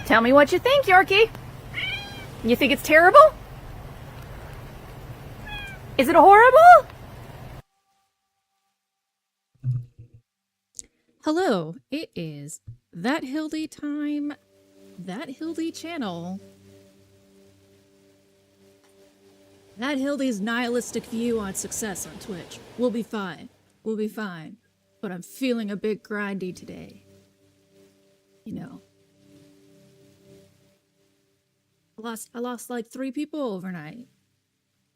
Tell me what you think, Yorkie. You think it's terrible? Is it horrible? Hello, it is That Hildy time, That Hildy channel. That Hildy's nihilistic view on success on Twitch. We'll be fine. We'll be fine. But I'm feeling a bit grindy today. You know. I lost like 3 people overnight.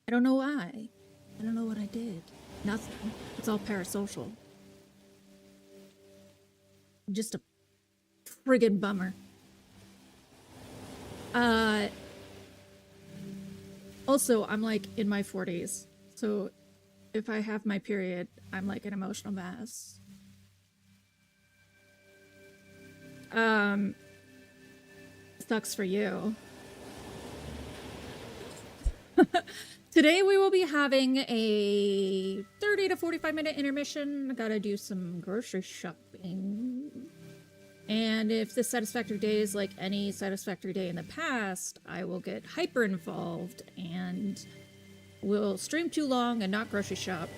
I don't know why. I don't know what I did. Nothing. It's all parasocial. Just a friggin' bummer. Also, I'm like in my 40s, so if I have my period, I'm like an emotional mess. Sucks for you. Today we will be having a 30 to 45 minute intermission. I gotta do some grocery shopping. And if this Satisfactory day is like any Satisfactory day in the past, I will get hyper involved and will stream too long and not grocery shop.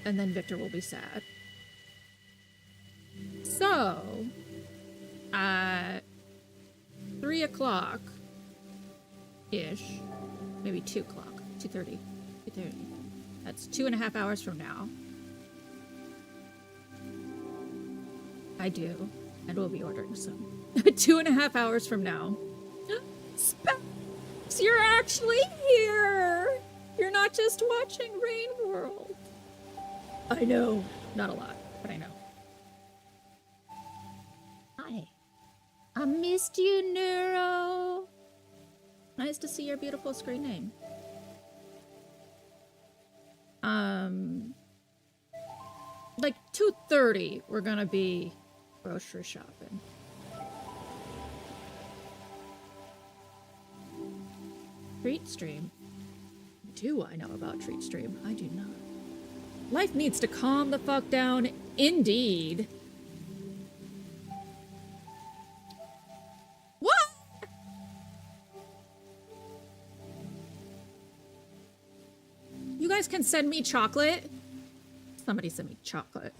And then Victor will be sad. So, at 3 o'clock-ish, maybe 2 o'clock, 2:30. That's 2.5 hours from now. I do, and we'll be ordering some. 2.5 hours from now. Specs, you're actually here! You're not just watching Rain World. I know. Not a lot, but I know. Hi. I missed you, Neuro. Nice to see your beautiful screen name. Like 2:30, we're gonna be grocery shopping. Treat stream. Do I know about treat stream? I do not. Life needs to calm the fuck down, indeed. What? You guys can send me chocolate. Somebody send me chocolate.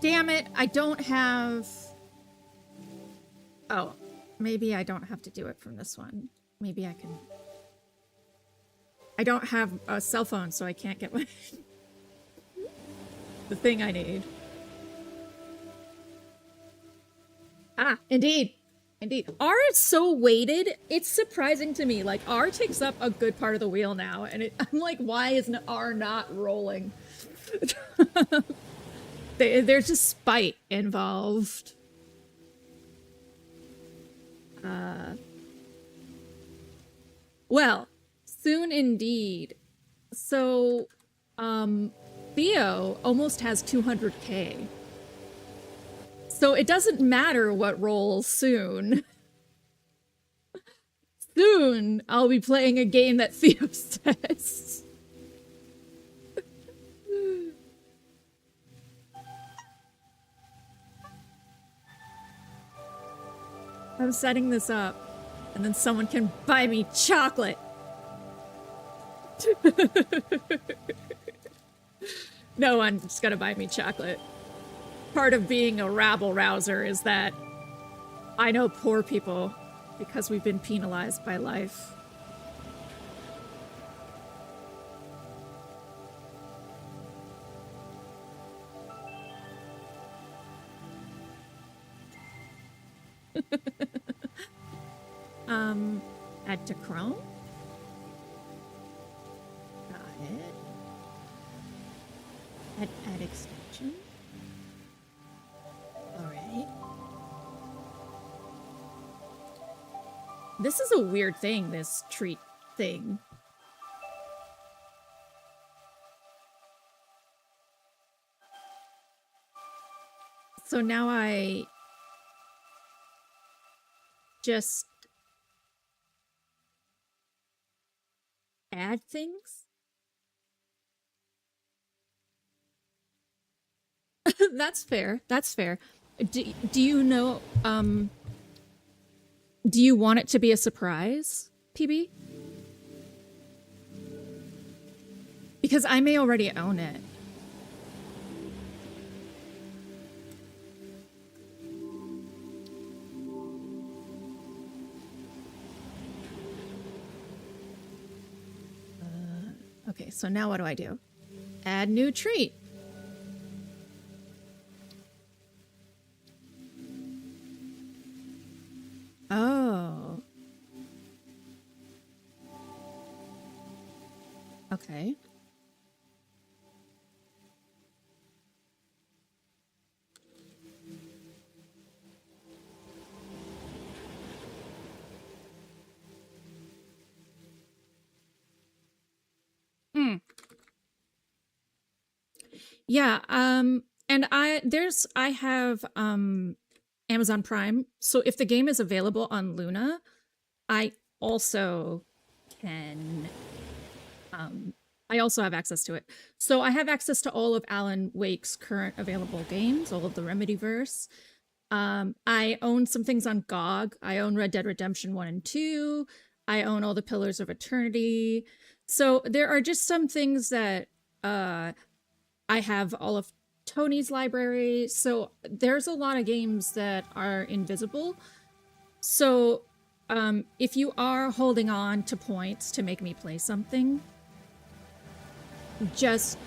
Damn it, I don't have... Oh, maybe I don't have to do it from this one. Maybe I can... I don't have a cell phone, so I can't get my... the thing I need. Ah, indeed. Indeed. R is so weighted, it's surprising to me. Like, R takes up a good part of the wheel now, and I'm like, why isn't R not rolling? There's just spite involved. Well, soon indeed. So, Theo almost has 200k. So it doesn't matter what rolls soon. Soon, I'll be playing a game that Theo says. I'm setting this up, and then someone can buy me chocolate. No one's gonna buy me chocolate. Part of being a rabble-rouser is that I know poor people because we've been penalized by life. Add to Chrome. Got it. Add extension. Alright. This is a weird thing, this treat thing. So now I just add things? That's fair. That's fair. Do you know, do you want it to be a surprise, PB? Because I may already own it. Okay, so now what do I do? Add new treat. Oh. Okay. Yeah, and I have Amazon Prime. So if the game is available on Luna, I also can I also have access to it. So I have access to all of Alan Wake's current available games, all of the Remedyverse. I own some things on GOG. I own Red Dead Redemption 1 and 2. I own all the Pillars of Eternity. So there are just some things that I have all of Tony's library. So there's a lot of games that are invisible. So if you are holding on to points to make me play something, just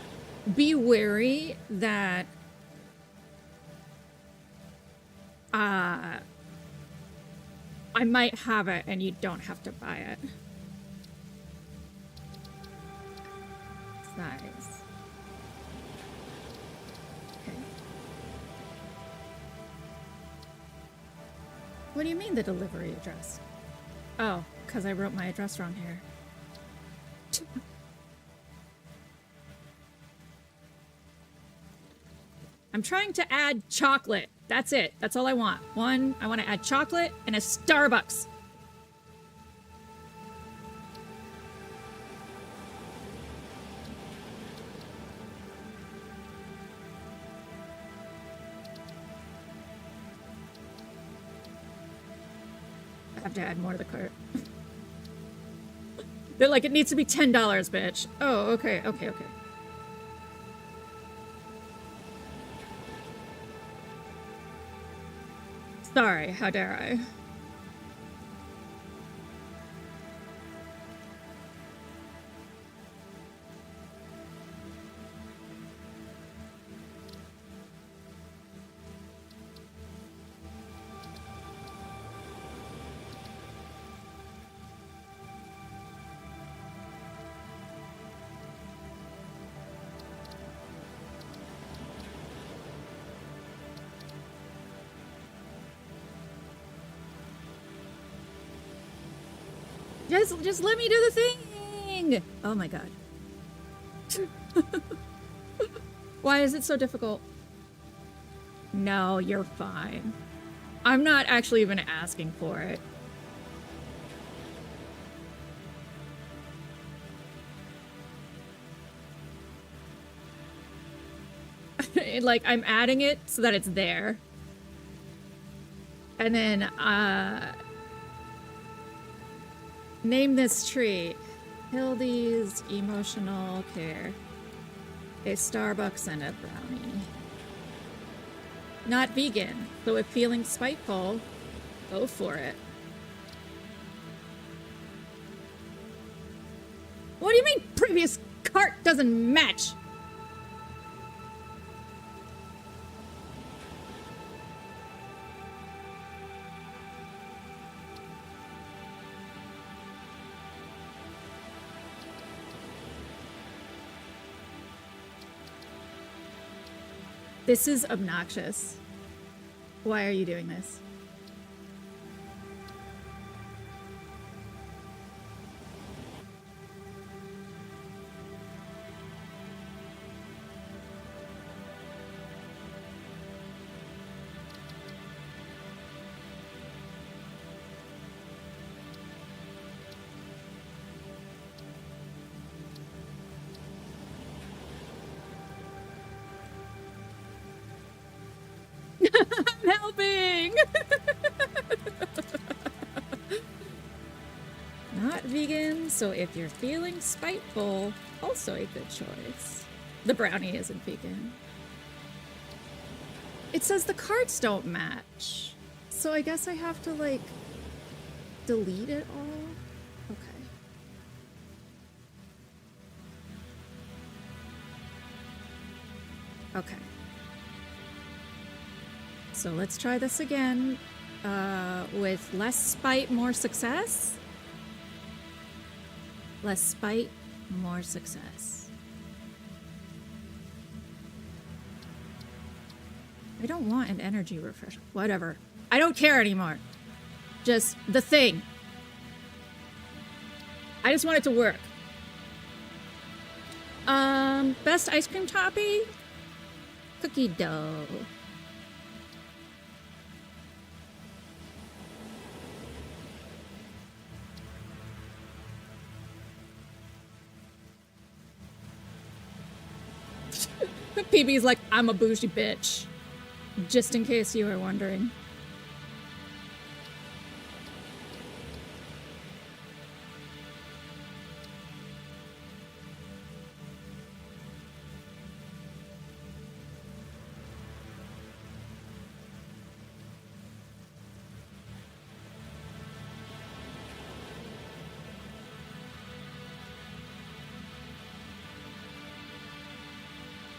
be wary that I might have it and you don't have to buy it. Size. Okay. What do you mean the delivery address? Oh, because I wrote my address wrong here. I'm trying to add chocolate. That's it. That's all I want. One, I want to add chocolate and a Starbucks. I have to add more to the cart. They're like, it needs to be $10, bitch. Oh, okay, okay, okay. Sorry, how dare I? Just let me do the thing! Oh my god. Why is it so difficult? No, you're fine. I'm not actually even asking for it. Like, I'm adding it so that it's there. And then, name this tree. Hildy's emotional care. A Starbucks and a brownie. Not vegan, so if feeling spiteful, go for it. What do you mean previous cart doesn't match? This is obnoxious. Why are you doing this? helping! Not vegan, so if you're feeling spiteful, also a good choice. The brownie isn't vegan. It says the cards don't match. So I guess I have to, like, delete it all? Okay. Okay. So let's try this again with less spite, more success. Less spite, more success. I don't want an energy refresher. Whatever. I don't care anymore. Just the thing. I just want it to work. Best ice cream topping? Cookie dough. PB's like, I'm a bougie bitch. Just in case you were wondering.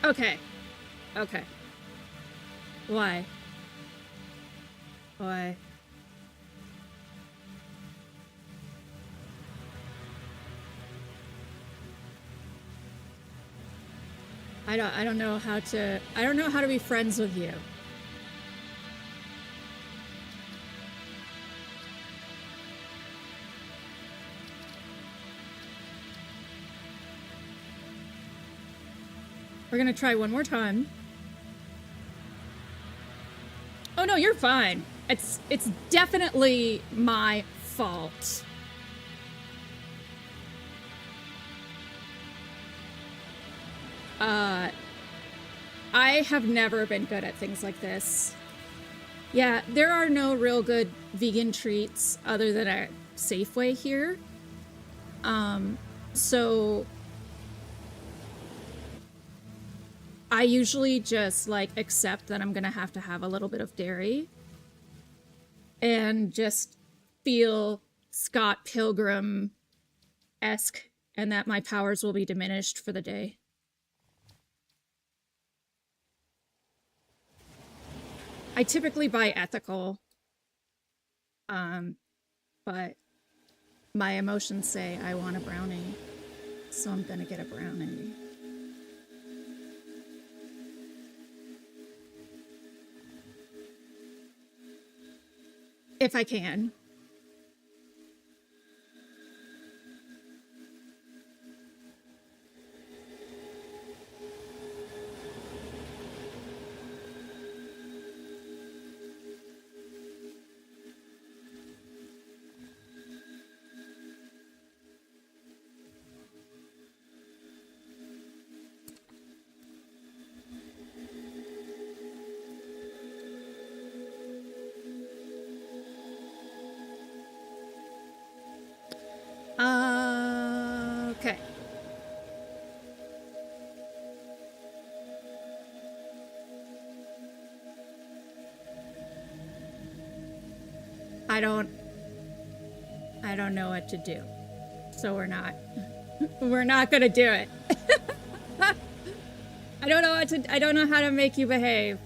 Okay. Okay. Why? Why? I don't know how to be friends with you. We're gonna try one more time. Oh no, you're fine. It's definitely my fault. I have never been good at things like this. Yeah, there are no real good vegan treats other than a Safeway here. So I usually just, like, accept that I'm gonna have to have a little bit of dairy and just feel Scott Pilgrim-esque and that my powers will be diminished for the day. I typically buy ethical, but my emotions say I want a brownie, so I'm gonna get a brownie. If I can. Okay. I don't know what to do. So we're not gonna do it. I don't know how to make you behave.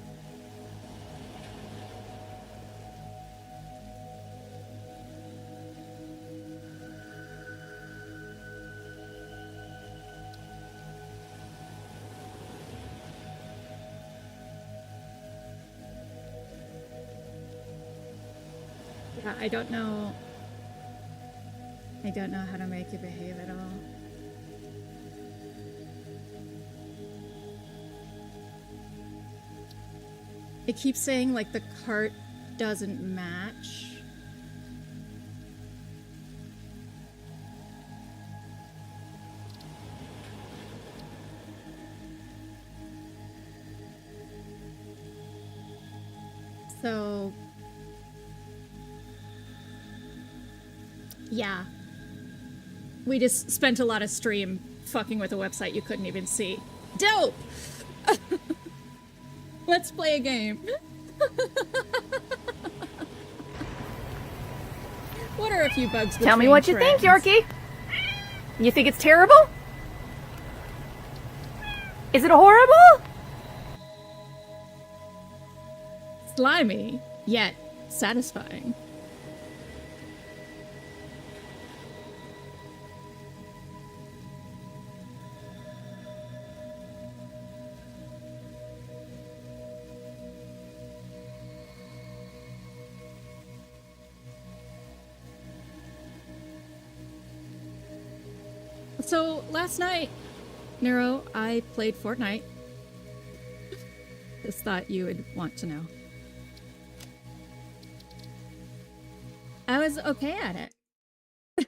Yeah, I don't know how to make you behave at all. It keeps saying, like, the cart doesn't match. So, yeah. We just spent a lot of stream fucking with a website you couldn't even see. Dope! Let's play a game. What are a few bugs Tell me what you think, Yorkie. You think it's terrible? Is it horrible? Slimy, yet satisfying. So last night, Nero, I played Fortnite. Just thought you would want to know. I was okay at it.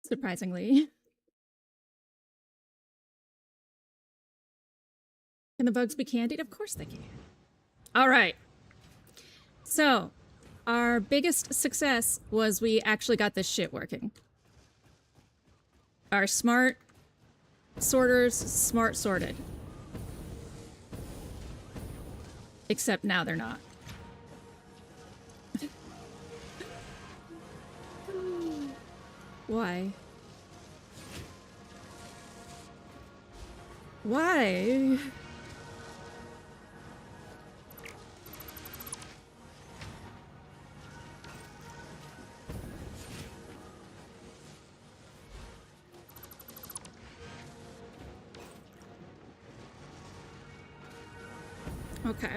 Surprisingly. Can the bugs be candied? Of course they can. All right. So, our biggest success was we actually got this shit working. Our smart sorters smart sorted. Except now they're not. Why? Why? Okay.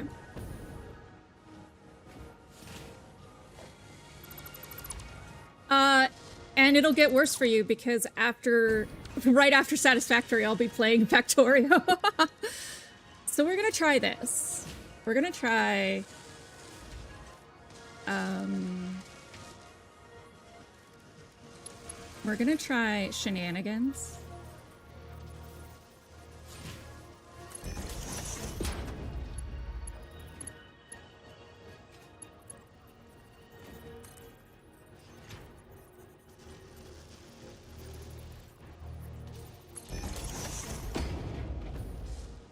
And it'll get worse for you because right after Satisfactory, I'll be playing Factorio. So we're gonna try this. We're gonna try... we're gonna try Shenanigans.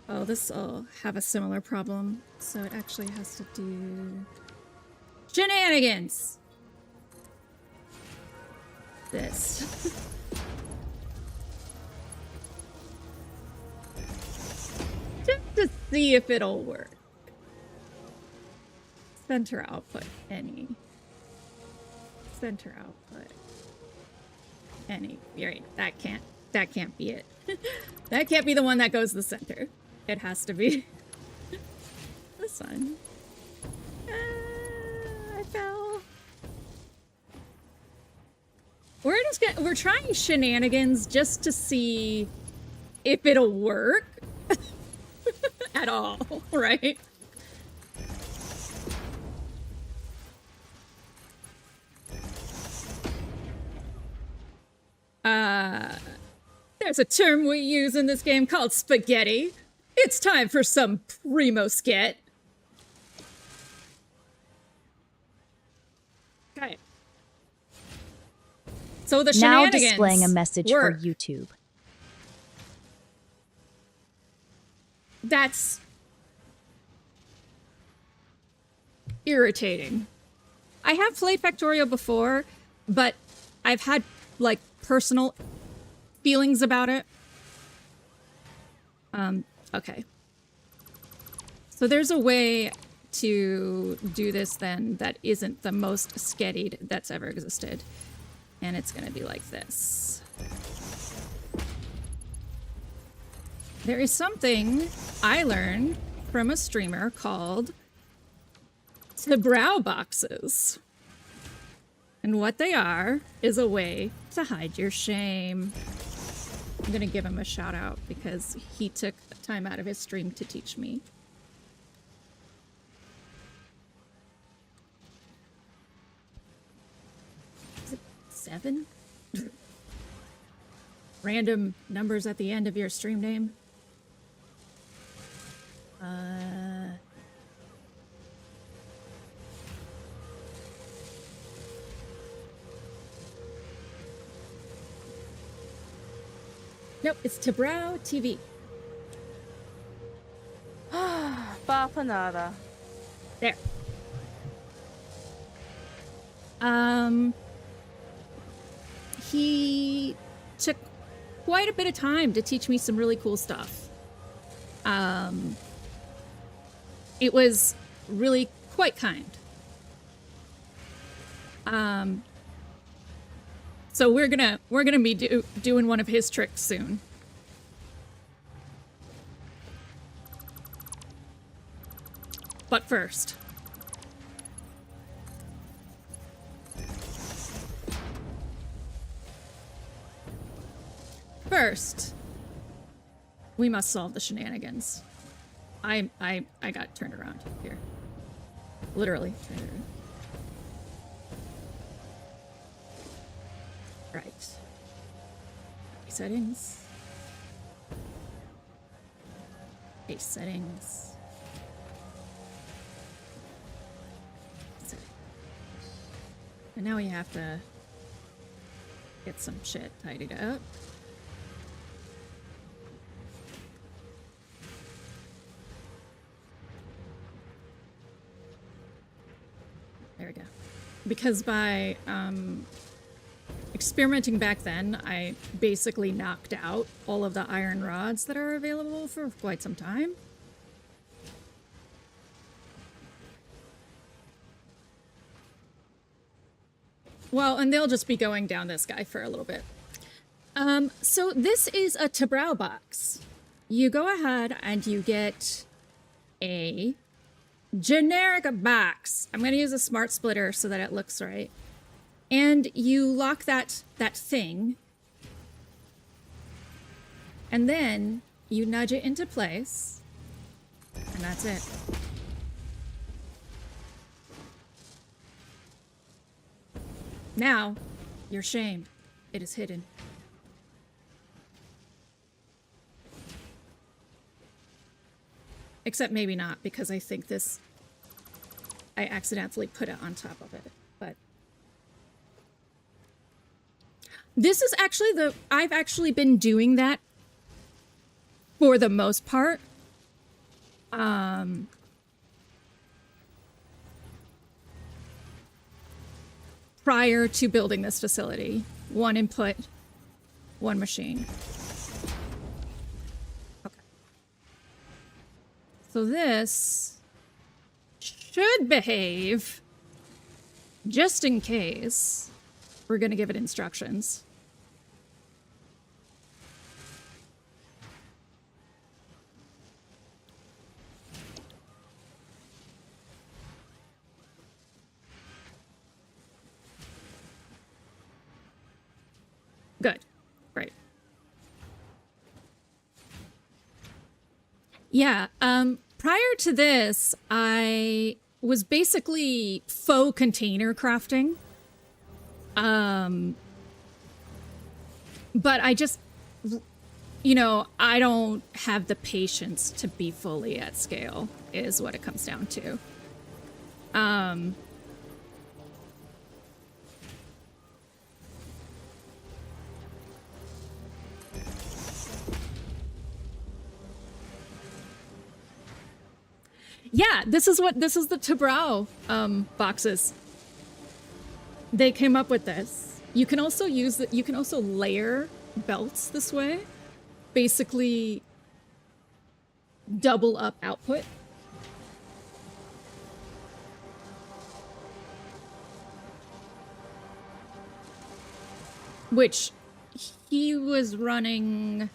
Oh, this will have a similar problem. So it actually has to do... Shenanigans! This. Just to see if it'll work. Center output, any. Center output. Any. You're right, that can't be it. That can't be the one that goes to the center. It has to be this one. I fell. We're trying Shenanigans just to see if it'll work at all, right? There's a term we use in this game called spaghetti. It's time for some primo sket. Okay. So the Now Shenanigans displaying a message work. for YouTube. That's irritating. I have played Factorio before, but I've had, like, personal feelings about it. Okay. So there's a way to do this then that isn't the most skettied that's ever existed. And it's gonna be like this. There is something I learned from a streamer called the brow boxes. And what they are is a way to hide your shame. I'm gonna give him a shout out because he took time out of his stream to teach me. Is it 7? Random numbers at the end of your stream name. Nope, it's Tabrao TV. Bapanada. There. He took quite a bit of time to teach me some really cool stuff. It was really quite kind. So we're gonna be doing one of his tricks soon. But first, we must solve the shenanigans. I got turned around here. Literally turned around. Right. Settings. Base settings. And now we have to get some shit tidied up. There we go. Because by experimenting back then, I basically knocked out all of the iron rods that are available for quite some time. Well, and they'll just be going down this guy for a little bit. So this is a Tabrao box. You go ahead and you get a generic box. I'm going to use a smart splitter so that it looks right. And you lock that thing. And then you nudge it into place. And that's it. Now, you're shamed. It is hidden. Except maybe not, because I think this... I accidentally put it on top of it, but... This is actually I've actually been doing that for the most part. Prior to building this facility. One input, one machine. Okay. So this should behave, just in case. We're gonna give it instructions. Good. Great. Yeah, prior to this, I was basically faux container crafting. But I just, you know, I don't have the patience to be fully at scale, is what it comes down to. Yeah, this is the Tabrao boxes. They came up with this. You can also you can also layer belts this way. Basically double up output. Which he was running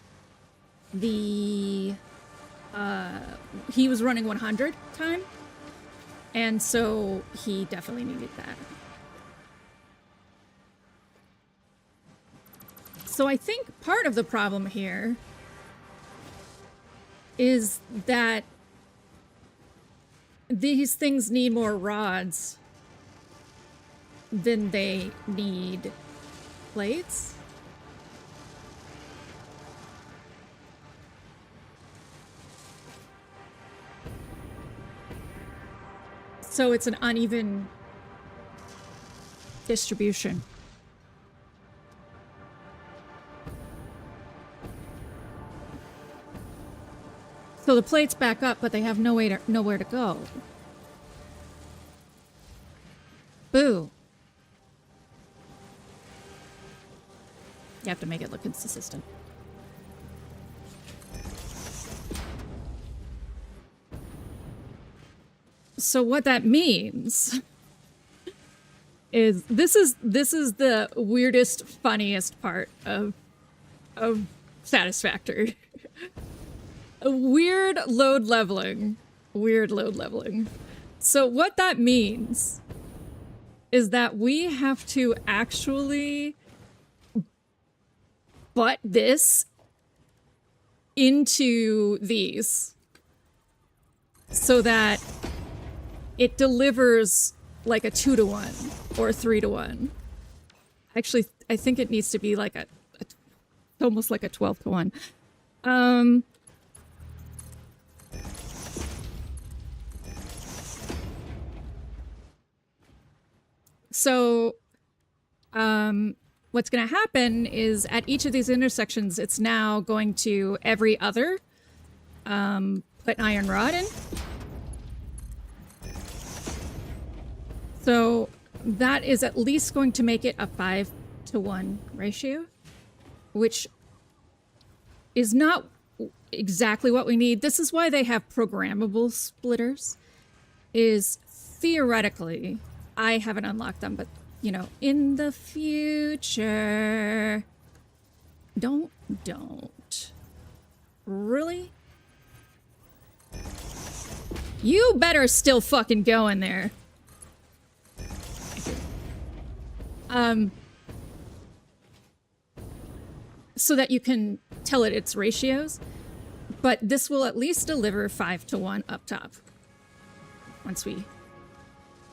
he was running 100 time, and so he definitely needed that. So I think part of the problem here is that these things need more rods than they need plates. So it's an uneven distribution. So the plates back up, but they have nowhere to go. Boo. You have to make it look consistent. So what that means is this is the weirdest, funniest part of Satisfactory. Weird load leveling. Weird load leveling. So what that means is that we have to actually butt this into these so that it delivers like a 2-to-1 or a 3-to-1. Actually, I think it needs to be like almost like a 12-to-1. So, what's going to happen is at each of these intersections, it's now going to every other put an iron rod in. So that is at least going to make it a 5-to-1 ratio, which is not exactly what we need. This is why they have programmable splitters, is theoretically, I haven't unlocked them, but you know, in the future, don't. Really? You better still fucking go in there. So that you can tell it its ratios, but this will at least deliver 5-to-1 up top once we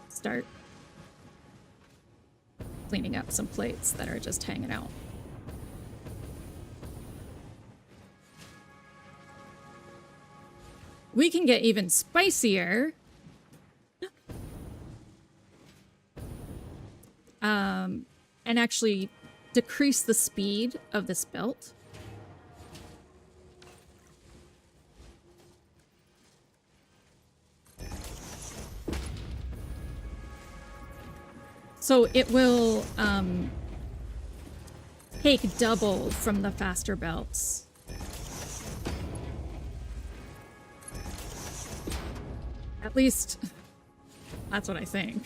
start cleaning up some plates that are just hanging out. We can get even spicier. And actually decrease the speed of this belt. So it will take double from the faster belts. At least, that's what I think.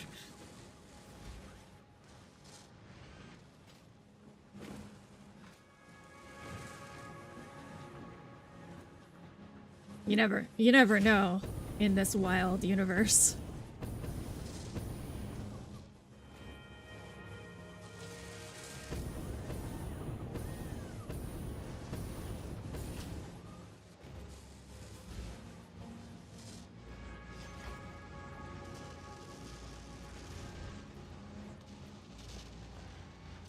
You never know in this wild universe.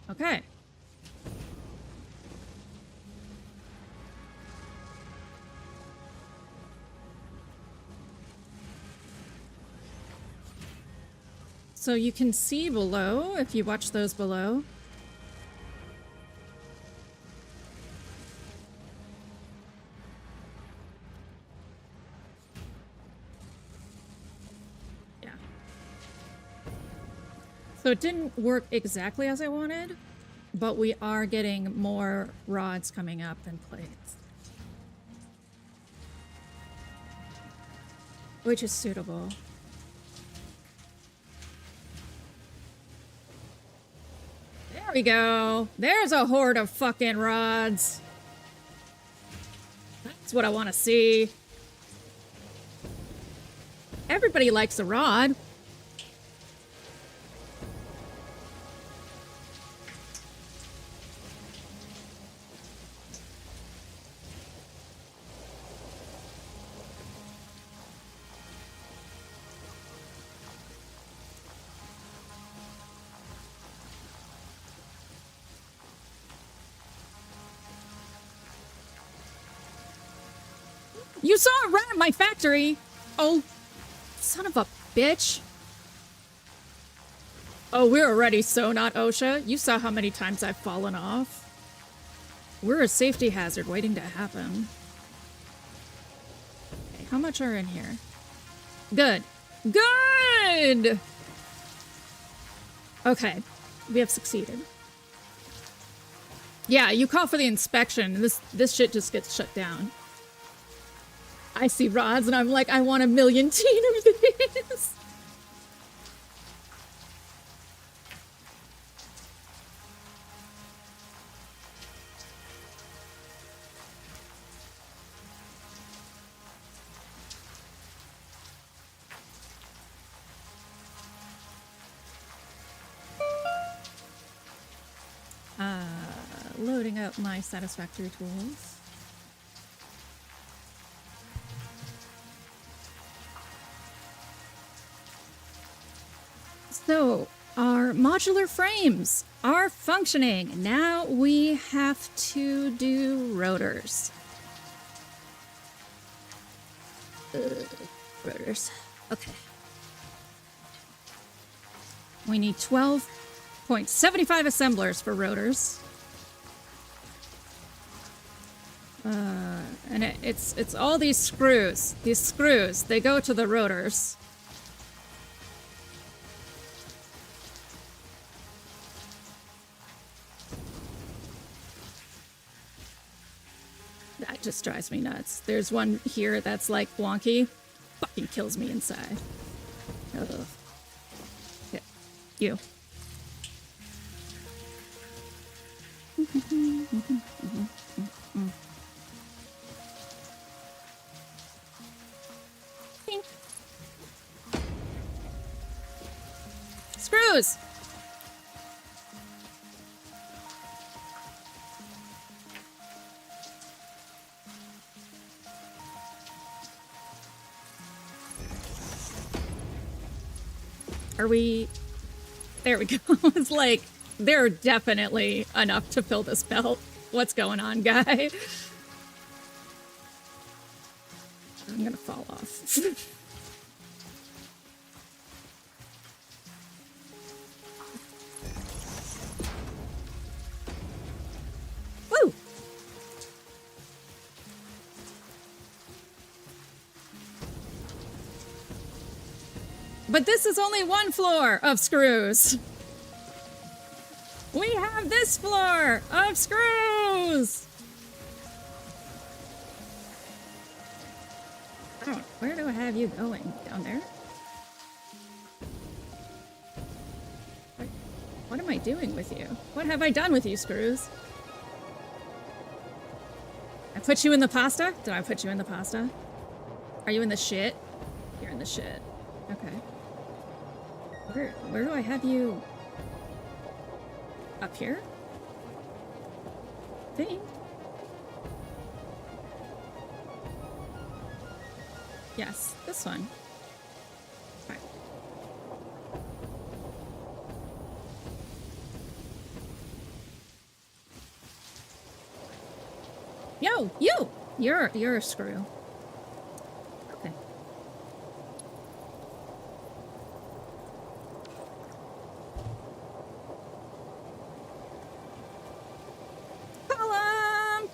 Okay. So you can see below, if you watch those below. Yeah. So it didn't work exactly as I wanted, but we are getting more rods coming up and plates, which is suitable. There we go. There's a horde of fucking rods. That's what I want to see. Everybody likes a rod. You saw a rat in my factory! Oh, son of a bitch. Oh, we're already so not OSHA. You saw how many times I've fallen off. We're a safety hazard waiting to happen. How much are in here? Good. Good! Okay. We have succeeded. Yeah, you call for the inspection. This shit just gets shut down. I see rods and I'm like, I want 1,000,000 of these. Loading up my Satisfactory tools. So, our modular frames are functioning. Now we have to do rotors. Rotors. Okay. We need 12.75 assemblers for rotors. And it's all these screws. These screws, they go to the rotors. That just drives me nuts. There's one here that's like wonky. Fucking kills me inside. Ugh. Yeah. You. Screws! Are we... There we go. It's like, there are definitely enough to fill this belt. What's going on, guy? I'm gonna fall off. Woo! But this is only one floor of screws. We have this floor of screws. Oh, where do I have you going? Down there? What am I doing with you? What have I done with you, screws? I put you in the pasta? Did I put you in the pasta? Are you in the shit? You're in the shit. Okay. Where do I have you? Up here? I think. Yes, this one. Okay. Yo, you! You're a screw. Okay. Column!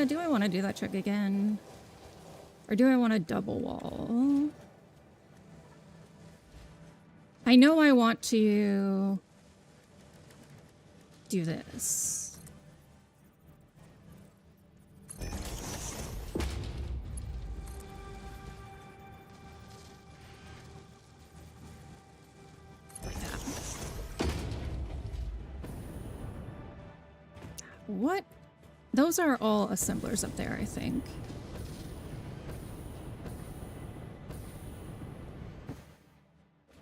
Do I want to do that trick again? Or do I want a double wall? I know I want to do this. Like that. What? Those are all assemblers up there, I think.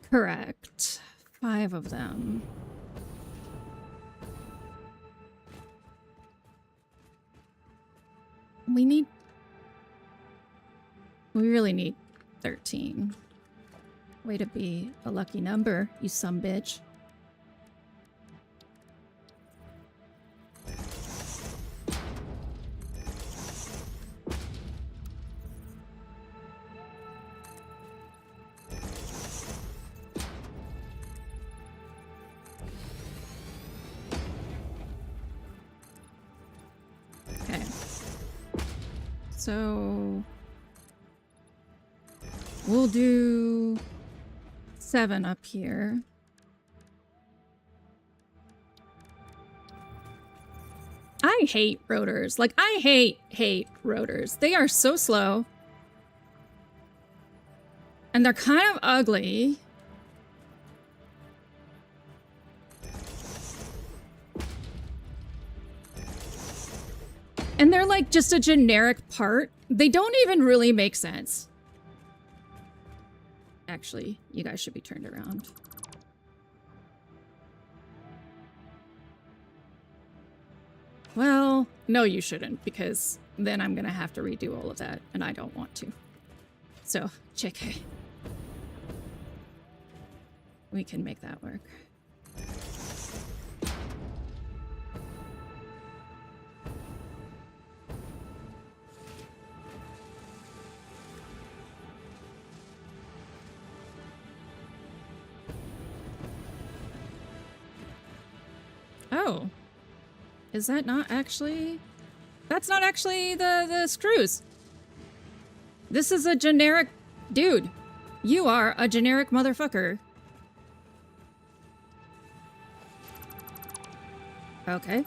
Correct. 5 of them. We really need 13. Way to be a lucky number, you sumbitch. So we'll do 7 up here. I hate rotors. Like, I hate rotors. They are so slow. And they're kind of ugly. And they're like just a generic part. They don't even really make sense. Actually, you guys should be turned around. Well, no, you shouldn't, because then I'm gonna have to redo all of that, and I don't want to. So, JK. We can make that work. Oh. Is that not actually... That's not actually the screws. This is a generic... Dude, you are a generic motherfucker. Okay.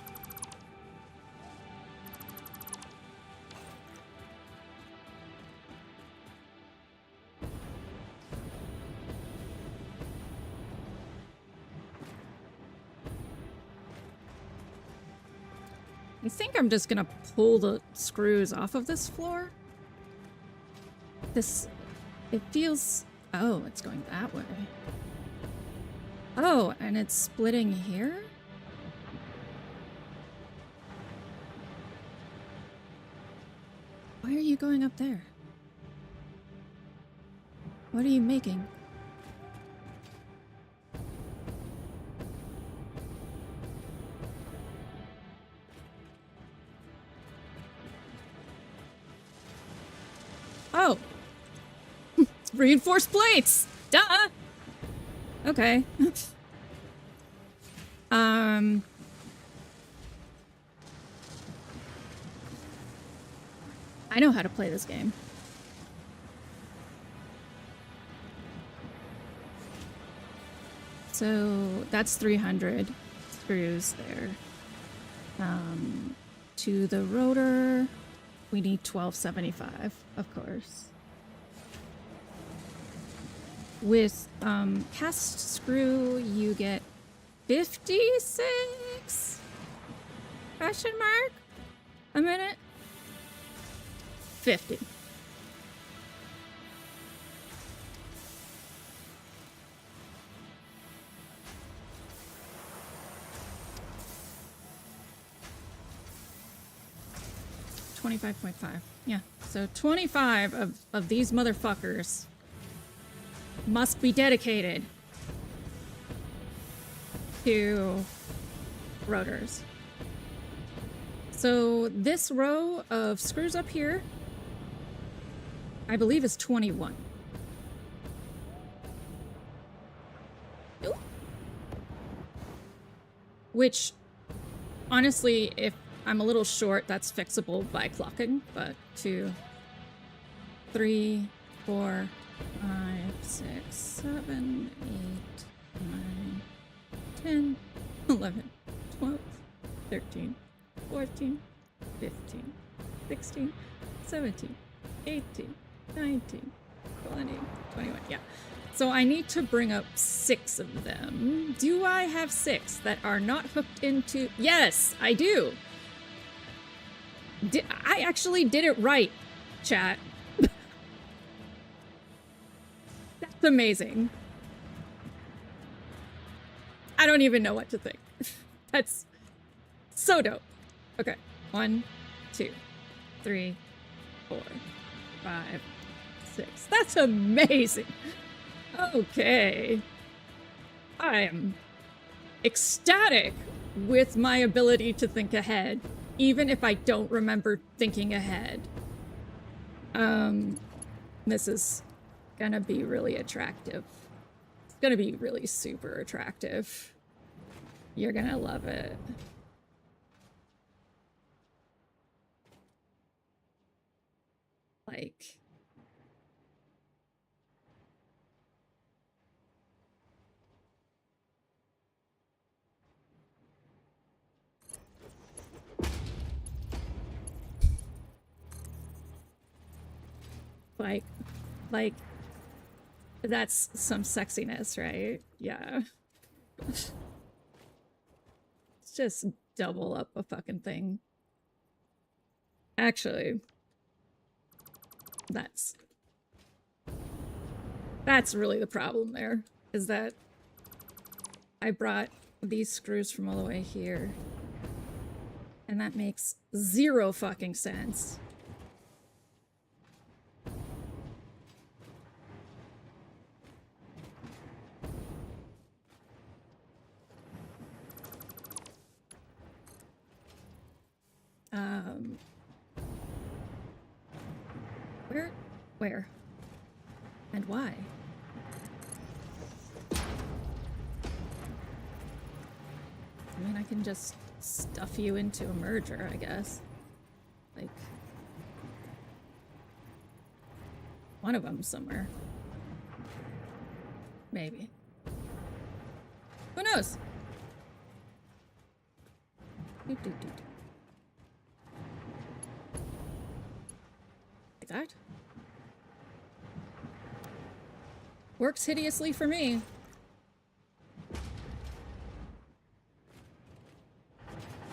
I think I'm just gonna pull the screws off of this floor. It feels... Oh, it's going that way. Oh, and it's splitting here? Why are you going up there? What are you making? Oh! Reinforced plates! Duh! Okay. I know how to play this game. So that's 300 screws there. To the rotor, we need 1275, of course. With cast screw, you get 56? Question mark? A minute? 50. $25.5. Yeah. So 25 of these motherfuckers must be dedicated to rotors. So this row of screws up here, I believe, is 21. Ooh. Which, honestly, if I'm a little short, that's fixable by clocking, but 2, 3, 4, 5, 6, 7, 8, 9, 10, 11, 12, 13, 14, 15, 16, 17, 18, 19, 20, 21. Yeah. So I need to bring up 6 of them. Do I have 6 that are not hooked into... Yes, I do. I actually did it right, chat. That's amazing. I don't even know what to think. That's so dope. Okay. 1, 2, 3, 4, 5, 6. That's amazing. Okay. I am ecstatic with my ability to think ahead, even if I don't remember thinking ahead. This is gonna be really attractive. It's gonna be really super attractive. You're gonna love it. Like, like, that's some sexiness, right? Yeah. Let's just double up a fucking thing. Actually, that's really the problem there, is that I brought these screws from all the way here. And that makes zero fucking sense. Where? And why? I mean, I can just stuff you into a merger, I guess. Like, one of them somewhere. Maybe. Who knows? Like that? Works hideously for me.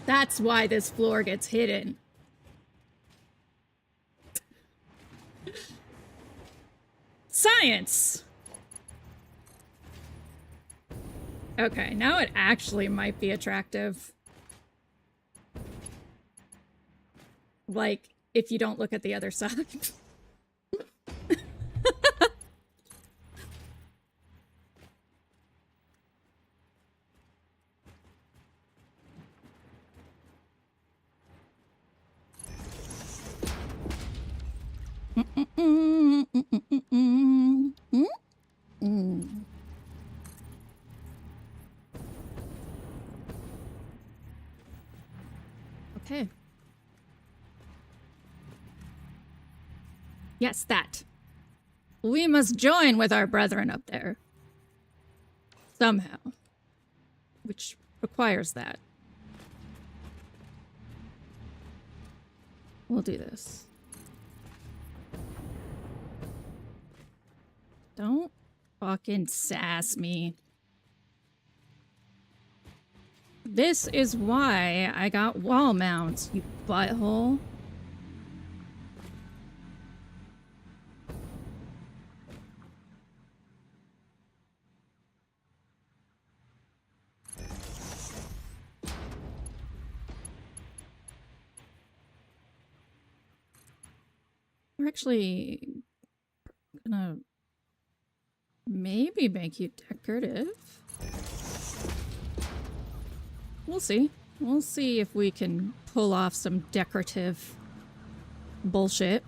That's why this floor gets hidden. Science! Okay, now it actually might be attractive. Like, if you don't look at the other side. Okay. Yes, that. We must join with our brethren up there. Somehow. Which requires that. We'll do this. Don't fucking sass me. This is why I got wall mounts, you butthole. We're actually gonna maybe make you decorative. We'll see. We'll see if we can pull off some decorative bullshit.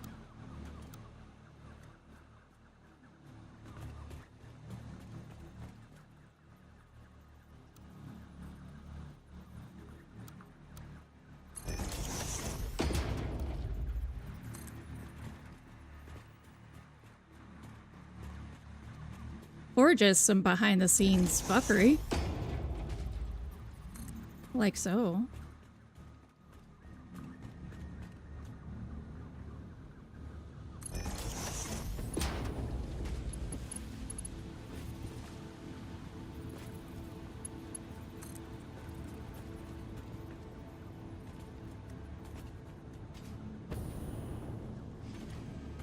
Or just some behind-the-scenes fuckery. Like so.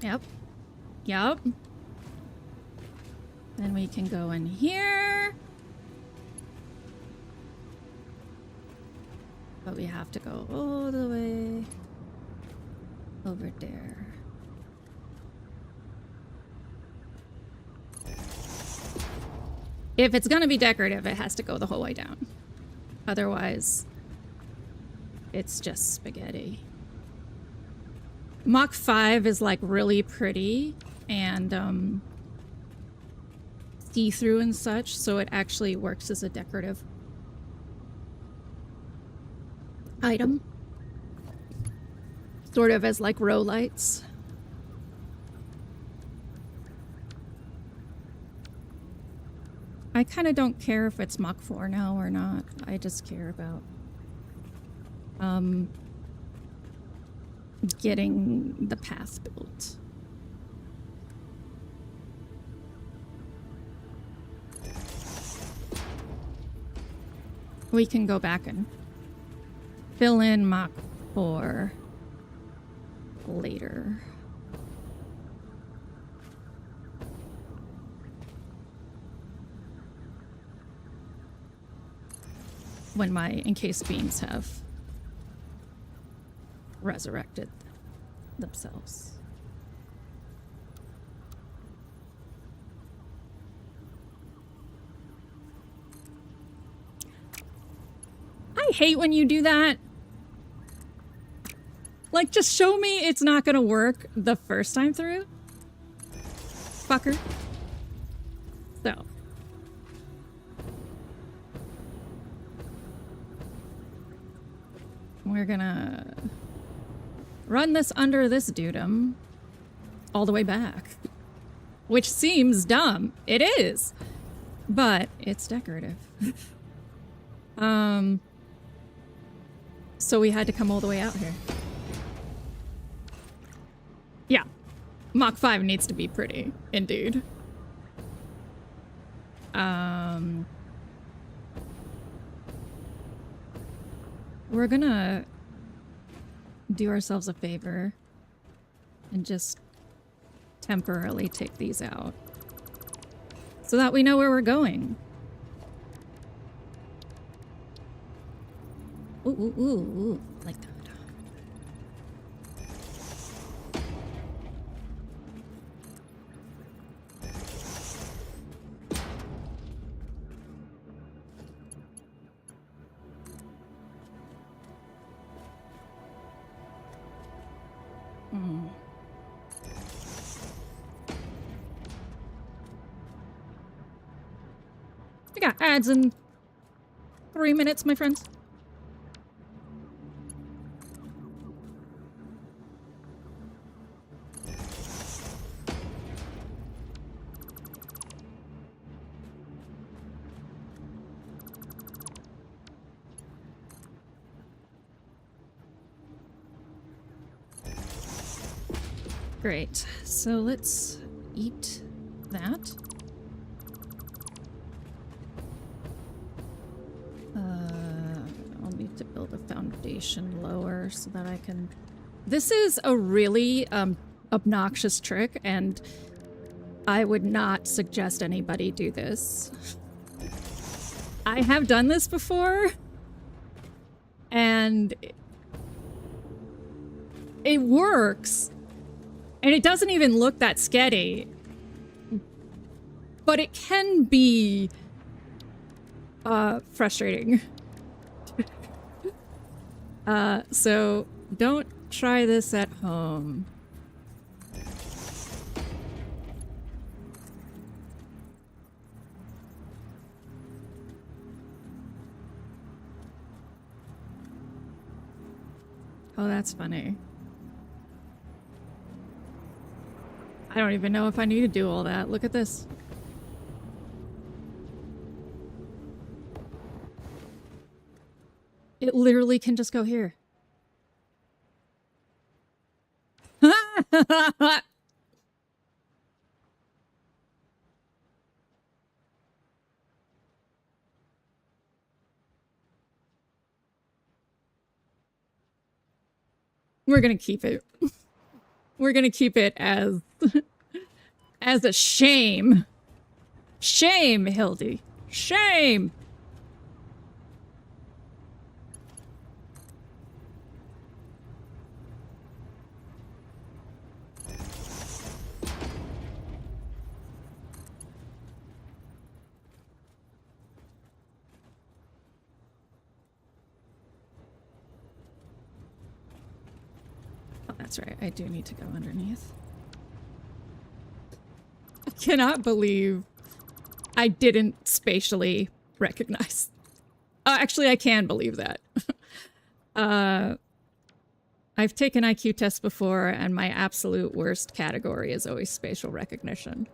Yep. Yep. Then we can go in here. But we have to go all the way over there. If it's gonna be decorative, it has to go the whole way down. Otherwise, it's just spaghetti. Mach 5 is like really pretty and see-through and such, so it actually works as a decorative item. Sort of as like row lights. I kind of don't care if it's Mach 4 now or not. I just care about getting the path built. We can go back and fill in Mach 4 later. When my encased beams have resurrected themselves. I hate when you do that. Like, just show me it's not gonna work the first time through. Fucker. So. We're gonna run this under this dudum all the way back. Which seems dumb. It is. But it's decorative. So we had to come all the way out here. Yeah. Mach 5 needs to be pretty, indeed. We're gonna do ourselves a favor and just temporarily take these out so that we know where we're going. Ooh, ooh, ooh, ooh, like that. We got ads in 3 minutes, my friends. Great. So let's eat that. I'll need to build a foundation lower so that I can... This is a really obnoxious trick, and I would not suggest anybody do this. I have done this before, and it works. And it doesn't even look that sketchy. But it can be frustrating. So don't try this at home. Oh, that's funny. I don't even know if I need to do all that. Look at this. It literally can just go here. We're gonna keep it. We're gonna keep it as as a shame. Shame, Hildy. Shame. That's right, I do need to go underneath. I cannot believe I didn't spatially recognize. Actually, I can believe that. I've taken IQ tests before, and my absolute worst category is always spatial recognition.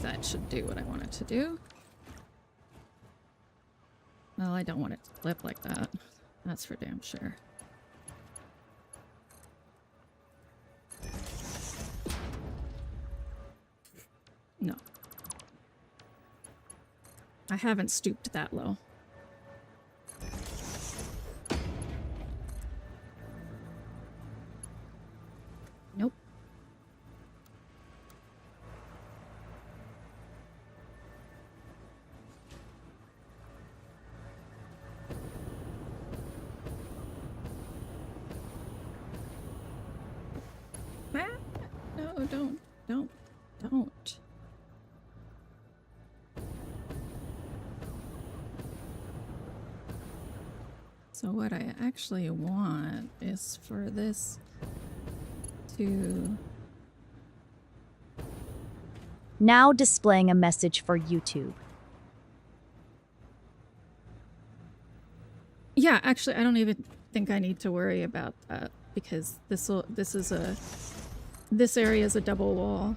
that should do what I want it to do. Well, I don't want it to flip like that. That's for damn sure. No. I haven't stooped that low. Nope. Ah, no, don't. So what I actually want is for this to... Now displaying a message for YouTube. Yeah, actually, I don't even think I need to worry about that because this area is a double wall.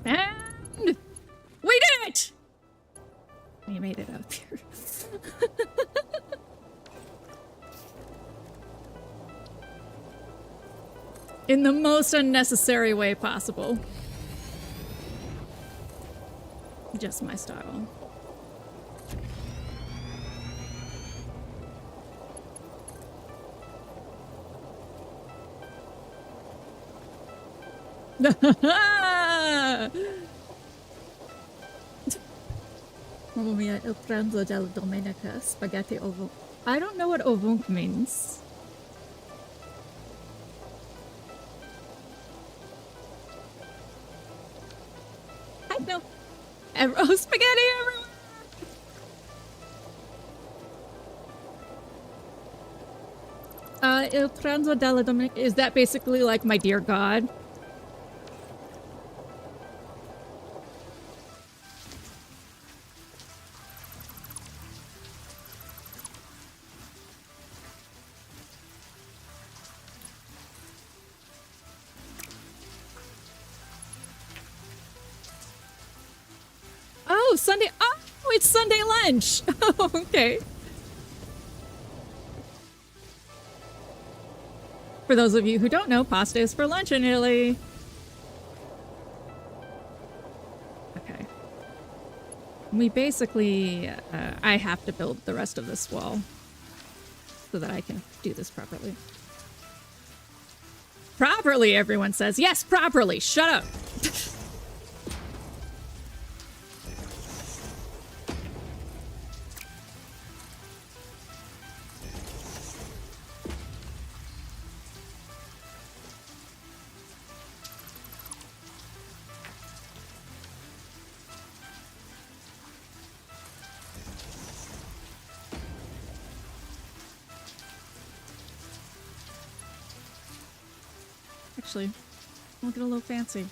And we did it! You made it up here. In the most unnecessary way possible. Just my style. Mamma mia, il pranzo della domenica, spaghetti ovo. I don't know what ovunque means. I know. Oh, spaghetti everywhere! Il pranzo della domenica. Is that basically like my dear God? Oh, Sunday. Oh, it's Sunday lunch. Oh, okay. For those of you who don't know, pasta is for lunch in Italy. Okay. We basically, I have to build the rest of this wall so that I can do this properly. Properly, everyone says. Yes, properly. Shut up. Actually, I'll get a little fancy.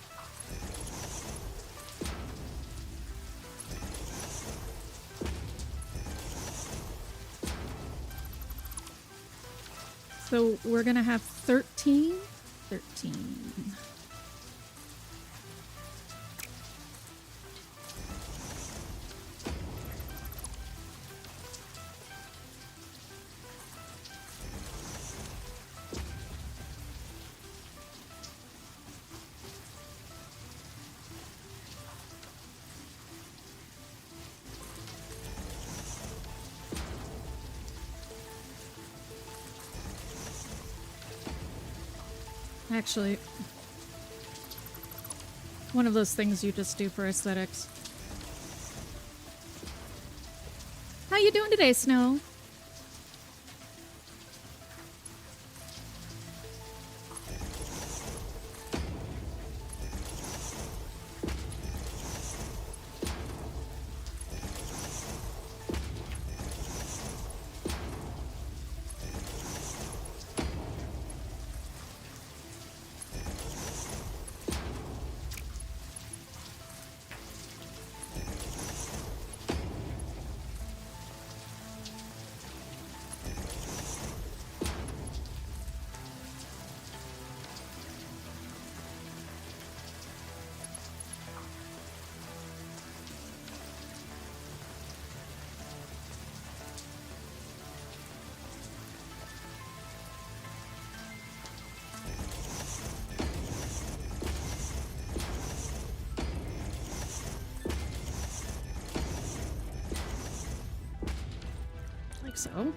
So we're gonna have 13? 13. Actually, one of those things you just do for aesthetics. How you doing today, Snow? so.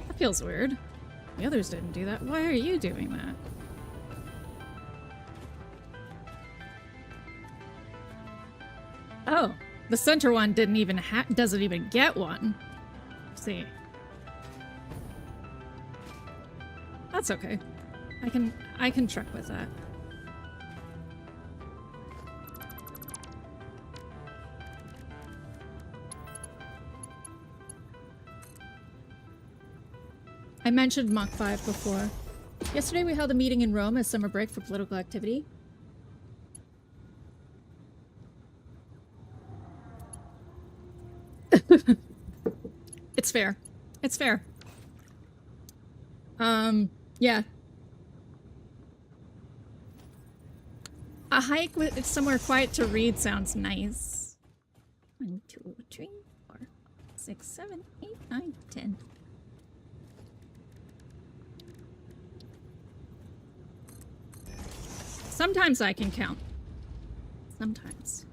That feels weird. The others didn't do that. Why are you doing that? Oh, the center one doesn't even get one. Let's see. That's okay. I can truck with that. I mentioned Mach 5 before. Yesterday we held a meeting in Rome as summer break for political activity. It's fair. It's fair. Yeah. A hike with somewhere quiet to read sounds nice. 1, 2, 3, 4, 6, 7, 8, 9, 10. Sometimes I can count. Sometimes.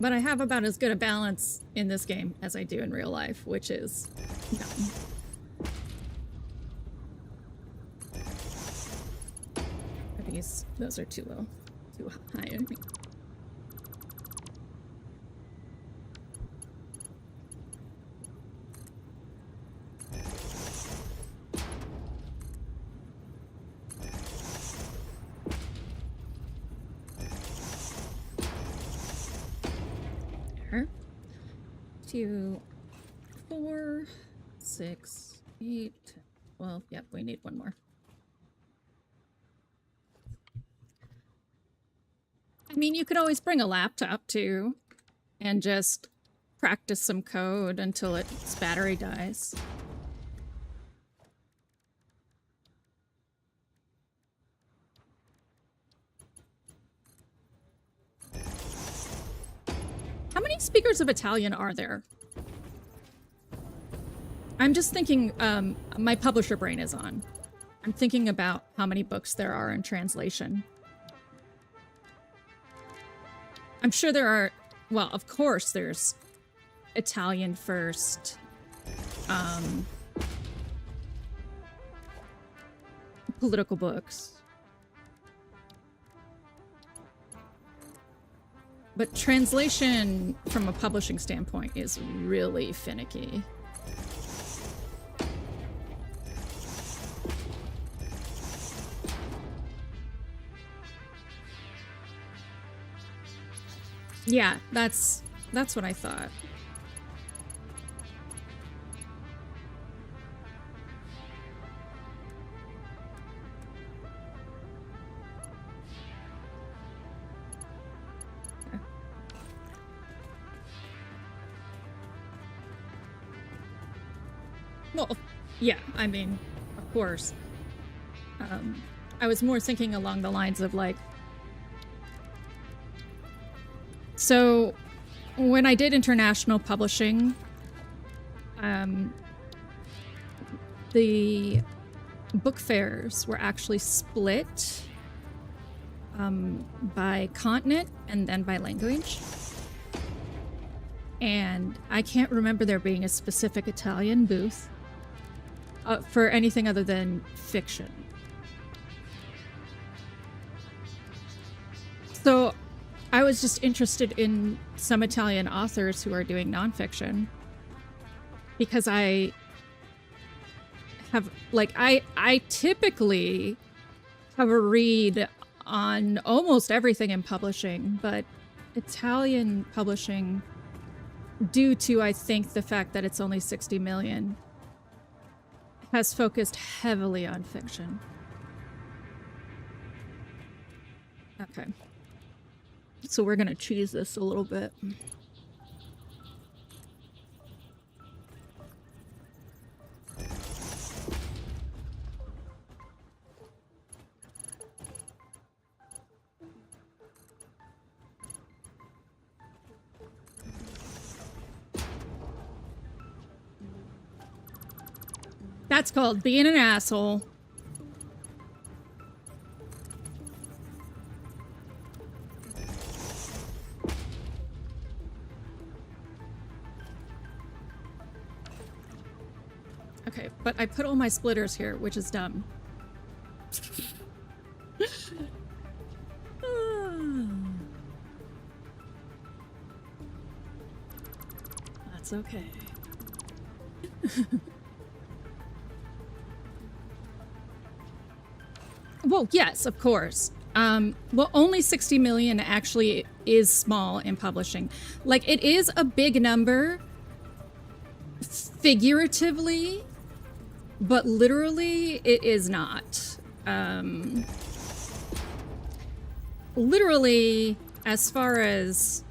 But I have about as good a balance in this game as I do in real life, which is none. Those are too low. Too high, I think. There. 2, 4, 6, 8. Well, yep, we need one more. I mean, you could always bring a laptop too and just practice some code until its battery dies. How many speakers of Italian are there? I'm just thinking, my publisher brain is on. I'm thinking about how many books there are in translation. I'm sure there are, well, of course there's Italian first, political books. But translation from a publishing standpoint is really finicky. Yeah, that's what I thought. Okay. Well, yeah, I mean, of course. I was more thinking along the lines of like, so when I did international publishing, the book fairs were actually split by continent and then by language. And I can't remember there being a specific Italian booth for anything other than fiction. So I was just interested in some Italian authors who are doing nonfiction because I have, like, I typically have a read on almost everything in publishing, but Italian publishing, due to, I think, the fact that it's only 60 million, has focused heavily on fiction. Okay. So we're gonna cheese this a little bit. That's called being an asshole. Okay, but I put all my splitters here, which is dumb. That's okay. Well, yes, of course. Well, only 60 million actually is small in publishing. Like, it is a big number figuratively, but literally it is not. Literally, as far as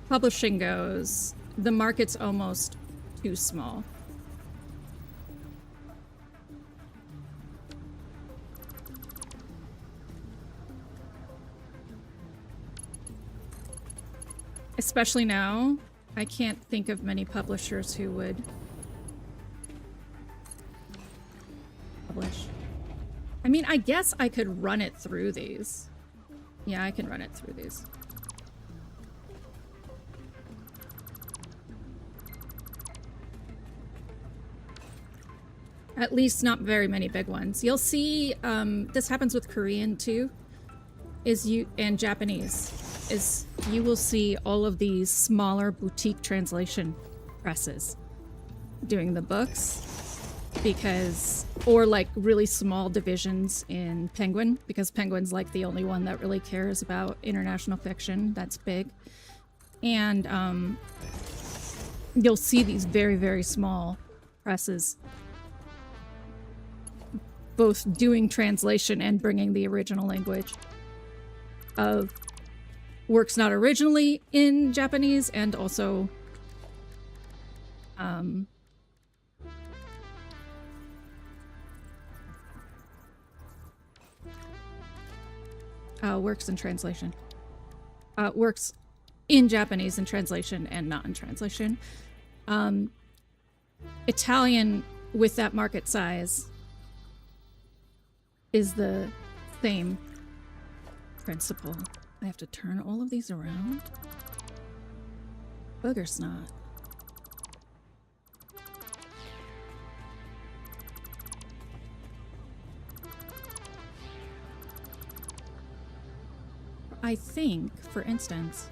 publishing goes, the market's almost too small. Especially now, I can't think of many publishers who would publish. I mean, I guess I could run it through these. Yeah, I can run it through these. At least not very many big ones. You'll see, this happens with Korean too, and Japanese, is you will see all of these smaller boutique translation presses doing the books, because, or like really small divisions in Penguin, because Penguin's like the only one that really cares about international fiction that's big. And you'll see these very, very small presses both doing translation and bringing the original language of works not originally in Japanese, and also works in translation. Works in Japanese in translation and not in translation. Italian with that market size is the same principle. I have to turn all of these around. Booger snot. I think, for instance,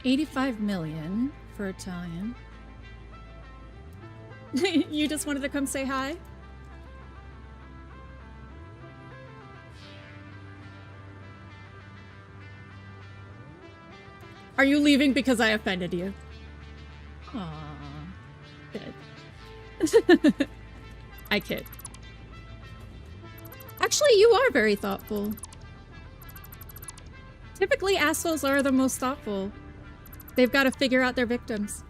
$85 million for Italian. You just wanted to come say hi? Are you leaving because I offended you? Aww. Good. I kid. Actually, you are very thoughtful. Typically, assholes are the most thoughtful. They've got to figure out their victims.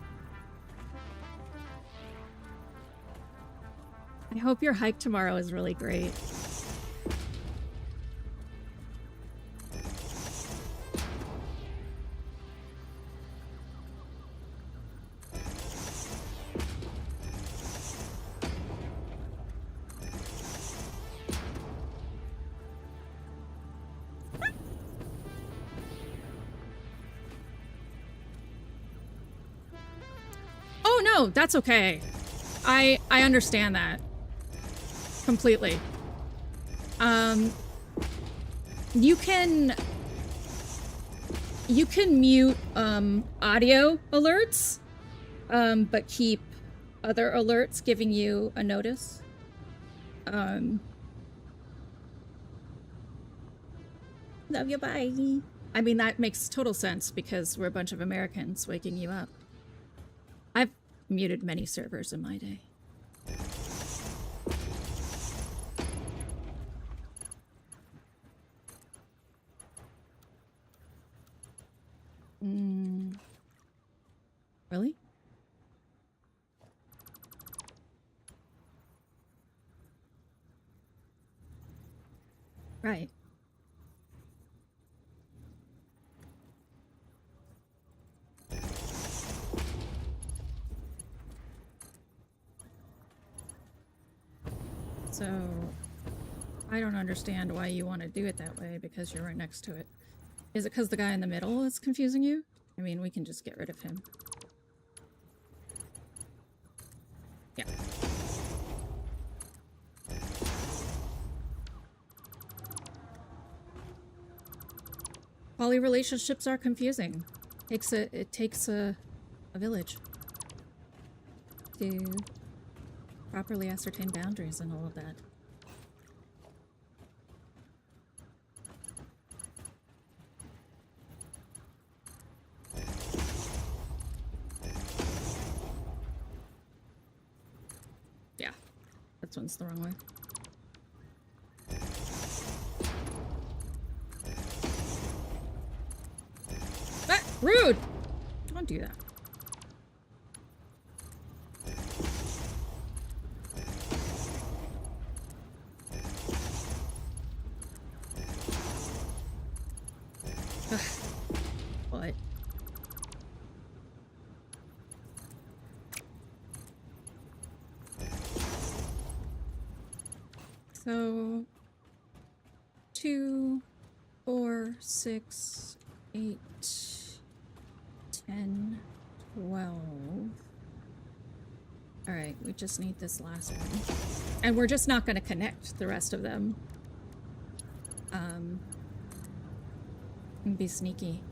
I hope your hike tomorrow is really great. No, that's okay. I understand that completely. You can mute audio alerts, but keep other alerts giving you a notice. Love you, bye. I mean, that makes total sense because we're a bunch of Americans waking you up. I've muted many servers in my day. Really? Right. So, I don't understand why you want to do it that way because you're right next to it. Is it because the guy in the middle is confusing you? I mean, we can just get rid of him. Yeah. Poly relationships are confusing. It takes a village to properly ascertain boundaries and all of that. Yeah, this one's the wrong way. Ah, rude! Don't do that. What? So 2, 4, 6, 8, 10, 12. Alright, we just need this last one. And we're just not going to connect the rest of them. And be sneaky.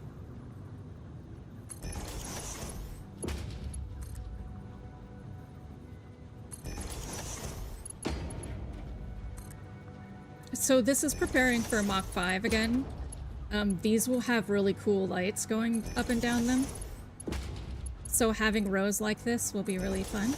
So this is preparing for Mach 5 again. These will have really cool lights going up and down them. So having rows like this will be really fun.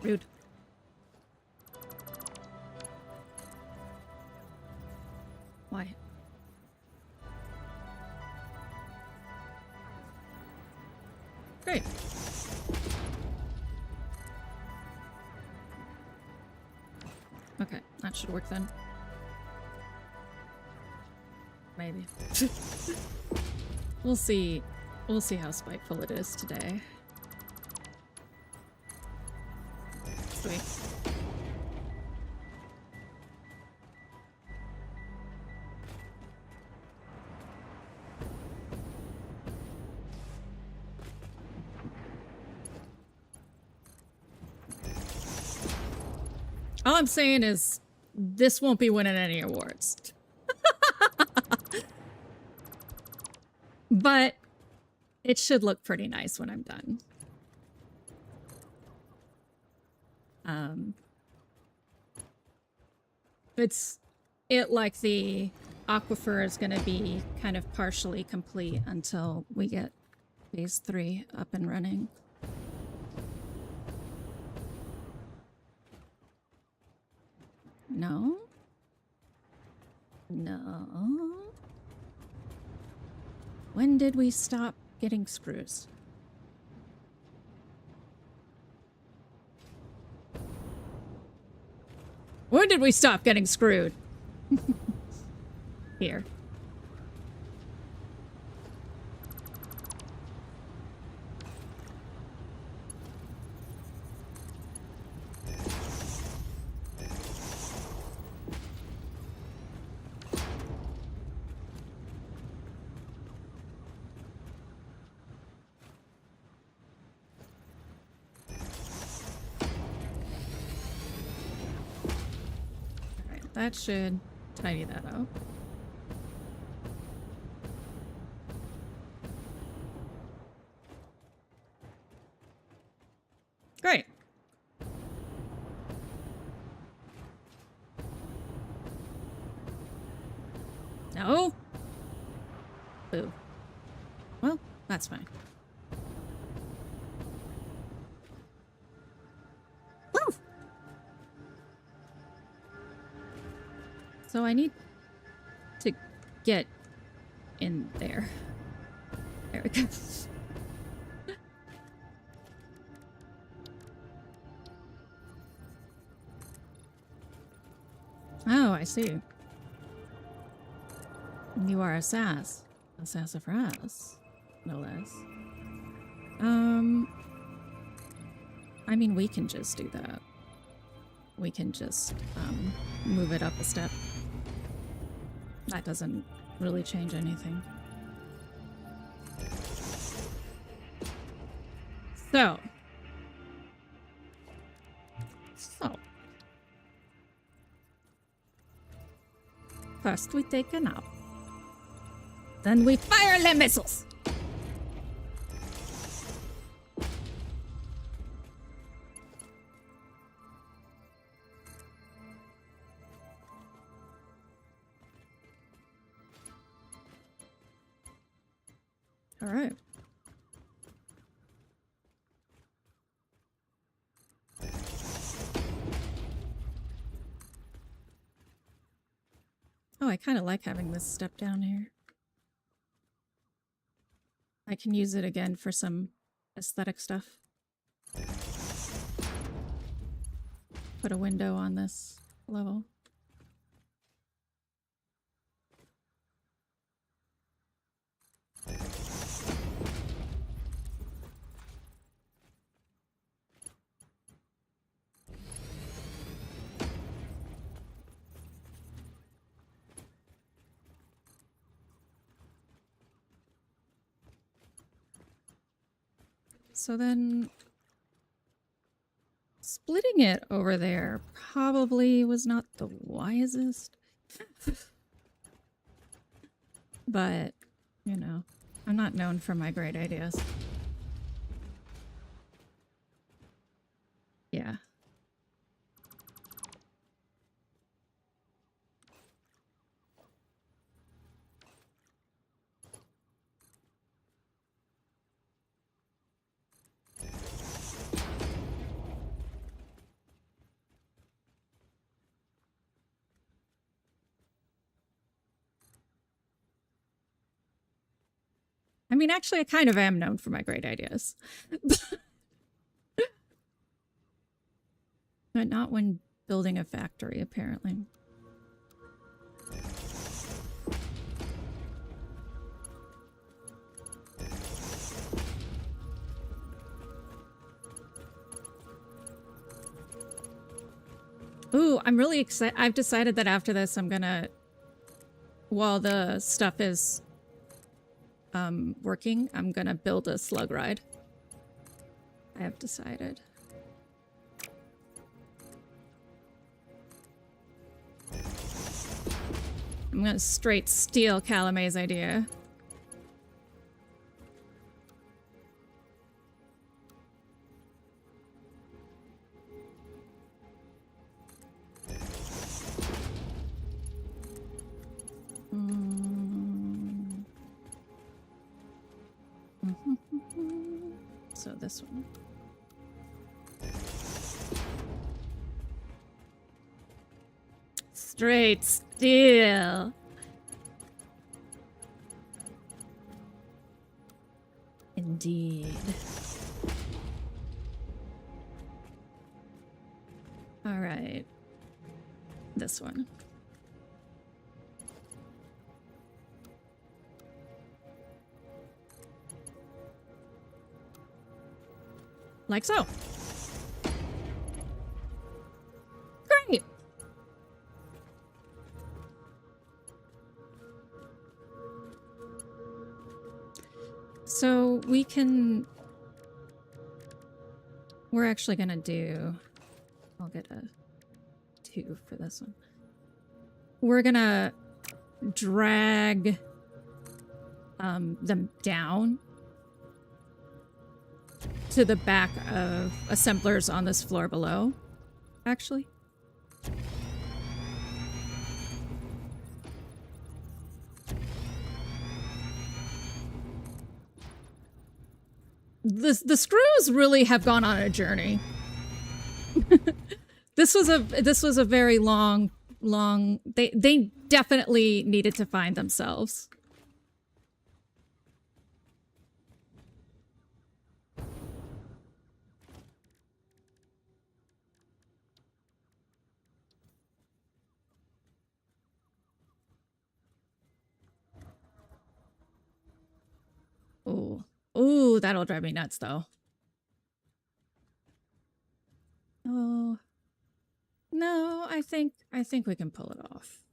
Rude. Why? Great. Okay, that should work then. Maybe. We'll see. We'll see how spiteful it is today. Sweet. All I'm saying is, this won't be winning any awards. But it should look pretty nice when I'm done. Like the aquifer is going to be kind of partially complete until we get phase 3 up and running. No? No? When did we stop getting screws? When did we stop getting screwed? Here. that should tidy that up. Great. No. Boo. Well, that's fine. Woo! So I need to get in there. There we go. Oh, I see. You are a sass. A sassafras, no less. I mean, we can just do that. We can just, move it up a step. That doesn't really change anything. So. First we take a nap. Then we fire the missiles! All right. Oh, I kind of like having this step down here. I can use it again for some aesthetic stuff. Put a window on this level. So then splitting it over there probably was not the wisest. But, you know, I'm not known for my great ideas. Yeah. I mean, actually, I kind of am known for my great ideas. But not when building a factory, apparently. Ooh, I'm really excited. I've decided that after this, I'm gonna, while the stuff is working, I'm gonna build a slug ride. I have decided. I'm gonna straight steal Calame's idea. So this one. Straight steal. Indeed. All right. This one. Like so. Great. So we can... We're actually gonna do... I'll get a 2 for this one. we're gonna drag them down to the back of assemblers on this floor below, actually. The screws really have gone on a journey. This was a very long they definitely needed to find themselves. Ooh. Ooh, that'll drive me nuts though. Oh. No, I think we can pull it off.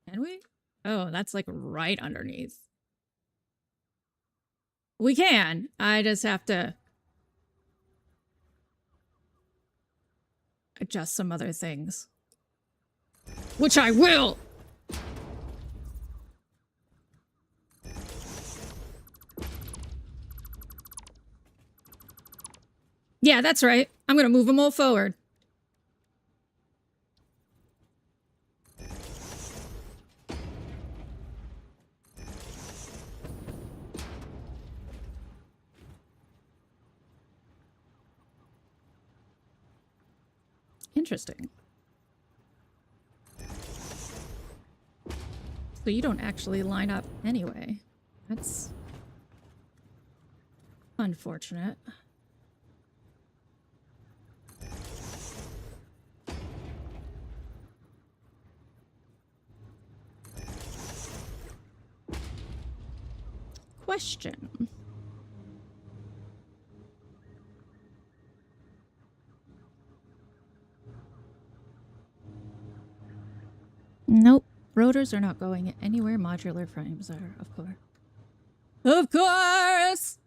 Can we? Oh, that's like right underneath. We can. I just have to adjust some other things. Which I will! Yeah, that's right. I'm gonna move them all forward. Interesting. So you don't actually line up anyway. That's unfortunate. Question. Nope. Rotors are not going anywhere. Modular frames are, of course. Of course!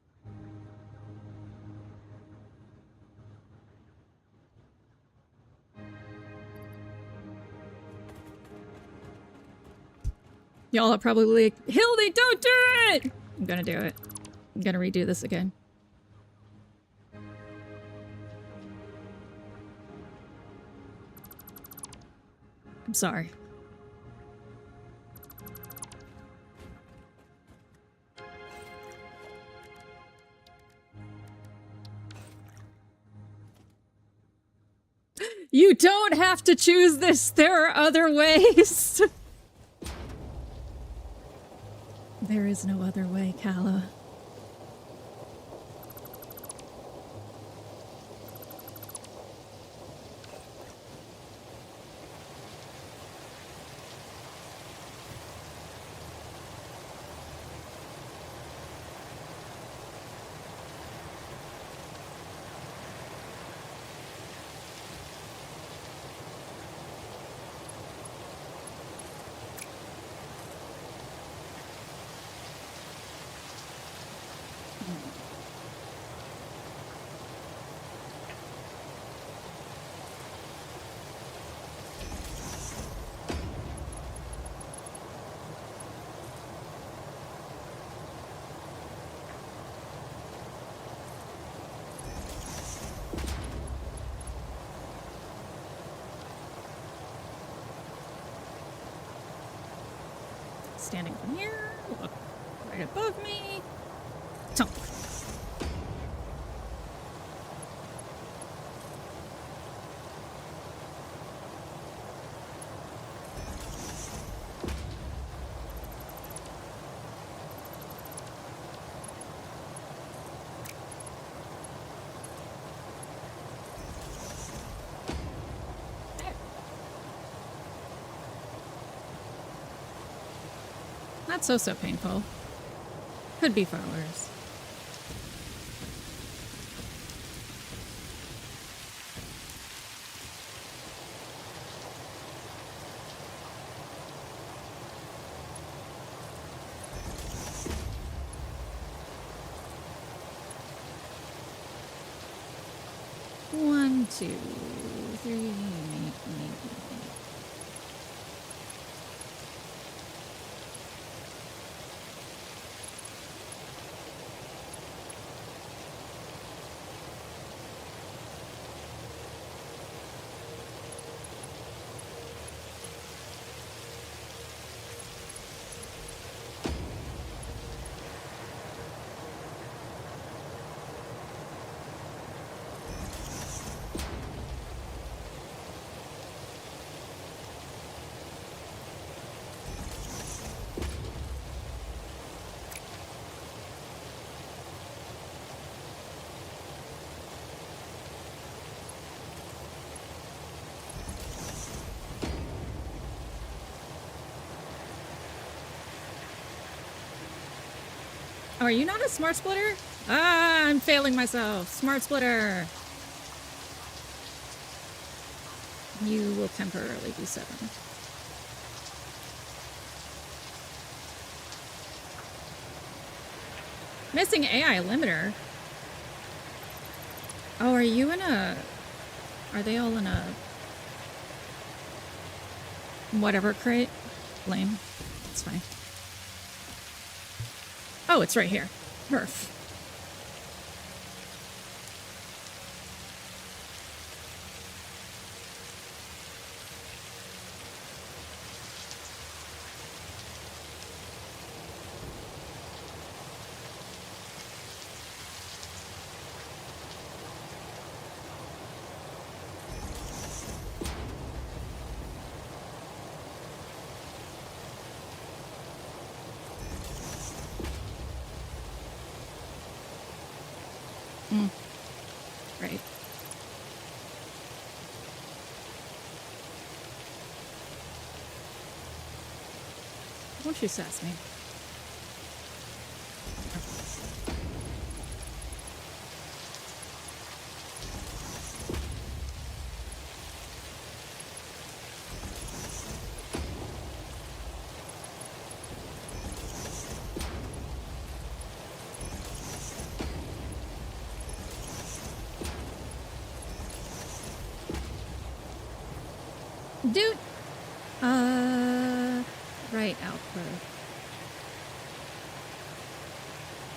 Y'all are probably like, Hildy, don't do it! I'm gonna do it. I'm gonna redo this again. I'm sorry. You don't have to choose this. There are other ways. There is no other way, Kala. Standing from here, look right above me. Tunk. Not so painful. Could be far worse. One, two, three. Oh, are you not a smart splitter? Ah, I'm failing myself. Smart splitter. You will temporarily be 7. Missing AI limiter. Oh, are you in a... Are they all in a... whatever crate? Lame. It's fine. Oh, it's right here. Perf. Right. Won't you sass me? Dude! Right output.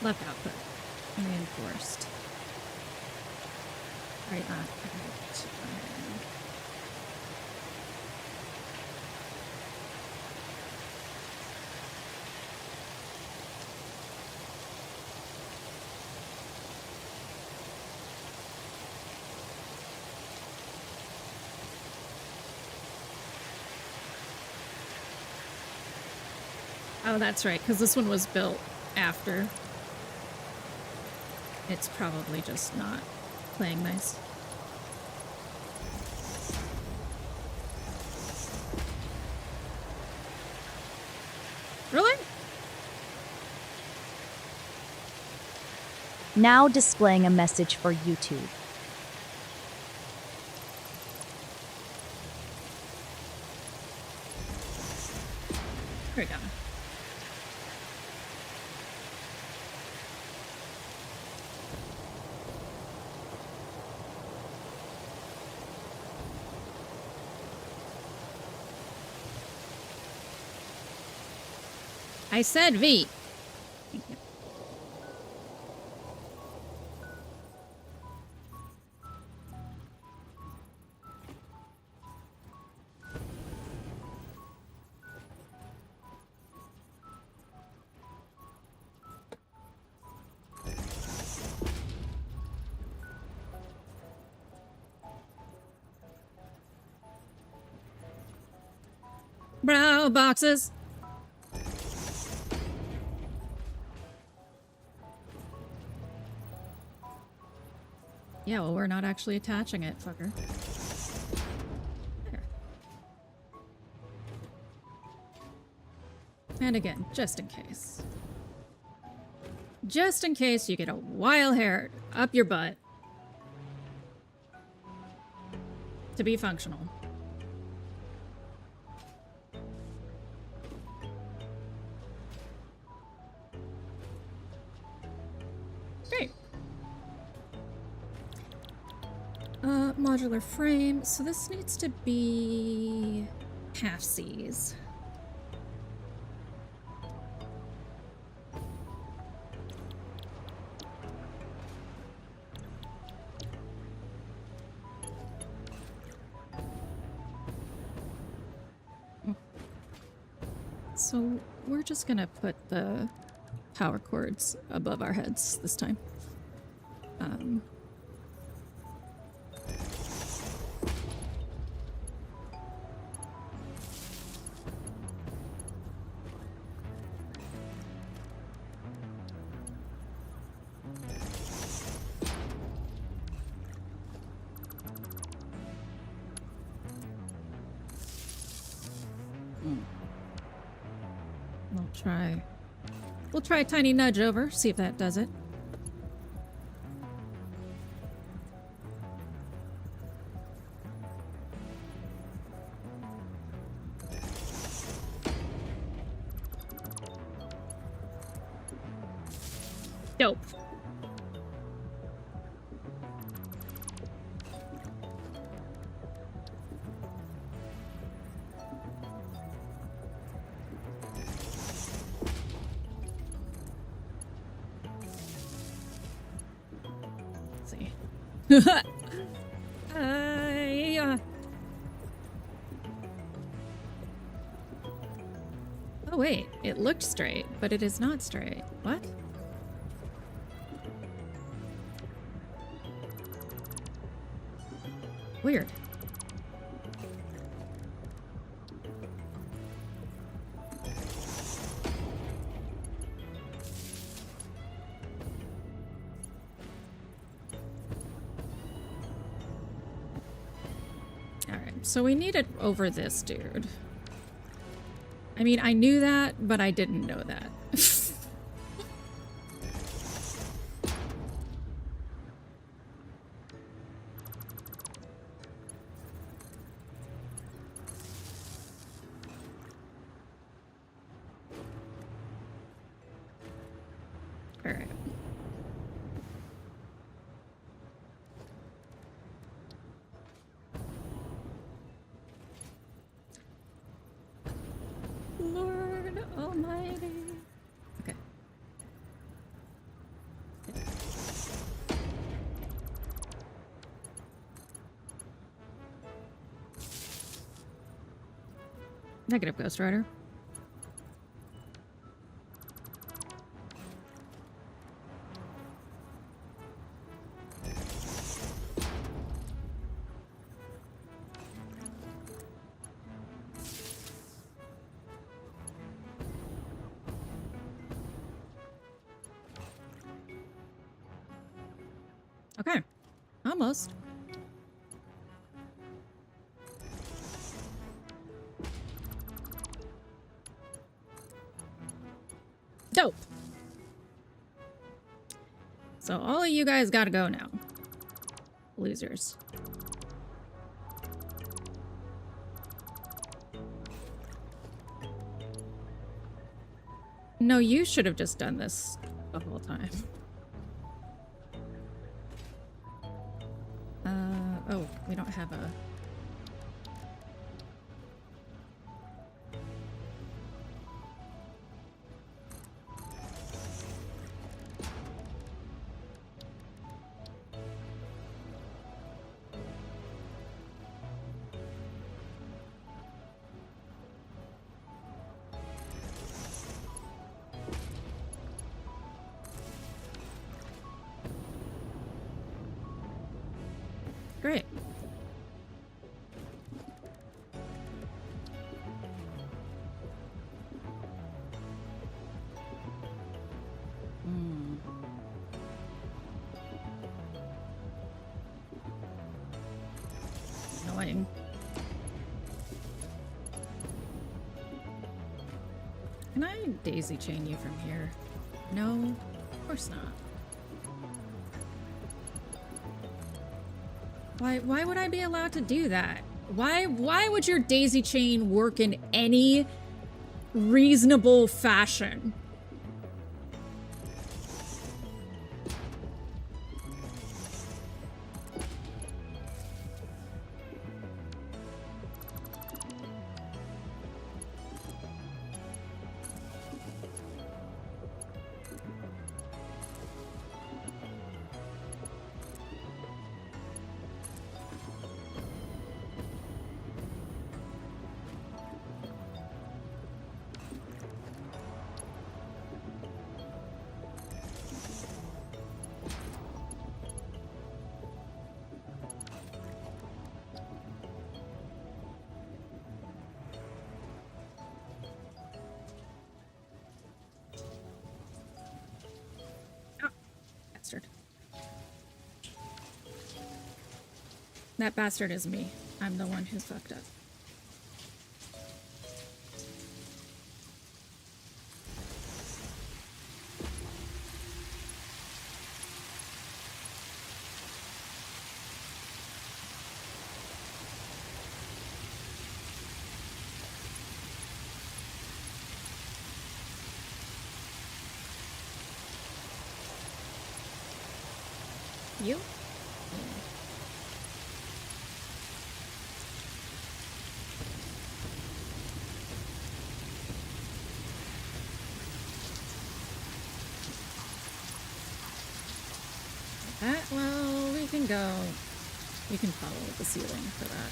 Left output. Reinforced. Right output. Oh, that's right, because this one was built after. It's probably just not playing nice. Really? Now displaying a message for YouTube. Here we go. I said V. Thank you. Brow boxes. Yeah, well, we're not actually attaching it, fucker. There. And again, just in case. Just in case you get a wild hair up your butt to be functional. Great. Modular frame. So this needs to be half C's. So we're just gonna put the power cords above our heads this time. I'll try We'll try a tiny nudge over, see if that does it. Dope. Let's see. Oh wait, it looked straight, but it is not straight. What? Weird. Alright, so we need it over this dude. I mean, I knew that, but I didn't know that. Alright. Lord Almighty. Okay. Negative, Ghost Rider. Okay. Almost. Dope. So all of you guys gotta go now. Losers. No, you should have just done this the whole time. Oh, we don't have a... Great. Annoying. Can I daisy chain you from here? No, of course not. Why would I be allowed to do that? Why would your daisy chain work in any reasonable fashion? Bastard. That bastard is me. I'm the one who's fucked up. you. That, well, we can go. We can follow the ceiling for that.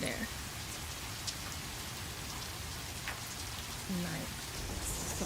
There. Nice. So.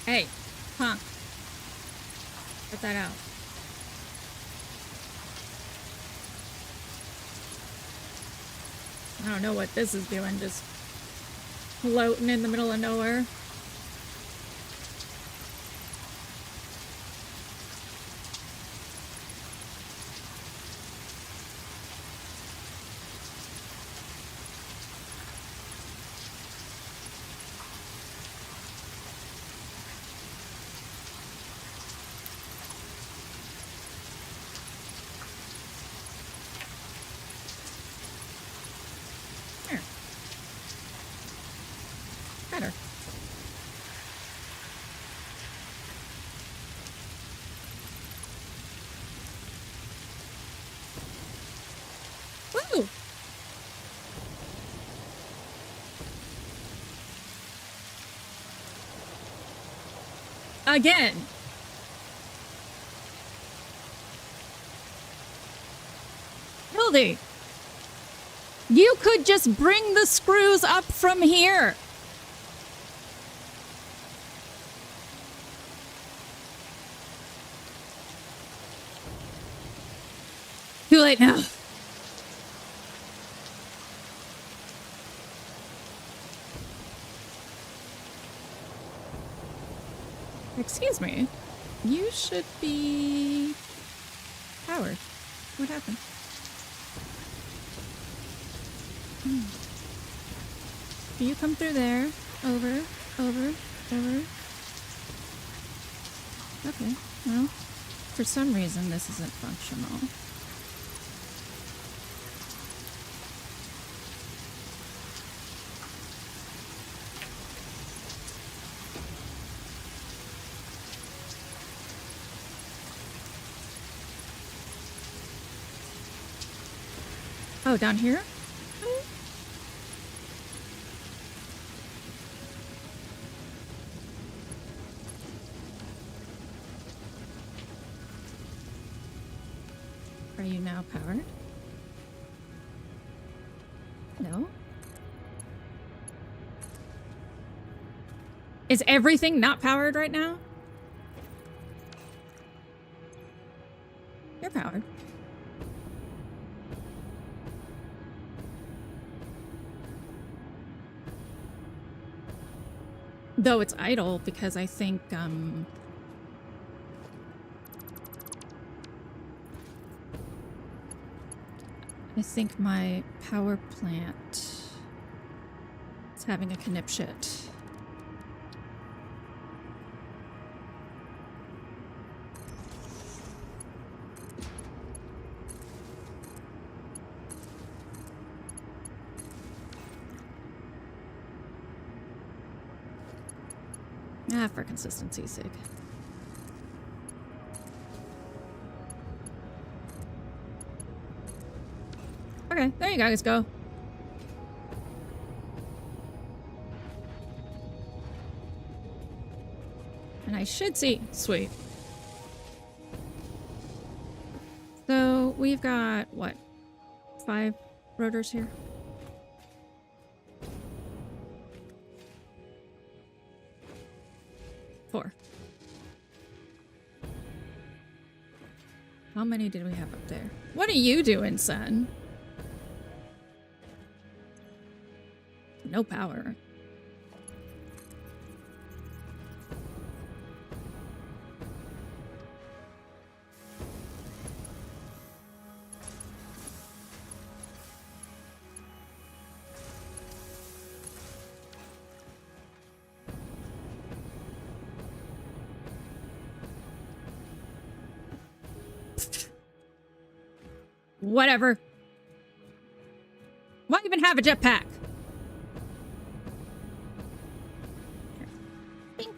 Hey, punk. Put that out. I don't know what this is doing, just floating in the middle of nowhere. Better. Woo! Again. Hildy, you could just bring the screws up from here. Too late now. Excuse me. You should be powered. What happened? Do you come through there? Over, over, over. Okay, well, for some reason this isn't functional. Oh, down here? Are you now powered? No. Is everything not powered right now? You're powered. Though it's idle because I think, my power plant is having a connipshit. Ah, for consistency's sake. Okay, there you guys go. And I should see. Sweet. So we've got, what, 5 rotors here? 4. How many did we have up there? What are you doing, son? No power. Whatever. Why even have a jetpack? Bink.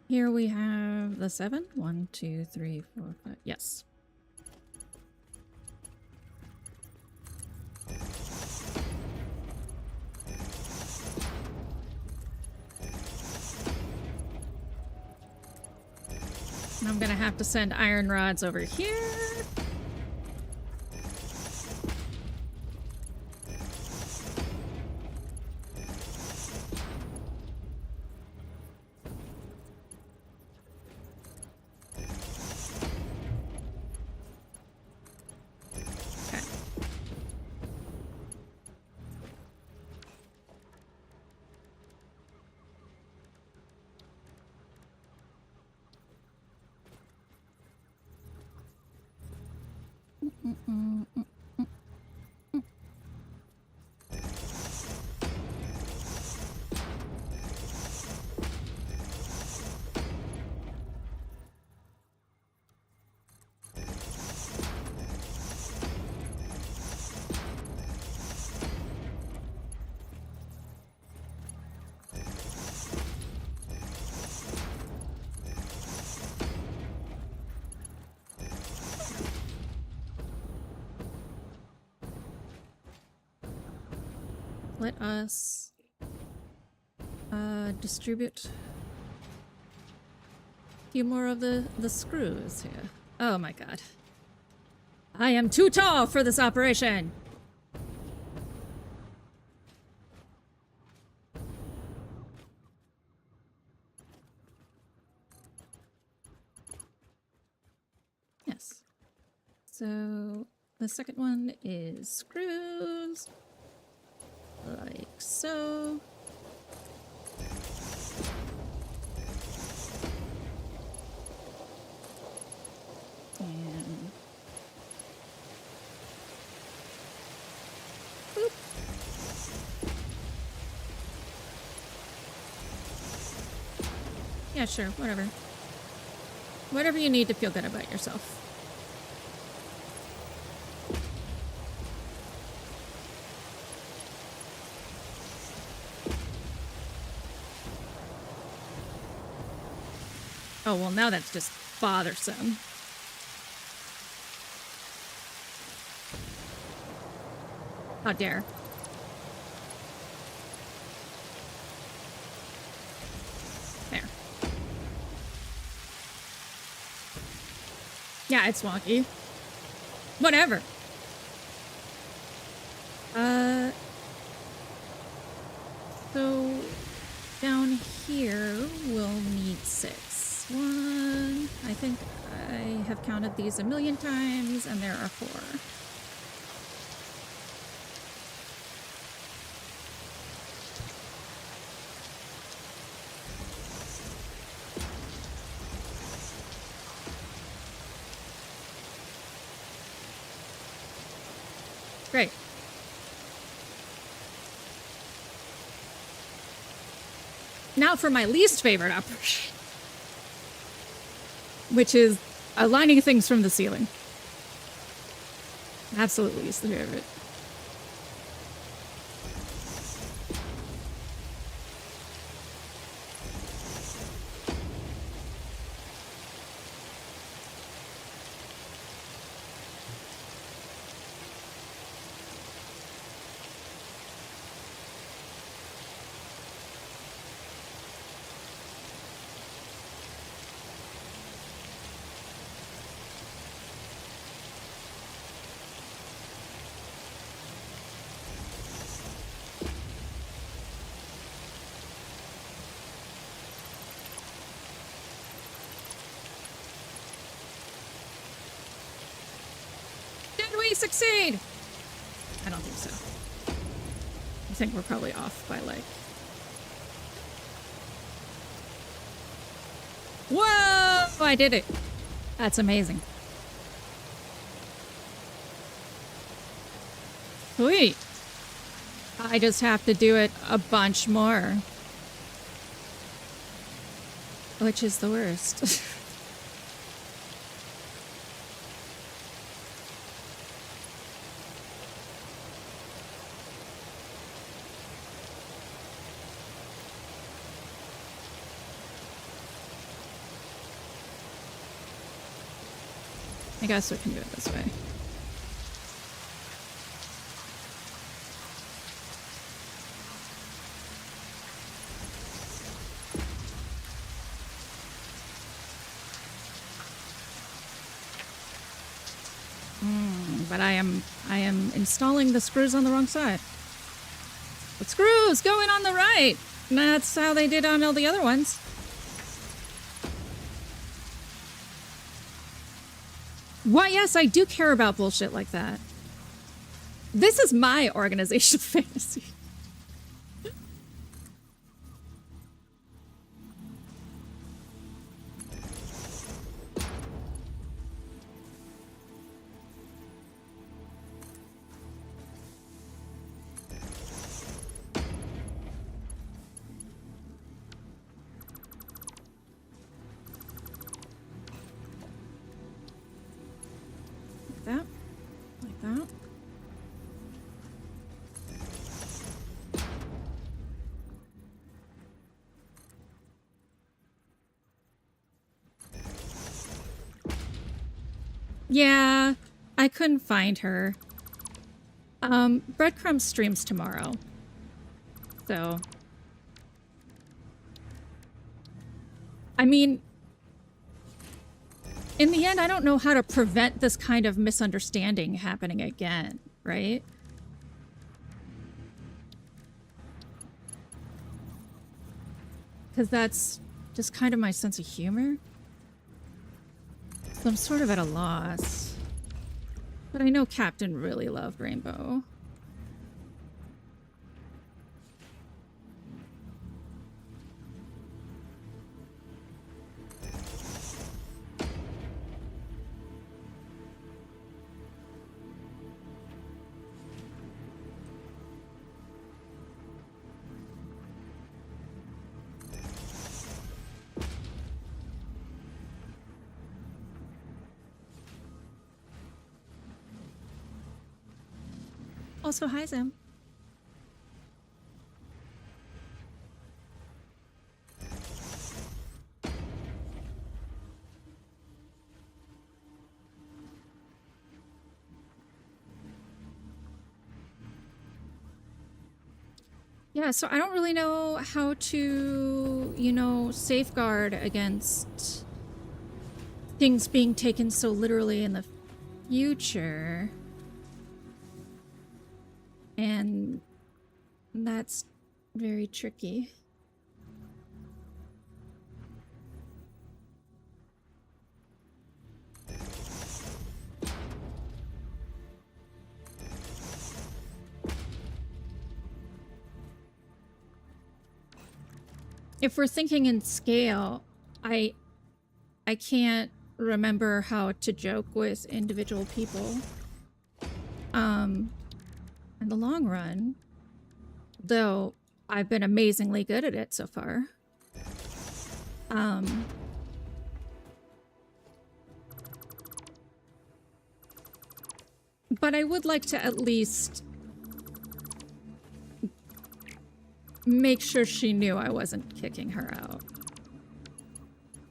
Here we have the 7. 1, 2, 3, 4, 5. Yes. I'm gonna have to send iron rods over here. Okay. Let us distribute a few more of the screws here. Oh my god. I am too tall for this operation! Yes. So the second one is screws. Like so. And boop. Yeah, sure, whatever. Whatever you need to feel good about yourself. Oh, well, now that's just bothersome. How dare. There. Yeah, it's wonky. Whatever. So down here we'll need 6. 1. I think I have counted these a million times, and there are 4. Great. Now for my least favorite operation, which is aligning things from the ceiling. Absolutely least favorite. we succeed? I don't think so. I think we're probably off by like... Whoa! I did it. That's amazing. Sweet. I just have to do it a bunch more. Which is the worst. I guess we can do it this way. But I am installing the screws on the wrong side. The screws going on the right. And that's how they did on all the other ones. Why, yes, I do care about bullshit like that. This is my organization fantasy. Yeah, I couldn't find her. Breadcrumb streams tomorrow. So. I mean, in the end, I don't know how to prevent this kind of misunderstanding happening again, right? Because that's just kind of my sense of humor. So I'm sort of at a loss. But I know Captain really loved Rainbow. Also, hi, Sam. Yeah, so I don't really know how to, you know, safeguard against things being taken so literally in the future. And that's very tricky. If we're thinking in scale, I can't remember how to joke with individual people. In the long run, though I've been amazingly good at it so far. But I would like to at least make sure she knew I wasn't kicking her out.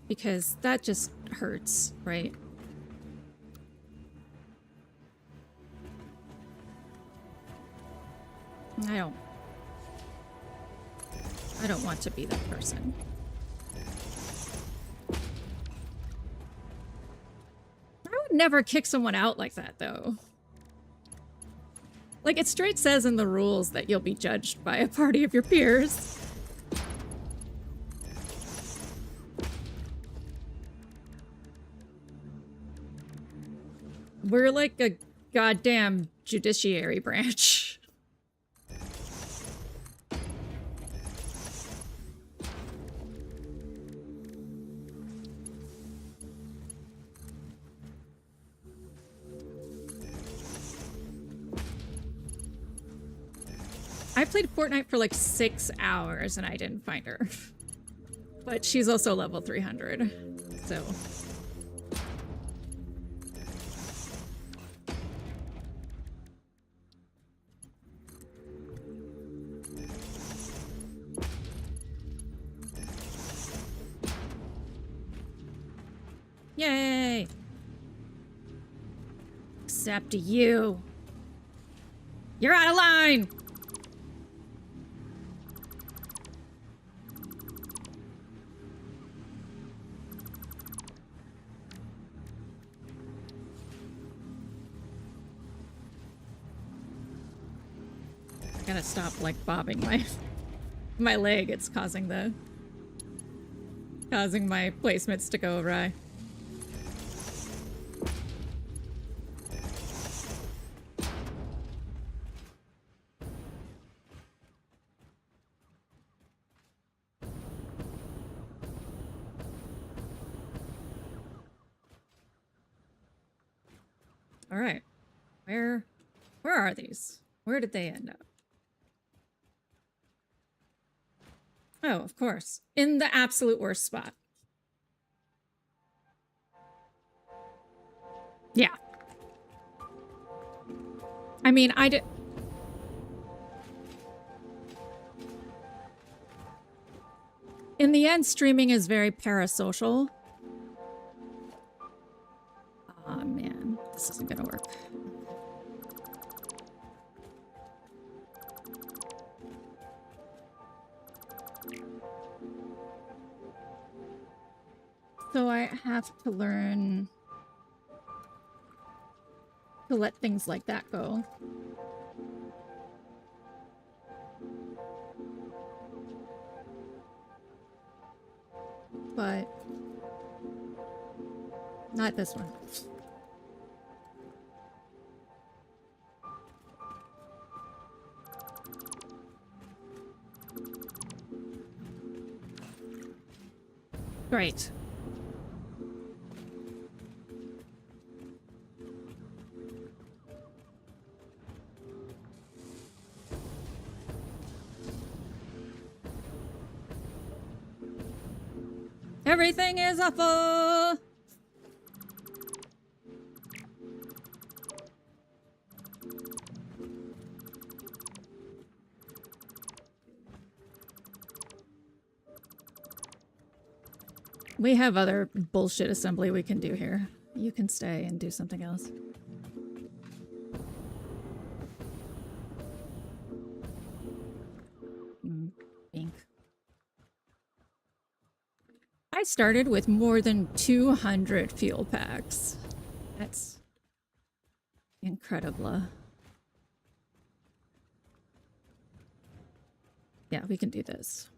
Because that just hurts, right? I don't want to be that person. I would never kick someone out like that, though. Like, it straight says in the rules that you'll be judged by a party of your peers. We're like goddamn judiciary branch. I played Fortnite for like 6 hours and I didn't find her. But she's also level 300, so... Yay! Except you. You're out of line! I gotta stop, like, bobbing my leg. It's causing my placements to go awry. All right. Where are these? Where did they end up? Oh, of course. In the absolute worst spot. Yeah. I mean, I did... In the end, streaming is very parasocial. Oh, man. This isn't gonna work. So I have to learn to let things like that go. But not this one. Great. Everything is awful! We have other bullshit assembly we can do here. You can stay and do something else. Pink. I started with more than 200 fuel packs. That's incredible. Yeah, we can do this.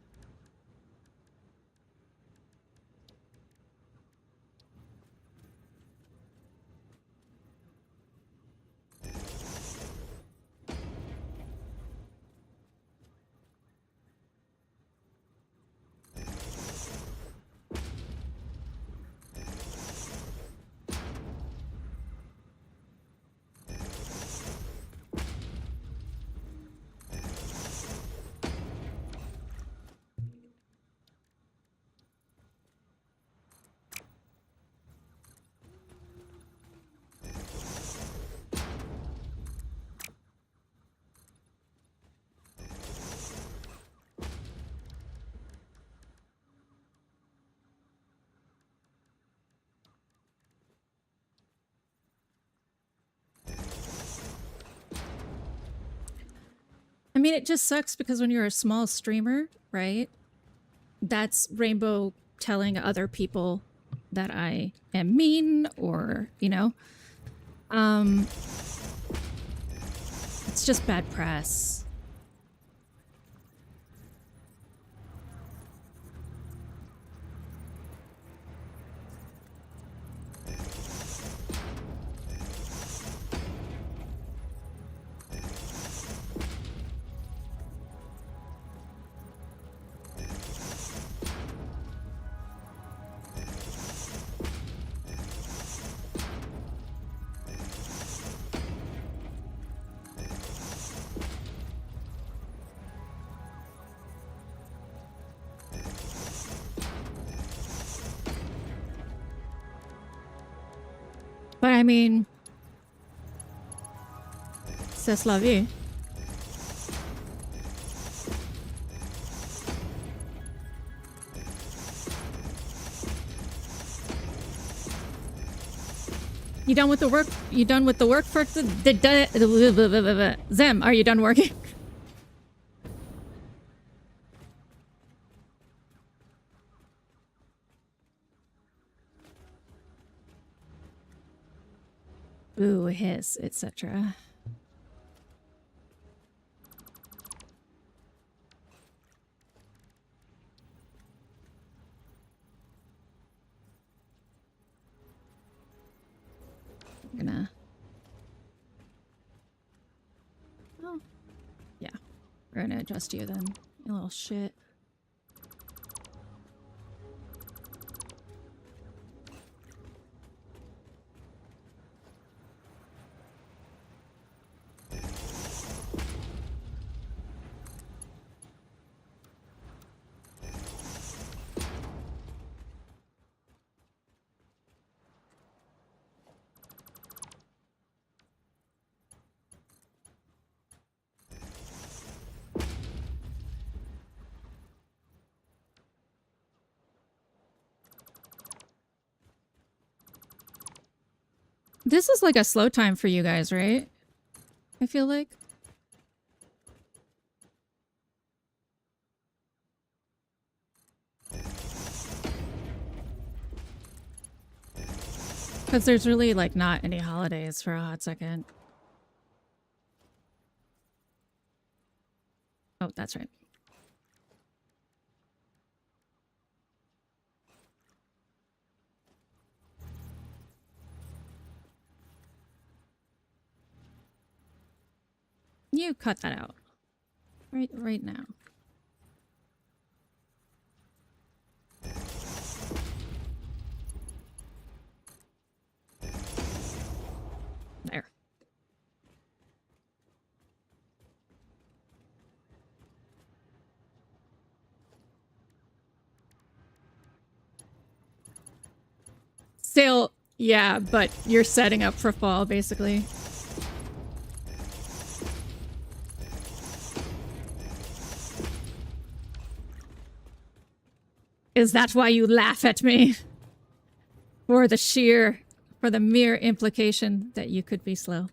I mean, it just sucks because when you're a small streamer, right? That's Rainbow telling other people that I am mean or, you know. It's just bad press. I mean, c'est la vie. You done with the work? You done with the work for Zem? Are you done working? Ooh, hiss, etc. I'm gonna... Oh. Yeah. We're gonna adjust you then, you little shit. This is like a slow time for you guys, right? I feel like. Because there's really like not any holidays for a hot second. Oh, that's right. You cut that out. Right now. There. Still, yeah, but you're setting up for fall, basically. Is that why you laugh at me? For the mere implication that you could be slow.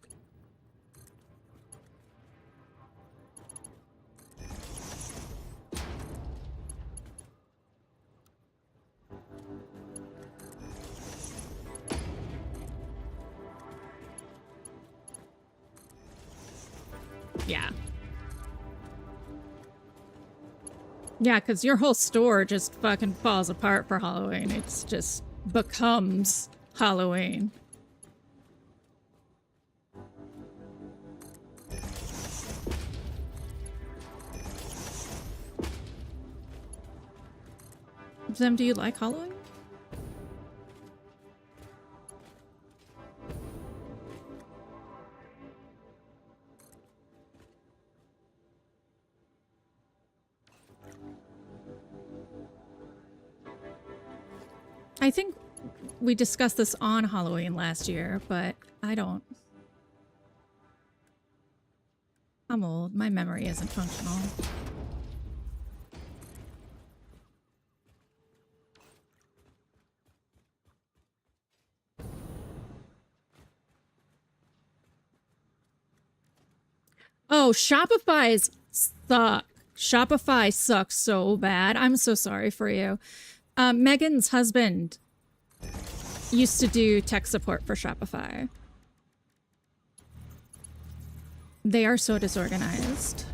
Yeah. Yeah, because your whole store just fucking falls apart for Halloween. It's just becomes Halloween. Zem, do you like Halloween? I think we discussed this on Halloween last year, but I don't. I'm old. My memory isn't functional. Oh, Shopify's suck. Shopify sucks so bad. I'm so sorry for you. Megan's husband used to do tech support for Shopify. They are so disorganized.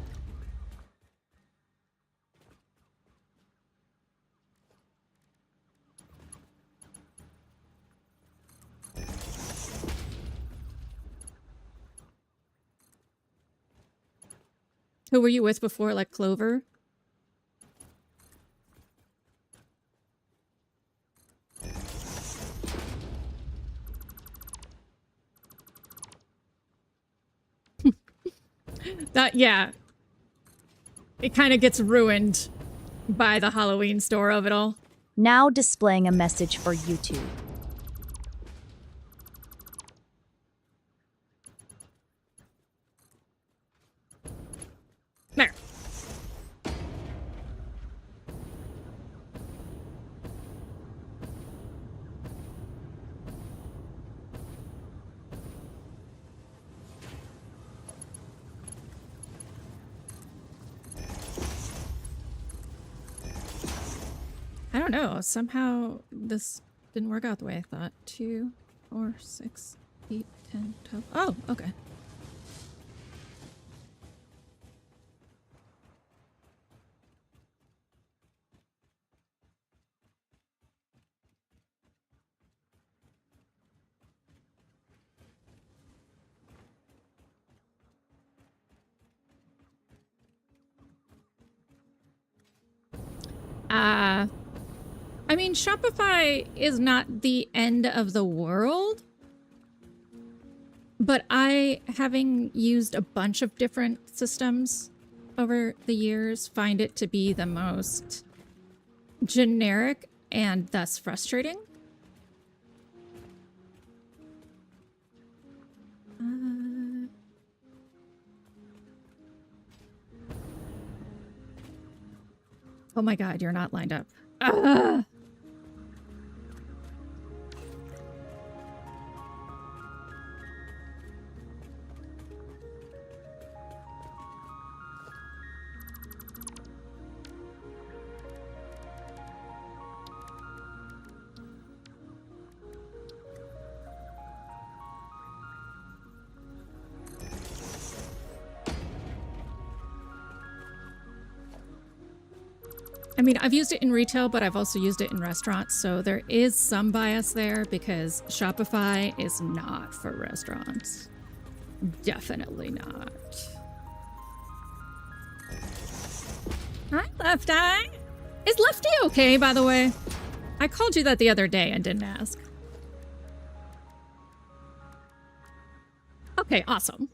Who were you with before, like Clover? That, yeah. It kind of gets ruined by the Halloween store of it all. Now displaying a message for YouTube. I don't know. Somehow this didn't work out the way I thought. 2, 4, 6, 8, 10, 12. Oh, okay. I mean, Shopify is not the end of the world, but I, having used a bunch of different systems over the years, find it to be the most generic and thus frustrating. Oh my god, you're not lined up. I mean, I've used it in retail, but I've also used it in restaurants, so there is some bias there because Shopify is not for restaurants. Definitely not. Hi, Left Eye. Is Lefty okay, by the way? I called you that the other day and didn't ask. Okay, awesome.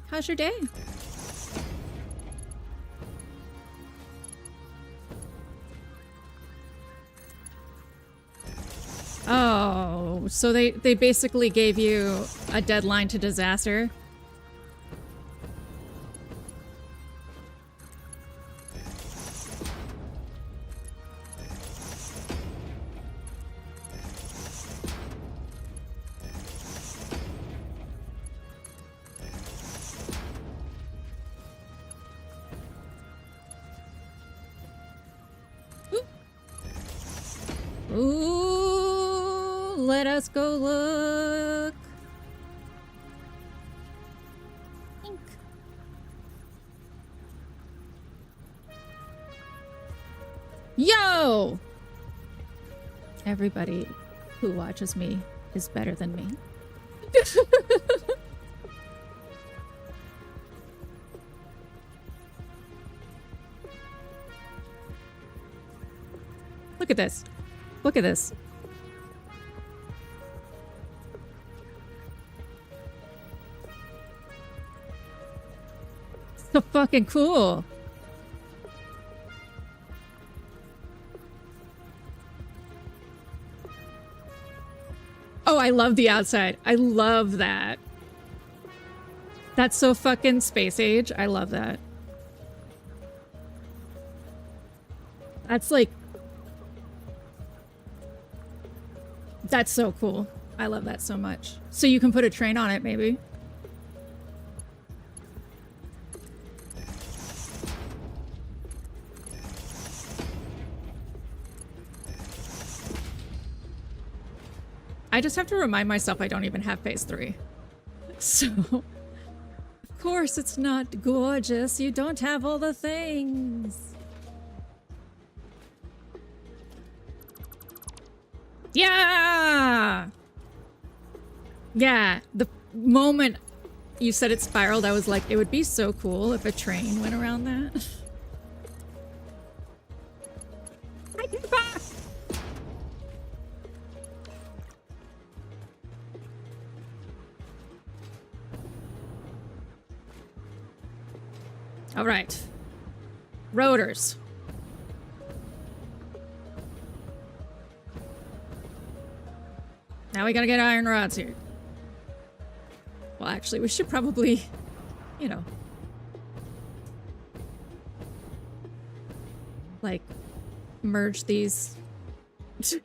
How's your day? Oh, so they basically gave you a deadline to disaster? Ooh, let us go look. Ink. Yo! Everybody who watches me is better than me. Look at this. Look at this. So fucking cool. Oh, I love the outside. I love that. That's so fucking space age. I love that. That's like... That's so cool. I love that so much. So you can put a train on it, maybe. I just have to remind myself I don't even have phase 3. So, of course it's not gorgeous. You don't have all the things. Yeah! Yeah, the moment you said it spiraled, I was like, it would be so cool if a train went around that. I can back! All right. Rotors. Now we gotta get iron rods here. Well, actually, we should probably, you know, like, merge these. It's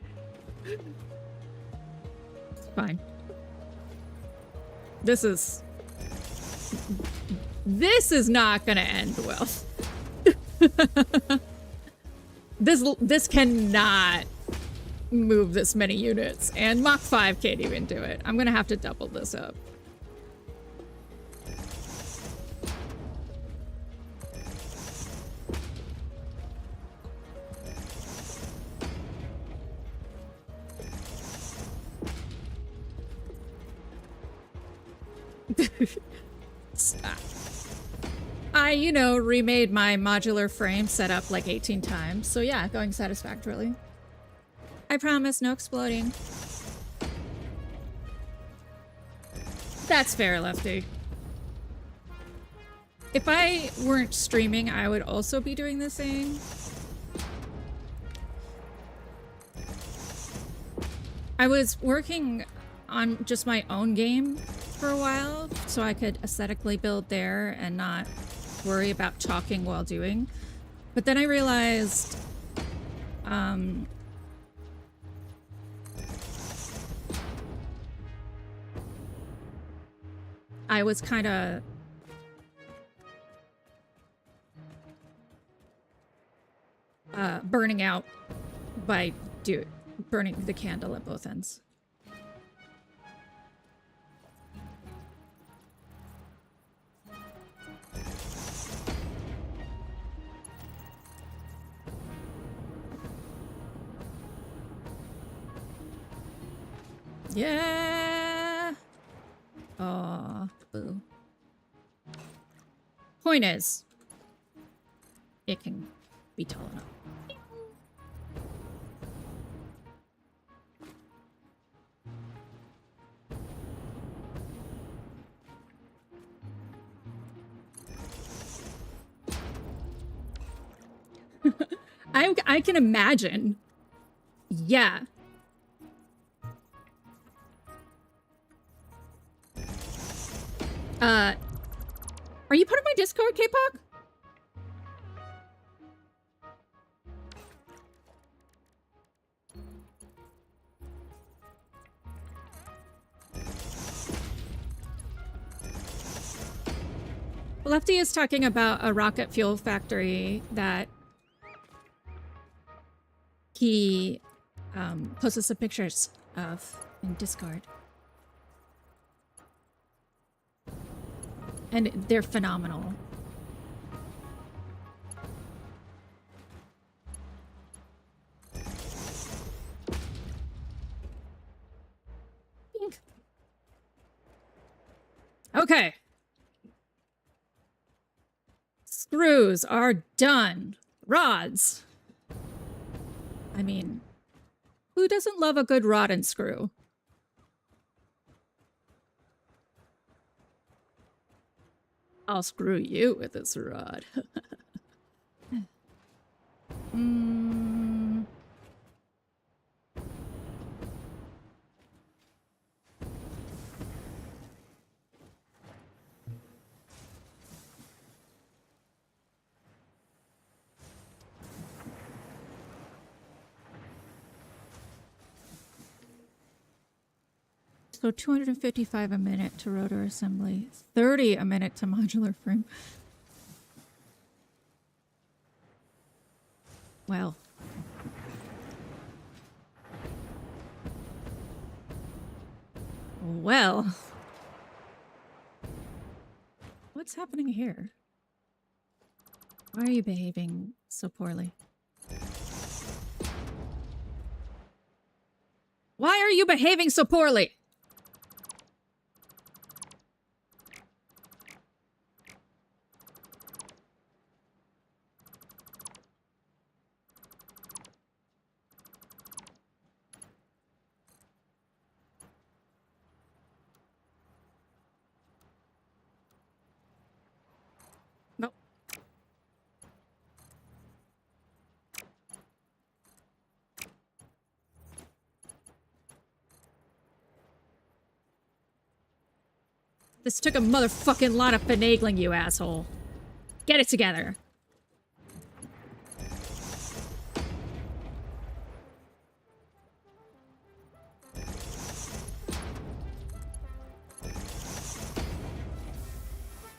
fine. This is This is not gonna end well. This cannot move this many units, and Mach 5 can't even do it. I'm gonna have to double this up. I, you know, remade my modular frame setup like 18 times. So yeah, going satisfactorily. I promise, no exploding. That's fair, Lefty. If I weren't streaming, I would also be doing the same. I was working on just my own game for a while, so I could aesthetically build there and not worry about chalking while doing. But then I realized I was kind of burning out by burning the candle at both ends. Yeah. Aw, boo. Point is, it can be tall enough. I can imagine. Yeah. Are you part of my Discord, K-Pop? Lefty is talking about a rocket fuel factory that he posted some pictures of in Discord. And they're phenomenal. Pink. Okay. Screws are done. Rods. I mean, who doesn't love a good rod and screw? I'll screw you with this rod. So 255 a minute to rotor assembly, 30 a minute to modular frame. Well. Well. What's happening here? Why are you behaving so poorly? Why are you behaving so poorly? Nope. This took a motherfucking lot of finagling, you asshole. Get it together.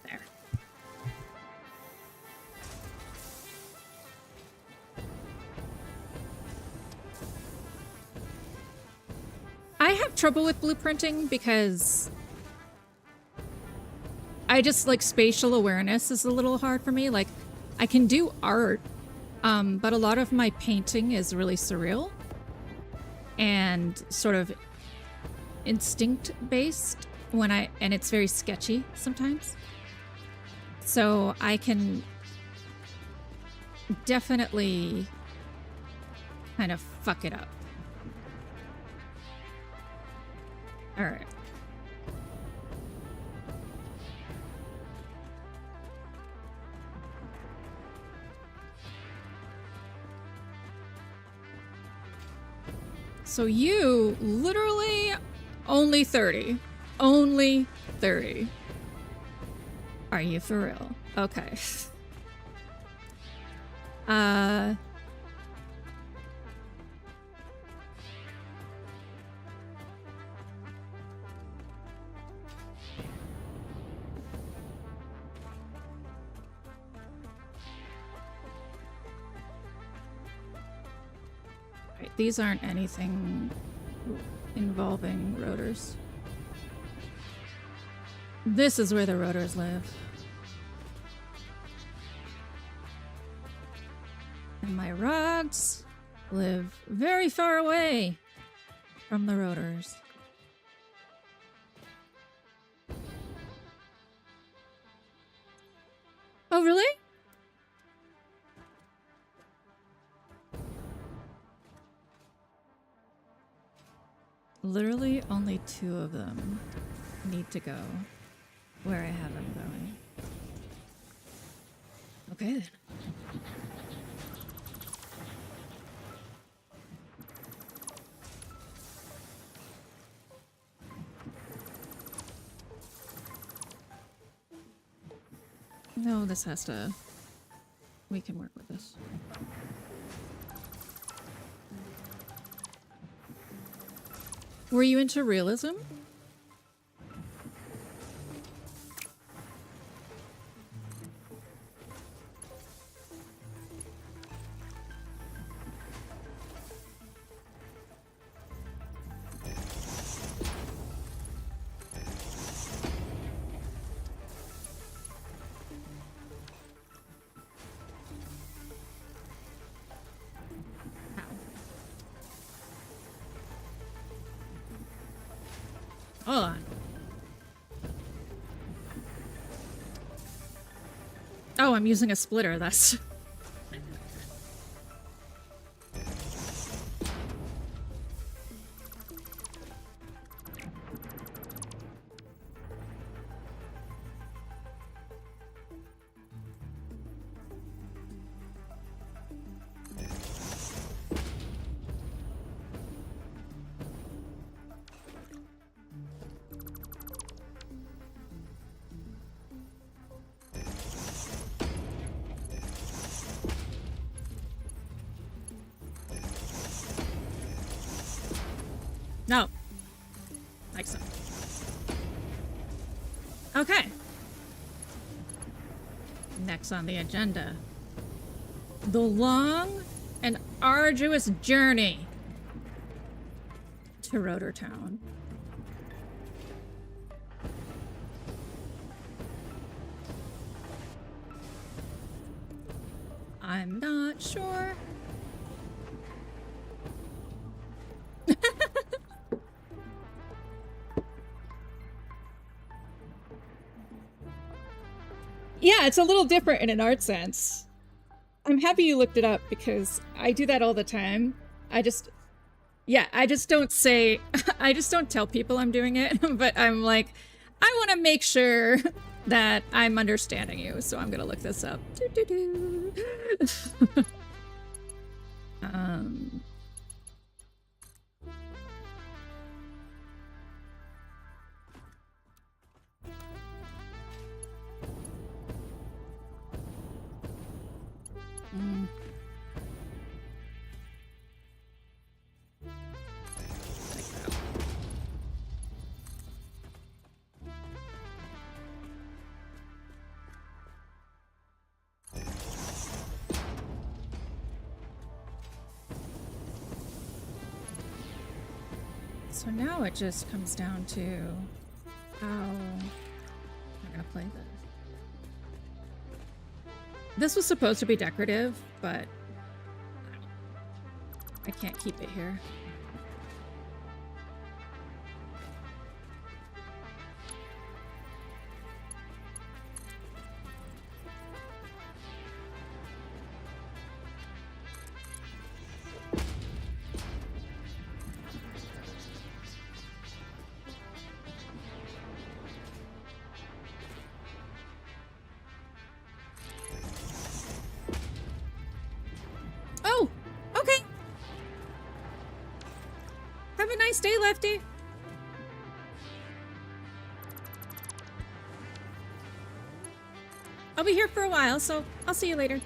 There. have trouble with blueprinting because I just like spatial awareness is a little hard for me. Like I can do art, but a lot of my painting is really surreal and sort of instinct based and it's very sketchy sometimes. So I can definitely kind of fuck it up. All right. So you literally only 30. Only 30. Are you for real? Okay. Right, these aren't anything involving rotors. This is where the rotors live. And my rods live very far away from the rotors. Oh, really? Literally only 2 of them need to go where I have them going. Okay then. No, this has to... We can work with this. Were you into realism? Hold on. Oh, I'm using a splitter, that's... No. Like so. Okay. Next on the agenda. The long and arduous journey to Rotor Town. I'm not sure. Yeah, it's a little different in an art sense. I'm happy you looked it up because I do that all the time. I just don't say, I just don't tell people I'm doing it, but I'm like, I want to make sure that I'm understanding you, so I'm gonna look this up. So now it just comes down to how I'm gonna play this. This was supposed to be decorative, but I can't keep it here. Oh, okay. Have a nice day, Lefty. I'll be here for a while, so I'll see you later.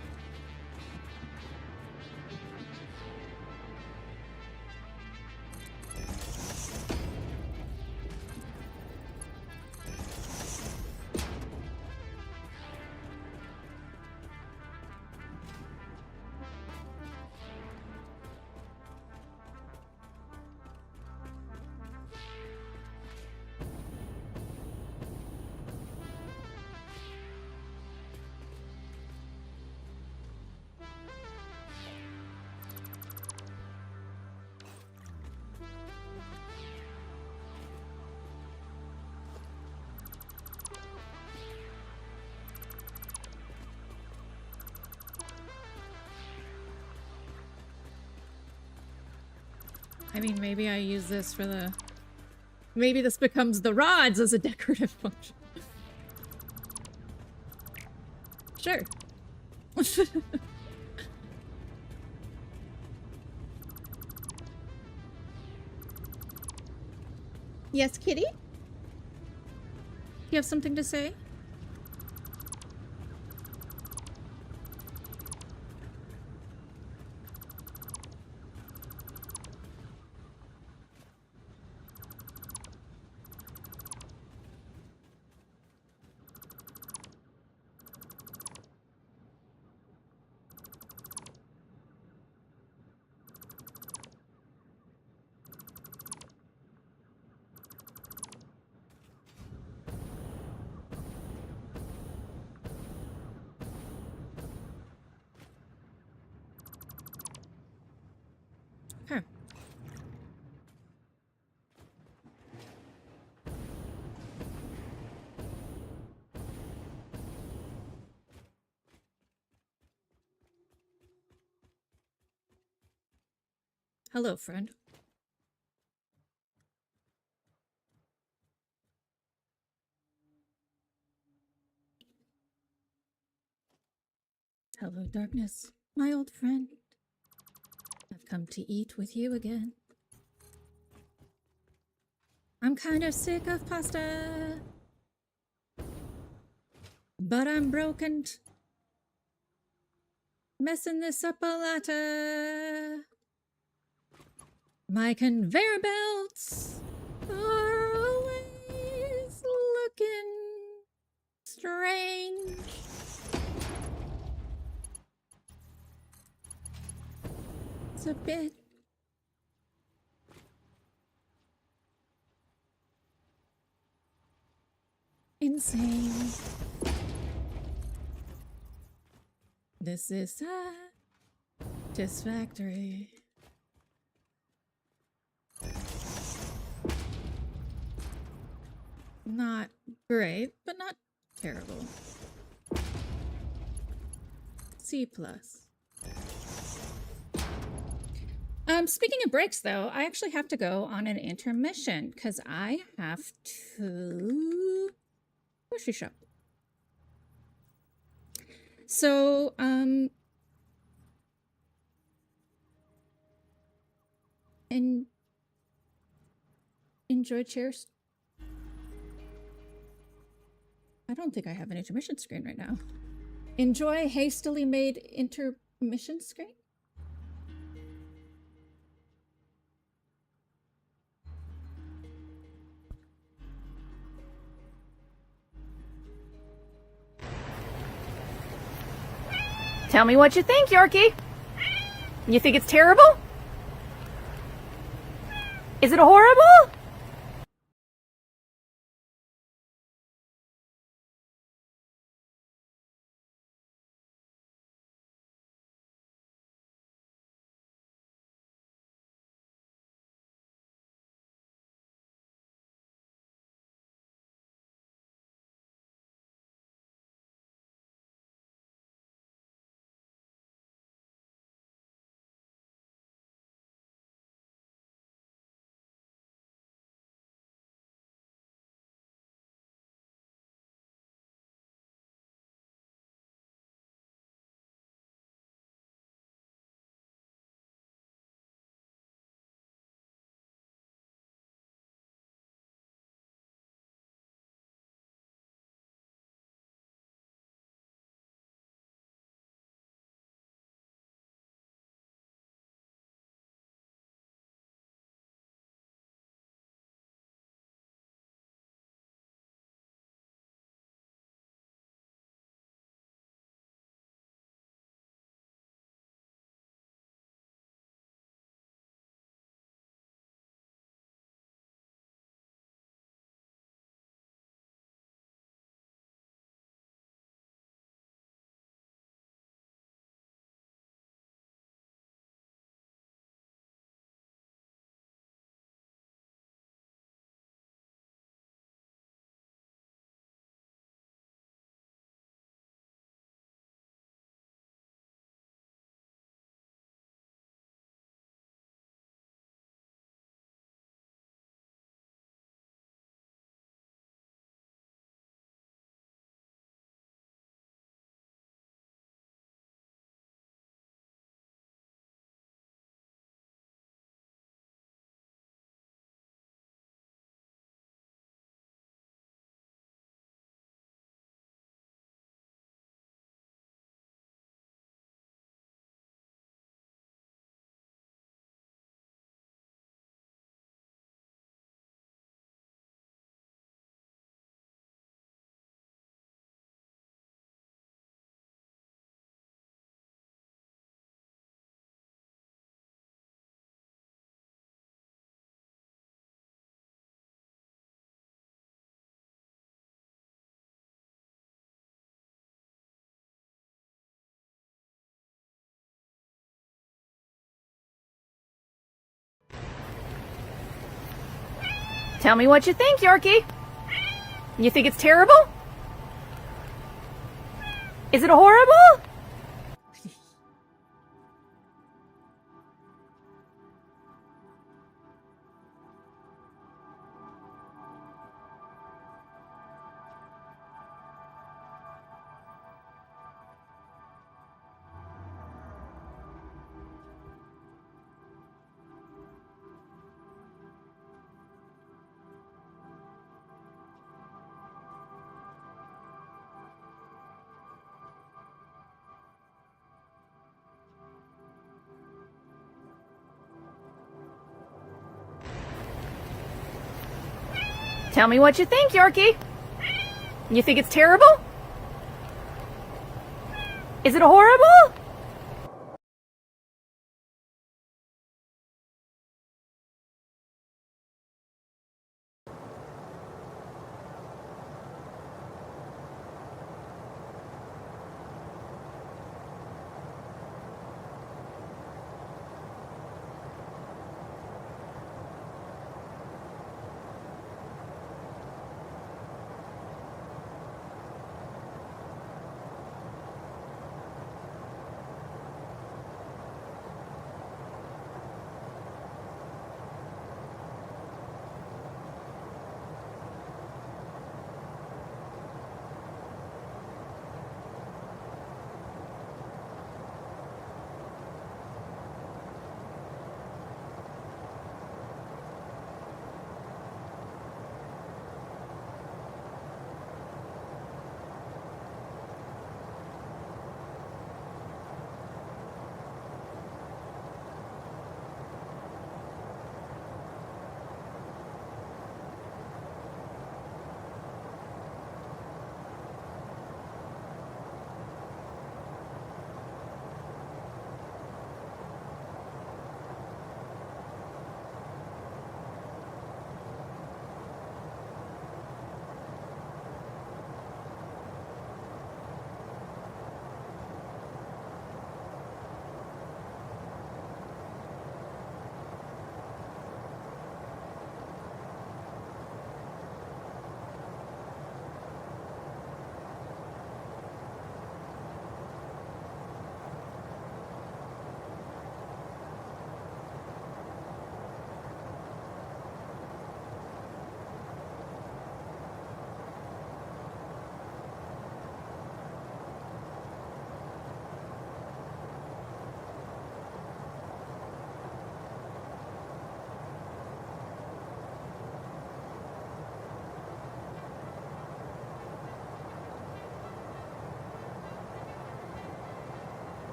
I mean, maybe I use this for the... Maybe this becomes the rods as a decorative function. Sure. Yes, kitty? You have something to say? Huh. Hello, friend. Hello, darkness, my old friend. I've come to eat with you again. I'm kind of sick of pasta, but I'm broken. Messing this up a lot. My conveyor belts are always looking strange. It's a bit insane. This is satisfactory. Not great, but not terrible. C+. Speaking of breaks, though, I actually have to go on an intermission because I have to grocery shop. So, enjoy. Cheers. I don't think I have an intermission screen right now. Enjoy hastily made intermission screen? Tell me what you think, Yorkie. You think it's terrible? Is it horrible? Tell me what you think, Yorkie. You think it's terrible? Is it horrible? Tell me what you think, Yorkie. You think it's terrible? Is it horrible?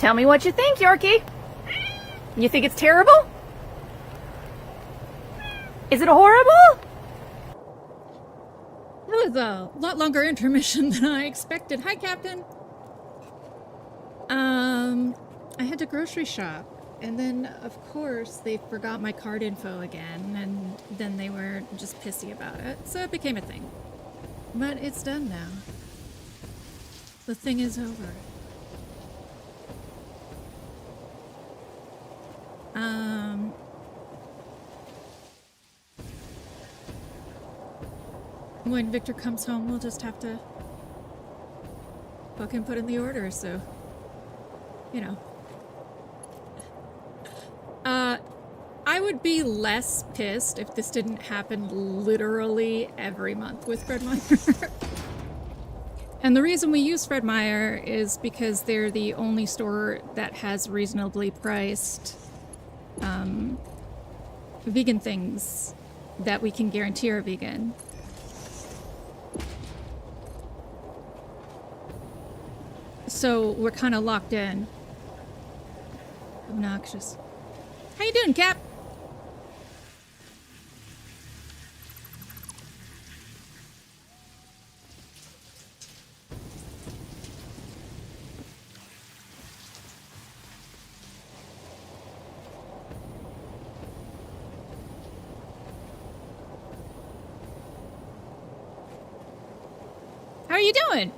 Tell me what you think, Yorkie. You think it's terrible? Is it horrible? That was a lot longer intermission than I expected. Hi, Captain. I had to grocery shop, and then, of course, they forgot my card info again, and then they were just pissy about it, so it became a thing. But it's done now. The thing is over. When Victor comes home, we'll just have to fucking put in the order, so, you know. I would be less pissed if this didn't happen literally every month with Fred Meyer. And the reason we use Fred Meyer is because they're the only store that has reasonably priced vegan things that we can guarantee are vegan. So we're kind of locked in. Obnoxious. How you doing, Cap? How are you doing?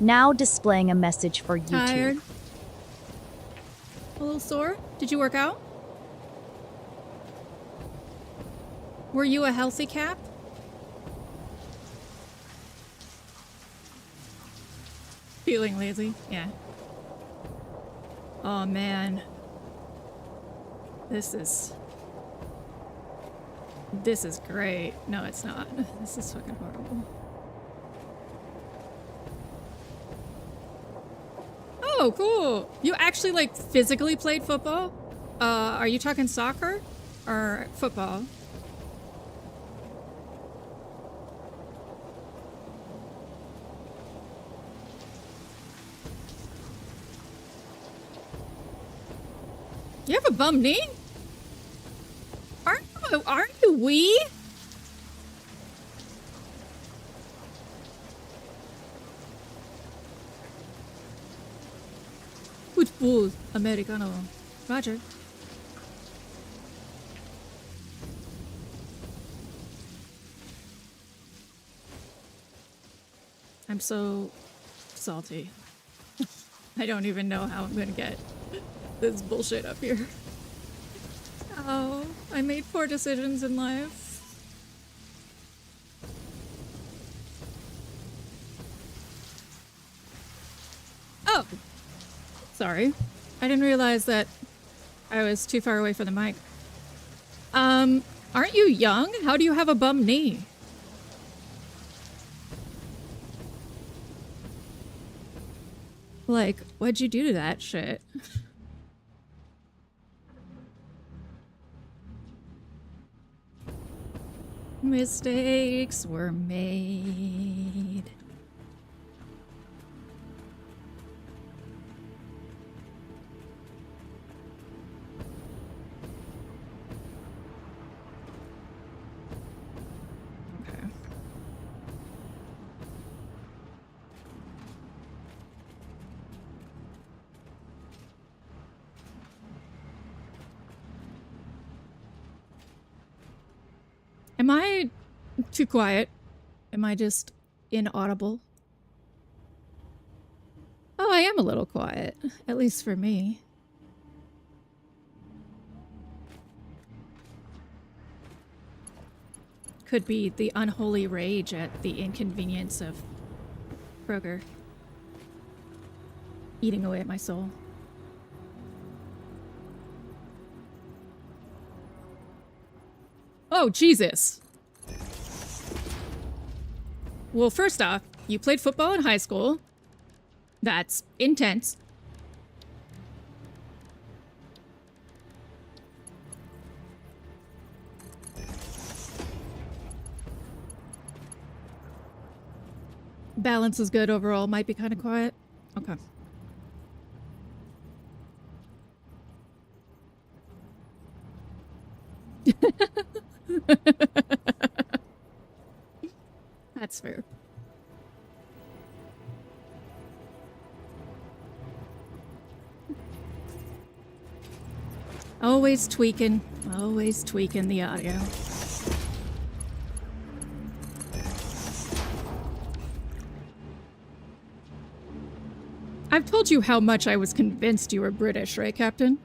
Now displaying a message for YouTube. Tired? A little sore? Did you work out? Were you a healthy Cap? Feeling lazy? Yeah. Oh man. This is great. No, it's not. This is fucking horrible. Oh, cool. You actually, like, physically played football? Are you talking soccer or football? You have a bum knee? Aren't you wee? Football Americano. Roger. I'm so salty. I don't even know how I'm gonna get this bullshit up here. Oh, I made poor decisions in life. Oh! Sorry. I didn't realize that I was too far away from the mic. Aren't you young? How do you have a bum knee? Like, what'd you do to that shit? Mistakes were made. Okay. Am I too quiet? Am I just inaudible? Oh, I am a little quiet. At least for me. Could be the unholy rage at the inconvenience of Kroger eating away at my soul. Oh, Jesus. Well, first off, you played football in high school. That's intense. Balance is good overall. Might be kind of quiet. Okay. That's fair. Always tweaking the audio. I've told you how much I was convinced you were British, right, Captain?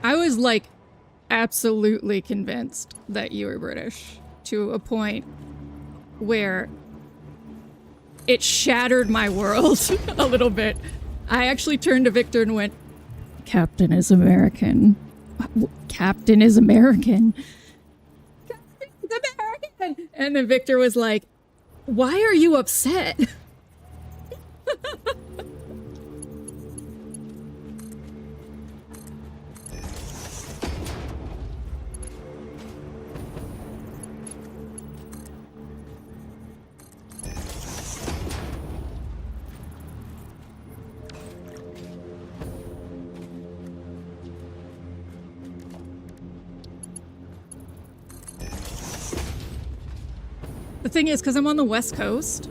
I was like absolutely convinced that you were British to a point where it shattered my world a little bit. I actually turned to Victor and went, Captain is American. Captain is American. Captain is American. And then Victor was like, why are you upset? The thing is, because I'm on the West Coast,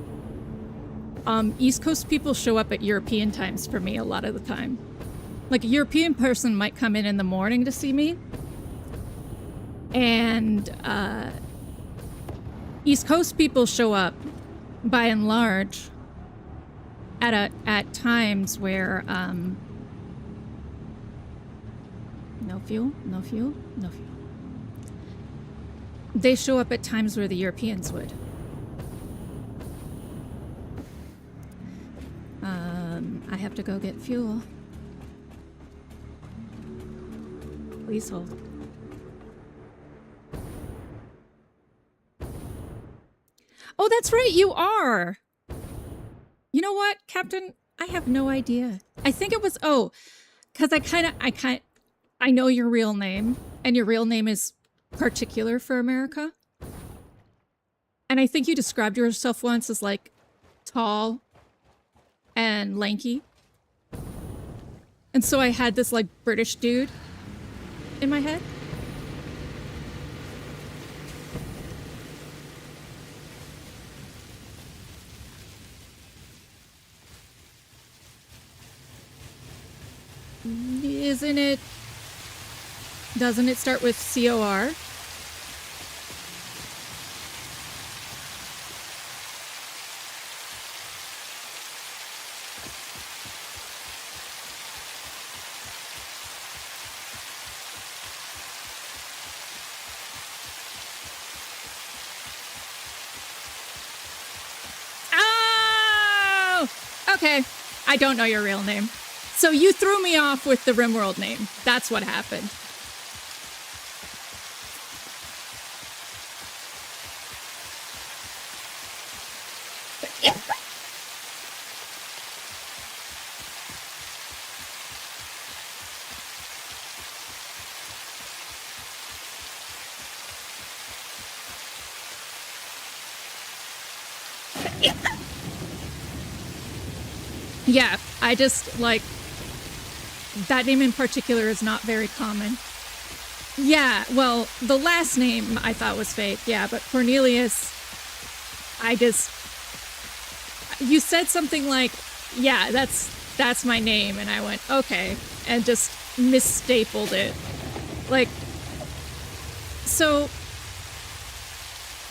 East Coast people show up at European times for me a lot of the time. Like, a European person might come in the morning to see me, and East Coast people show up, by and large, at times where no fuel. They show up at times where the Europeans would. I have to go get fuel. Please hold. Oh, that's right, you are! You know what, Captain? I have no idea. I think it was, because I know your real name, and your real name is particular for America. And I think you described yourself once as like tall and lanky. And so I had this like British dude in my head. Doesn't it start with COR? Oh! Okay. I don't know your real name. So you threw me off with the RimWorld name. That's what happened. Yeah, I just, like, that name in particular is not very common. Yeah, well, the last name I thought was fake, yeah, but Cornelius, you said something like, yeah, that's my name, and I went, okay, and just misstapled it. Like, so,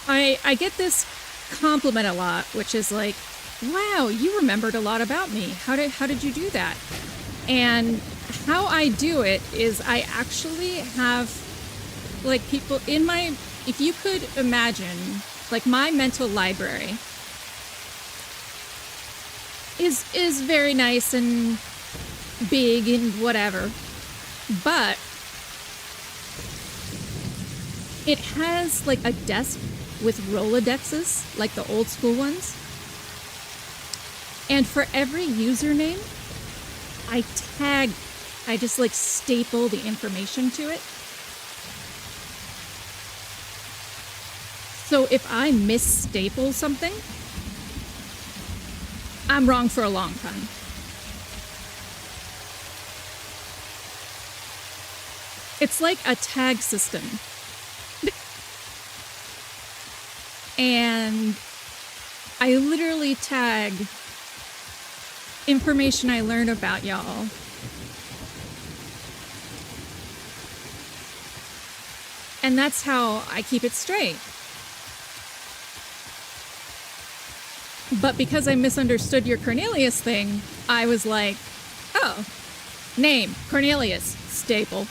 I get this compliment a lot, which is like, wow, you remembered a lot about me. How did you do that? And how I do it is I actually have, like, people in my, if you could imagine, like, my mental library is very nice and big and whatever, but it has, like, a desk with Rolodexes, like the old school ones. And for every username, I just like staple the information to it. So if I misstaple something, I'm wrong for a long time. It's like a tag system. And I literally tag information I learn about y'all. And that's how I keep it straight. But because I misunderstood your Cornelius thing, I was like, oh, name, Cornelius, staple.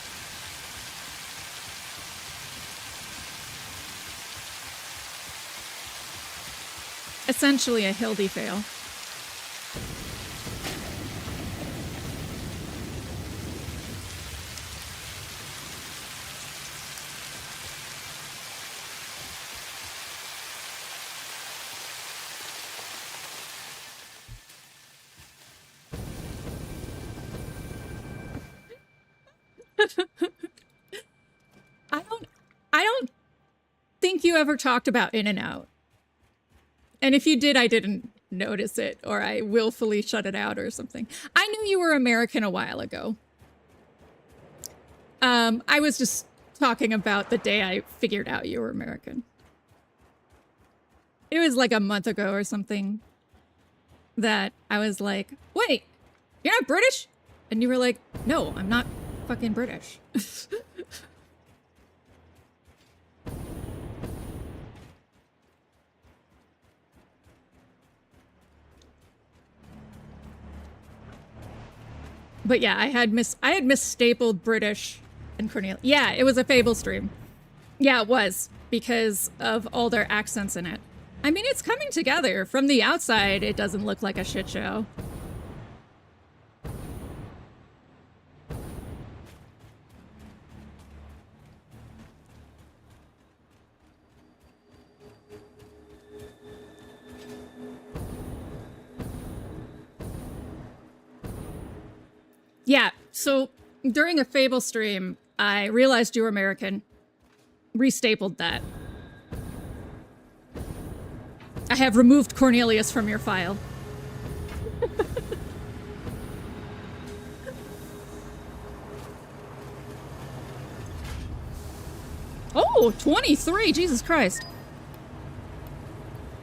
Essentially a Hildy fail. I don't think you ever talked about In-N-Out. And if you did, I didn't notice it, or I willfully shut it out or something. I knew you were American a while ago. I was just talking about the day I figured out you were American. It was like a month ago or something that I was like, wait, you're not British? And you were like, no, I'm not fucking British. But yeah, I had misstapled British and Cornelius. Yeah, it was a Fable stream. Yeah, it was, because of all their accents in it. I mean, it's coming together. From the outside, it doesn't look like a shit show. Yeah, so during a Fable stream, I realized you were American, restapled that. I have removed Cornelius from your file. Oh, 23, Jesus Christ.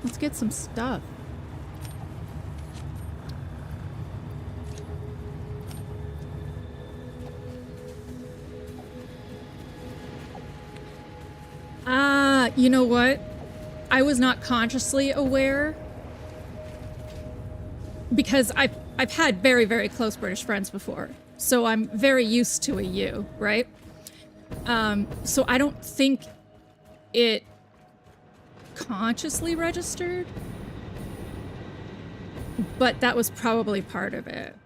Let's get some stuff. You know what? I was not consciously aware because I've had very, very close British friends before. So I'm very used to a you, right? So I don't think it consciously registered, but that was probably part of it.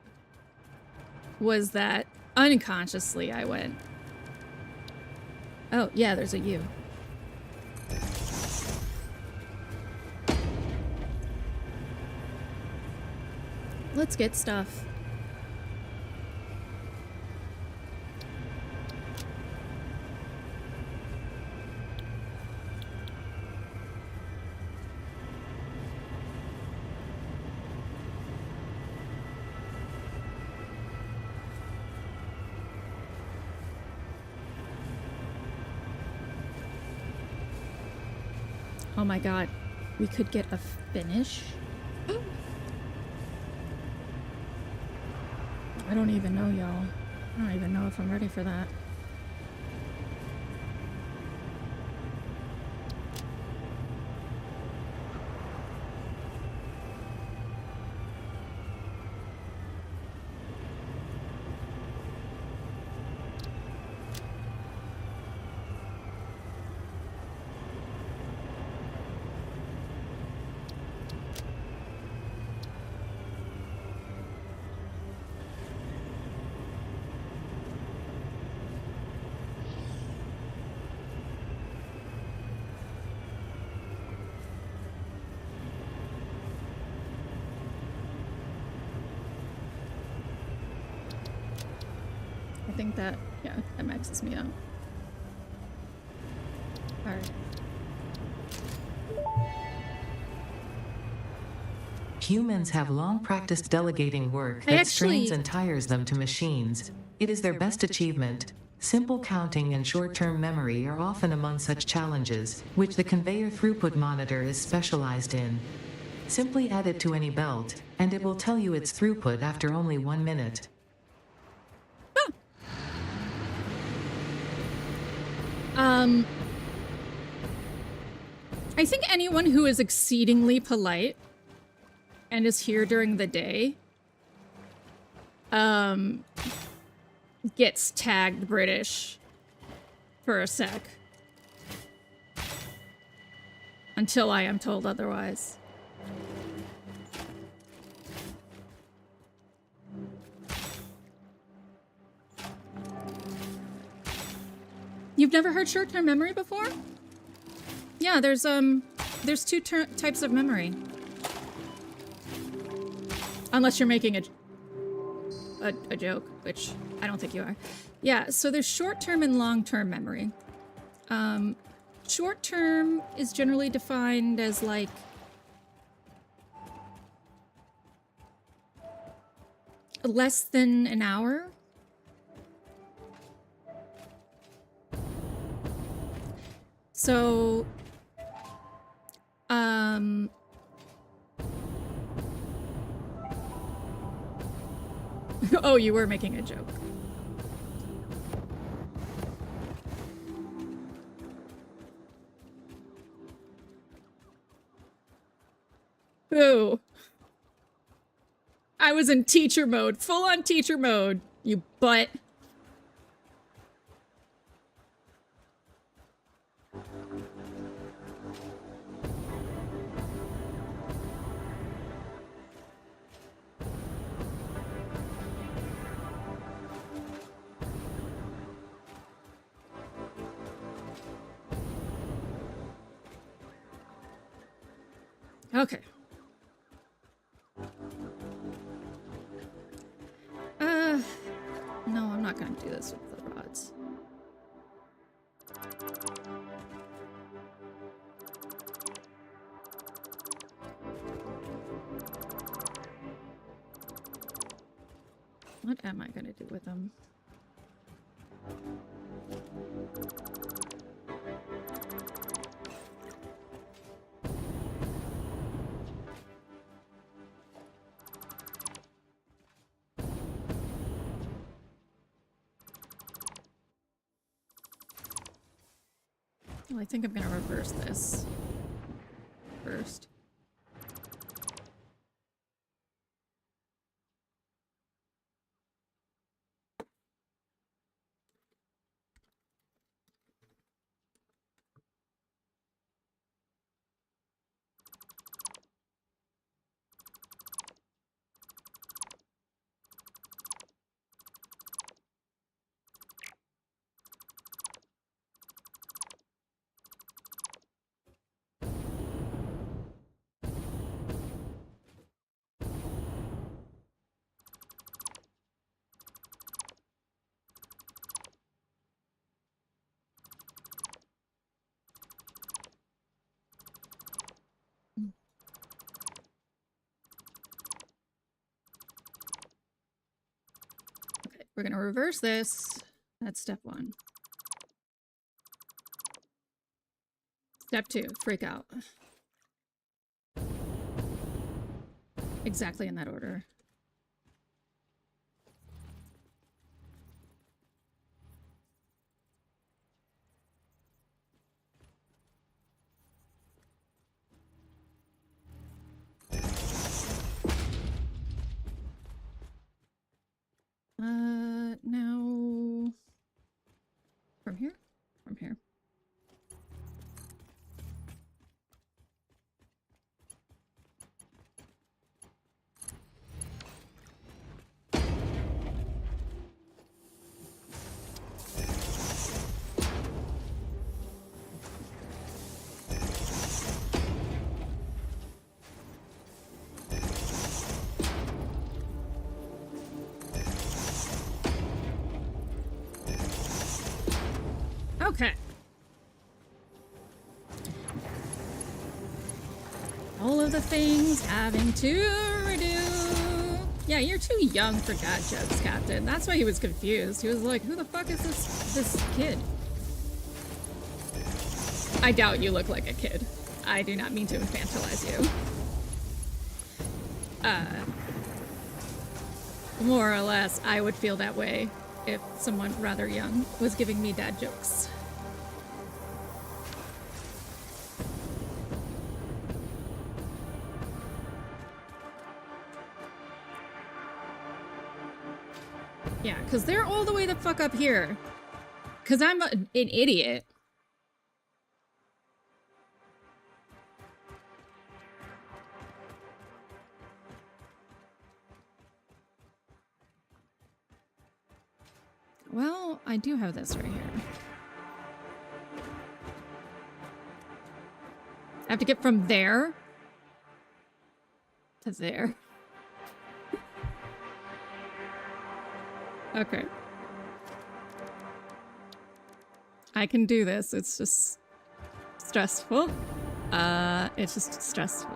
Was that unconsciously I went, oh yeah, there's a you. Let's get stuff. Oh my god, we could get a finish? I don't even know, y'all. I don't even know if I'm ready for that. think that, yeah, that maxes me out. Alright. Humans have long practiced delegating work I that strains actually- and tires them to machines. It is their best achievement. Simple counting and short-term memory are often among such challenges, which the conveyor throughput monitor is specialized in. Simply add it to any belt, and it will tell you its throughput after only 1 minute. I think anyone who is exceedingly polite and is here during the day gets tagged British for a sec. Until I am told otherwise. You've never heard short-term memory before? Yeah, there's two types of memory. Unless you're making a joke, which I don't think you are. Yeah, so there's short-term and long-term memory. Short-term is generally defined as like less than an hour. So, oh, you were making a joke. Boo. I was in teacher mode, full on teacher mode, you butt. Okay. No, I'm not gonna do this with the rods. What am I gonna do with them? Well, I think I'm gonna reverse this first. Okay, we're gonna reverse this. That's step one. Step two, freak out. Exactly in that order. Now from here? From here. Okay. All of the things having to redo. Yeah, you're too young for dad jokes, Captain. That's why he was confused. He was like, who the fuck is this kid? I doubt you look like a kid. I do not mean to infantilize you. More or less, I would feel that way if someone rather young was giving me dad jokes. Yeah, because they're all the way the fuck up here. Because I'm an idiot. Well, I do have this right here. I have to get from there to there. Okay. I can do this. It's just stressful. It's just stressful.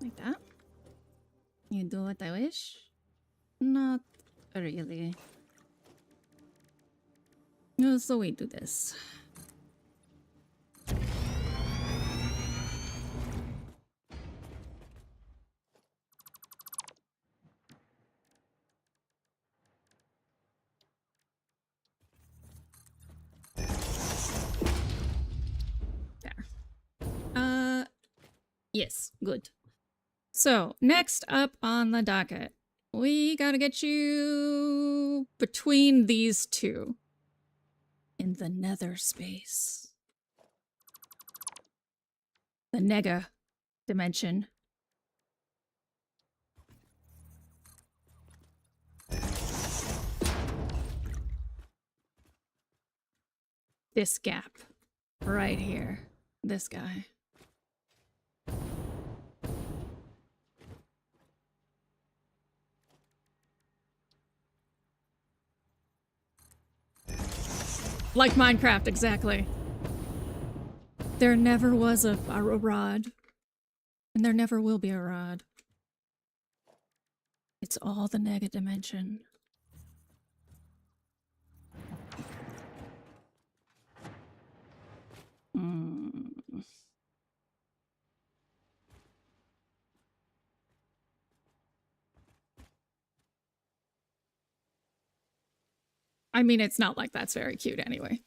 Like that. You do what I wish? Not really. No, so we do this. There. Yes, good. So, next up on the docket, we gotta get you between these two in the nether space. The nega dimension. This gap right here. This guy. Like Minecraft, exactly. There never was a rod. And there never will be a rod. It's all the nega dimension. I mean, it's not like that's very cute anyway.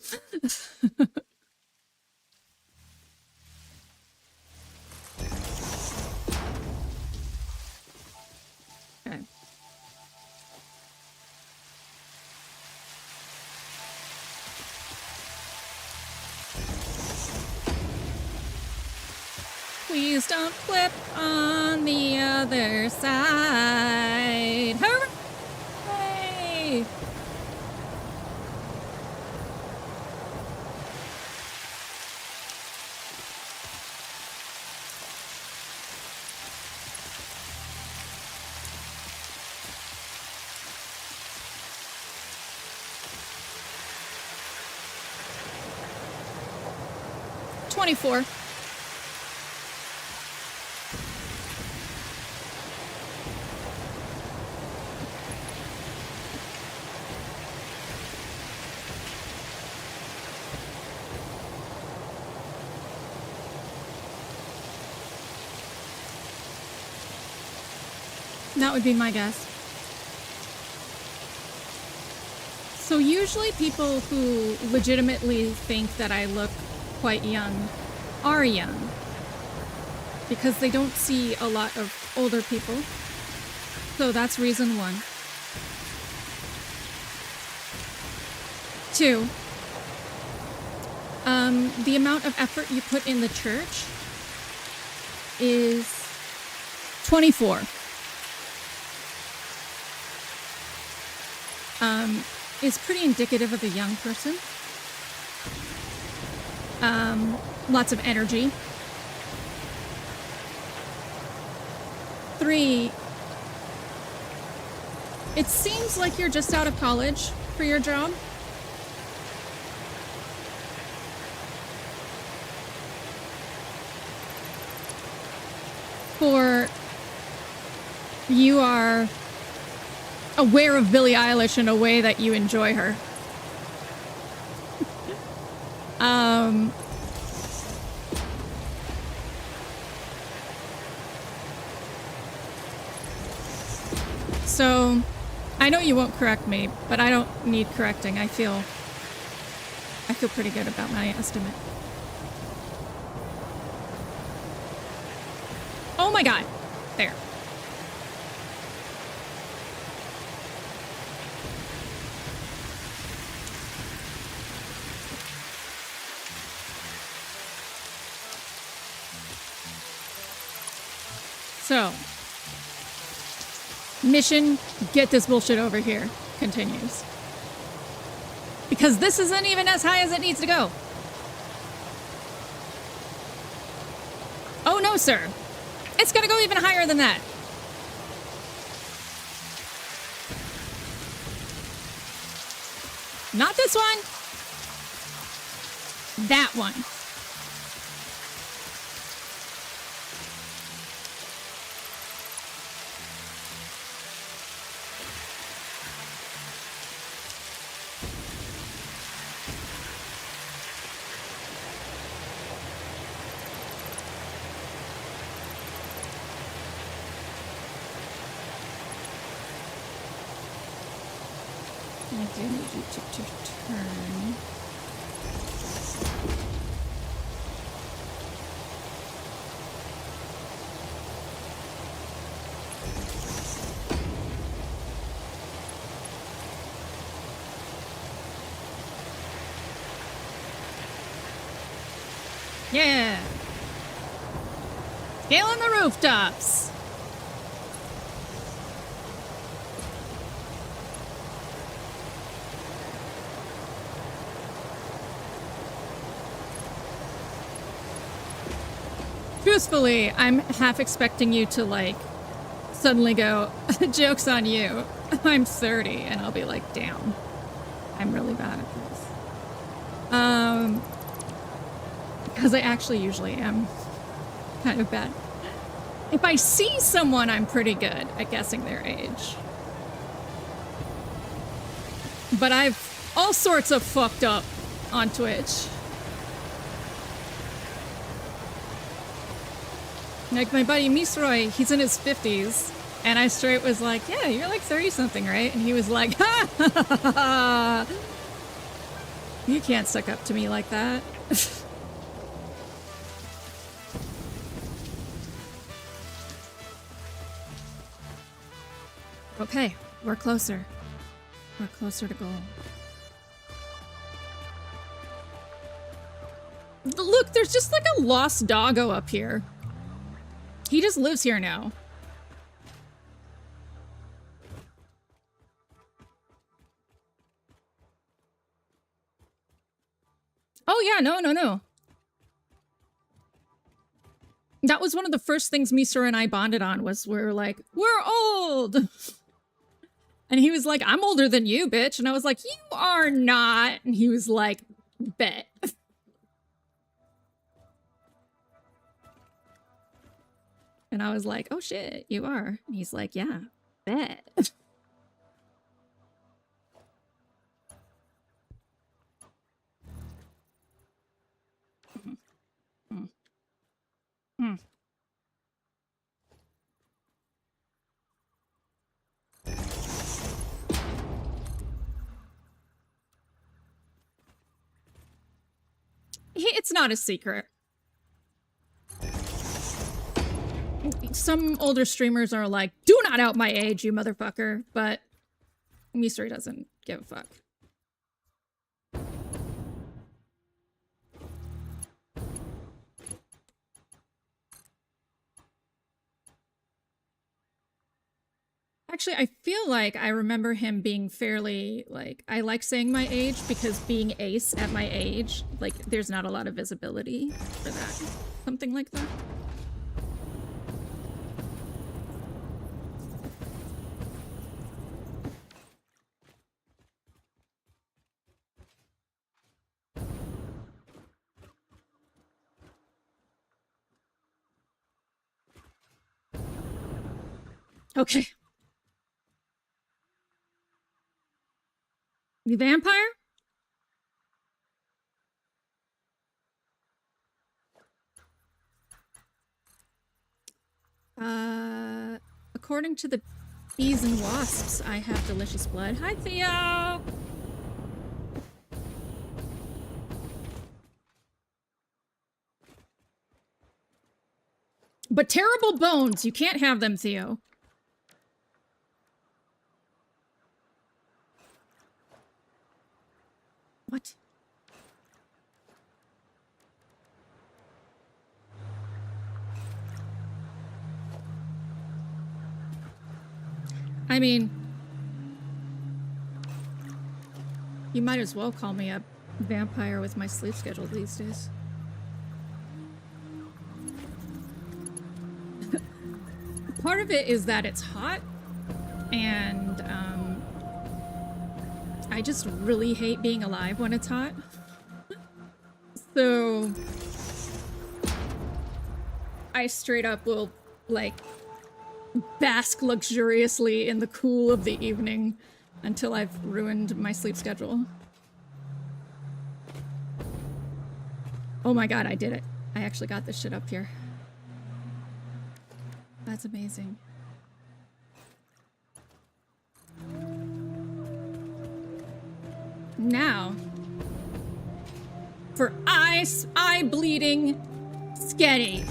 Okay. Please don't flip on the other side. Hooray! 24. That would be my guess. So usually people who legitimately think that I look quite young are young because they don't see a lot of older people. So that's reason one. 2, the amount of effort you put in the church is 24. is pretty indicative of a young person. Lots of energy. 3, it seems like you're just out of college for your job. 4, you are aware of Billie Eilish in a way that you enjoy her. So, I know you won't correct me, but I don't need correcting. I feel pretty good about my estimate. Oh my god. There. So, mission, get this bullshit over here, continues. Because this isn't even as high as it needs to go. Oh no, sir. It's gonna go even higher than that. Not this one. That one. I do need you to turn. Yeah! Scaling the rooftops! Truthfully, I'm half expecting you to, like, suddenly go, joke's on you, I'm 30, and I'll be like, damn, I'm really bad at this. Because I actually usually am kind of bad. If I see someone, I'm pretty good at guessing their age. But I've all sorts of fucked up on Twitch. Like my buddy Misroy, he's in his 50s, and I straight was like, yeah, you're like 30-something, right? And he was like, ha ha ha ha! You can't suck up to me like that. Okay, we're closer. We're closer to goal. Look, there's just like a lost doggo up here. He just lives here now. Oh yeah, no. That was one of the first things Misra and I bonded on, was we were like, we're old! And he was like, I'm older than you, bitch. And I was like, you are not. And he was like, bet. And I was like, oh shit, you are. And he's like, yeah, bet. It's not a secret. Some older streamers are like, do not out my age, you motherfucker. But Mystery doesn't give a fuck. Actually, I feel like I remember him being fairly, like, I like saying my age because being ace at my age, like, there's not a lot of visibility for that. Something like that. Okay. The vampire? According to the bees and wasps, I have delicious blood. Hi, Theo! But terrible bones, you can't have them, Theo. What? I mean, you might as well call me a vampire with my sleep schedule these days. Part of it is that it's hot, and I just really hate being alive when it's hot. So I straight up will, like, bask luxuriously in the cool of the evening until I've ruined my sleep schedule. Oh my god, I did it. I actually got this shit up here. That's amazing. Now, for eye bleeding sketty.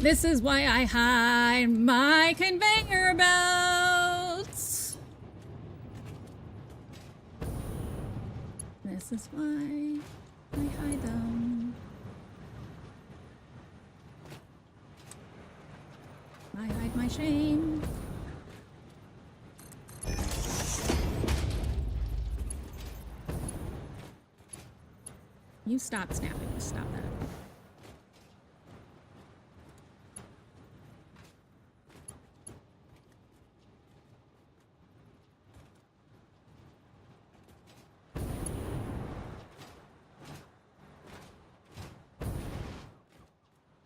This is why I hide my conveyor belts. This is why I hide them. I hide my shame. You stop snapping. Stop that.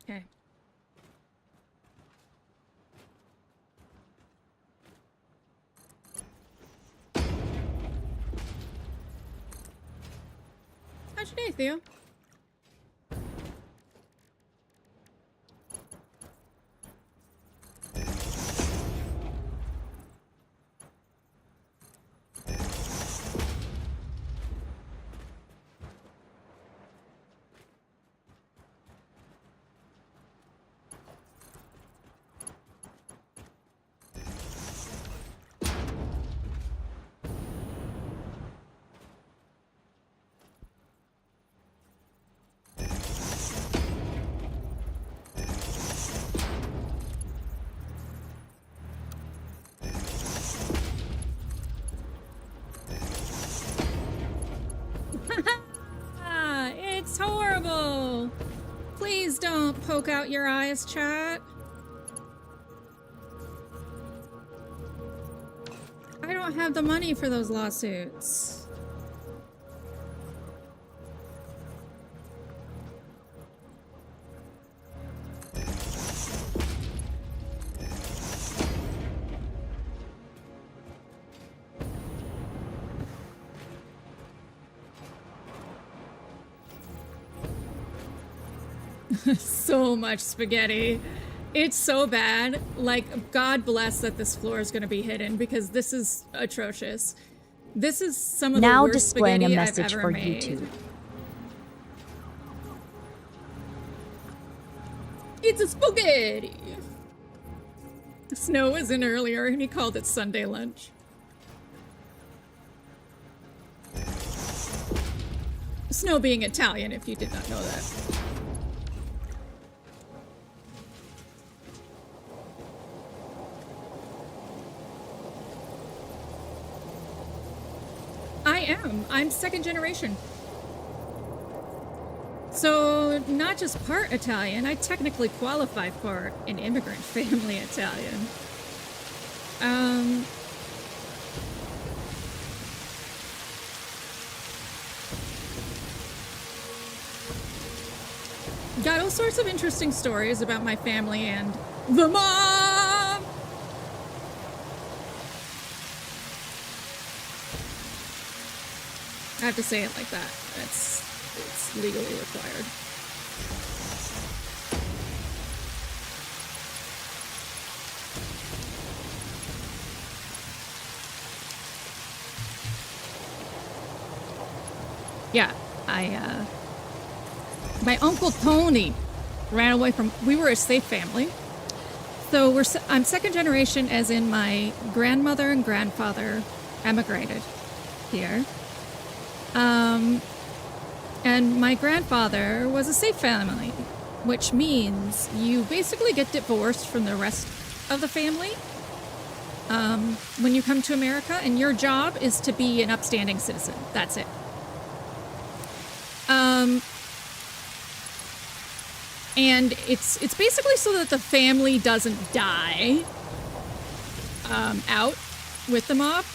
Okay. How's your day, Theo? It's horrible. Please don't poke out your eyes, chat. I don't have the money for those lawsuits. So much spaghetti. It's so bad. Like, God bless that this floor is going to be hidden because this is atrocious. This is some of the Now worst displaying a spaghetti message I've ever for made. YouTube. It's a spaghetti. Snow was in earlier and he called it Sunday lunch. Snow being Italian, if you did not know that. I am. I'm second generation. So, not just part Italian, I technically qualify for an immigrant family Italian. Got all sorts of interesting stories about my family and the mom! I have to say it like that. It's legally required. Yeah, my Uncle Tony ran away from, we were a safe family. So I'm second generation as in my grandmother and grandfather emigrated here. And my grandfather was a safe family, which means you basically get divorced from the rest of the family when you come to America, and your job is to be an upstanding citizen. That's it. And it's basically so that the family doesn't die out with the mob.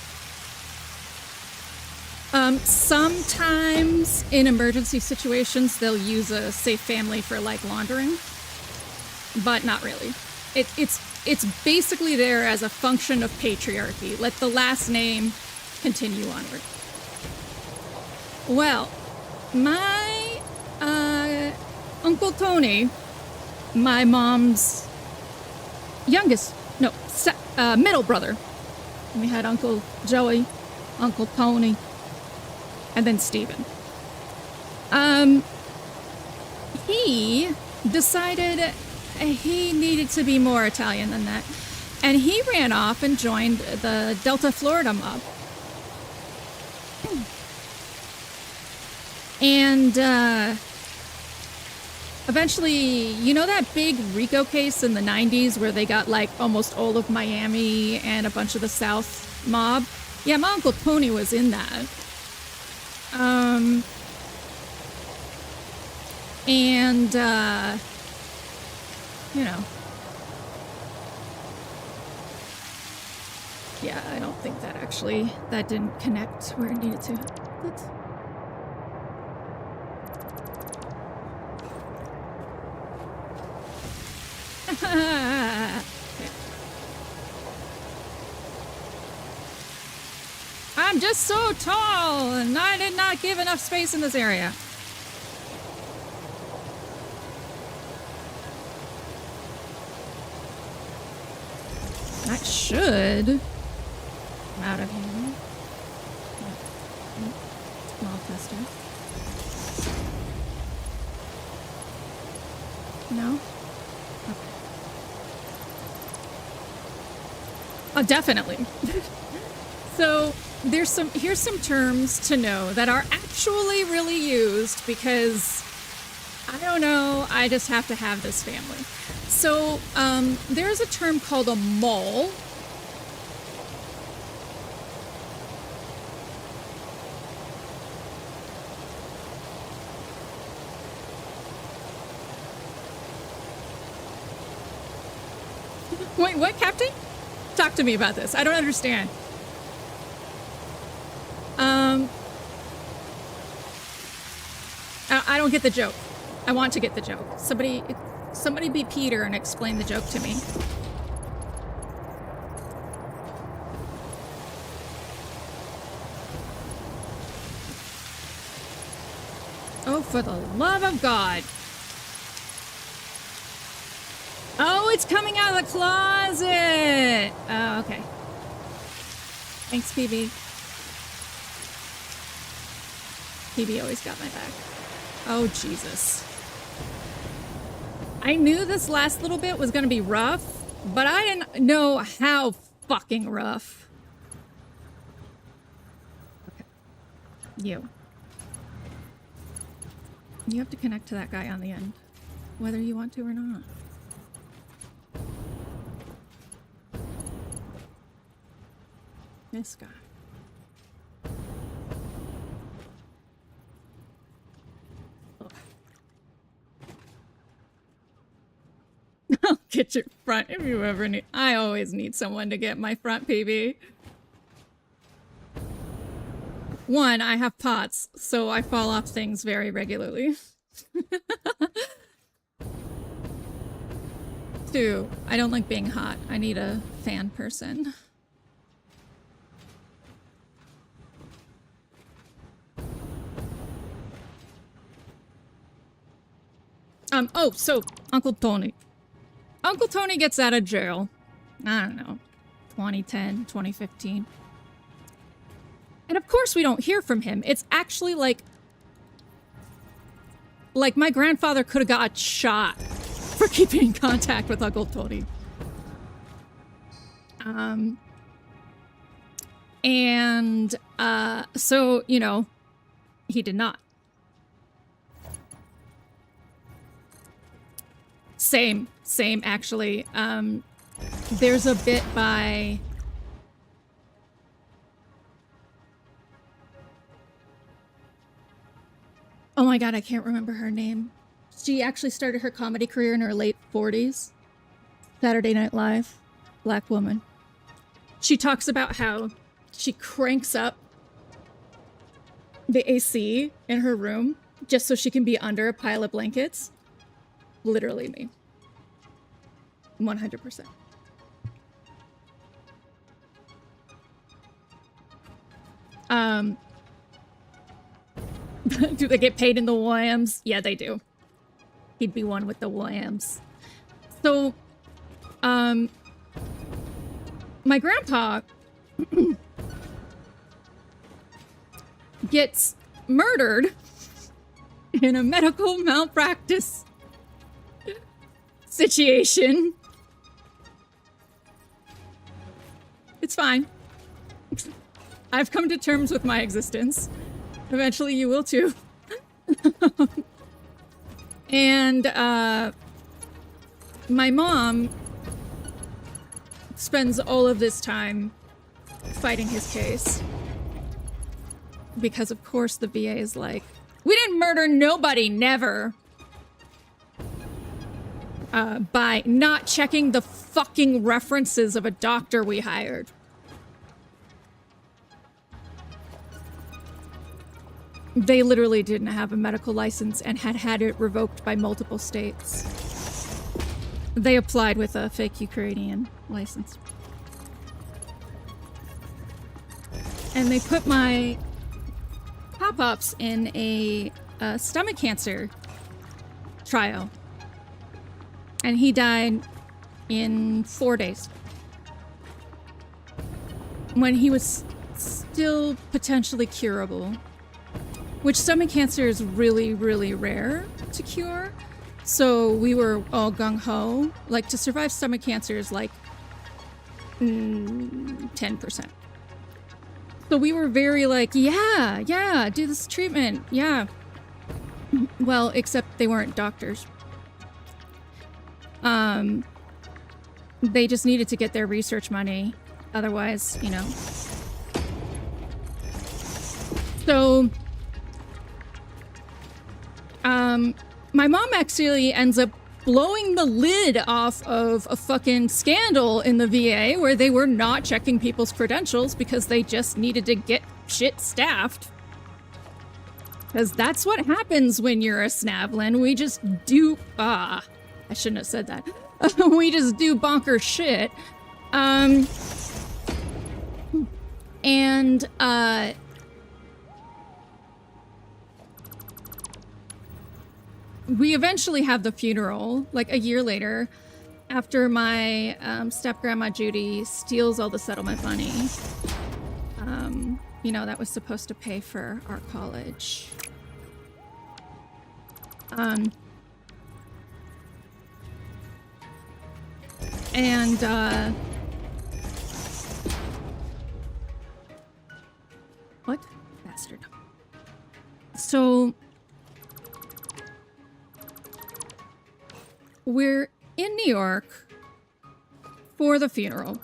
Sometimes in emergency situations, they'll use a safe family for like laundering, but not really. It's basically there as a function of patriarchy. Let the last name continue onward. Well, my Uncle Tony, my mom's middle brother. We had Uncle Joey, Uncle Tony, and then Stephen. He decided he needed to be more Italian than that. And he ran off and joined the Delta, Florida mob. And eventually, you know that big RICO case in the 90s where they got like almost all of Miami and a bunch of the South mob? Yeah, my Uncle Tony was in that. You know. Yeah, I don't think that didn't connect where it needed to. Oops. I'm just so tall, and I did not give enough space in this area. That should come out of here. Small tester. No? Okay. Oh, definitely. So here's some terms to know that are actually really used because I don't know, I just have to have this family. So there's a term called a mole. Wait, what, Captain? Talk to me about this. I don't understand. I don't get the joke. I want to get the joke. Somebody be Peter and explain the joke to me. Oh, for the love of God. Oh, it's coming out of the closet! Oh, okay. Thanks, PB. PB always got my back. Oh, Jesus. I knew this last little bit was gonna be rough, but I didn't know how fucking rough. Okay. You. You have to connect to that guy on the end, whether you want to or not. This guy. I'll get your front if you ever need. I always need someone to get my front, PB. One, I have POTS, so I fall off things very regularly. Two, I don't like being hot. I need a fan person. Oh, so Uncle Tony. Uncle Tony gets out of jail. I don't know, 2010, 2015. And of course we don't hear from him. It's actually like my grandfather could have got shot for keeping in contact with Uncle Tony. So, you know, he did not. Same actually. There's a bit by oh my god, I can't remember her name. She actually started her comedy career in her late 40s. Saturday Night Live, black woman. She talks about how she cranks up the AC in her room just so she can be under a pile of blankets. Literally me. 100%. Do they get paid in the WAMs? Yeah, they do. He'd be one with the WAMs. So, my grandpa gets murdered in a medical malpractice situation. It's fine. I've come to terms with my existence. Eventually you will too. And my mom spends all of this time fighting his case. Because of course the VA is like, we didn't murder nobody, never. By not checking the fucking references of a doctor we hired. They literally didn't have a medical license and had had it revoked by multiple states. They applied with a fake Ukrainian license. And they put my pop-ups in a stomach cancer trial. And he died in 4 days. When he was still potentially curable. Which stomach cancer is really, really rare to cure. So we were all gung-ho. Like, to survive stomach cancer is like 10%. So we were very like, yeah, do this treatment, yeah. Well, except they weren't doctors. They just needed to get their research money. Otherwise, you know. So, my mom actually ends up blowing the lid off of a fucking scandal in the VA where they were not checking people's credentials because they just needed to get shit staffed. Because that's what happens when you're a Snavlin. We just do... I shouldn't have said that. We just do bonkers shit. We eventually have the funeral, like a year later, after my step-grandma Judy steals all the settlement money, you know, that was supposed to pay for our college. What? Bastard. So, we're in New York for the funeral.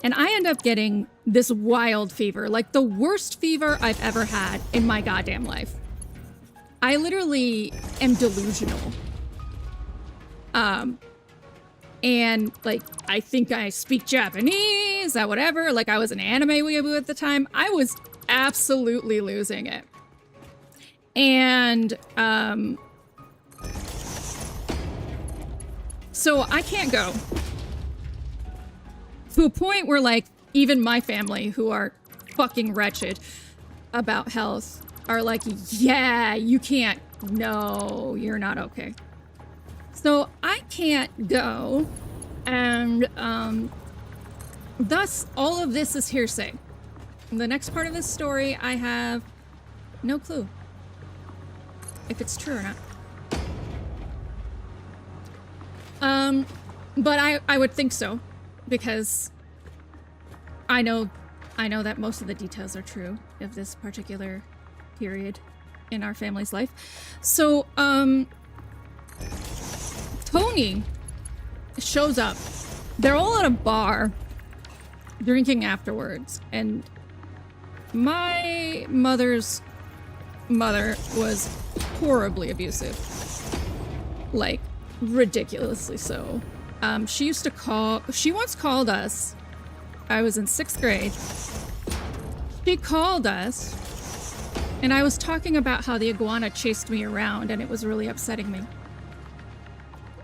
And I end up getting this wild fever, like the worst fever I've ever had in my goddamn life. I literally am delusional. And like, I think I speak Japanese, or whatever. Like, I was an anime weeaboo at the time. I was absolutely losing it. And, so I can't go. To a point where, like, even my family, who are fucking wretched about health, are like, yeah, you can't. No, you're not okay. So I can't go. And thus, all of this is hearsay. In the next part of this story, I have no clue if it's true or not. But I would think so, because I know that most of the details are true of this particular period in our family's life. So, Tony shows up. They're all at a bar drinking afterwards, and my mother's mother was horribly abusive. Like, ridiculously so. She once called us. I was in 6th grade. She called us, and I was talking about how the iguana chased me around, and it was really upsetting me.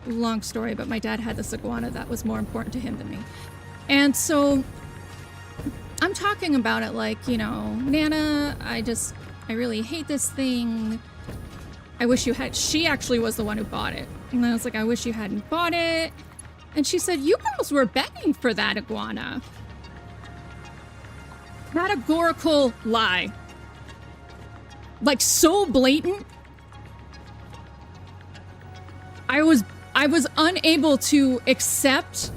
Long story, but my dad had this iguana that was more important to him than me. And so I'm talking about it like, you know, Nana, I really hate this thing. I wish you had. She actually was the one who bought it. And I was like, I wish you hadn't bought it. And she said, you girls were begging for that iguana. Categorical lie. Like, so blatant. I was unable to accept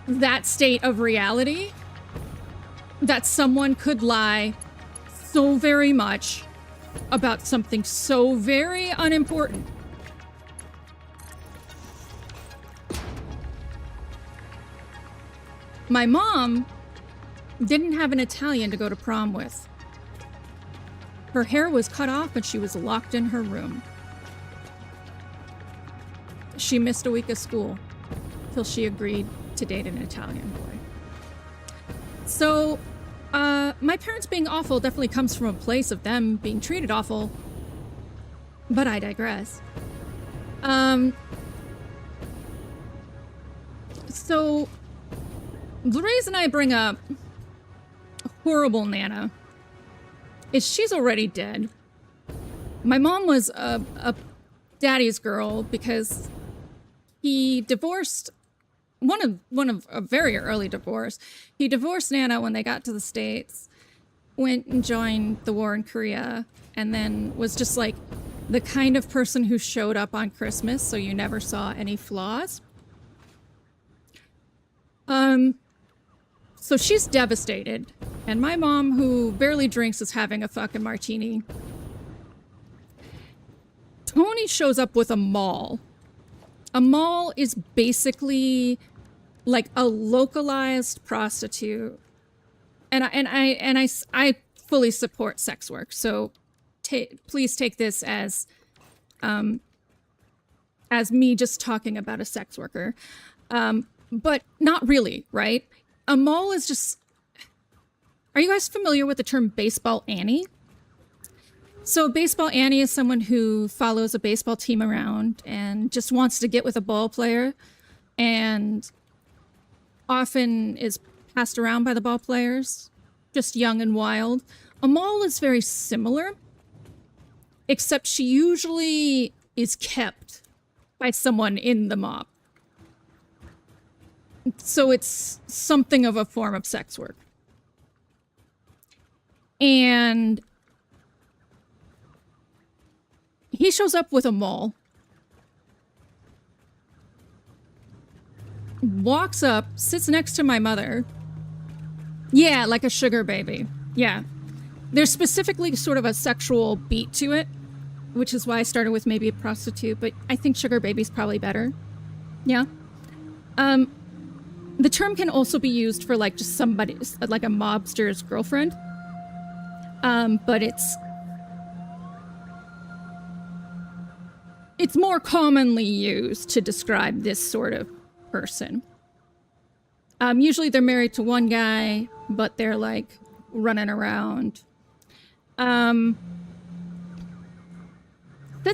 that state of reality, that someone could lie so very much about something so very unimportant. My mom didn't have an Italian to go to prom with. Her hair was cut off and she was locked in her room. She missed a week of school till she agreed to date an Italian boy. So, my parents being awful definitely comes from a place of them being treated awful, but I digress. So, the reason I bring up horrible Nana is she's already dead. My mom was a daddy's girl because he divorced one of a very early divorce. He divorced Nana when they got to the States, went and joined the war in Korea, and then was just like the kind of person who showed up on Christmas, so you never saw any flaws. So she's devastated, and my mom, who barely drinks, is having a fucking martini. Tony shows up with a mall. A mall is basically like a localized prostitute, and I fully support sex work. So please take this as me just talking about a sex worker, but not really, right? A mall is just. Are you guys familiar with the term baseball Annie? So baseball Annie is someone who follows a baseball team around and just wants to get with a ball player, and often is passed around by the ball players, just young and wild. A mall is very similar, except she usually is kept by someone in the mob. So it's something of a form of sex work. And he shows up with a mole, walks up, sits next to my mother. Yeah, like a sugar baby. Yeah. There's specifically sort of a sexual beat to it, which is why I started with maybe a prostitute, but I think sugar baby's probably better. Yeah. The term can also be used for like just somebody, like a mobster's girlfriend. But it's more commonly used to describe this sort of person. Usually they're married to one guy, but they're like running around. That's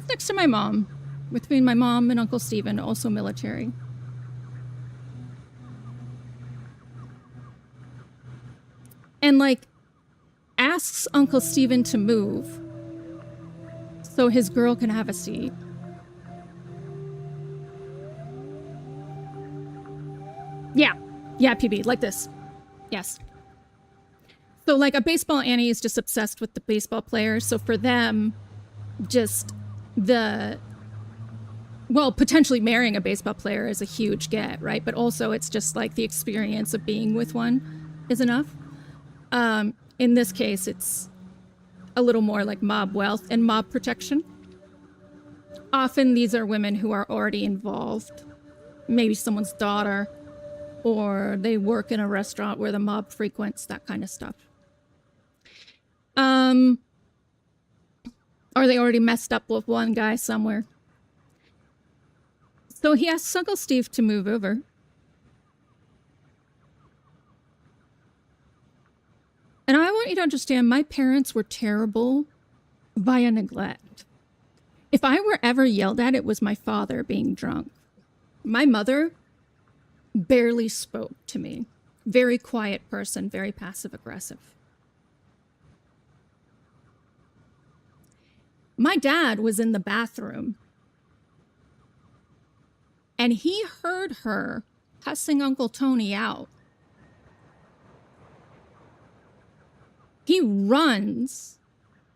next to my mom, between my mom and Uncle Stephen, also military. And like asks Uncle Stephen to move so his girl can have a seat. Yeah, PB, like this. Yes. So like a baseball Annie is just obsessed with the baseball players. So for them, just potentially marrying a baseball player is a huge get, right? But also it's just like the experience of being with one is enough. In this case, it's a little more like mob wealth and mob protection. Often these are women who are already involved, maybe someone's daughter, or they work in a restaurant where the mob frequents, that kind of stuff. Or they already messed up with one guy somewhere. So he asks Uncle Steve to move over. And I want you to understand, my parents were terrible via neglect. If I were ever yelled at, it was my father being drunk. My mother barely spoke to me. Very quiet person, very passive aggressive. My dad was in the bathroom and he heard her cussing Uncle Tony out. He runs,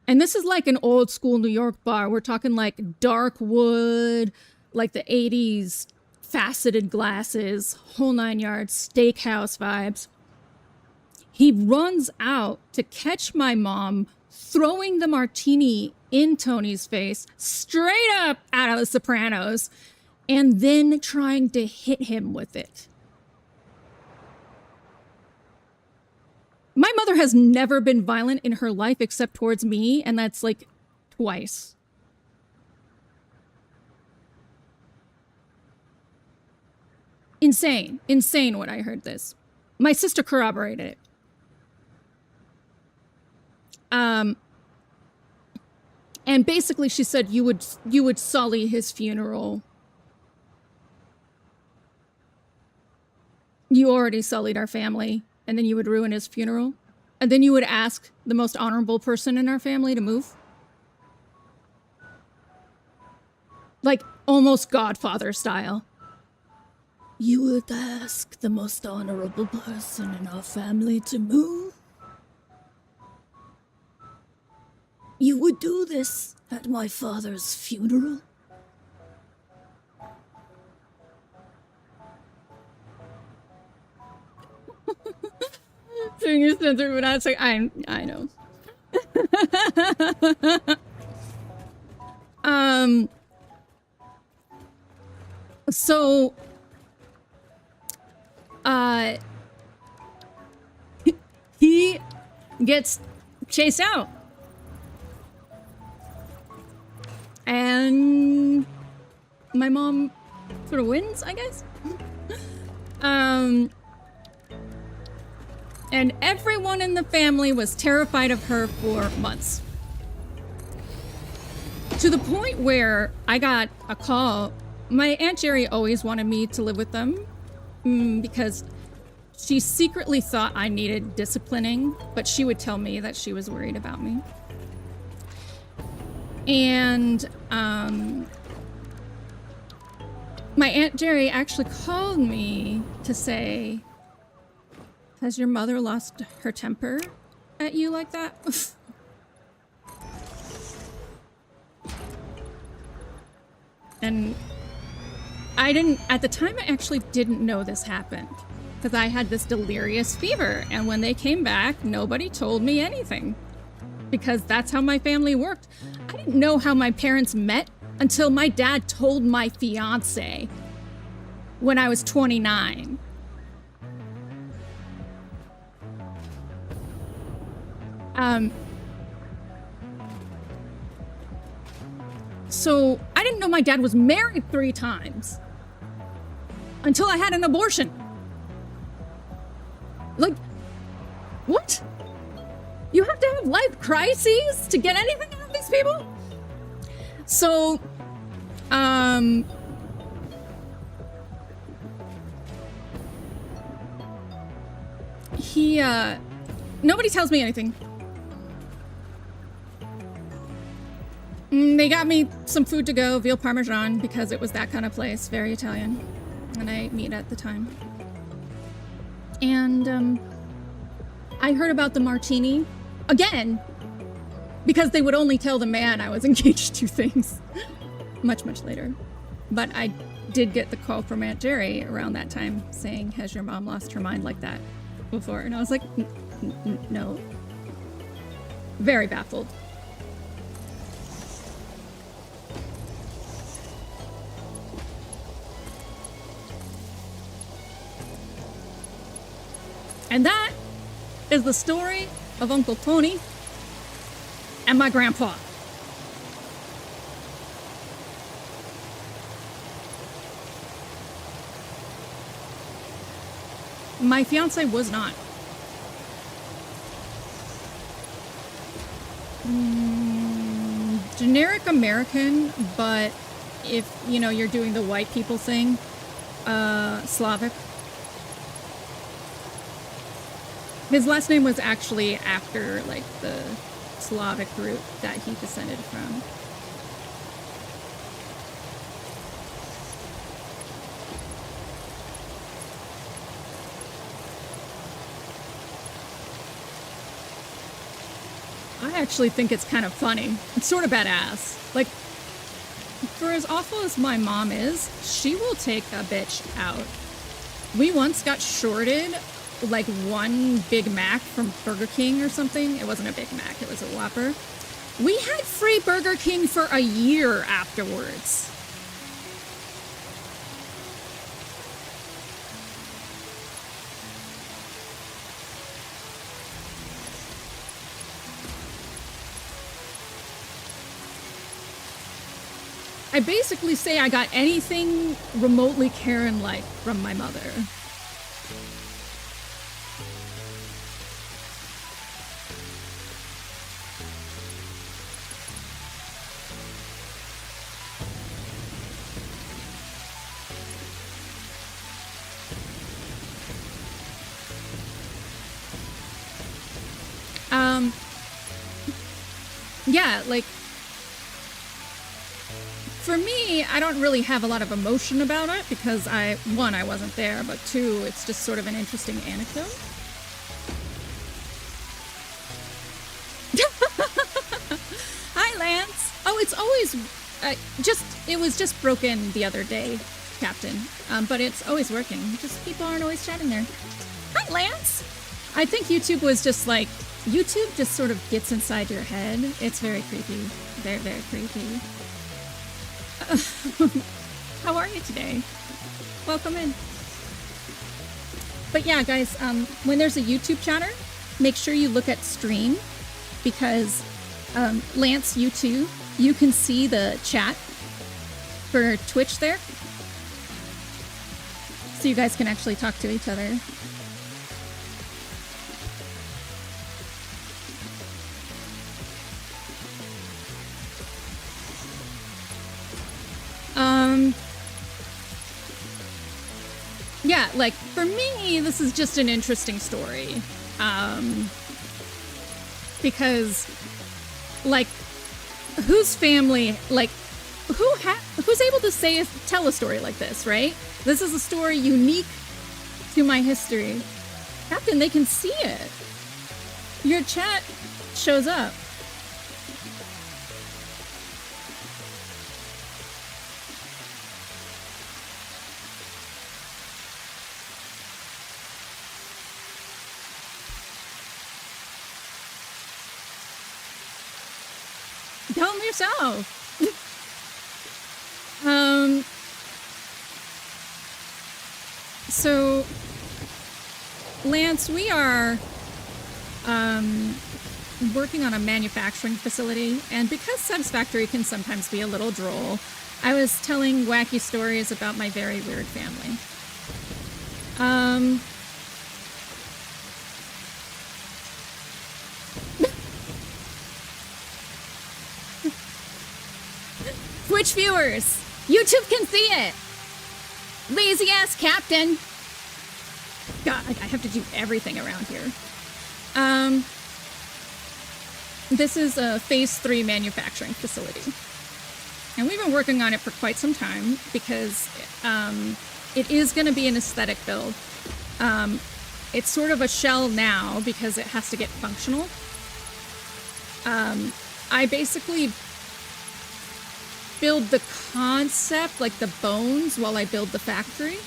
and this is like an old school New York bar. We're talking like dark wood, like the 80s faceted glasses, whole 9 yards, steakhouse vibes. He runs out to catch my mom throwing the martini in Tony's face, straight up out of The Sopranos, and then trying to hit him with it. My mother has never been violent in her life except towards me, and that's like twice. Insane when I heard this. My sister corroborated it. And basically she said you would sully his funeral. You already sullied our family, and then you would ruin his funeral, and then you would ask the most honorable person in our family to move. Like almost Godfather style. You would ask the most honorable person in our family to move? You would do this at my father's funeral? Doing your censor, but I was like, I know. So he gets chased out. And my mom sort of wins, I guess. And everyone in the family was terrified of her for months. To the point where I got a call. My Aunt Jerry always wanted me to live with them because she secretly thought I needed disciplining, but she would tell me that she was worried about me. My Aunt Jerry actually called me to say, has your mother lost her temper at you like that? And at the time, I actually didn't know this happened because I had this delirious fever. And when they came back, nobody told me anything because that's how my family worked. I didn't know how my parents met until my dad told my fiance when I was 29. So I didn't know my dad was married 3 times until I had an abortion. Like, what? You have to have life crises to get anything out of these people? So, nobody tells me anything. They got me some food to go, veal parmesan, because it was that kind of place, very Italian, and I ate meat at the time. And, I heard about the martini again, because they would only tell the man I was engaged to things much, much later. But I did get the call from Aunt Jerry around that time saying, has your mom lost her mind like that before? And I was like, no. Very baffled. And that is the story of Uncle Tony and my grandpa. My fiance was not. Generic American, but if, you know, you're doing the white people thing, Slavic. His last name was actually after, like, the Slavic root that he descended from. I actually think it's kind of funny. It's sort of badass. Like, for as awful as my mom is, she will take a bitch out. We once got shorted like 1 Big Mac from Burger King or something. It wasn't a Big Mac, it was a Whopper. We had free Burger King for a year afterwards. I basically say I got anything remotely Karen-like from my mother. Yeah, like, for me, I don't really have a lot of emotion about it because one, I wasn't there, but 2, it's just sort of an interesting anecdote. Hi, Lance. Oh, it's always, it was just broken the other day, Captain. But it's always working. Just people aren't always chatting there. Hi, Lance. I think YouTube was just like, YouTube just sort of gets inside your head. It's very creepy. Very, very creepy. How are you today? Welcome in. But yeah, guys, when there's a YouTube chatter, make sure you look at stream because Lance, you too, you can see the chat for Twitch there. So you guys can actually talk to each other. Yeah, like, for me, this is just an interesting story. Because, like, whose family, like, who's able to tell a story like this, right? This is a story unique to my history. Captain, they can see it. Your chat shows up. Tell them yourself. So, Lance, we are working on a manufacturing facility, and because Satisfactory can sometimes be a little droll, I was telling wacky stories about my very weird family. Twitch viewers, YouTube can see it. Lazy ass captain. God, I have to do everything around here. This is a phase 3 manufacturing facility. And we've been working on it for quite some time because it is going to be an aesthetic build. It's sort of a shell now because it has to get functional. I basically build the concept, like the bones, while I build the factory.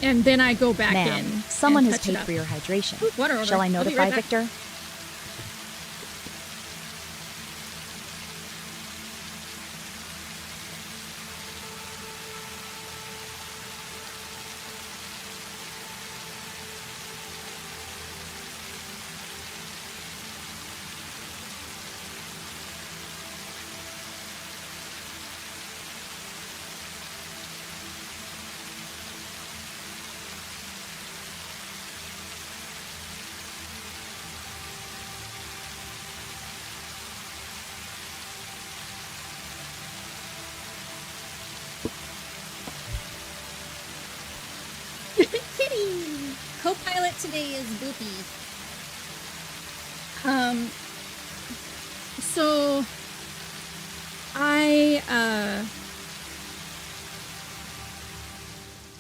And then I go back in. Someone and has touch it paid up. for your hydration. Ooh, water order. Shall I I'll be notify right back. Victor? Kitty! Co-pilot today is Boopy. So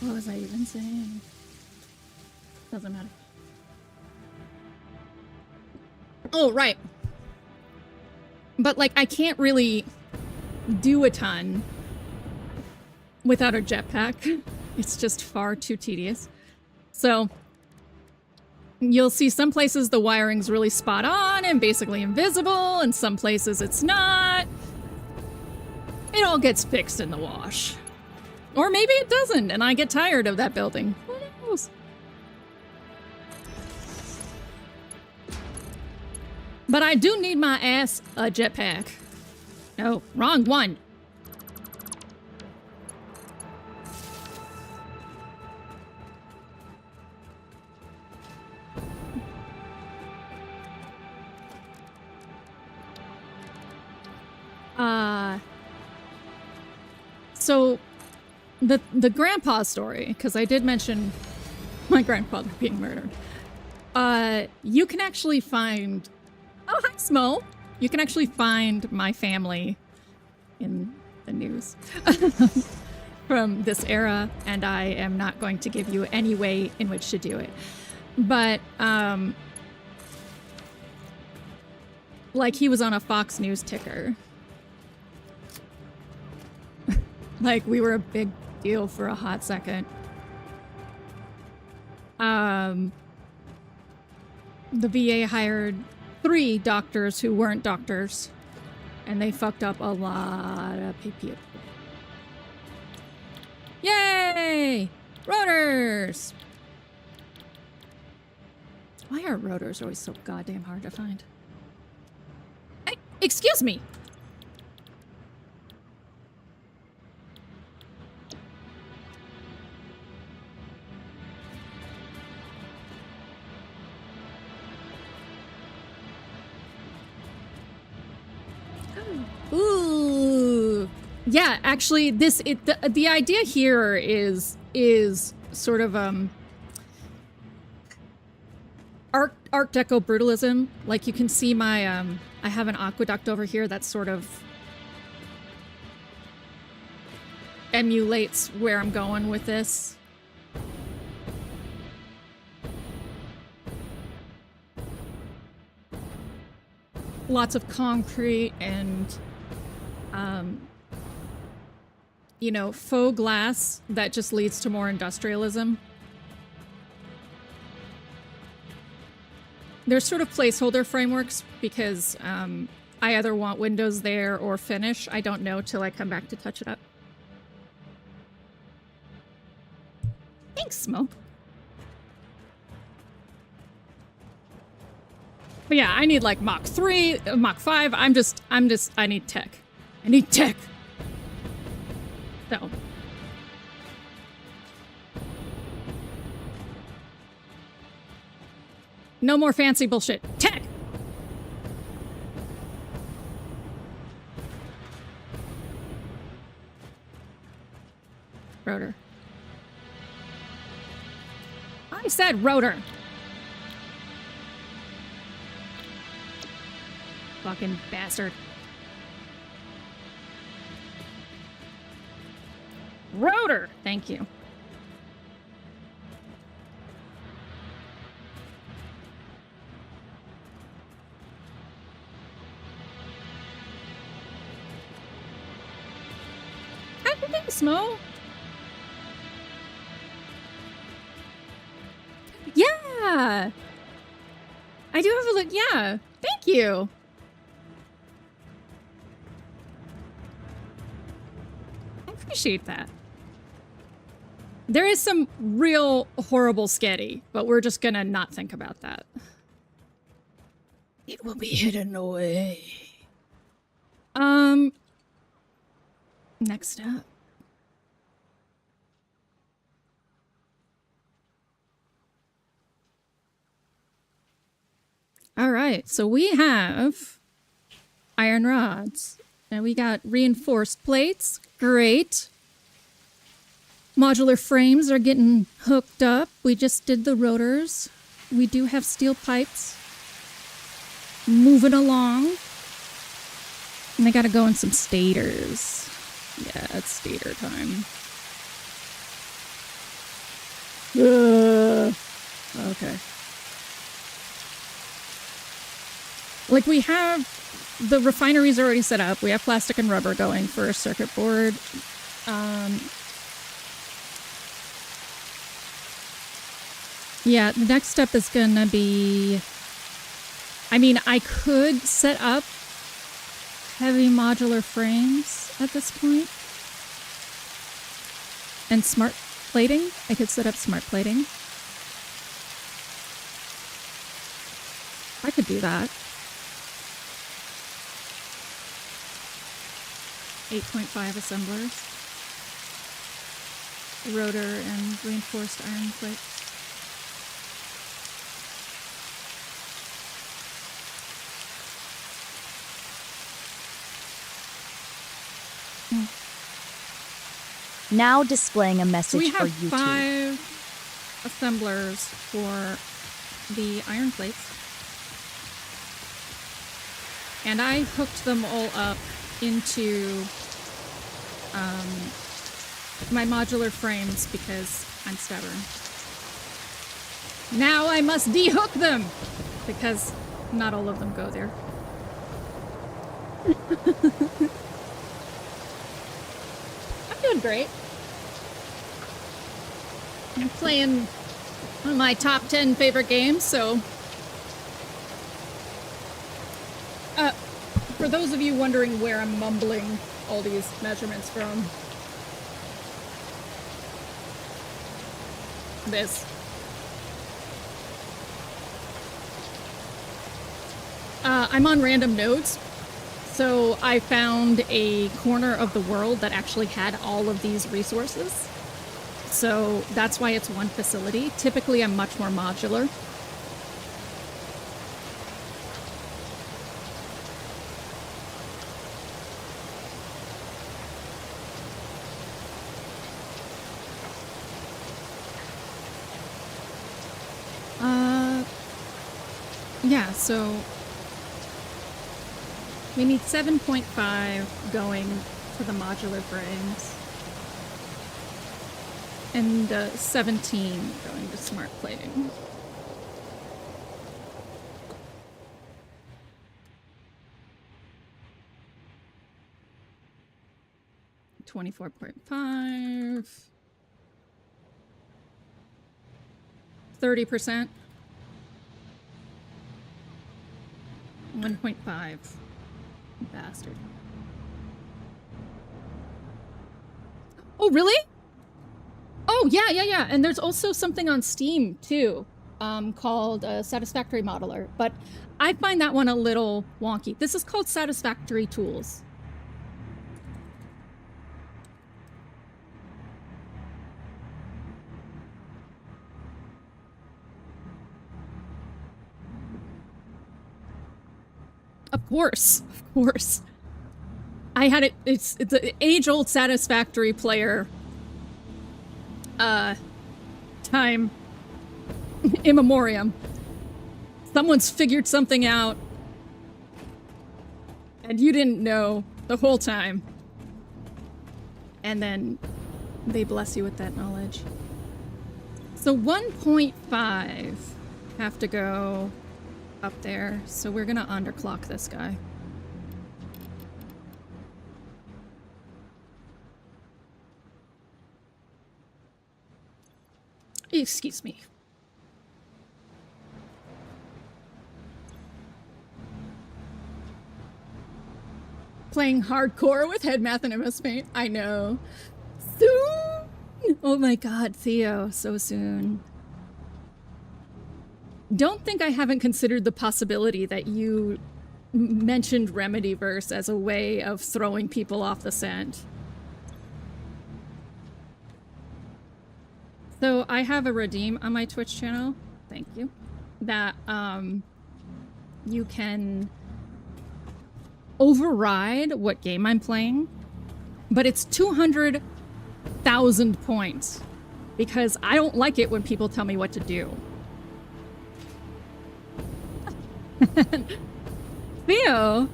what was I even saying? Doesn't matter. Oh, right. But, like, I can't really do a ton without a jetpack. It's just far too tedious. So, you'll see some places the wiring's really spot on and basically invisible, and some places it's not. It all gets fixed in the wash. Or maybe it doesn't, and I get tired of that building. Who knows? But I do need my ass a jetpack. No, wrong one. So the grandpa story, because I did mention my grandfather being murdered. You can actually find, oh hi Smo, you can actually find my family in the news from this era, and I am not going to give you any way in which to do it. But like he was on a Fox News ticker. Like, we were a big deal for a hot second. The VA hired 3 doctors who weren't doctors, and they fucked up a lot of people. Yay! Rotors! Why are rotors always so goddamn hard to find? Hey, excuse me! Ooh, yeah. Actually, the idea here is sort of Art Deco brutalism. Like you can see my I have an aqueduct over here that's sort of emulates where I'm going with this. Lots of concrete and, you know, faux glass that just leads to more industrialism. There's sort of placeholder frameworks because I either want windows there or finish. I don't know till I come back to touch it up. Thanks, Smoke. But yeah, I need like Mach 3, Mach 5. I need tech. I need tech. So. No more fancy bullshit. Tech! Rotor. I said rotor. Fucking bastard. Rotor! Thank you. Thanks, Mo. Yeah! I do have a look. Yeah. Thank you. I appreciate that. There is some real horrible sketty, but we're just gonna not think about that. It will be hidden away. Next up. All right, so we have iron rods, and we got reinforced plates. Great. Modular frames are getting hooked up. We just did the rotors. We do have steel pipes moving along. And they gotta go in some stators. Yeah, it's stator time. Okay. Like, we have the refineries already set up. We have plastic and rubber going for a circuit board. Yeah, the next step is gonna be... I mean, I could set up heavy modular frames at this point. And smart plating. I could set up smart plating. I could do that. 8.5 assemblers. Rotor and reinforced iron plates. Now displaying a message So we for have YouTube. 5 assemblers for the iron plates. And I hooked them all up into my modular frames because I'm stubborn. Now I must dehook them because not all of them go there. I'm doing great. I'm playing one of my top 10 favorite games, so... for those of you wondering where I'm mumbling all these measurements from... this. I'm on random nodes, so I found a corner of the world that actually had all of these resources. So that's why it's one facility. Typically, I'm much more modular. Yeah, so we need 7.5 going to the modular frames. And 17 going to smart plating. $24.5. 30%. 1.5. Bastard. Oh, really? Oh, yeah. And there's also something on Steam, too, called Satisfactory Modeler. But I find that one a little wonky. This is called Satisfactory Tools. Of course. I had it. It's an age-old Satisfactory player time immemorium. Someone's figured something out and you didn't know the whole time. And then they bless you with that knowledge. So 1.5 have to go up there. So we're gonna underclock this guy. Excuse me. Playing hardcore with head math and MS Paint. I know. Soon! Oh my god, Theo, so soon. Don't think I haven't considered the possibility that you mentioned Remedyverse as a way of throwing people off the scent. So I have a redeem on my Twitch channel, thank you, that you can override what game I'm playing, but it's 200,000 points because I don't like it when people tell me what to do. Theo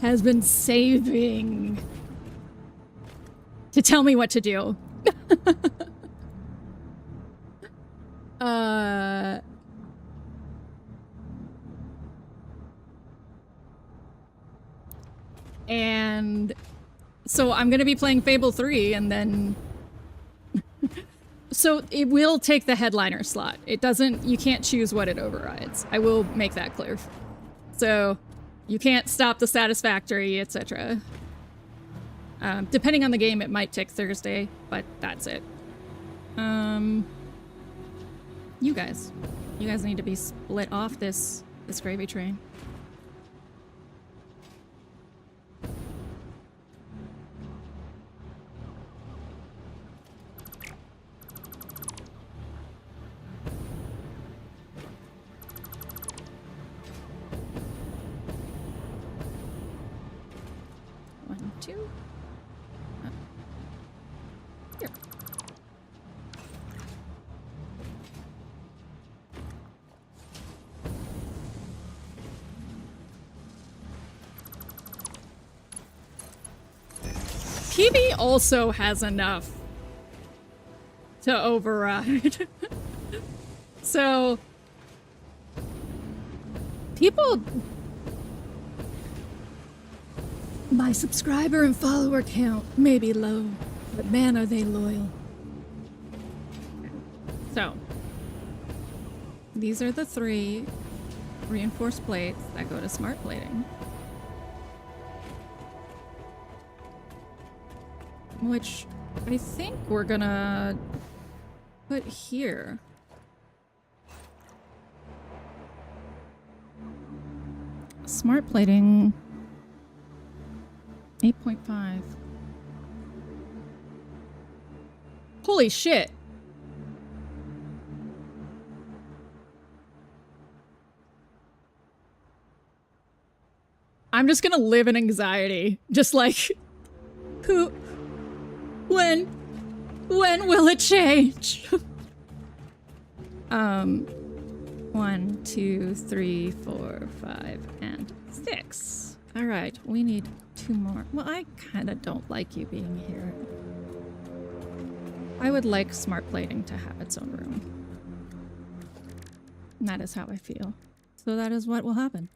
has been saving to tell me what to do. And so I'm gonna be playing Fable 3 and then so it will take the headliner slot. It doesn't, you can't choose what it overrides. I will make that clear. So you can't stop the Satisfactory, etc. Depending on the game, it might take Thursday, but that's it. You guys need to be split off this gravy train. One, two. Here. PB also has enough to override. So people, my subscriber and follower count may be low, but man are they loyal. So these are the 3 reinforced plates that go to smart plating, which I think we're gonna put here. Smart plating 8.5. Holy shit. I'm just gonna live in anxiety. Just like, when will it change? 1, 2, 3, 4, 5, and 6. All right, we need 2 more. Well, I kind of don't like you being here. I would like smart plating to have its own room. And that is how I feel. So that is what will happen.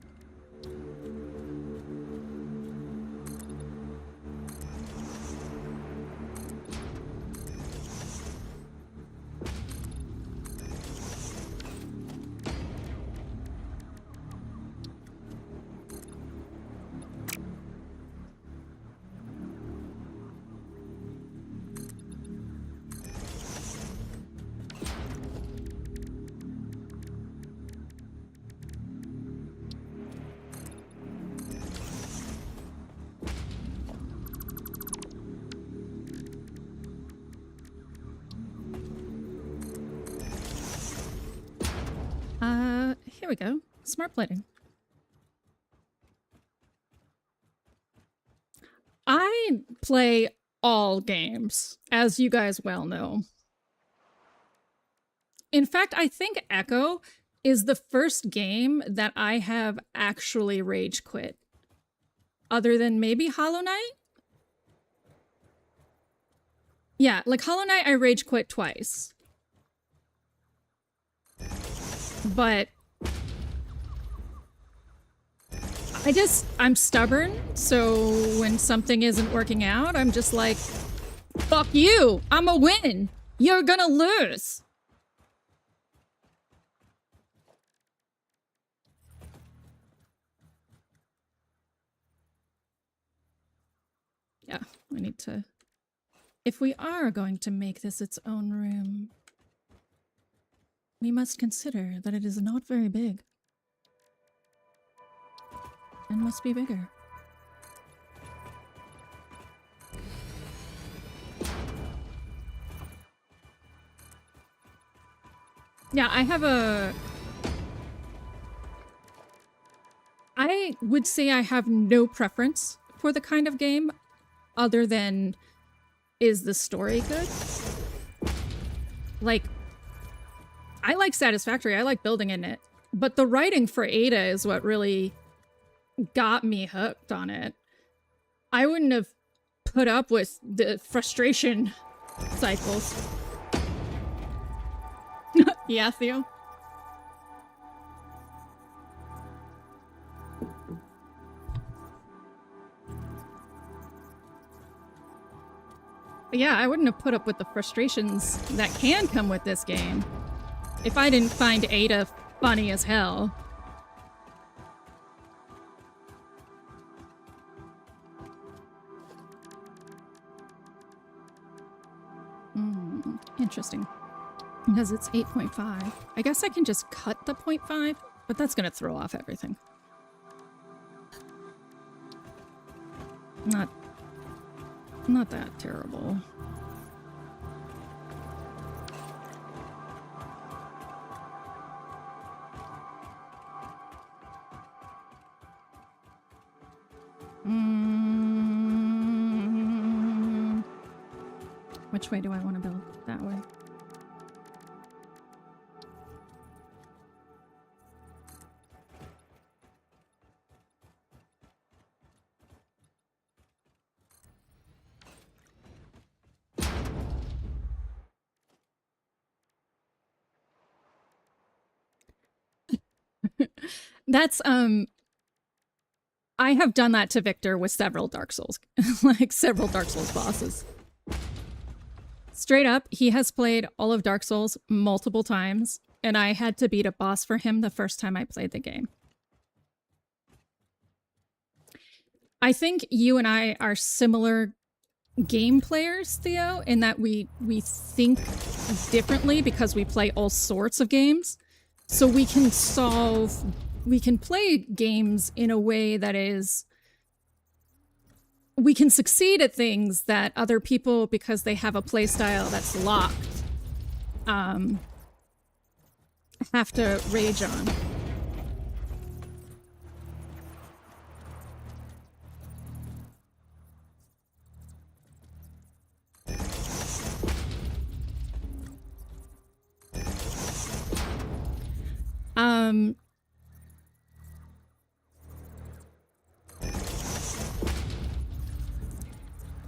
Here we go. Smart plating. I play all games, as you guys well know. In fact, I think Echo is the first game that I have actually rage quit. Other than maybe Hollow Knight? Yeah, like Hollow Knight I rage quit twice. But I'm stubborn, so when something isn't working out, I'm just like, fuck you, I'm a win, you're gonna lose. Yeah, we need to, if we are going to make this its own room, we must consider that it is not very big. And must be bigger. Yeah, I would say I have no preference for the kind of game other than, is the story good? Like, I like Satisfactory, I like building in it, but the writing for Ada is what really got me hooked on it. I wouldn't have put up with the frustration cycles. Yeah, Theo? But yeah, I wouldn't have put up with the frustrations that can come with this game if I didn't find Ada funny as hell. Interesting. Because it's 8.5. I guess I can just cut the 0.5, but that's gonna throw off everything. Not that terrible. Which way do I want to build? That way. That's, I have done that to Victor with several Dark Souls, like several Dark Souls bosses. Straight up, he has played all of Dark Souls multiple times, and I had to beat a boss for him the first time I played the game. I think you and I are similar game players, Theo, in that we think differently because we play all sorts of games. So we can play games in a way that is, we can succeed at things that other people, because they have a play style that's locked, have to rage on.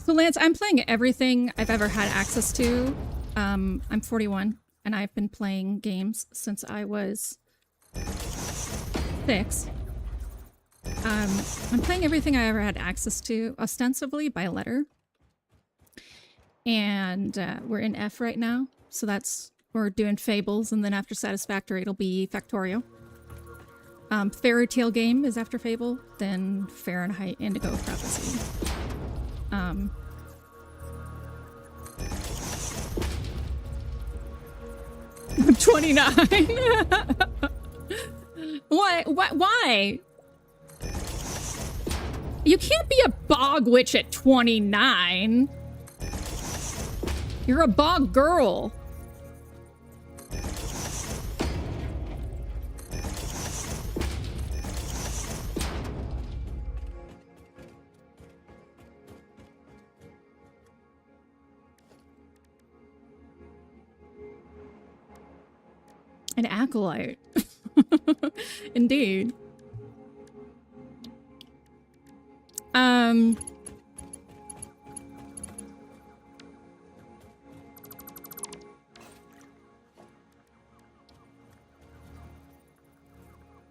So Lance, I'm playing everything I've ever had access to I'm 41, and I've been playing games since I was 6. I'm playing everything I ever had access to, ostensibly by letter. And we're in F right now, so we're doing Fables, and then after Satisfactory it'll be Factorio. Fairy Tale game is after Fable, then Fahrenheit Indigo Prophecy. 29. Why? You can't be a bog witch at 29. You're a bog girl. An acolyte. Indeed.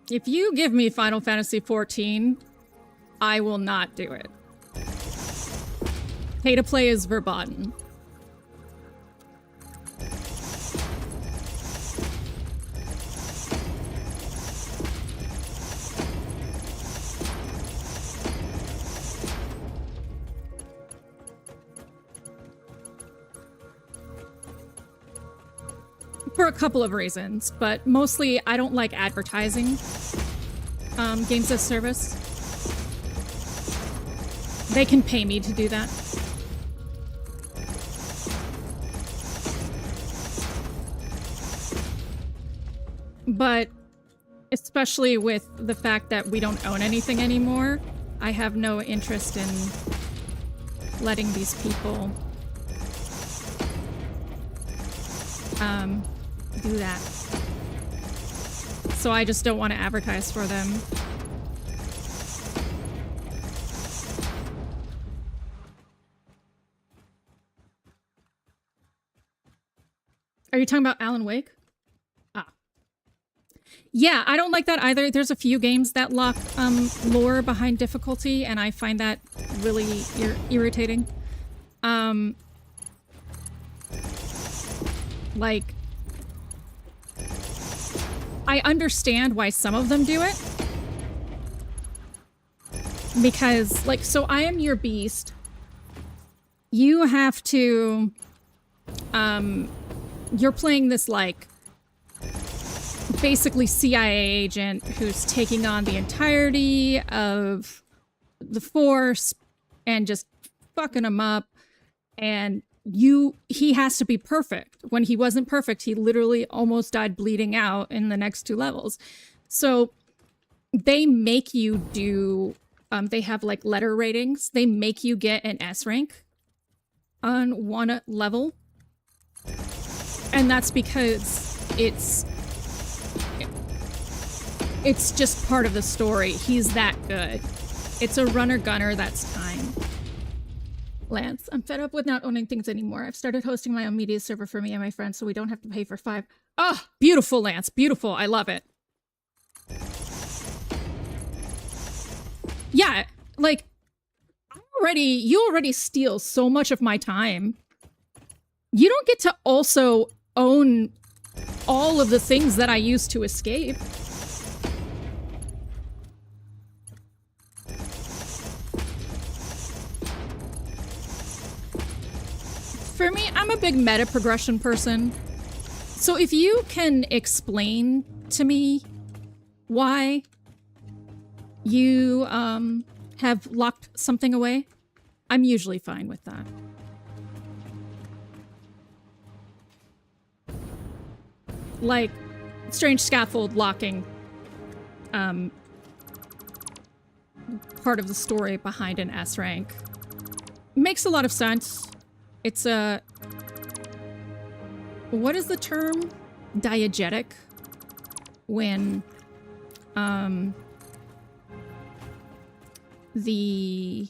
If you give me Final Fantasy XIV, I will not do it. Pay to play is verboten. For a couple of reasons, but mostly I don't like advertising games as service. They can pay me to do that. But especially with the fact that we don't own anything anymore, I have no interest in letting these people do that. So I just don't want to advertise for them. Are you talking about Alan Wake? Ah. Yeah, I don't like that either. There's a few games that lock lore behind difficulty, and I find that really irritating. Like, I understand why some of them do it. Because, like, so I am your beast. You have to, you're playing this, like, basically CIA agent who's taking on the entirety of the force and just fucking them up. And he has to be perfect. When he wasn't perfect, he literally almost died bleeding out in the next 2 levels. So they make you do, they have like letter ratings. They make you get an S rank on 1 level. And that's because it's just part of the story. He's that good. It's a runner gunner that's time. Lance, I'm fed up with not owning things anymore. I've started hosting my own media server for me and my friends so we don't have to pay for 5. Oh, beautiful, Lance. Beautiful. I love it. Yeah, like, you already steal so much of my time. You don't get to also own all of the things that I use to escape. For me, I'm a big meta progression person. So if you can explain to me why you have locked something away, I'm usually fine with that. Like strange scaffold locking part of the story behind an S rank. Makes a lot of sense. It's a... What is the term? Diegetic. When the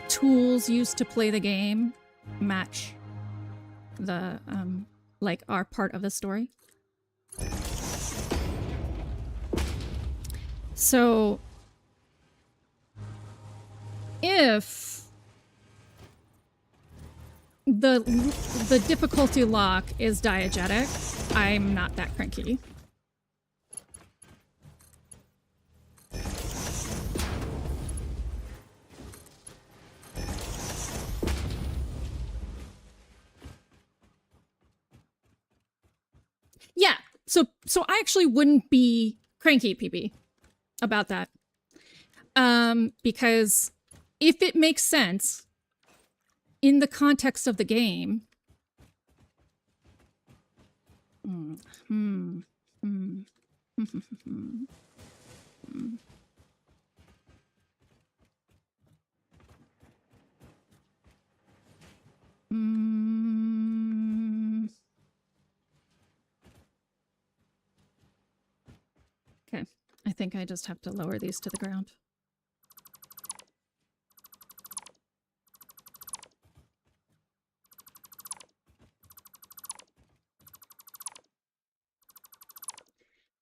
tools used to play the game match the like our part of the story. So if the difficulty lock is diegetic, I'm not that cranky. Yeah, so I actually wouldn't be cranky, PB, about that. Because if it makes sense in the context of the game, Okay, I think I just have to lower these to the ground.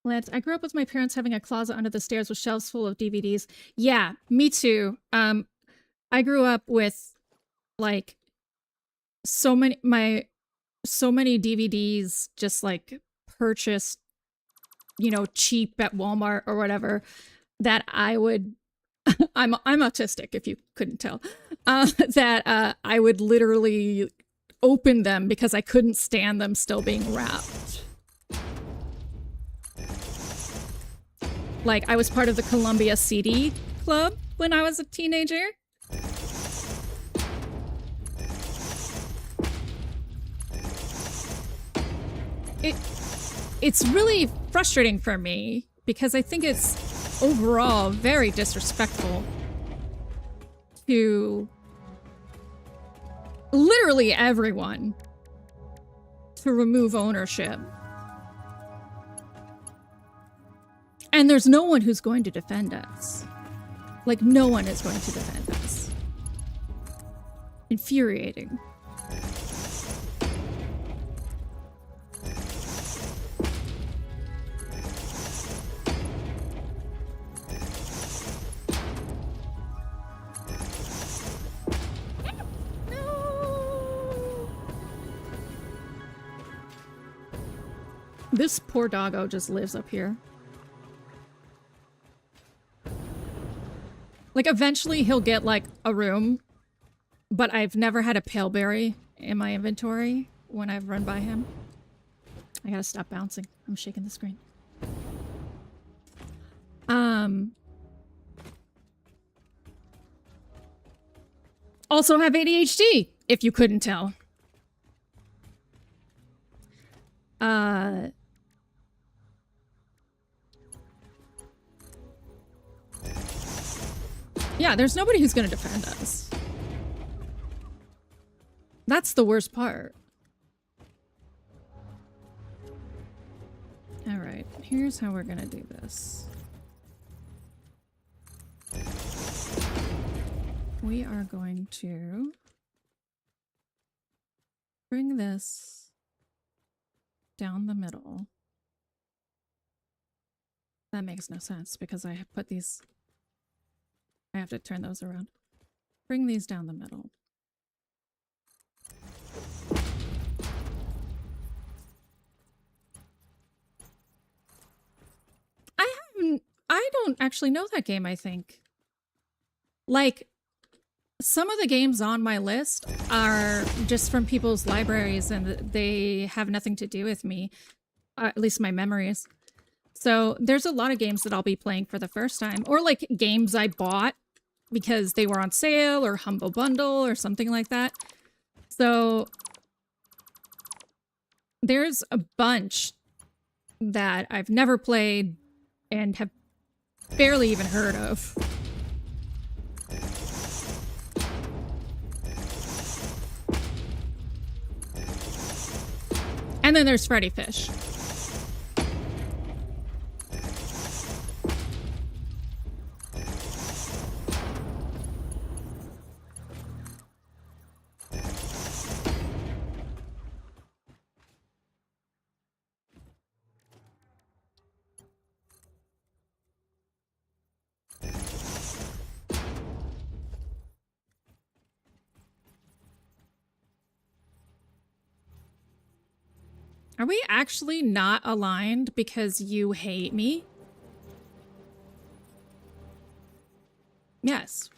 Lance, I grew up with my parents having a closet under the stairs with shelves full of DVDs. Yeah, me too. I grew up with like so many DVDs just like purchased, you know, cheap at Walmart or whatever, that I would I'm autistic if you couldn't tell. That I would literally open them because I couldn't stand them still being wrapped. Like, I was part of the Columbia CD Club when I was a teenager. It's really frustrating for me because I think it's overall very disrespectful to literally everyone to remove ownership. And there's no one who's going to defend us. Like, no one is going to defend us. Infuriating. This poor doggo just lives up here. Like, eventually he'll get, like, a room, but I've never had a pale berry in my inventory when I've run by him. I gotta stop bouncing. I'm shaking the screen. Also have ADHD, if you couldn't tell. Yeah, there's nobody who's gonna defend us. That's the worst part. Alright, here's how we're gonna do this. We are going to bring this down the middle. That makes no sense because I have put these... I have to turn those around. Bring these down the middle. I don't actually know that game, I think. Like, some of the games on my list are just from people's libraries and they have nothing to do with me. At least my memories. So there's a lot of games that I'll be playing for the first time. Or like games I bought because they were on sale or Humble Bundle or something like that. So there's a bunch that I've never played and have barely even heard of. And then there's Freddy Fish. Are we actually not aligned because you hate me? Yes.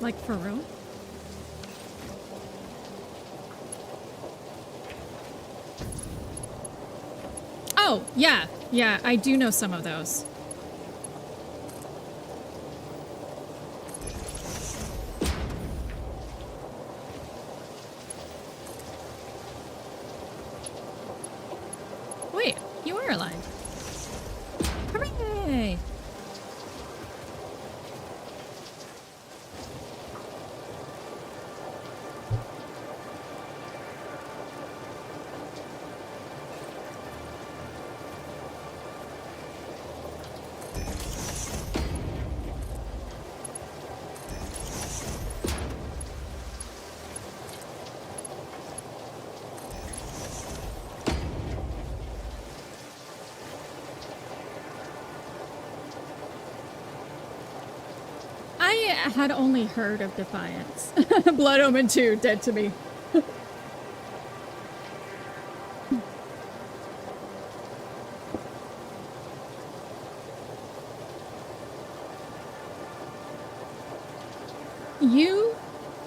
Like for real? Oh, yeah. Yeah, I do know some of those. Wait, you are aligned. Hooray! I had only heard of Defiance. Blood Omen 2, dead to me. You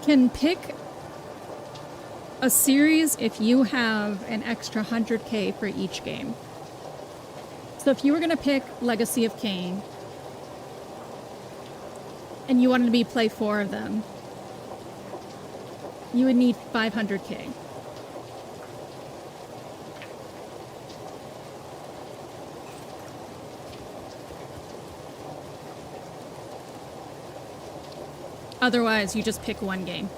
can pick a series if you have an extra 100k for each game. So if you were going to pick Legacy of Kain, and you wanted to play 4 of them, you would need 500k. Otherwise, you just pick one game.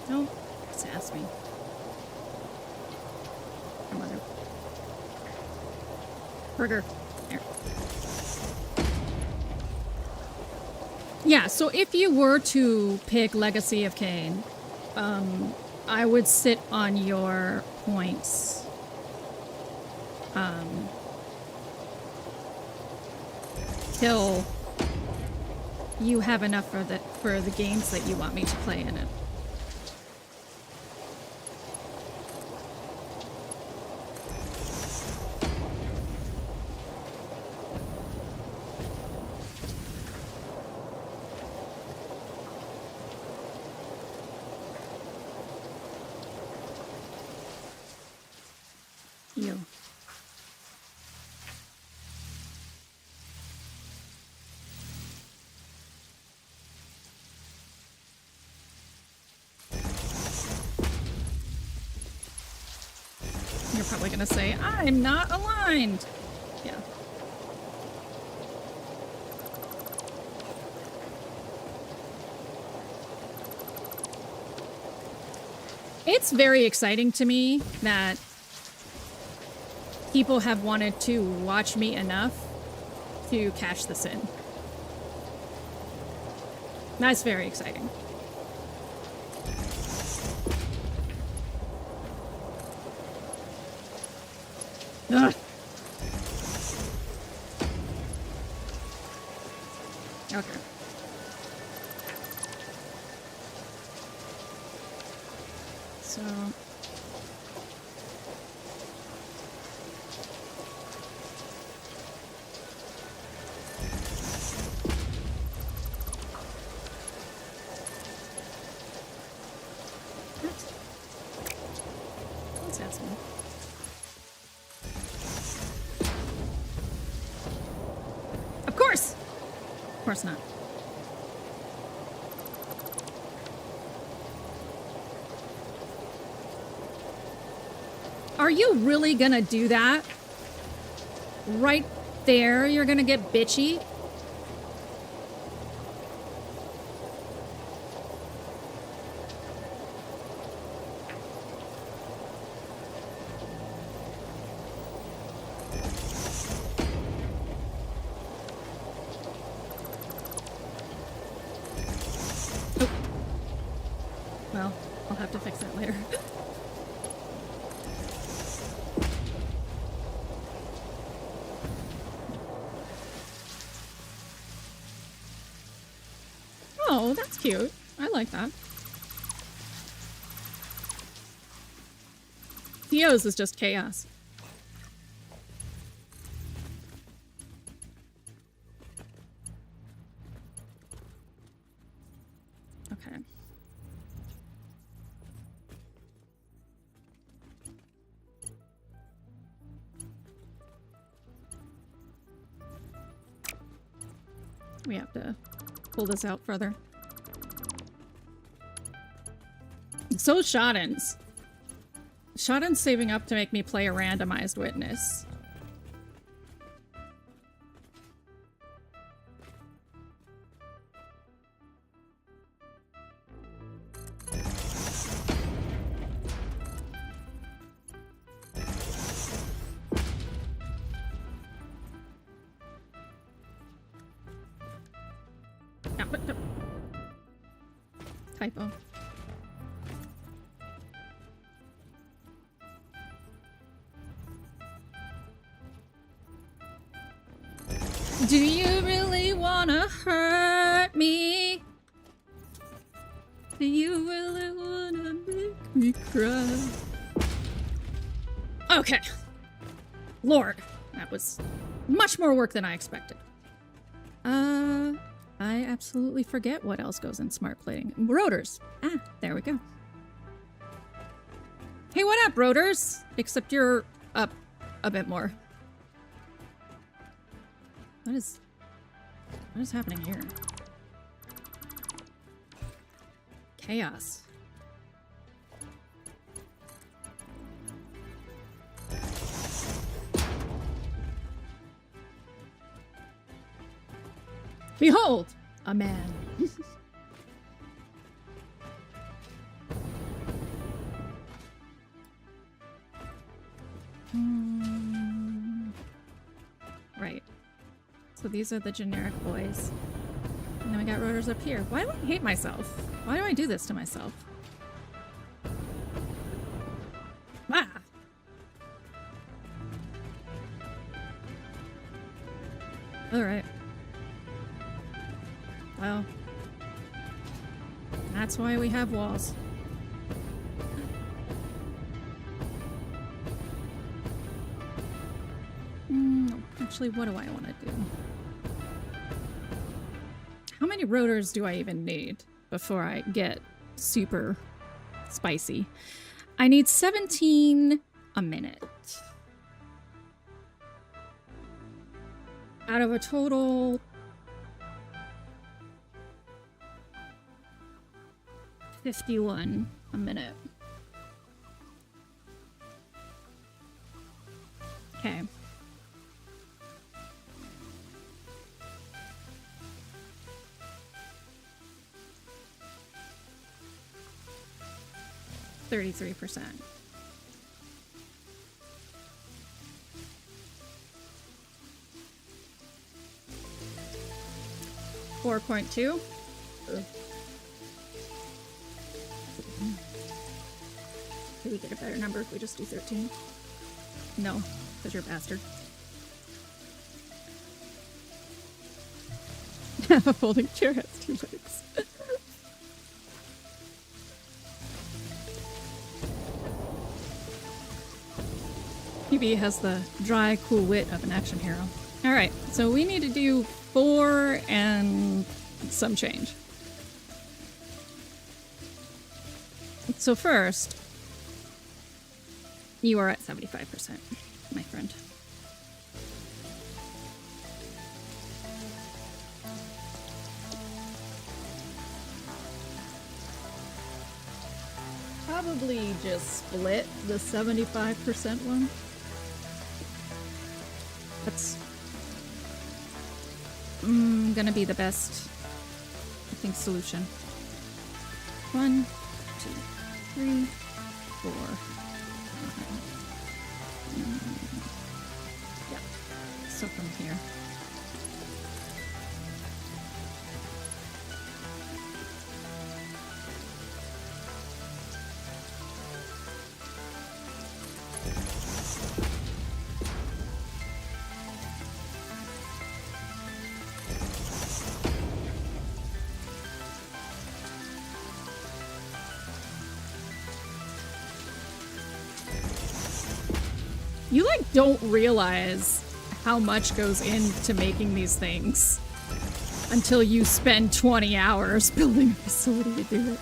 Don't sass me. Come on. Burger. There. Yeah, so if you were to pick Legacy of Kain, I would sit on your points. Till you have enough for the games that you want me to play in it. You. You're probably gonna say, I'm not aligned. Yeah. It's very exciting to me that people have wanted to watch me enough to cash this in. That's very exciting. Ugh. Okay. So... What's happening? Of course! Of course not. Are you really gonna do that? right there you're gonna get bitchy? Oh. Well, I'll have to fix that later. Oh, that's cute. I like that. Theo's is just chaos. Okay. We have to pull this out further. So Shodan's. Shodan's saving up to make me play a randomized witness. Typo. Do you really wanna hurt me? Do you really wanna make me cry? Okay. Lord, that was much more work than I expected. I absolutely forget what else goes in smart plating. Rotors. Ah, there we go. Hey, what up, rotors? Except you're up a bit more. What is happening here? Chaos. Behold, a man. Right. So these are the generic boys. And then we got rotors up here. Why do I hate myself? Why do I do this to myself? Ah! Alright. Well, that's why we have walls. Actually, what do I want to do? How many rotors do I even need before I get super spicy? I need 17 a minute. Out of a total 51 a minute. Okay. %. 4.2. Do we get a better number if we just do 13? No, because you're a bastard. A folding chair has 2 legs. PB has the dry, cool wit of an action hero. Alright, so we need to do 4 and some change. So first, you are at 75%, my friend. Probably just split the 75% one. That's gonna be the best, I think, solution. 1, 2, 3, 4. Yeah. So from here. You, like, don't realize how much goes into making these things until you spend 20 hours building a facility to do it.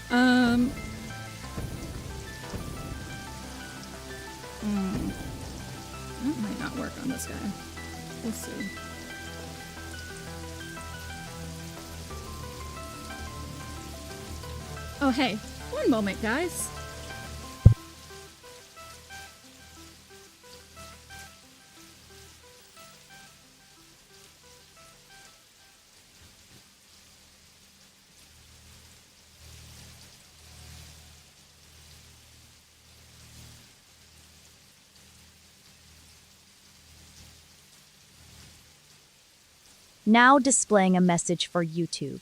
That might not work on this guy. We'll see. Oh, hey. One moment, guys. Now displaying a message for YouTube.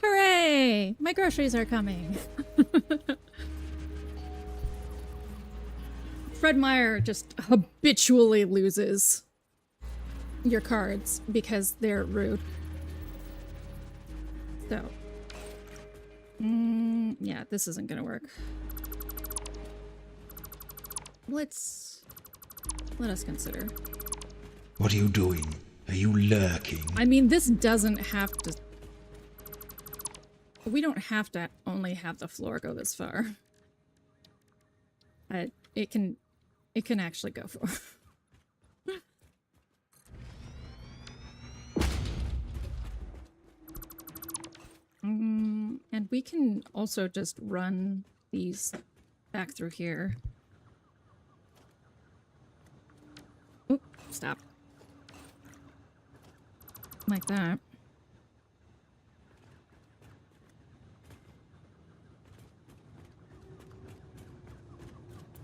Hooray! My groceries are coming. Fred Meyer just habitually loses your cards because they're rude. So, yeah, this isn't gonna work. Let us consider. What are you doing? Are you lurking? I mean, this doesn't have to... We don't have to only have the floor go this far. It can actually go for... And we can also just run these back through here. Oop, stop. Like that.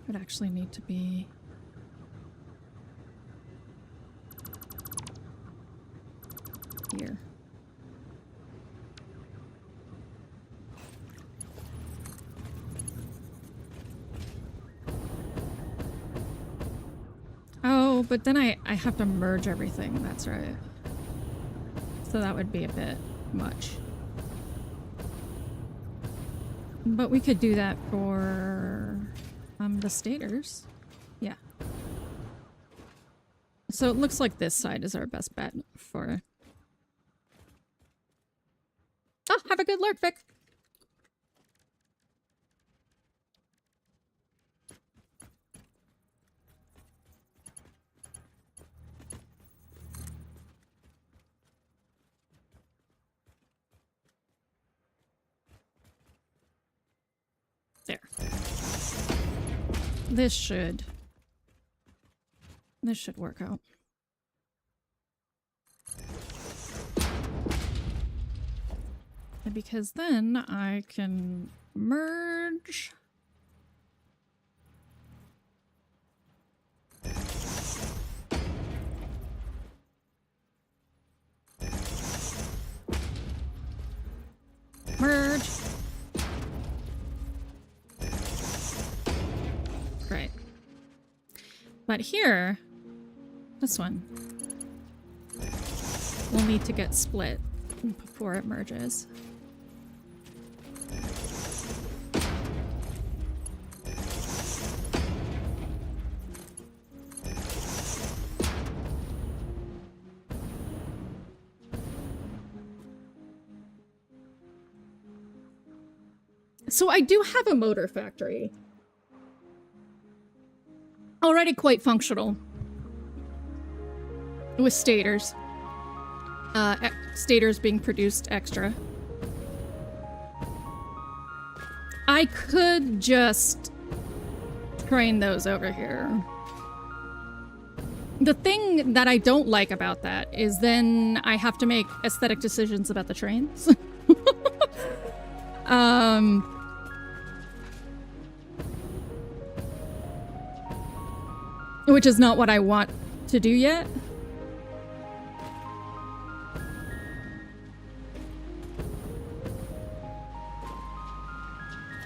Would actually need to be... here. but then I have to merge everything. That's right. So that would be a bit much. But we could do that for the stators. Yeah. So it looks like this side is our best bet for... Oh, have a good lurk, Vic. There. This should work out. Because then I can merge. Merge. Great. But here, this one will need to get split before it merges. So I do have a motor factory. Already quite functional. With stators. Stators being produced extra. I could just train those over here. The thing that I don't like about that is then I have to make aesthetic decisions about the trains. Which is not what I want to do yet.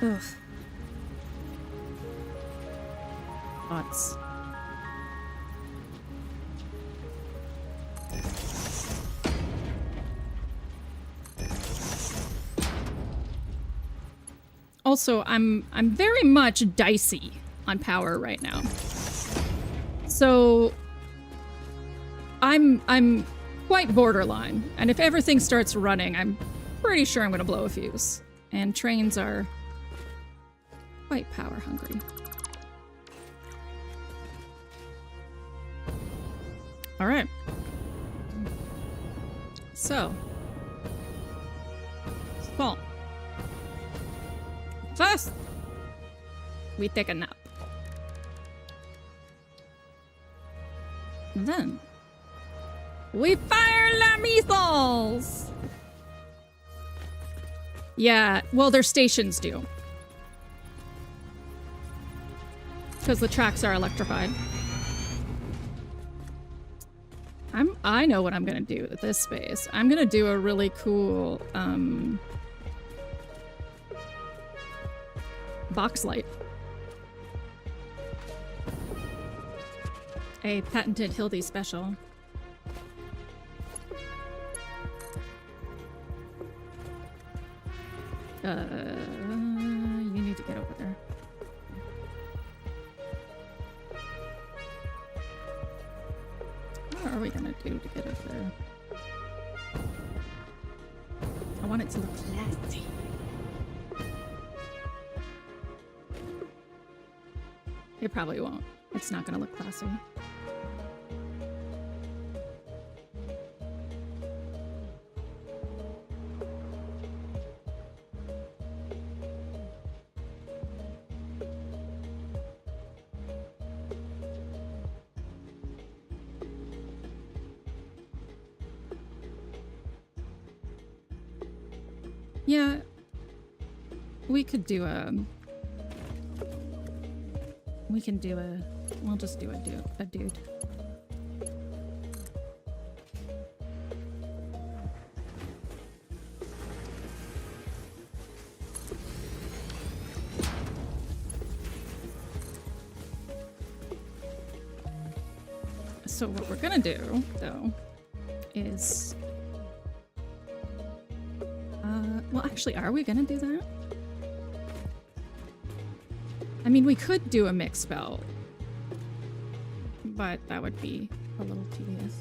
Ugh. Thoughts. Also, I'm very much dicey on power right now. So I'm quite borderline, and if everything starts running, I'm pretty sure I'm gonna blow a fuse. And trains are quite power hungry. All right. So, well, first we take a nap. Then we fire the missiles! Yeah, well, their stations do. Because the tracks are electrified. I know what I'm gonna do with this space. I'm gonna do a really cool, box light. A patented Hildy special. You need to get over there. What are we gonna do to get over there? I want it to look classy. It probably won't. It's not gonna look classy. Yeah, we could do a... We can do a... We'll just do a dude. So what we're gonna do, though, is... well, actually, are we gonna do that? I mean, we could do a mix spell, but that would be a little tedious.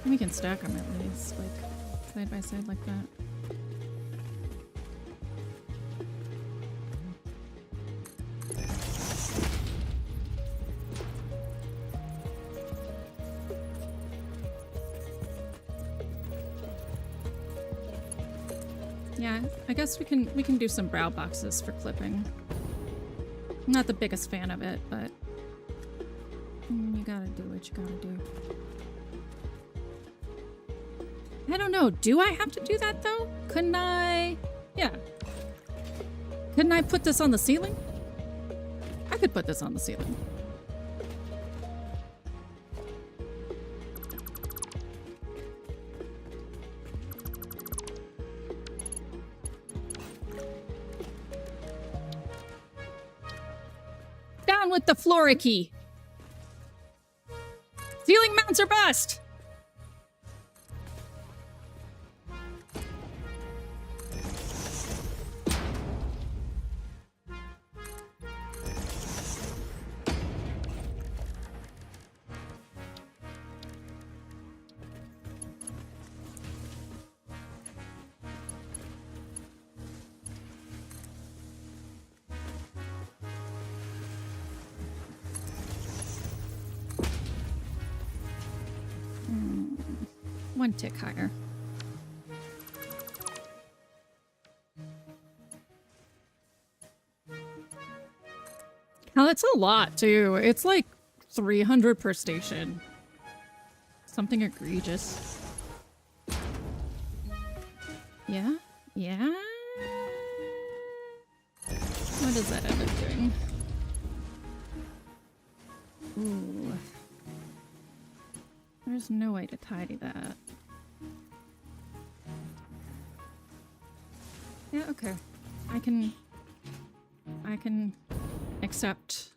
We can stack them at least, like, side by side like that. Yeah, I guess we can do some brow boxes for clipping. I'm not the biggest fan of it, but you gotta do what you gotta do. I don't know. Do I have to do that, though? Couldn't I... Yeah. Couldn't I put this on the ceiling? I could put this on the ceiling. Down with the Floricky! Ceiling mounts are bust! One tick higher. Now that's a lot too. It's like 300 per station. Something egregious. Yeah? Yeah? What does that end up doing? Ooh. There's no way to tidy that. Yeah, okay. I can accept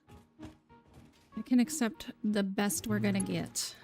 the best we're gonna get.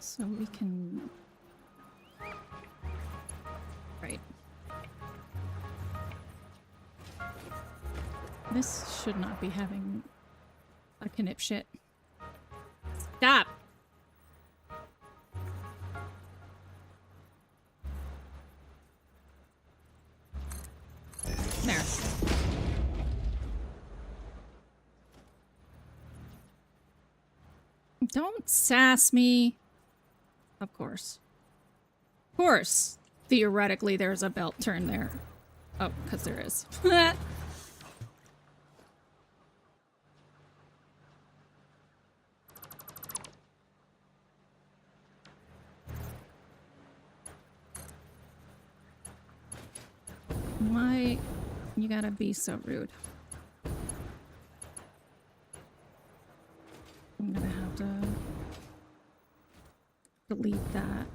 So we can... Right. This should not be having a knip shit. Stop! There. Don't sass me. Of course. Of course. Theoretically, there's a belt turn there. Oh, because there is. Why you gotta be so rude? I'm gonna have to delete that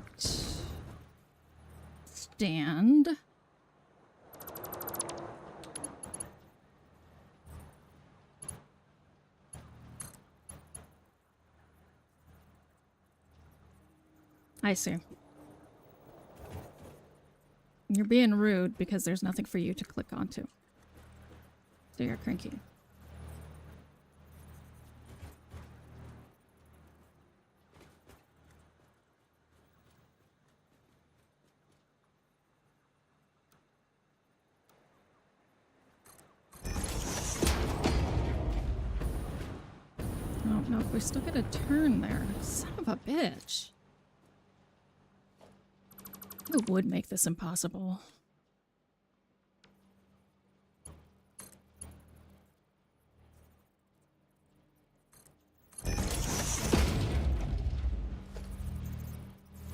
stand. I see. You're being rude because there's nothing for you to click onto. So you're cranky. we still get a turn there. Son of a bitch. Who would make this impossible?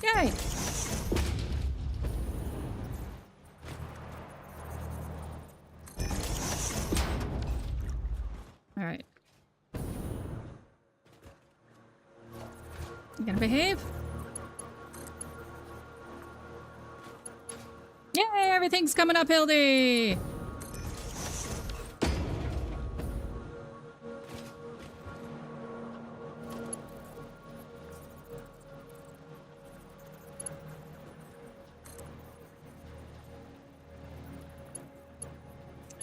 Yay! All right. You gonna behave? Yay! Everything's coming up, Hildy!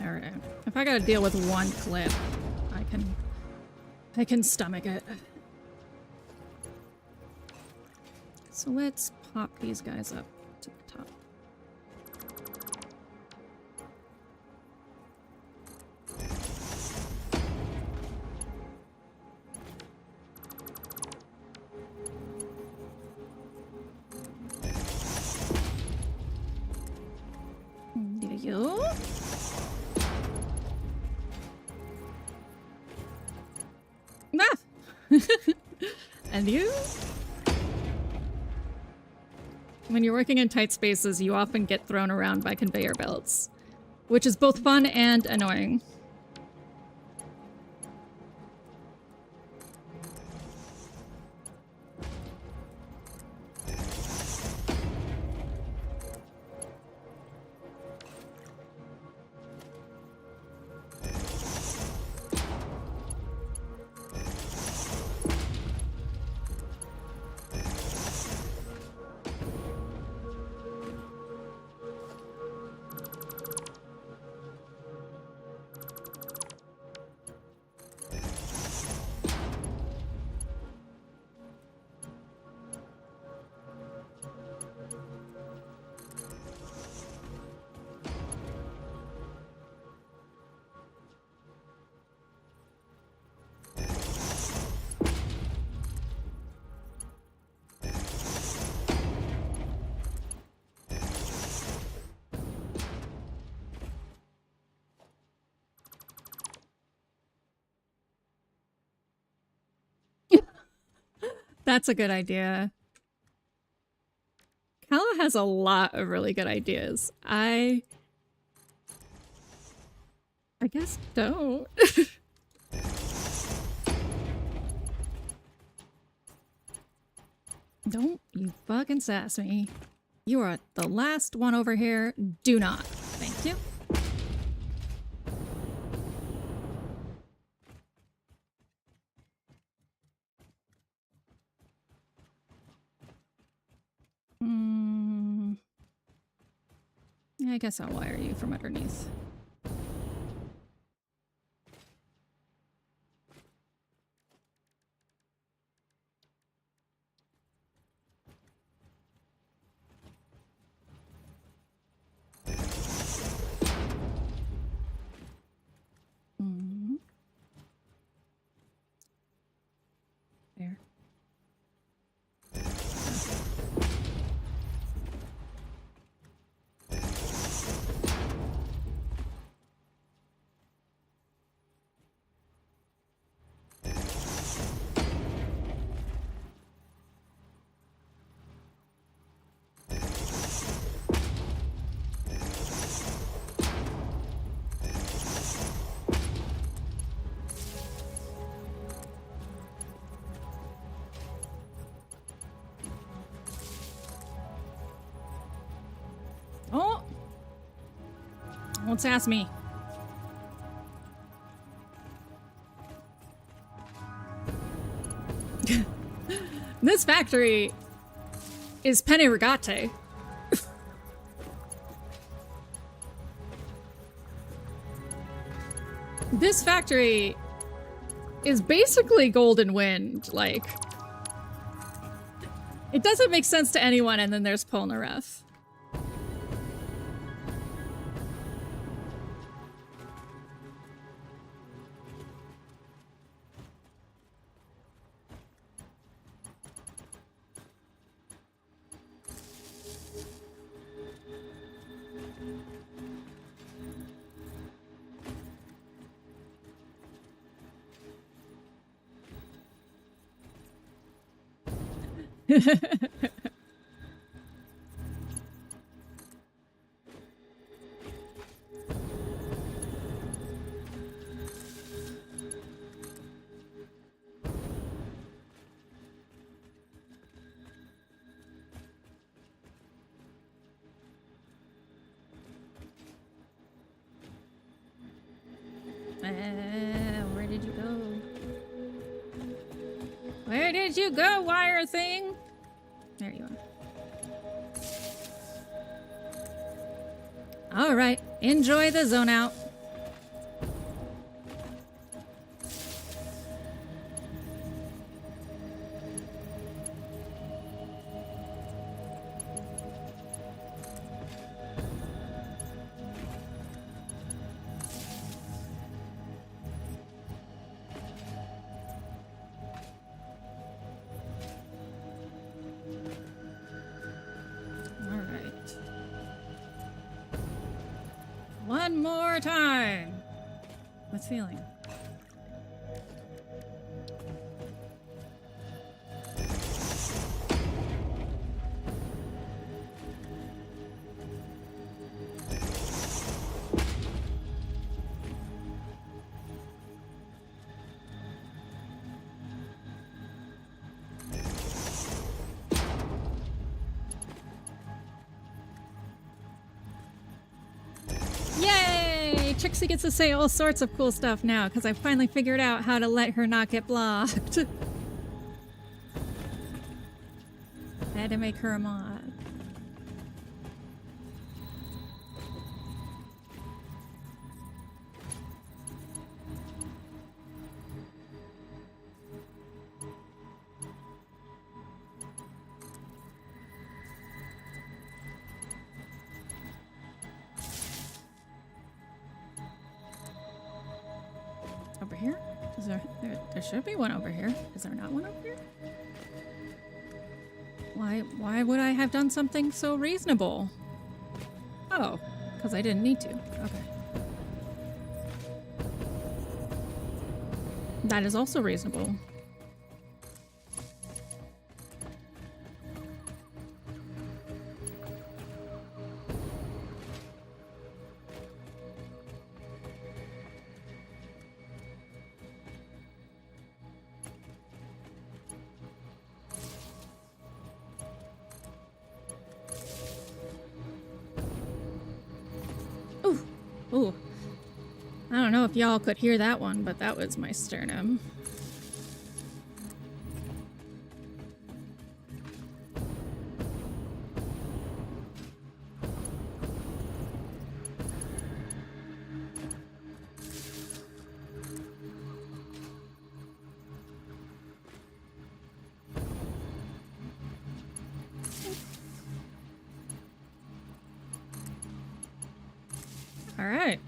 Alright. If I gotta deal with one clip, I can stomach it. So let's pop these guys up to the top. There you go. Ah! And you? When you're working in tight spaces, you often get thrown around by conveyor belts, which is both fun and annoying. That's a good idea. Kala has a lot of really good ideas. I guess don't. Don't you fucking sass me. You are the last one over here. Do not. Thank you. I guess I'll wire you from underneath. There. Oh! Don't sass me. This factory is penne rigate. This factory is basically Golden Wind, like... It doesn't make sense to anyone, and then there's Polnareff. Where did you go? Where did you go, wire thing? There you are. All right, enjoy the zone out. One more time. What's feeling? Trixie gets to say all sorts of cool stuff now because I finally figured out how to let her not get blocked. I had to make her a mod. Over here? Is there should be one over here. Is there not one over here? Why would I have done something so reasonable? Oh, because I didn't need to. Okay. That is also reasonable. Ooh. I don't know if y'all could hear that one, but that was my sternum. All right.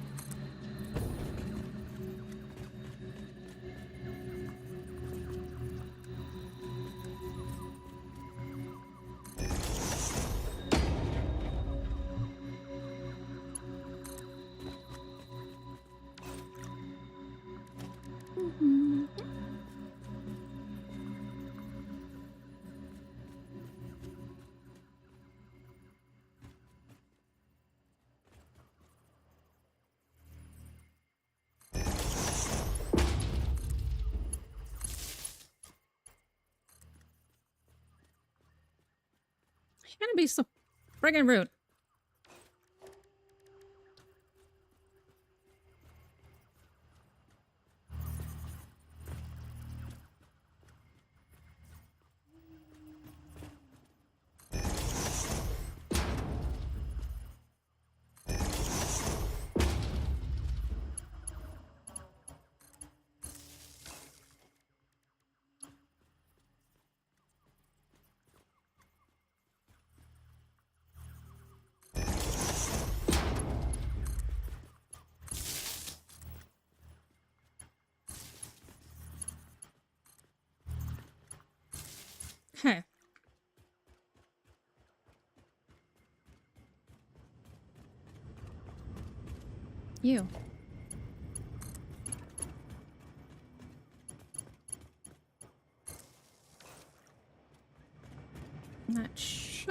You're gonna be so friggin' rude. Okay. You.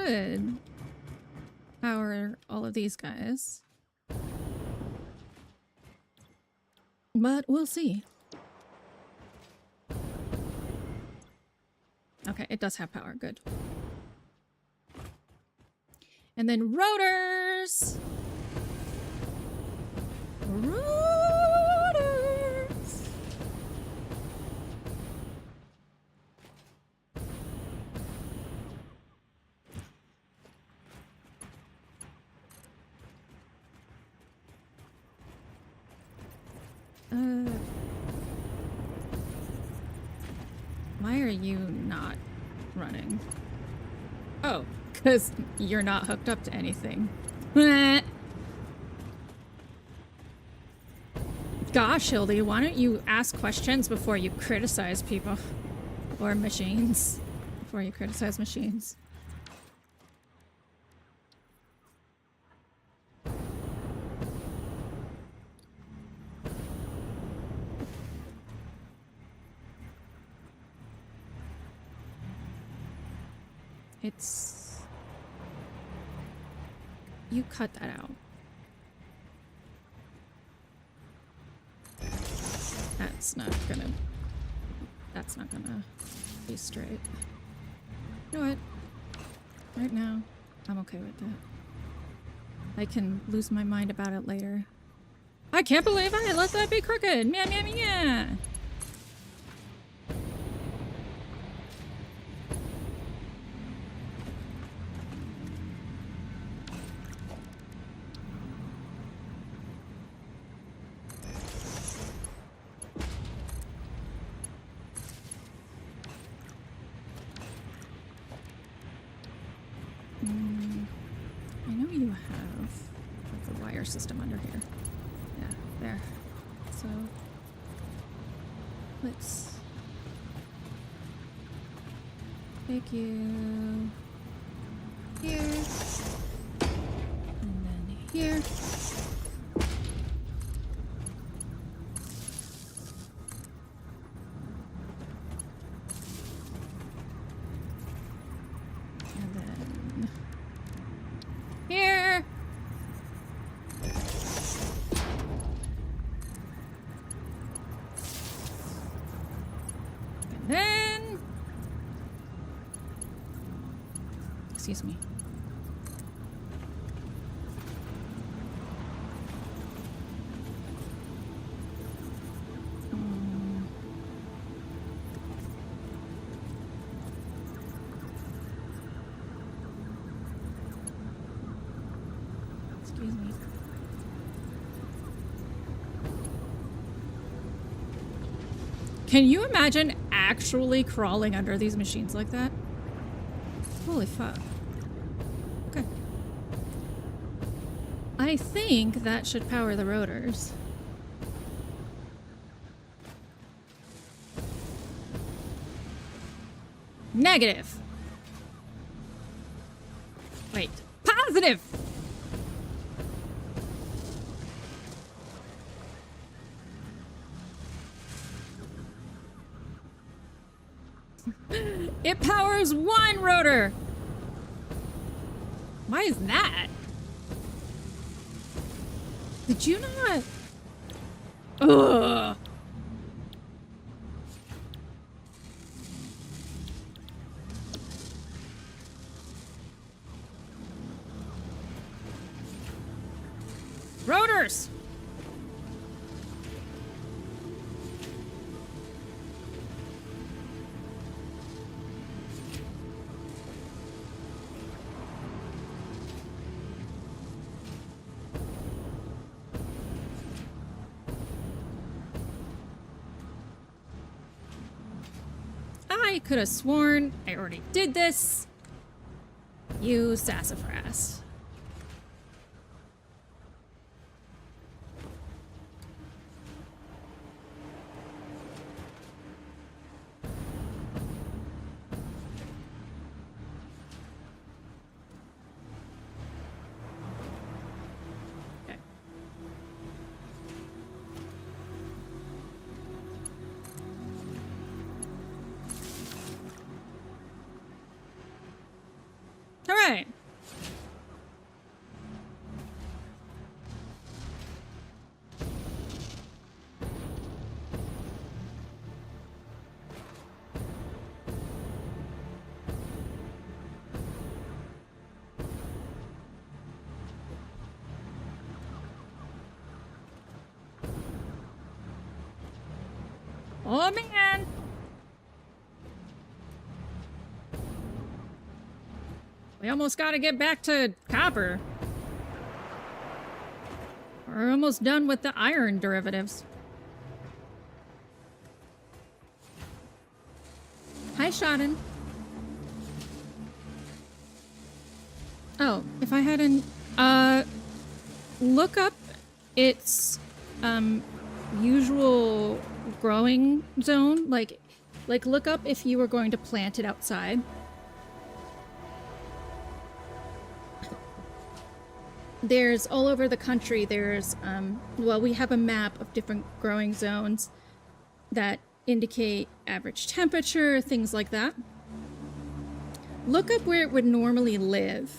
could power all of these guys. But we'll see. Okay, it does have power. Good. And then rotors! Rotors! Why are you not running? Oh, because you're not hooked up to anything. Gosh, Hildy, why don't you ask questions before you criticize people? Or machines. Before you criticize machines. It's... You cut that out. That's not gonna be straight. You know what? Right now, I'm okay with that. I can lose my mind about it later. I can't believe I let that be crooked! Meow, meow, meow! I know you have like a wire system under here. Yeah, there. So let's take you here and then here. Excuse me. Excuse me. Can you imagine actually crawling under these machines like that? Holy fuck. Okay. I think that should power the rotors. Negative. Wait. Positive! It powers one rotor! Why is that? Did you not? Ugh. Rotors! I could have sworn I already did this. You sassafras. Okay. All right. Oh, man! We almost gotta get back to copper. We're almost done with the iron derivatives. Hi, Shaden. Oh, if I hadn't... look up its, usual growing zone. Like, look up if you were going to plant it outside. There's all over the country, there's, well, we have a map of different growing zones that indicate average temperature, things like that. Look up where it would normally live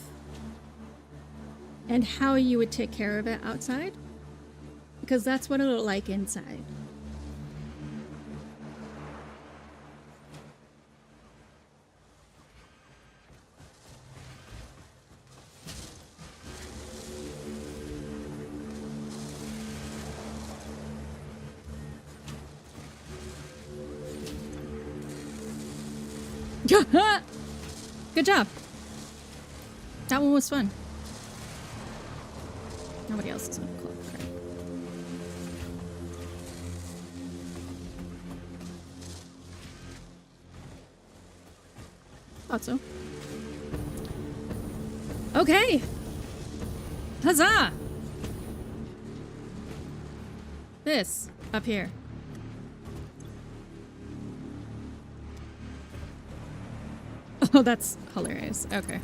and how you would take care of it outside, because that's what it'll like inside. Good job. That one was fun. Nobody else is on the club. Right? Thought so. Okay. Huzzah! This up here. Oh, that's hilarious. Okay.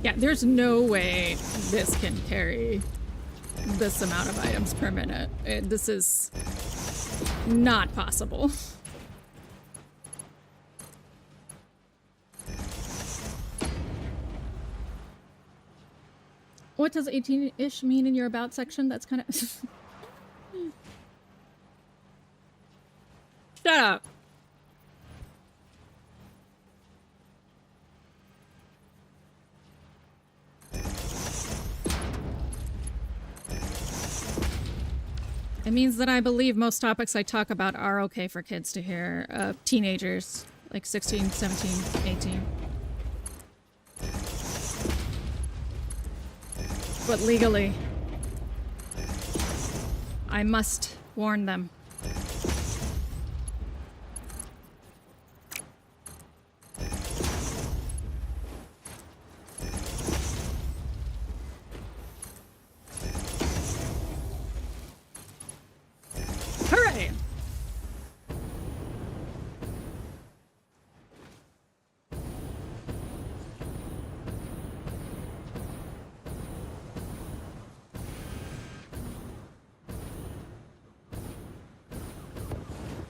Yeah, there's no way this can carry this amount of items per minute. This is not possible. What does 18-ish mean in your about section? That's kind of... Shut up. It means that I believe most topics I talk about are okay for kids to hear. Teenagers, like 16, 17, 18. But legally, I must warn them. Hooray!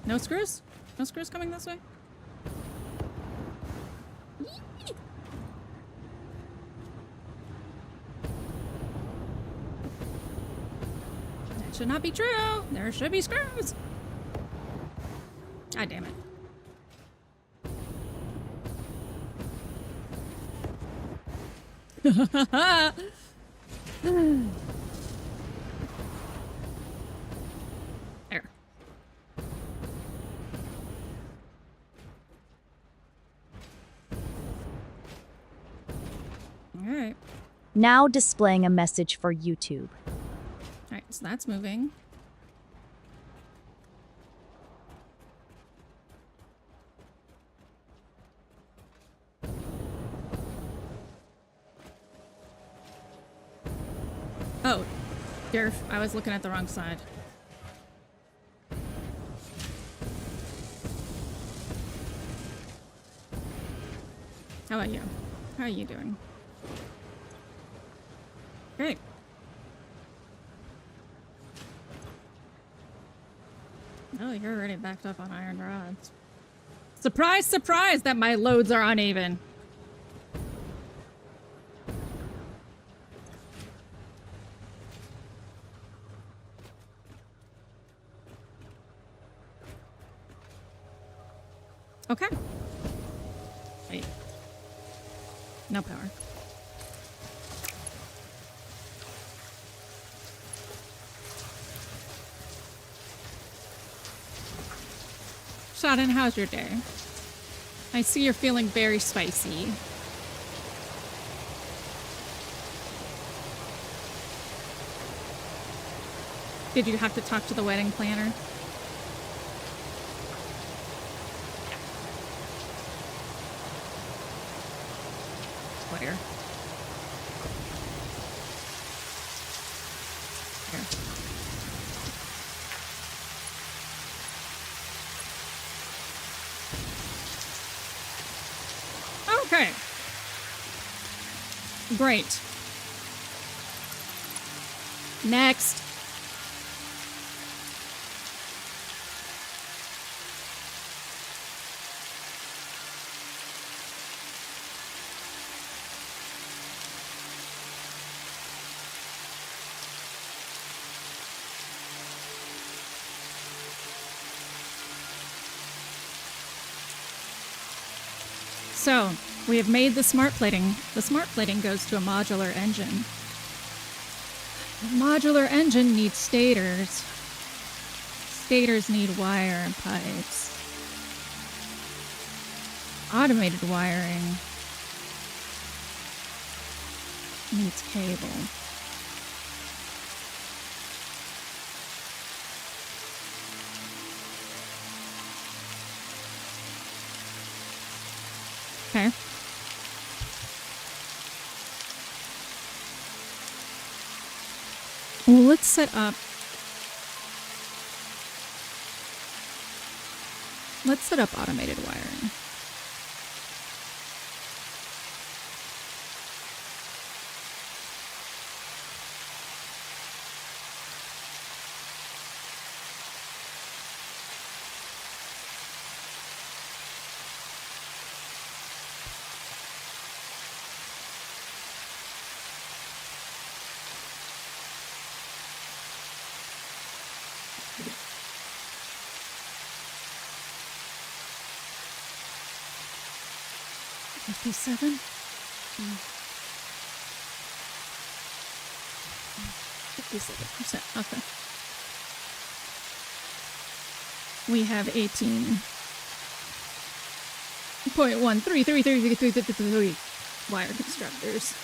No screws? No screws coming this way? Yee! That should not be true. There should be screws. God damn it. There. Alright. Now displaying a message for YouTube. Alright, so that's moving. Oh, Derf, I was looking at the wrong side. How about you? How are you doing? Great. Oh, you're already backed up on iron rods. Surprise, surprise that my loads are uneven. Okay. Wait. No power. Shaden, how's your day? I see you're feeling very spicy. Did you have to talk to the wedding planner? Where? Here. Okay. Great. Next. So, we have made the smart plating. The smart plating goes to a modular engine. The modular engine needs stators. Stators need wire and pipes. Automated wiring needs cable. Okay. Well, let's set up. Let's set up automated wiring. $57? 57%. Okay. We have 18.1333333 wire constructors.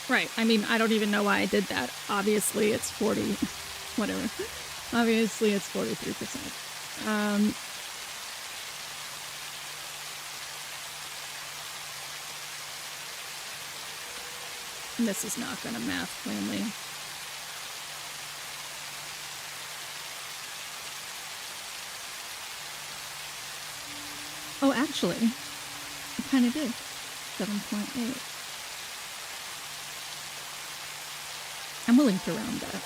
Right. I mean, I don't even know why I did that. Obviously, it's 40, whatever. Obviously, it's 43%. This is not going to math cleanly. Oh, actually, it kind of did. 7.8. I'm willing to round that.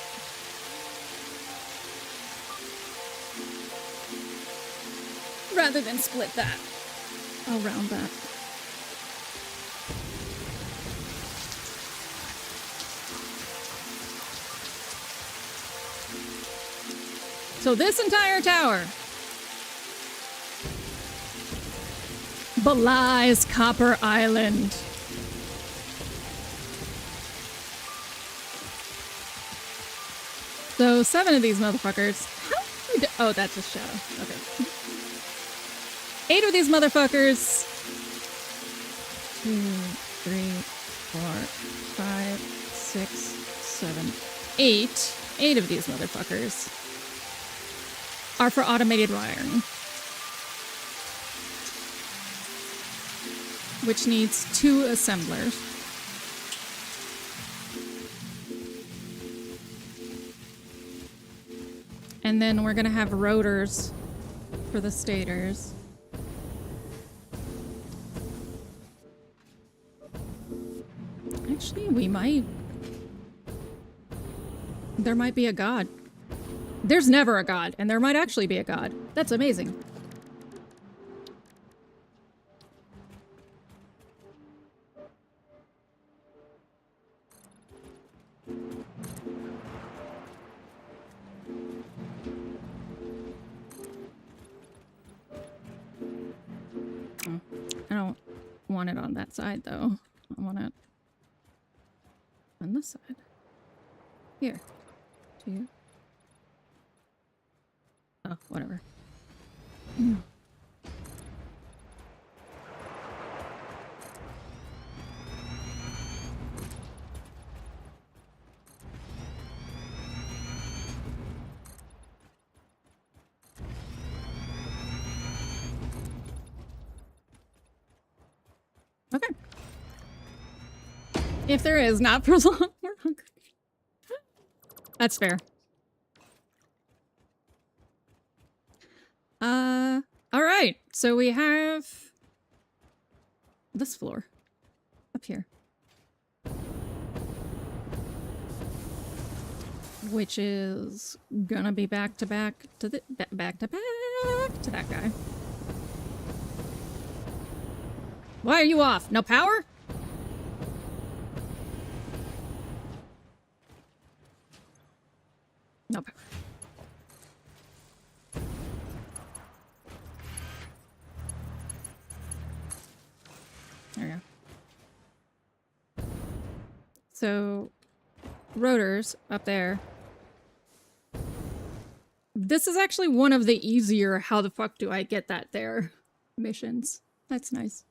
Rather than split that, I'll round that. So this entire tower belies Copper Island. So 7 of these motherfuckers. Oh, that's a shadow. Okay. 8 of these motherfuckers. 2, 3, 4, 5, 6, 7, 8. 8 of these motherfuckers are for automated wiring, which needs 2 assemblers. And then we're gonna have rotors for the stators. Actually, we might. There might be a god. There's never a god, and there might actually be a god. That's amazing. want it on that side, though. I want it on this side. Here. To you. Oh, whatever. Okay. If there is, not for long, we're hungry. That's fair. All right. So we have this floor up here, which is gonna be back to back to the back to that guy. Why are you off? No power? No power. There we go. So, rotors up there. This is actually one of the easier how the fuck do I get that there missions. That's nice.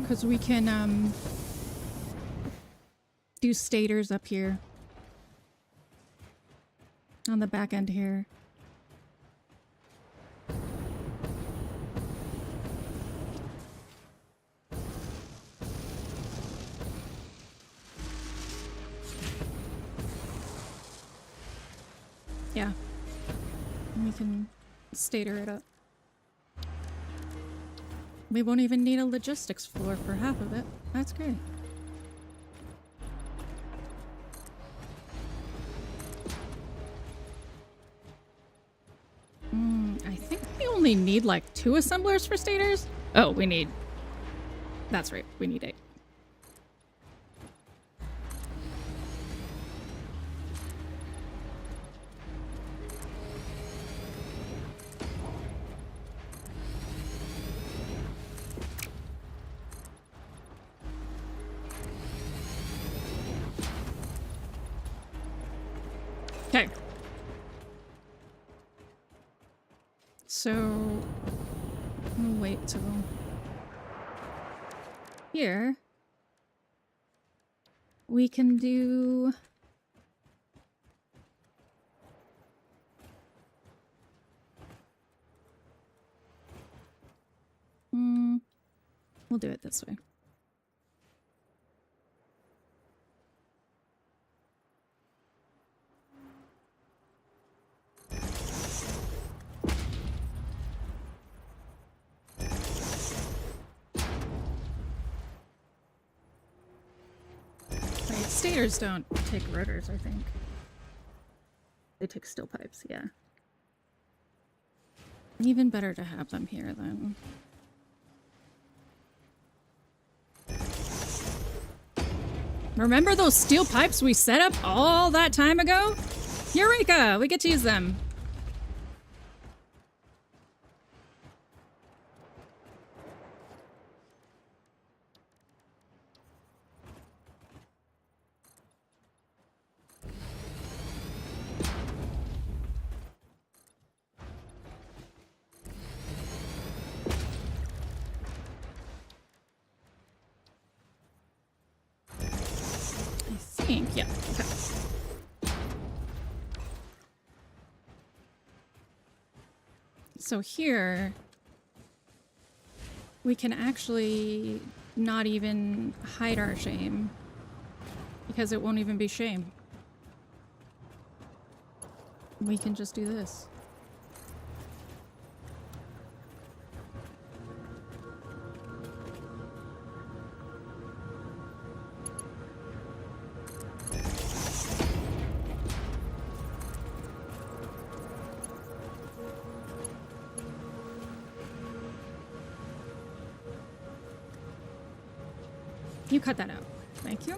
Because we can do stators up here on the back end here. Yeah. We can stator it up. We won't even need a logistics floor for half of it. That's great. I think we only need like 2 assemblers for stators. Oh, we need... That's right. We need 8. Okay. So, we'll wait till here. We can do... We'll do it this way. Stators don't take rotors, I think. They take steel pipes, yeah. Even better to have them here, then. Remember those steel pipes we set up all that time ago? Eureka! We get to use them. Yeah. Okay. So here, we can actually not even hide our shame, because it won't even be shame. We can just do this. You cut that out. Thank you.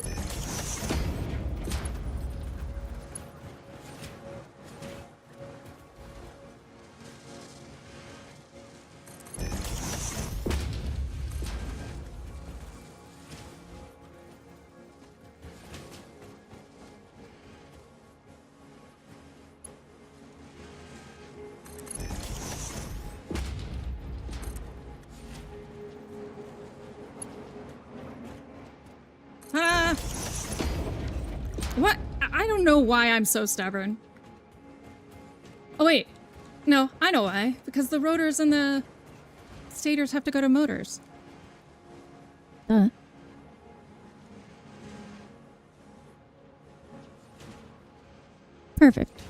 I don't know why I'm so stubborn. Oh, wait. No, I know why. Because the rotors and the stators have to go to motors. Perfect.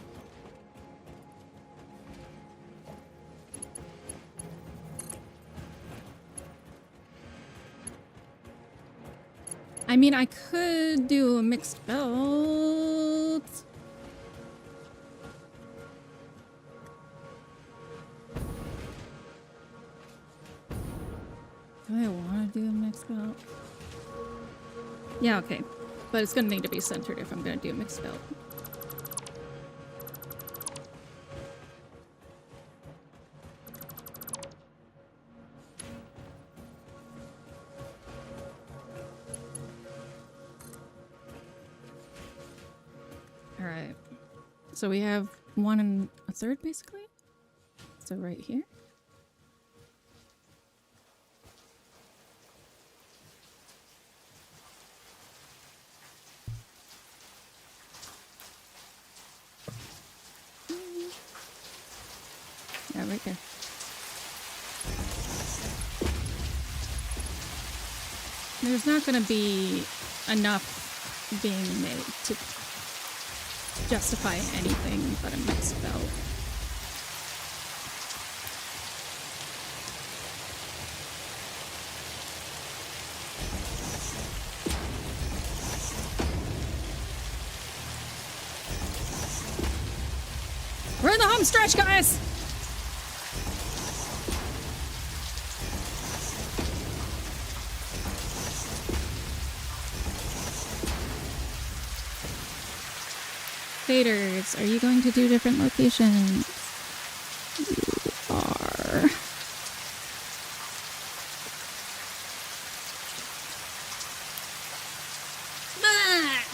I mean, I could do a mixed belt. Do I want to do a mixed belt? Yeah, okay. But it's going to need to be centered if I'm going to do a mixed belt. Alright. So we have 1 1/3 basically. So right here. Yeah, right there. There's not going to be enough being made to justify anything but a mixed belt. We're in the home stretch, guys! Faders, are you going to do different locations? You are. Ah!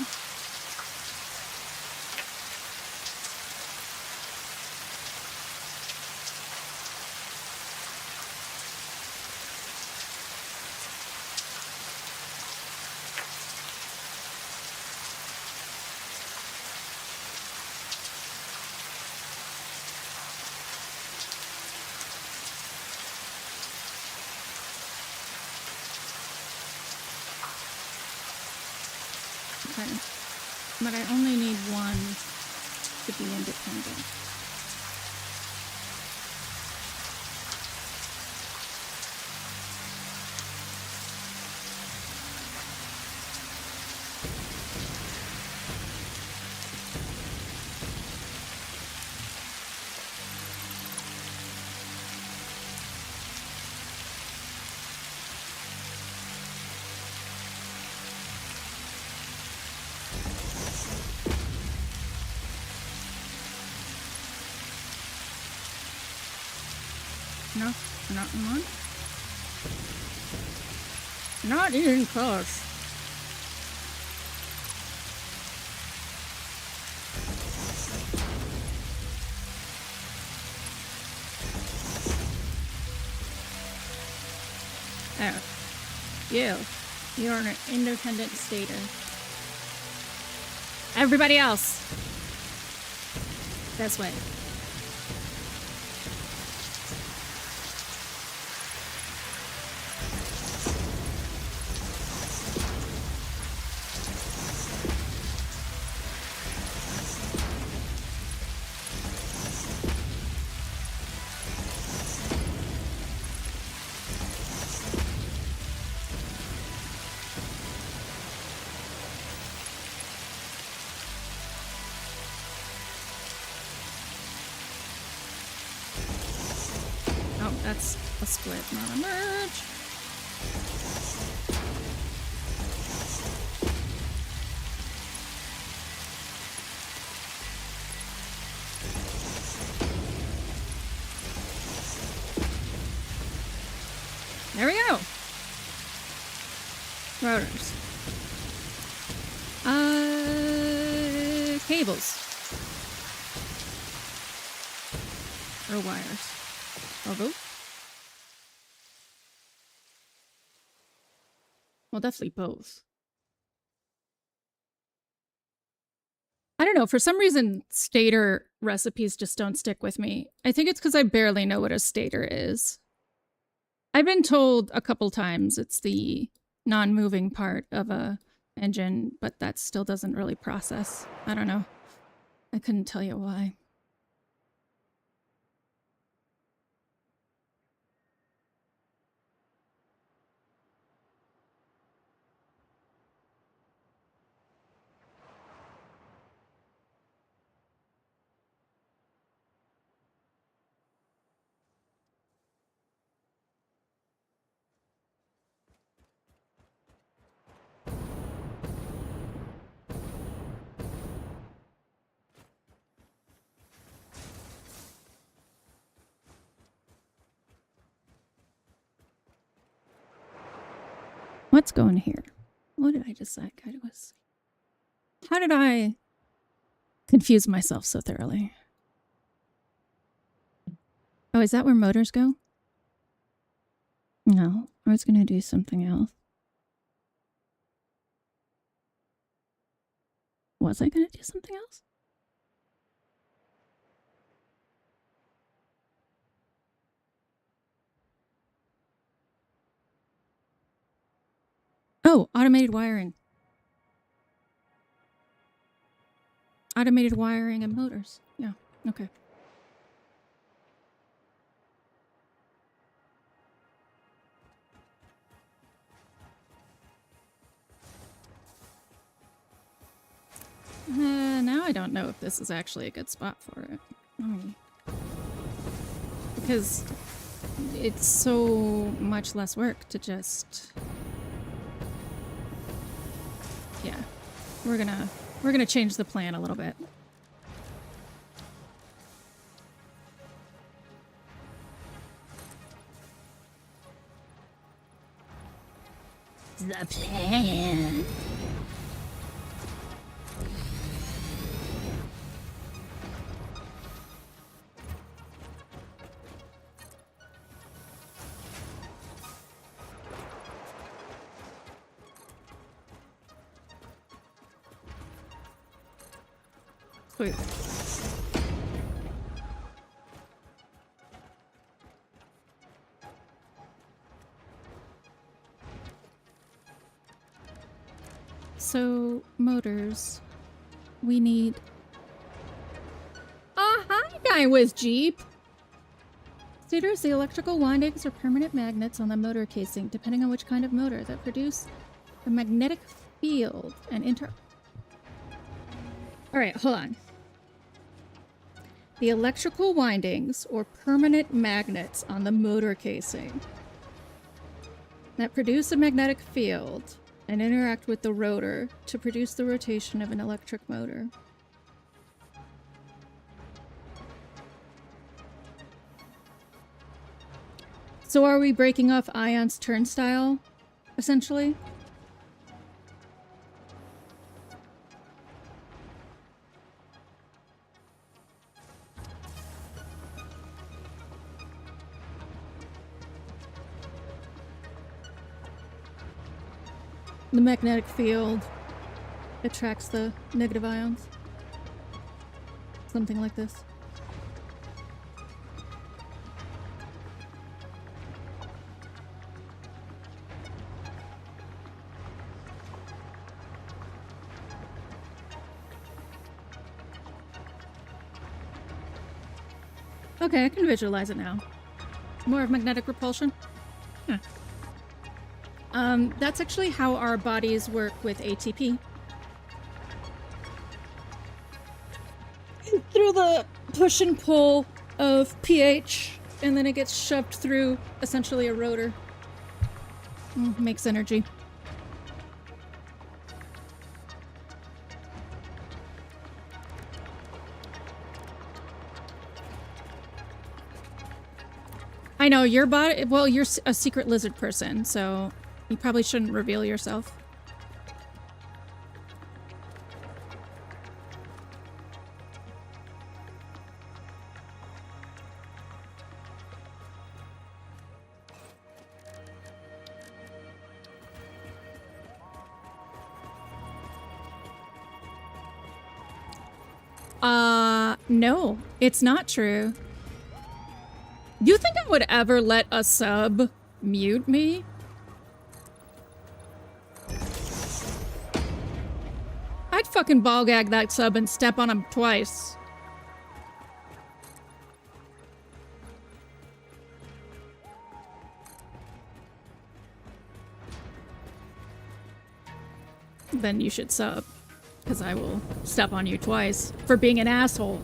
Okay. But I only need 1 to be independent. No, not one. Not even close. Oh. You're an independent stater. Everybody else. This way. Oh, that's a split, not a merge. There we go. Rotors. Cables. Or wires. Or both? Well, definitely both. I don't know. For some reason, stator recipes just don't stick with me. I think it's because I barely know what a stator is. I've been told a couple times it's the non-moving part of a engine, but that still doesn't really process. I don't know. I couldn't tell you why. What's going here? What did I decide? How did I confuse myself so thoroughly? Oh, is that where motors go? No, I was going to do something else. Was I going to do something else? Oh, automated wiring. Automated wiring and motors. Yeah, okay. Now I don't know if this is actually a good spot for it. Because it's so much less work to just... Yeah, we're gonna change the plan a little bit. The plan. Sweet. So, motors. We need... Oh, hi, guy with Jeep! Stators, the electrical windings are permanent magnets on the motor casing, depending on which kind of motor, that produce a magnetic field and Alright, hold on. The electrical windings, or permanent magnets on the motor casing, that produce a magnetic field and interact with the rotor to produce the rotation of an electric motor. So are we breaking off Ion's turnstile, essentially? The magnetic field attracts the negative ions. Something like this. Okay, I can visualize it now. More of magnetic repulsion? Huh. That's actually how our bodies work with ATP. Through the push and pull of pH, and then it gets shoved through essentially a rotor. Makes energy. I know, your body... Well, you're a secret lizard person, so you probably shouldn't reveal yourself. No, it's not true. You think I would ever let a sub mute me? I'd fucking ball gag that sub and step on him twice. Then you should sub, because I will step on you twice for being an asshole.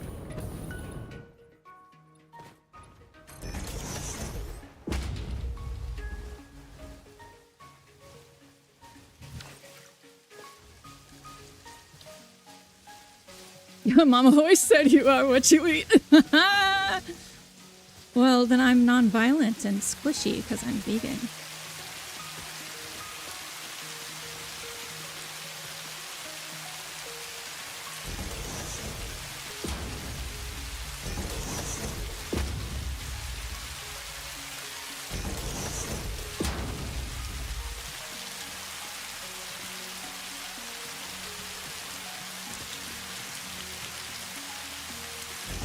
Your mom always said you are what you eat. Well, then I'm non-violent and squishy because I'm vegan.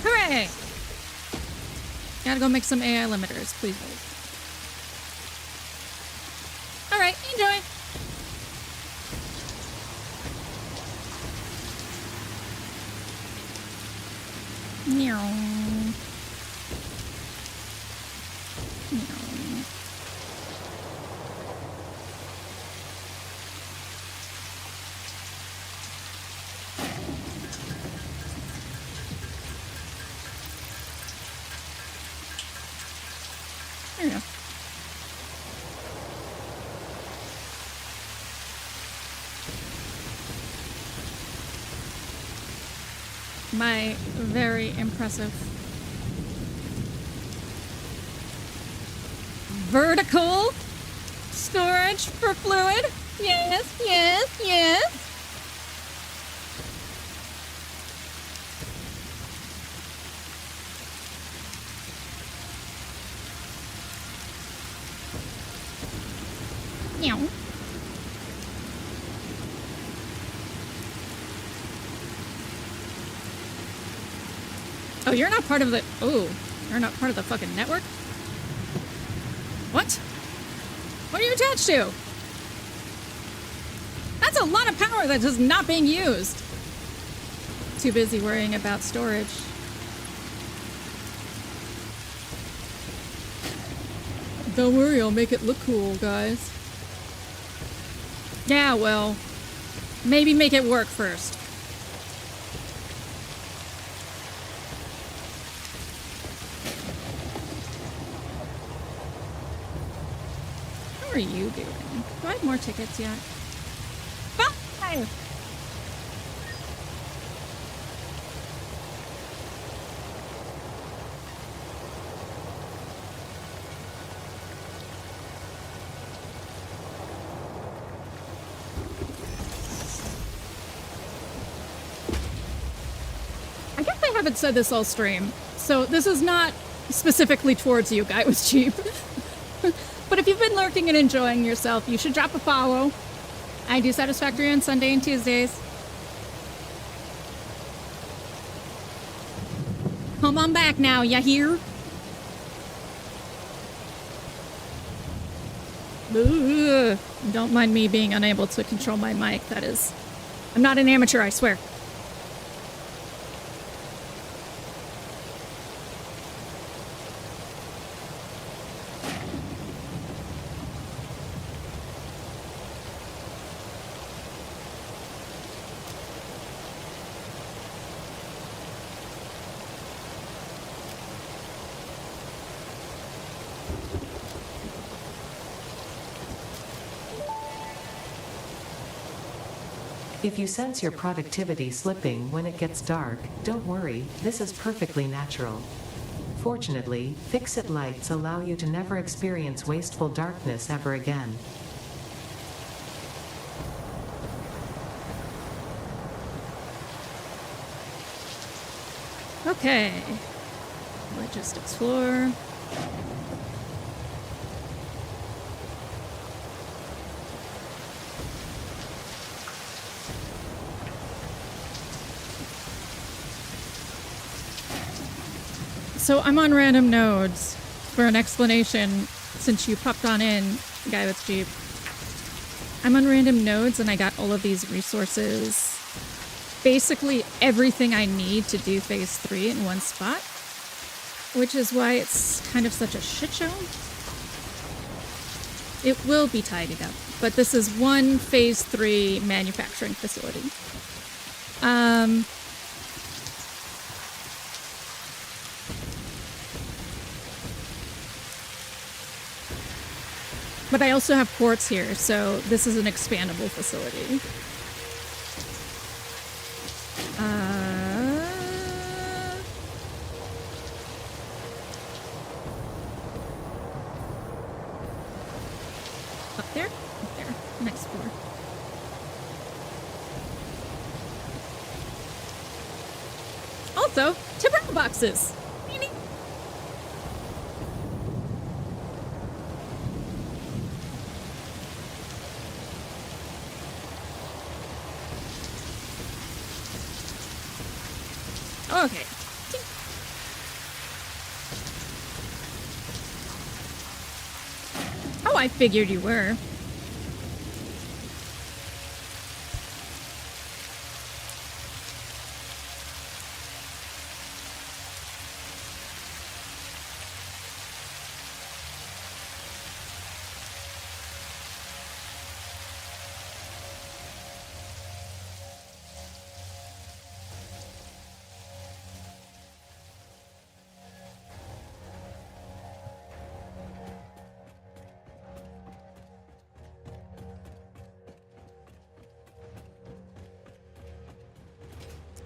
Hooray! Gotta go make some AI limiters, please wait. Alright, enjoy! Meow. Meow. There you go. My very impressive vertical storage for fluid. Yes, yes, yes. Meow. Oh, you're not part of the... Oh, you're not part of the fucking network? What? What are you attached to? That's a lot of power that's just not being used. Too busy worrying about storage. Don't worry, I'll make it look cool, guys. Yeah, well, maybe make it work first. How are you doing? Do I have more tickets yet? 5! I guess I haven't said this all stream, so this is not specifically towards you, Guy Was Cheap. But if you've been lurking and enjoying yourself, you should drop a follow. I do Satisfactory on Sunday and Tuesdays. Come on back now, ya hear? Ugh. Don't mind me being unable to control my mic, that is... I'm not an amateur, I swear. If you sense your productivity slipping when it gets dark, don't worry, this is perfectly natural. Fortunately, fix-it lights allow you to never experience wasteful darkness ever again. Okay. Logistics floor. So I'm on random nodes for an explanation since you popped on in, guy with Jeep. I'm on random nodes and I got all of these resources. Basically everything I need to do phase 3 in one spot. Which is why it's kind of such a shit show. It will be tidied up, but this is one phase 3 manufacturing facility. But I also have ports here, so this is an expandable facility. Up there? Up there. Next floor. Also, tobacco boxes! Meanie. Okay. Oh, I figured you were.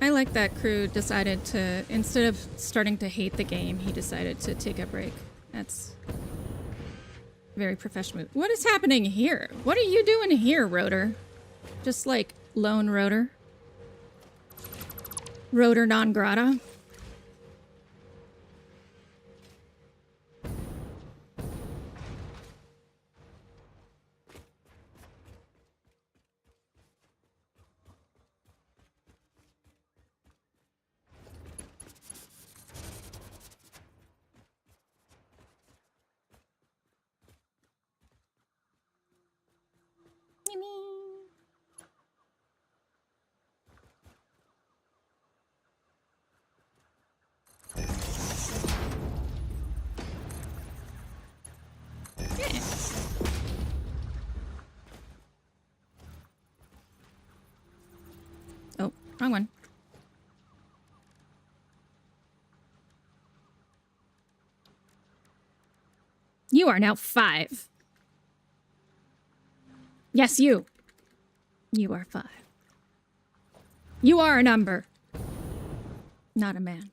I like that crew decided to, instead of starting to hate the game, he decided to take a break. That's very professional. What is happening here? What are you doing here, Rotor? Just like lone Rotor? Rotor non grata? Oh, wrong one. You are now 5. Yes, you. You are 5. You are a number. Not a man.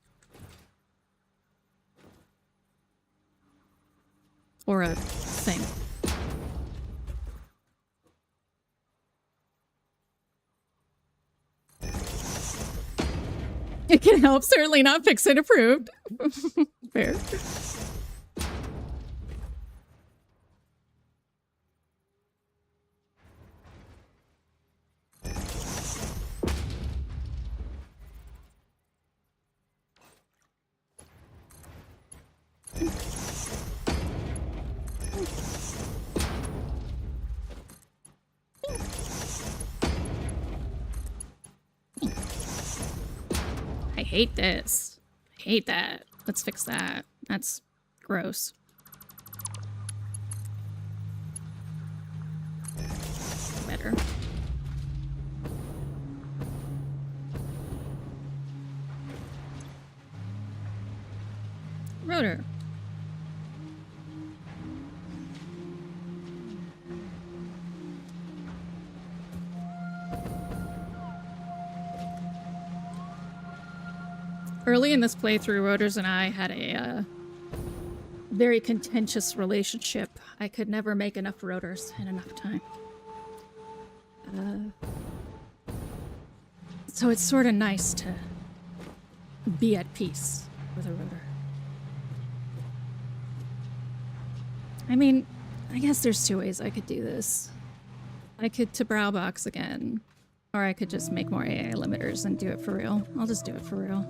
Or a thing. It can help, certainly not fix it approved. Fair. I hate this. I hate that. Let's fix that. That's gross. Better. Rotor. Early in this playthrough, Rotors and I had a very contentious relationship. I could never make enough Rotors in enough time. So it's sort of nice to be at peace with a Rotor. I mean, I guess there's 2 ways I could do this. I could to brow box again, or I could just make more AI limiters and do it for real. I'll just do it for real.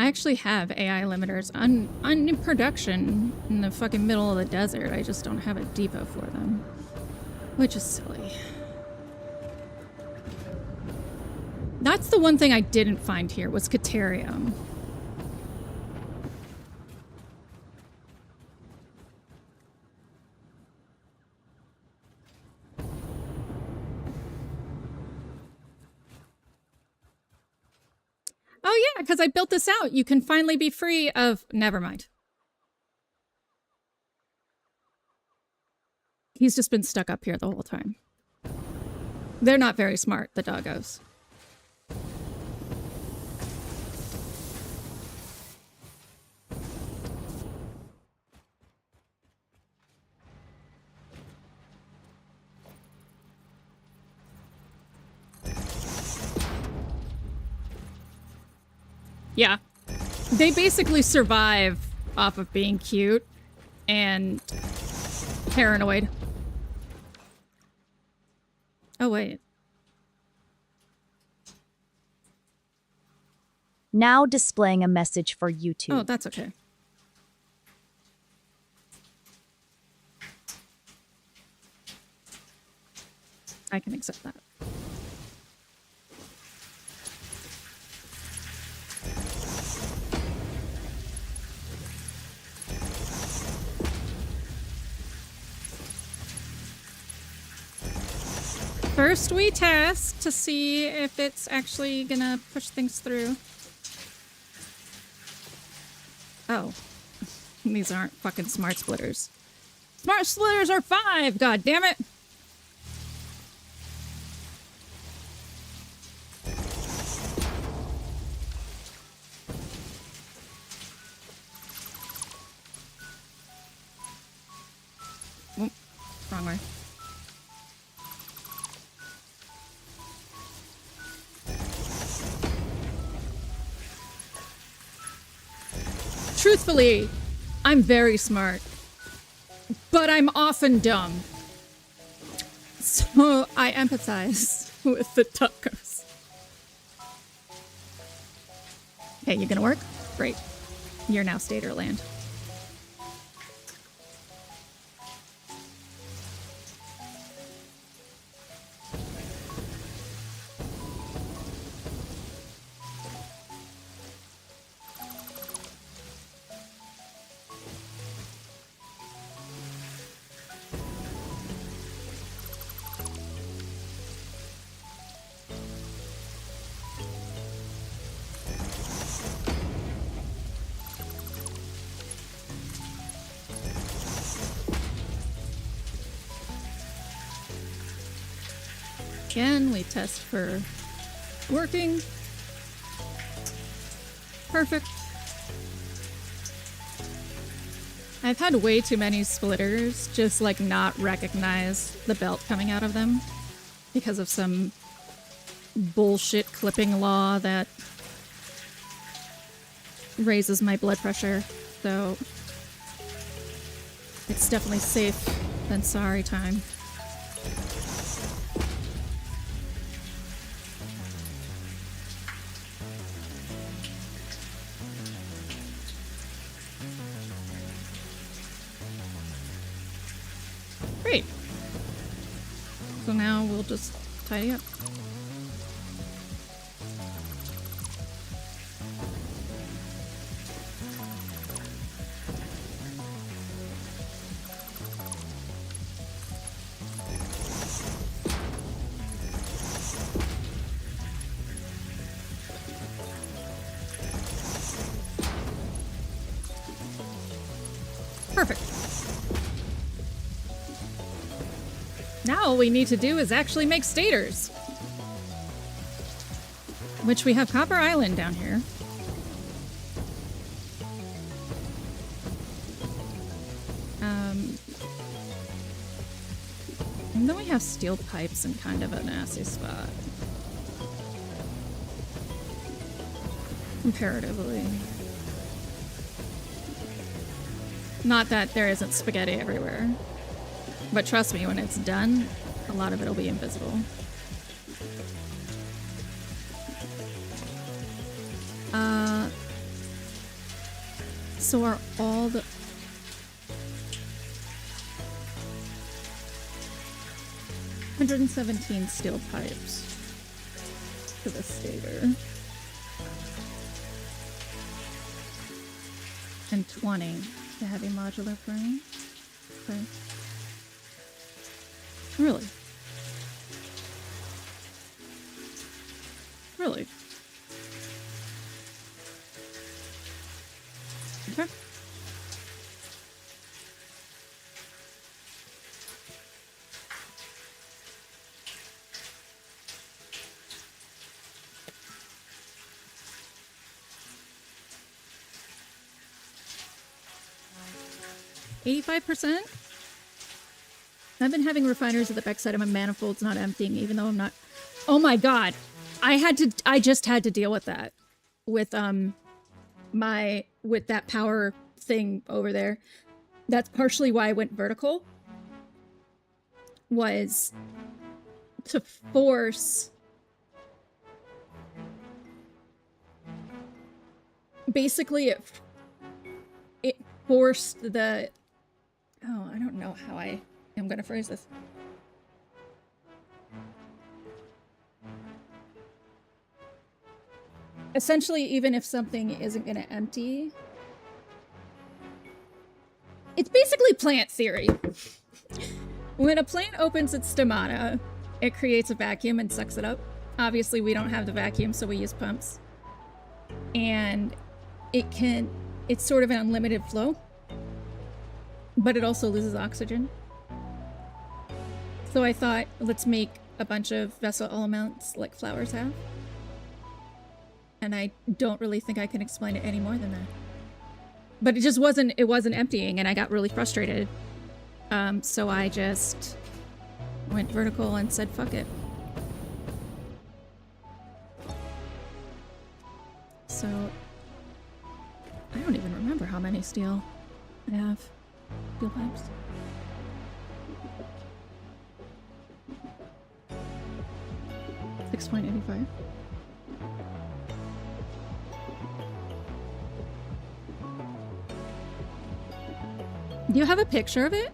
I actually have AI limiters in production in the fucking middle of the desert. I just don't have a depot for them, which is silly. That's the one thing I didn't find here was Caterium. Oh yeah, because I built this out. You can finally be free of... Never mind. He's just been stuck up here the whole time. They're not very smart, the doggos. Yeah. They basically survive off of being cute and paranoid. Oh, wait. Now displaying a message for YouTube. Oh, that's okay. I can accept that. First, we test to see if it's actually gonna push things through. Oh. These aren't fucking smart splitters. Smart splitters are 5! God damn it! Oop, wrong way. Truthfully, I'm very smart, but I'm often dumb. So I empathize with the tacos. Hey, you gonna work? Great. You're now Stater Land. Again, we test for working. Perfect. I've had way too many splitters just like not recognize the belt coming out of them because of some bullshit clipping law that raises my blood pressure. So it's definitely safe than sorry time. Great. So now we'll just tidy up. Perfect. Now all we need to do is actually make stators. Which we have Copper Island down here. And then we have steel pipes in kind of a nasty spot. Comparatively. Not that there isn't spaghetti everywhere. But trust me, when it's done, a lot of it will be invisible. So are all the... $117 steel pipes to the stator. And 20 the heavy modular frame. Okay. Really? Really? Okay. $85%? I've been having refiners at the backside of my manifolds not emptying, even though I'm not... Oh my god! I just had to deal with that. With, with that power thing over there. That's partially why I went vertical. Was to force... Basically, it forced the... Oh, I don't know how I am going to phrase this. Essentially, even if something isn't going to empty... It's basically plant theory. When a plant opens its stomata, it creates a vacuum and sucks it up. Obviously, we don't have the vacuum, so we use pumps. And it's sort of an unlimited flow. But it also loses oxygen. So I thought, let's make a bunch of vessel elements like flowers have. And I don't really think I can explain it any more than that. But it wasn't emptying, and I got really frustrated. So I just went vertical and said, fuck it. So I don't even remember how many steel I have. Steel pipes. $6.85. Do you have a picture of it?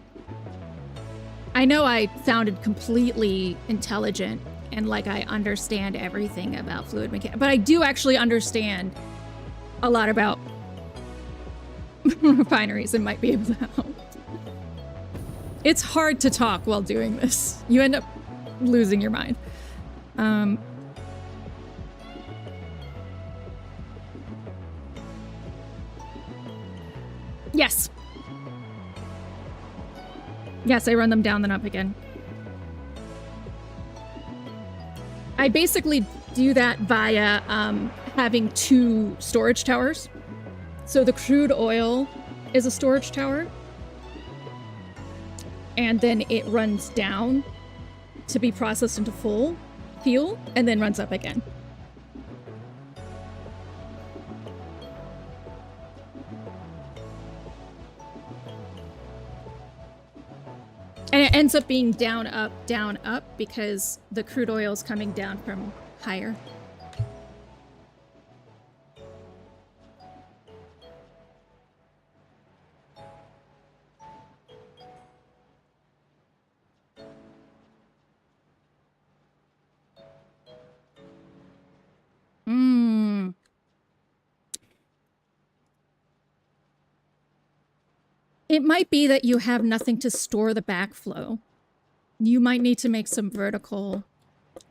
I know I sounded completely intelligent and like I understand everything about fluid mechanics, but I do actually understand a lot about refineries and might be able to help. It's hard to talk while doing this. You end up losing your mind. Yes. Yes, I run them down then up again. I basically do that via having 2 storage towers. So the crude oil is a storage tower. And then it runs down to be processed into full fuel and then runs up again. And it ends up being down, up because the crude oil is coming down from higher. It might be that you have nothing to store the backflow. You might need to make some vertical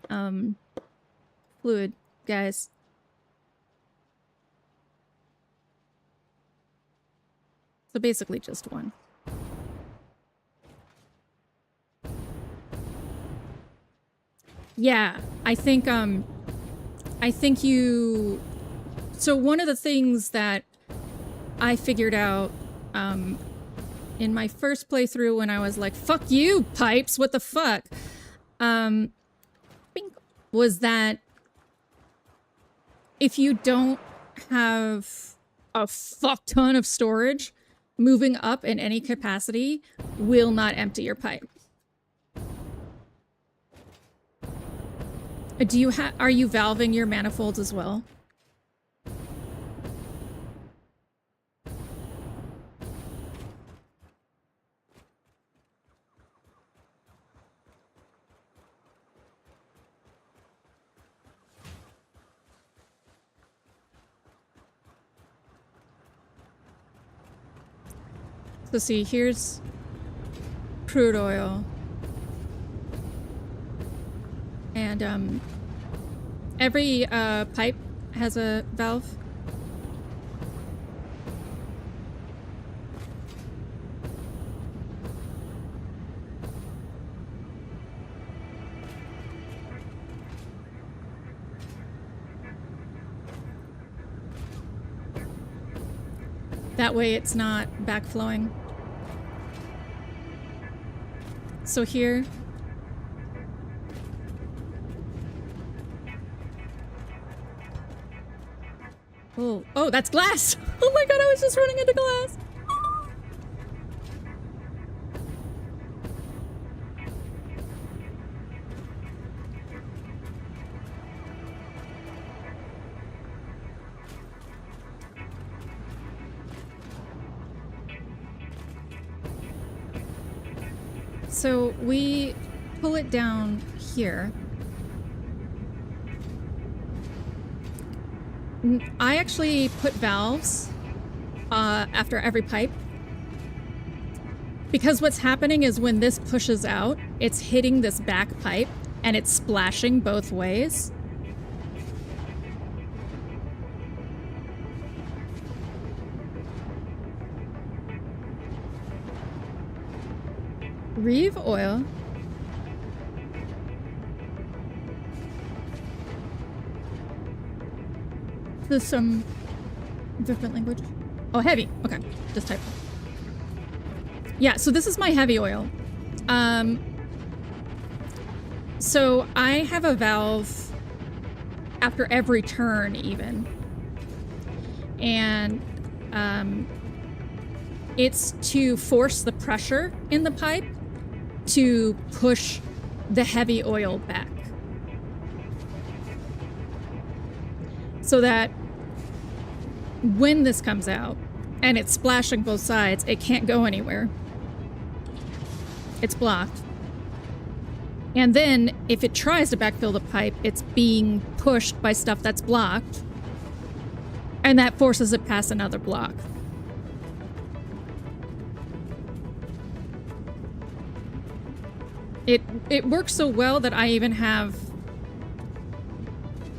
fluid, guys. So basically just one. Yeah, I think you... So one of the things that I figured out in my first playthrough when I was like, fuck you, pipes, what the fuck? Was that if you don't have a fuck ton of storage, moving up in any capacity will not empty your pipe. Are you valving your manifolds as well? So see, here's crude oil. And every pipe has a valve. That way it's not backflowing. So here, oh, that's glass. Oh my god, I was just running into glass. So we pull it down here. I actually put valves after every pipe, because what's happening is when this pushes out, it's hitting this back pipe and it's splashing both ways. Reeve oil. There's some different language. Oh, heavy. Okay, just type. Yeah, so this is my heavy oil. So I have a valve after every turn even. And it's to force the pressure in the pipe to push the heavy oil back. So that when this comes out and it's splashing both sides, it can't go anywhere. It's blocked. And then if it tries to backfill the pipe, it's being pushed by stuff that's blocked. And that forces it past another block. It works so well that I even have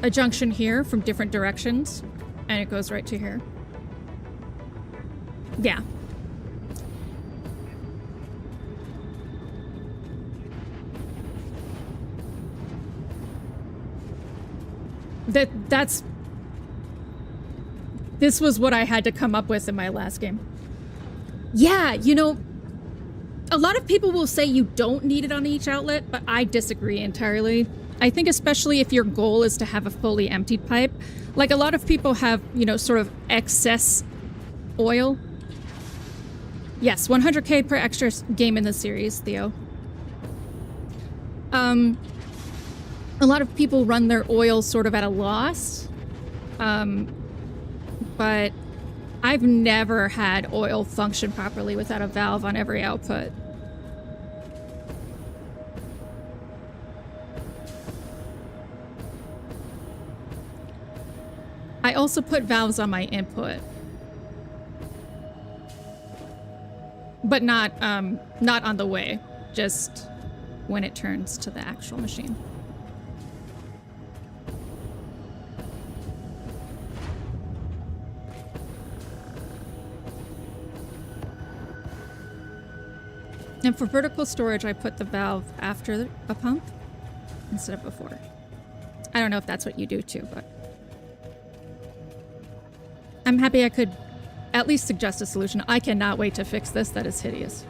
a junction here from different directions, and it goes right to here. Yeah. This was what I had to come up with in my last game. Yeah, you know, a lot of people will say you don't need it on each outlet, but I disagree entirely. I think especially if your goal is to have a fully emptied pipe. Like a lot of people have, you know, sort of excess oil. Yes, 100k per extra game in the series, Theo. A lot of people run their oil sort of at a loss. But I've never had oil function properly without a valve on every output. I also put valves on my input. But not on the way, just when it turns to the actual machine. And for vertical storage, I put the valve after a pump instead of before. I don't know if that's what you do too, but I'm happy I could at least suggest a solution. I cannot wait to fix this. That is hideous.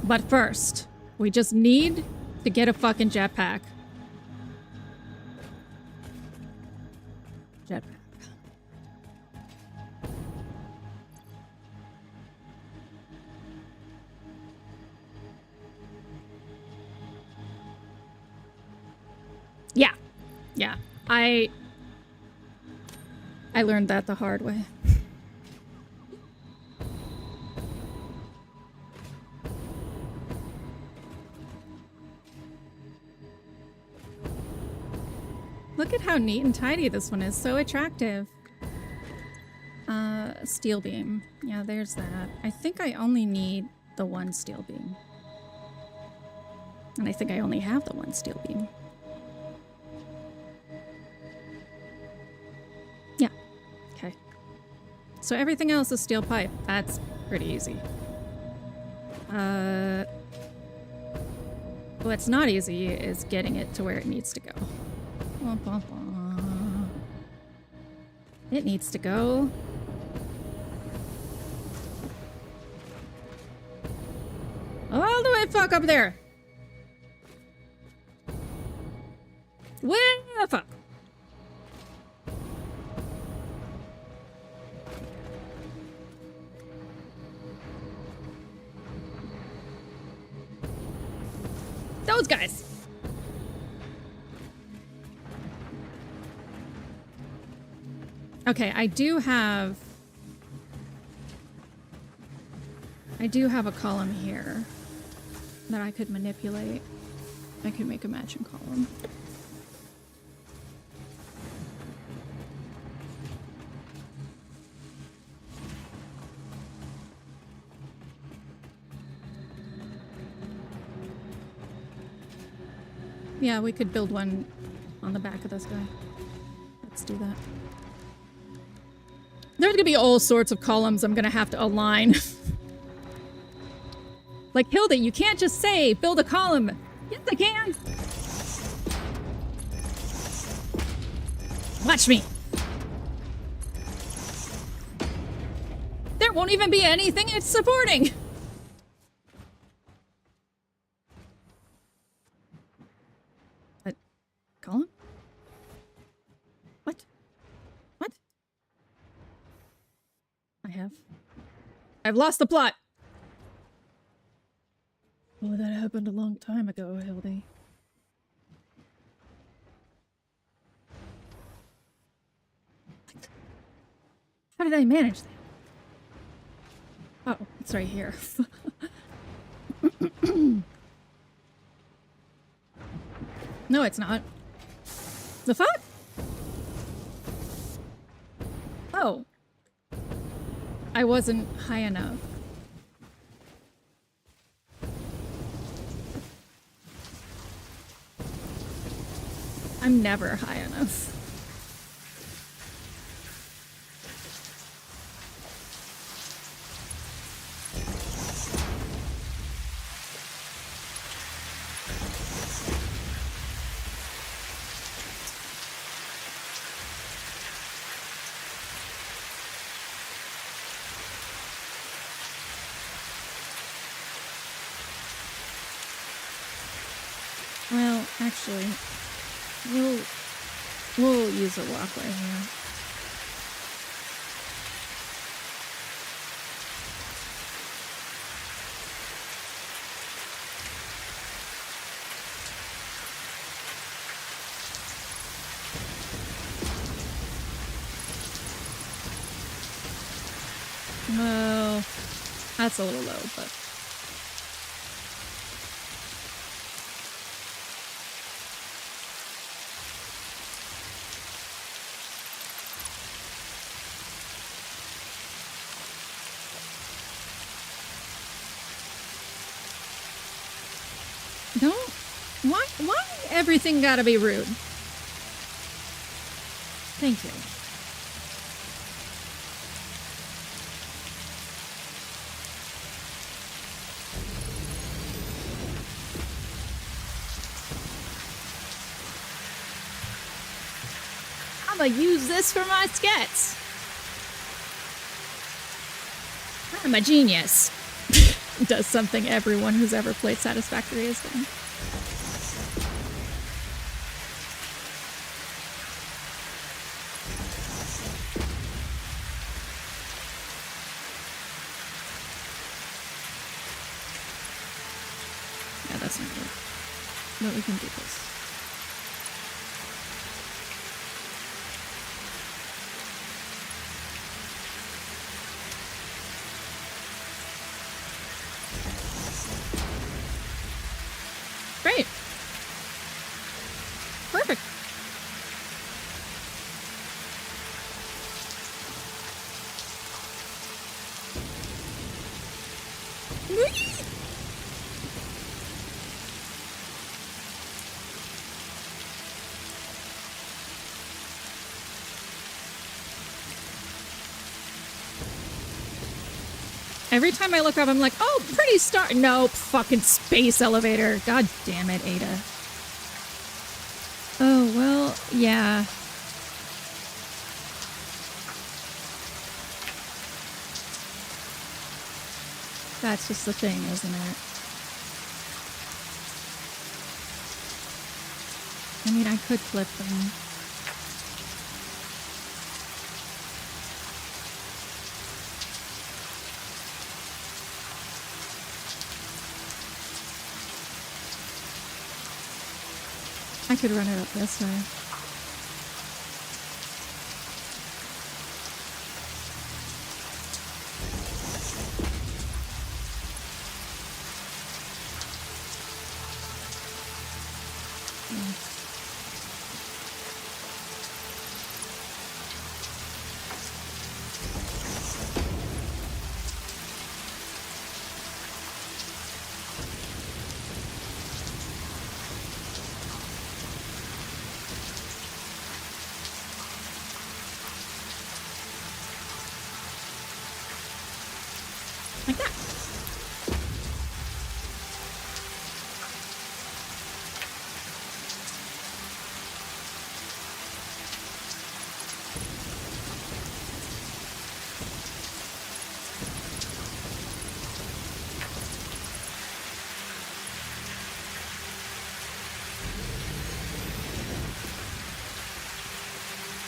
But first, we just need to get a fucking jetpack. Jetpack. Yeah. Yeah. I learned that the hard way. Look at how neat and tidy this one is. So attractive. steel beam. Yeah, there's that. I think I only need the one steel beam. And I think I only have the one steel beam. Yeah. Okay. So everything else is steel pipe. That's pretty easy. What's not easy is getting it to where it needs to go. Wah, wah, wah. It needs to go. All the way fuck up there. Where the fuck? Those guys. Okay, I do have a column here that I could manipulate. I could make a matching column. Yeah, we could build one on the back of this guy. Let's do that. There's gonna be all sorts of columns I'm gonna have to align. Like, Hilda, you can't just say, build a column. Yes, I can. Watch me. There won't even be anything it's supporting. What? Column? What? What? I've lost the plot. Oh, that happened a long time ago, Hildy. How did I manage that? Oh, it's right here. No, it's not. The fuck? Oh. I wasn't high enough. I'm never high enough. Well, actually, we'll use a walkway here. Well, that's a little low, but... Don't... Why everything gotta be rude? Thank you. I'm gonna use this for my sketch. I'm a genius. Does something everyone who's ever played Satisfactory has done. Yeah, that's not good. But we can do this. Great. Perfect. Every time I look up, I'm like, oh, pretty star. Nope, fucking space elevator. God damn it, Ada. Oh, well, yeah. That's just the thing, isn't it? I mean, I could flip them. I could run it up this way. Like that.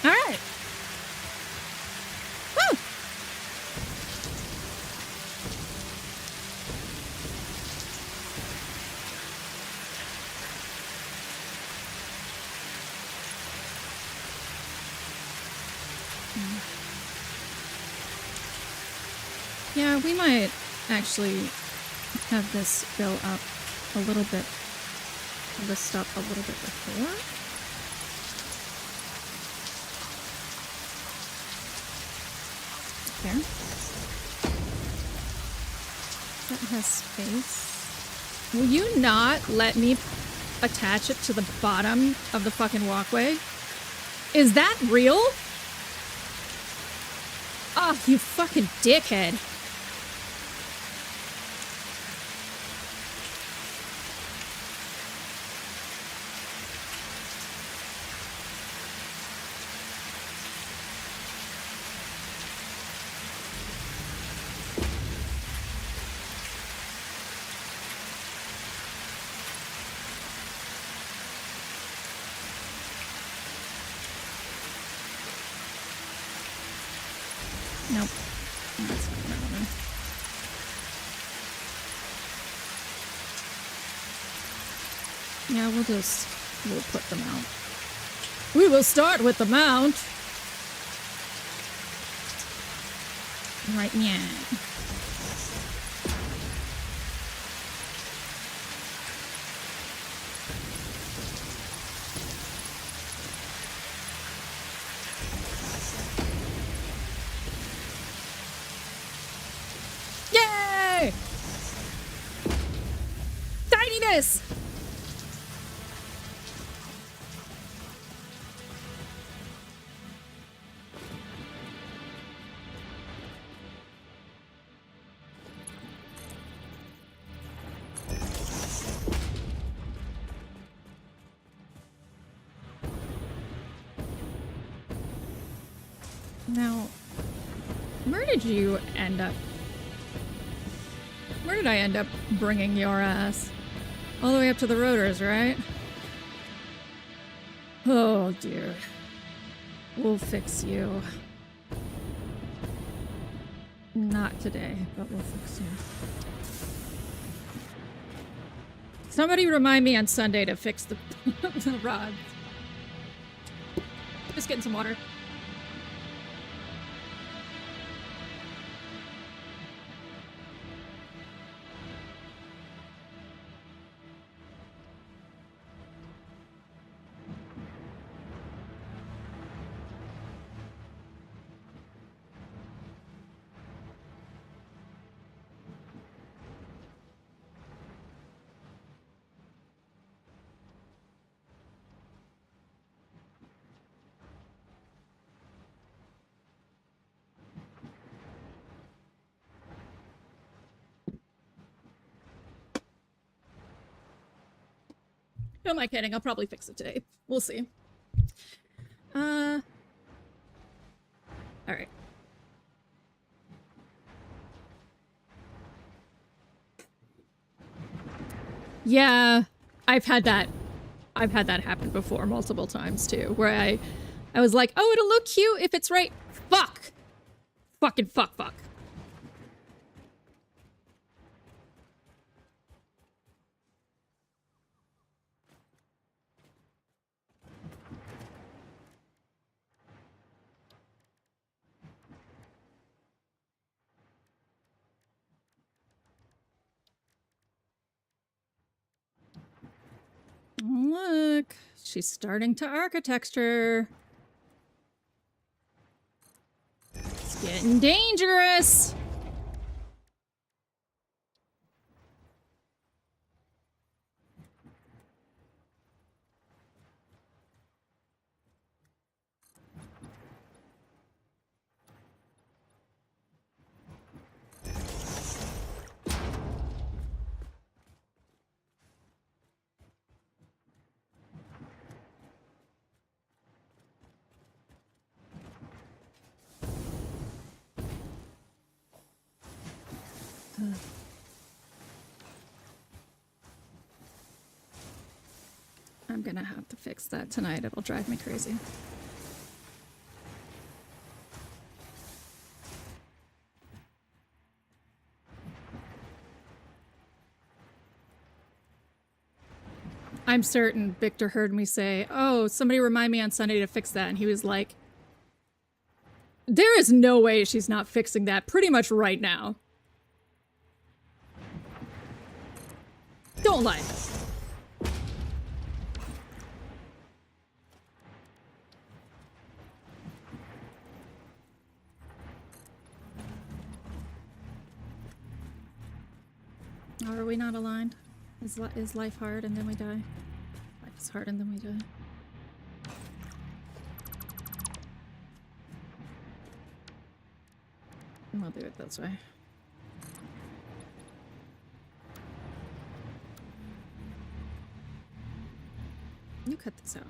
All right. Woo! Yeah, we might actually have this go up a little bit, list up a little bit before. There. That has space. Will you not let me attach it to the bottom of the fucking walkway? Is that real? Oh, you fucking dickhead. Nope. That's not gonna happen. Yeah, we'll put the mount. We will start with the mount. Right now. Yay! Tininess! Now, where did you end up? Where did I end up bringing your ass? All the way up to the rotors, right? Oh dear. We'll fix you. Not today, but we'll fix you. Somebody remind me on Sunday to fix the, the rods. Just getting some water. Who am I kidding? I'll probably fix it today. We'll see. All right. Yeah, I've had that happen before multiple times too, where I was like, oh, it'll look cute if it's right. Fuck. Fucking fuck. Look, she's starting to architecture. It's getting dangerous. I'm gonna have to fix that tonight. It'll drive me crazy. I'm certain Victor heard me say, oh, somebody remind me on Sunday to fix that. And he was like, there is no way she's not fixing that pretty much right now. Don't lie. Are we not aligned? Is life hard and then we die? Life is hard and then we die. And we'll do it this way. You cut this out.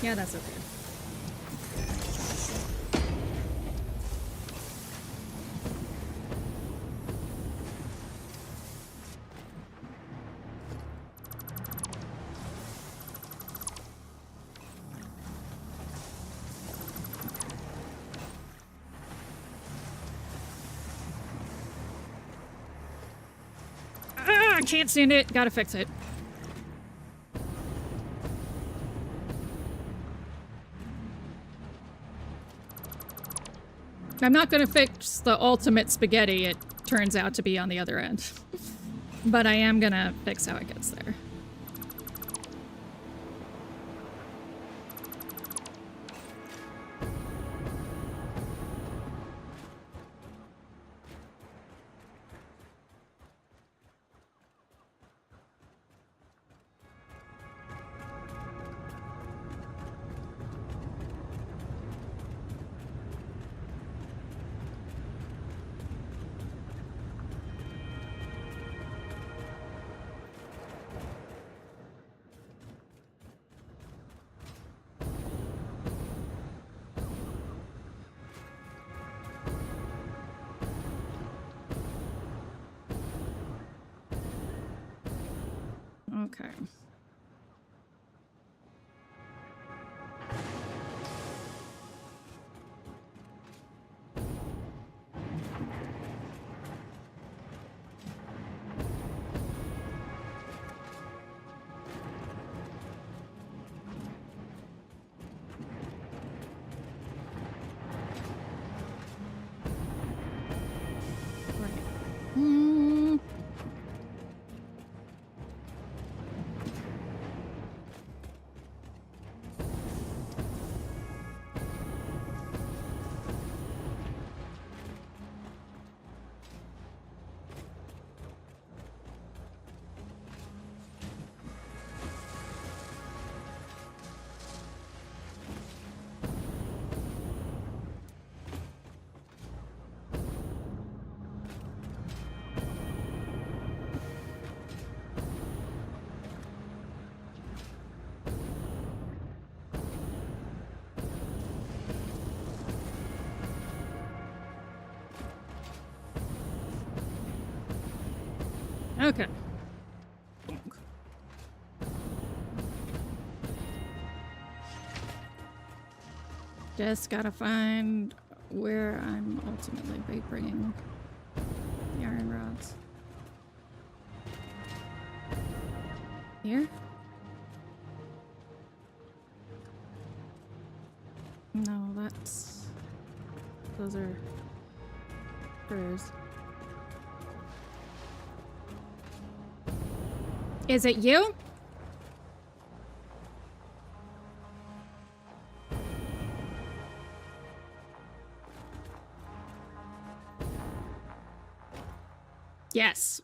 Yeah, that's okay. I can't stand it. Gotta fix it. I'm not gonna fix the ultimate spaghetti it turns out to be on the other end. But I am gonna fix how it gets there. Okay. Okay. Just gotta find where I'm ultimately bringing the iron rods. Here? No, that's... Those are... hers. Is it you? Yes.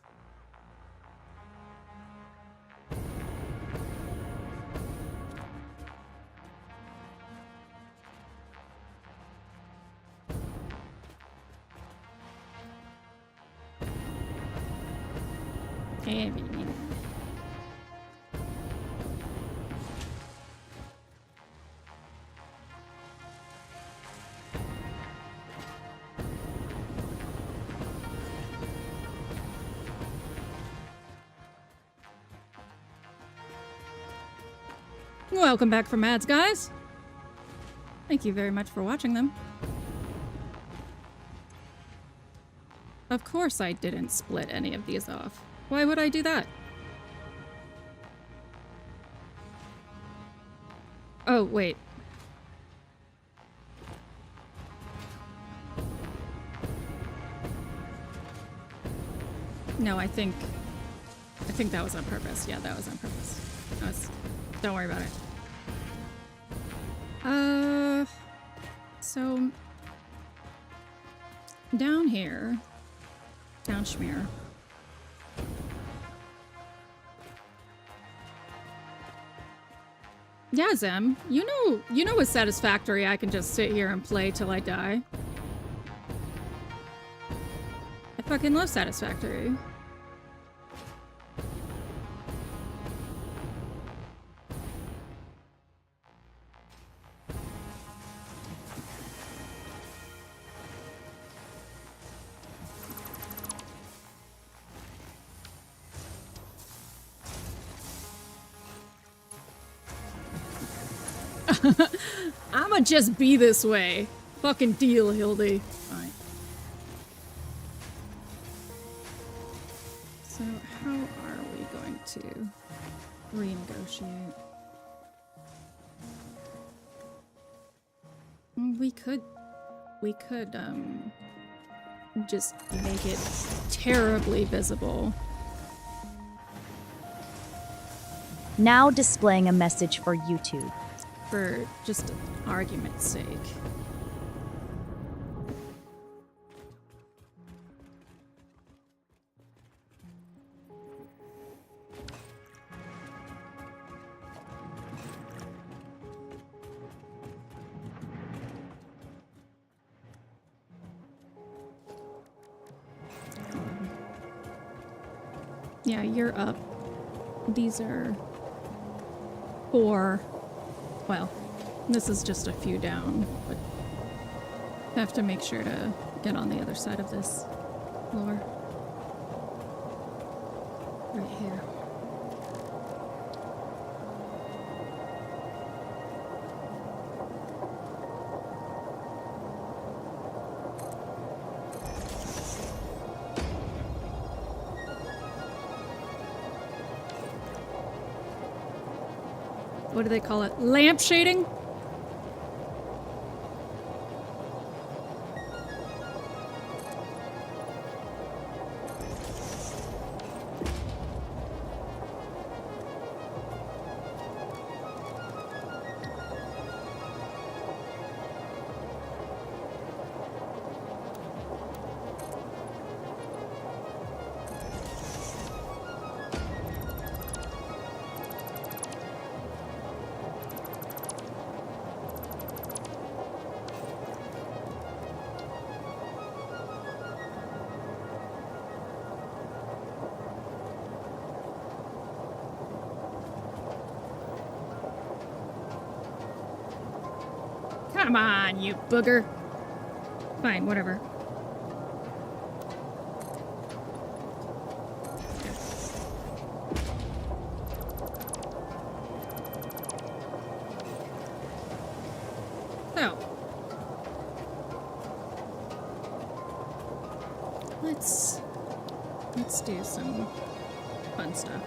Welcome back from ads, guys. Thank you very much for watching them. Of course I didn't split any of these off. Why would I do that? Oh, wait. No, I think that was on purpose. Yeah, that was on purpose. Don't worry about it. So down here, down Schmear. Yeah, Zem, you know with Satisfactory I can just sit here and play till I die. I fucking love Satisfactory. I'ma just be this way. Fucking deal, Hildy. Fine. So, how are we going to renegotiate? We could, just make it terribly visible. Now displaying a message for YouTube. For just argument's sake. Yeah, you're up. These are 4. Well, this is just a few down, but I have to make sure to get on the other side of this floor. Right here. What do they call it? Lamp shading? Come on, you booger. Fine, whatever. let's do some fun stuff.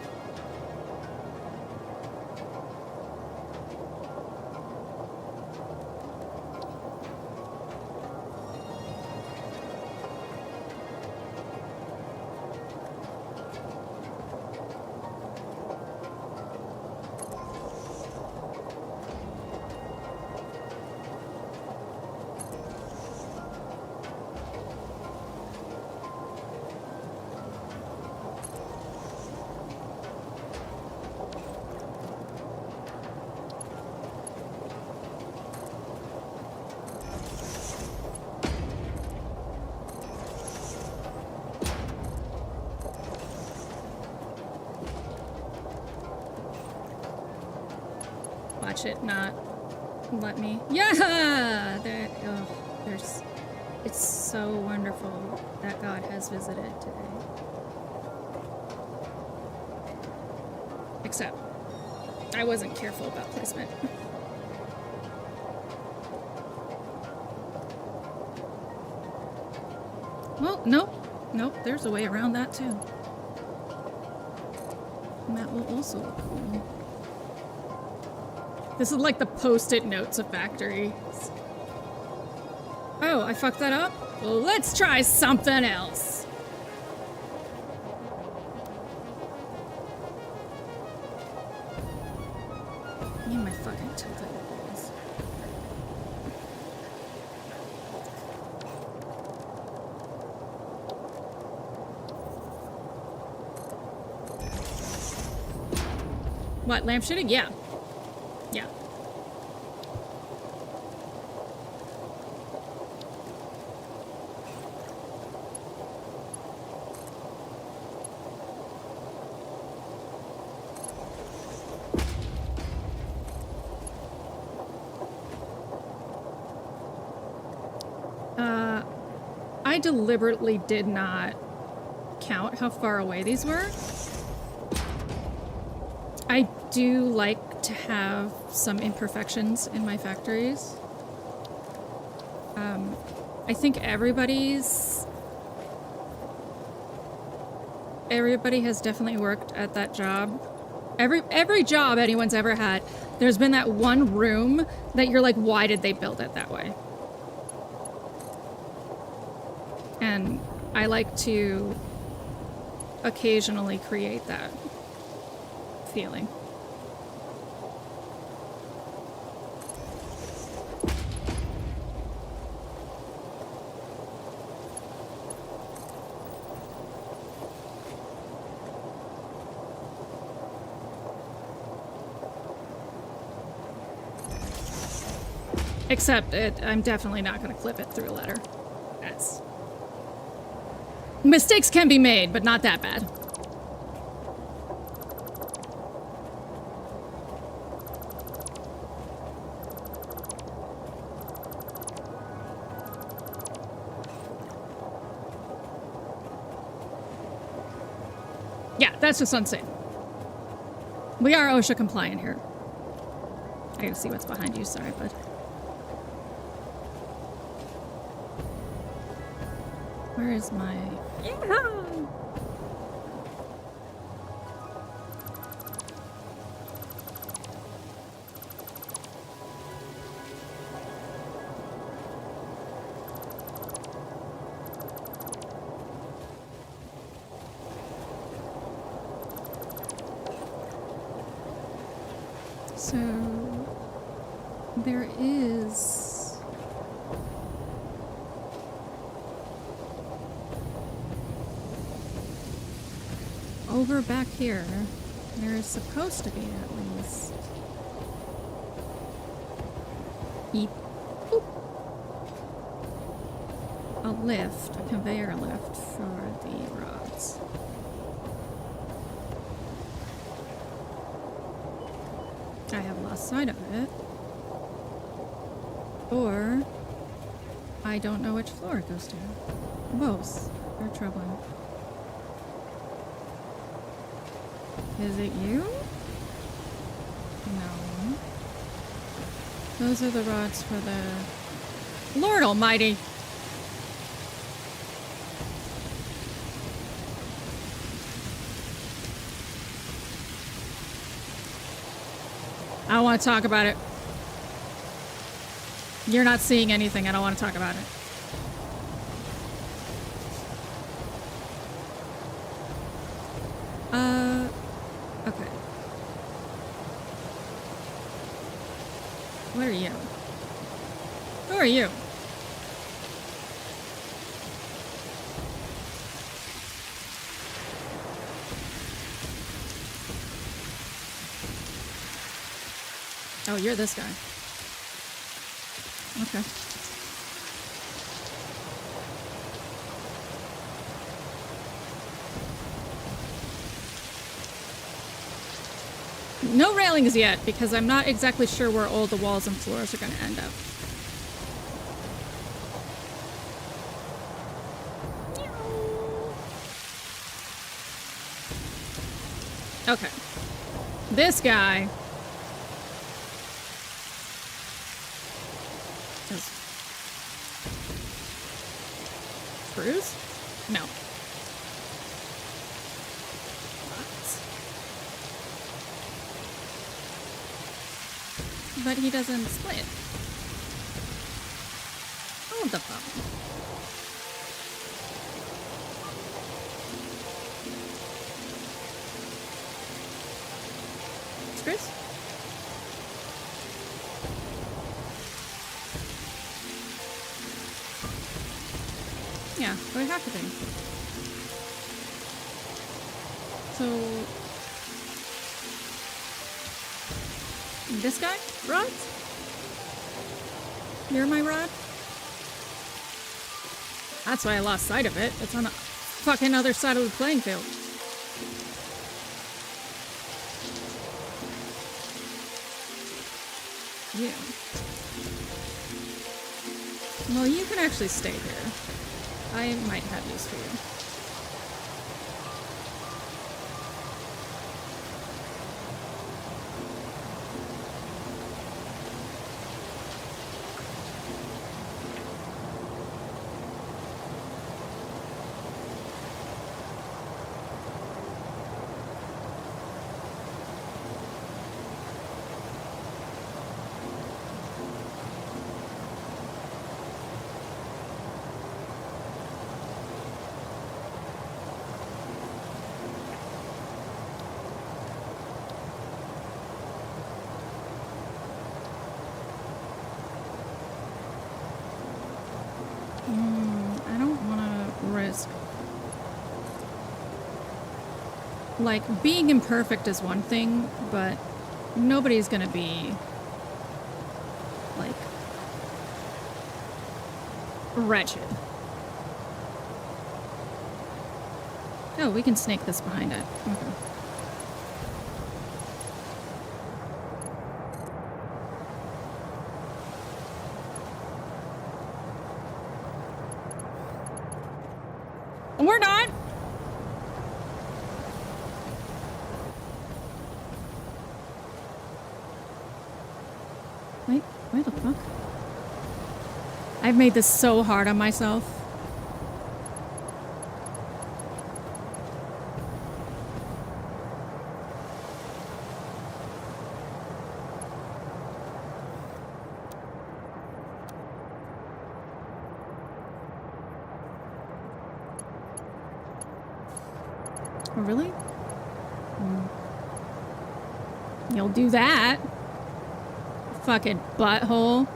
Watch it not let me. Yeah! There, oh, there's. It's so wonderful that God has visited today. Except, I wasn't careful about placement. Well, nope. Nope, there's a way around that too. And that will also look cool. This is like the post-it notes of Factory. Oh, I fucked that up? Well, let's try something else. Need my fucking tilted balls. What, lampshading? Yeah. Yeah. I deliberately did not count how far away these were. I do like to have some imperfections in my factories. I think everybody has definitely worked at that job. Every job anyone's ever had, there's been that one room that you're like, why did they build it that way? And I like to occasionally create that feeling. Except I'm definitely not going to clip it through a letter. That's... Mistakes can be made, but not that bad. Yeah, that's just unsafe. We are OSHA compliant here. I gotta see what's behind you, sorry, bud. Where is my... Yeah! So... there is... over back here, there is supposed to be at least a lift, a conveyor lift for the rods. I have lost sight of it. Or I don't know which floor it goes to. Both are troubling. Is it you? No. Those are the rods for the... Lord almighty! I don't want to talk about it. You're not seeing anything. I don't want to talk about it. Okay. What are you? Who are you? Oh, you're this guy. Okay. No railings yet, because I'm not exactly sure where all the walls and floors are going to end up. Okay. This guy... Screws? No. What? But he doesn't split. Hold the phone. Screws? Yeah, so it have to be. So... this guy? Rods? You're my rod? That's why I lost sight of it. It's on the fucking other side of the playing field. You. Well, you can actually stay here. I might have use for you. Like, being imperfect is one thing, but nobody's gonna be, like, wretched. Oh, we can snake this behind it. Okay. We're not! Wait, where the fuck? I've made this so hard on myself. Oh, really? You'll do that. Fucking butthole.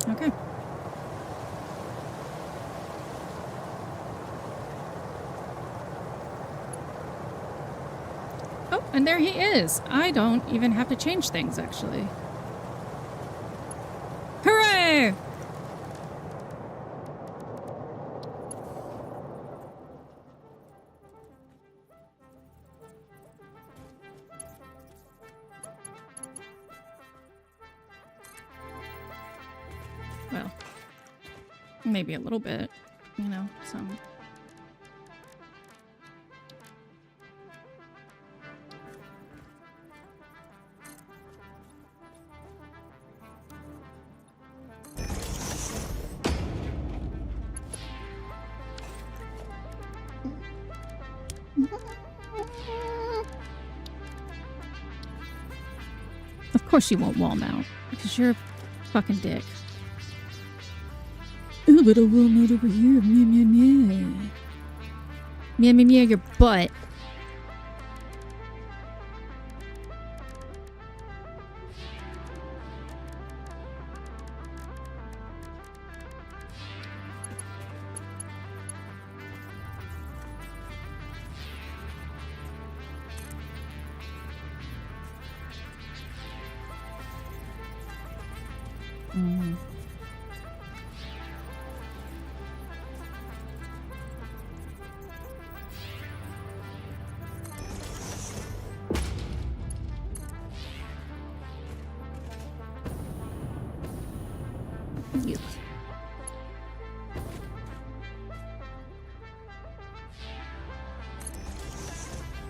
Okay. Oh, and there he is. I don't even have to change things, actually. Hooray! Well, maybe a little bit, you know, some. Of course you won't wall mount, because you're a fucking dick. Ooh, but I'll wall mount over here. Meow, meow, meow. Meow, meow, meow, your butt.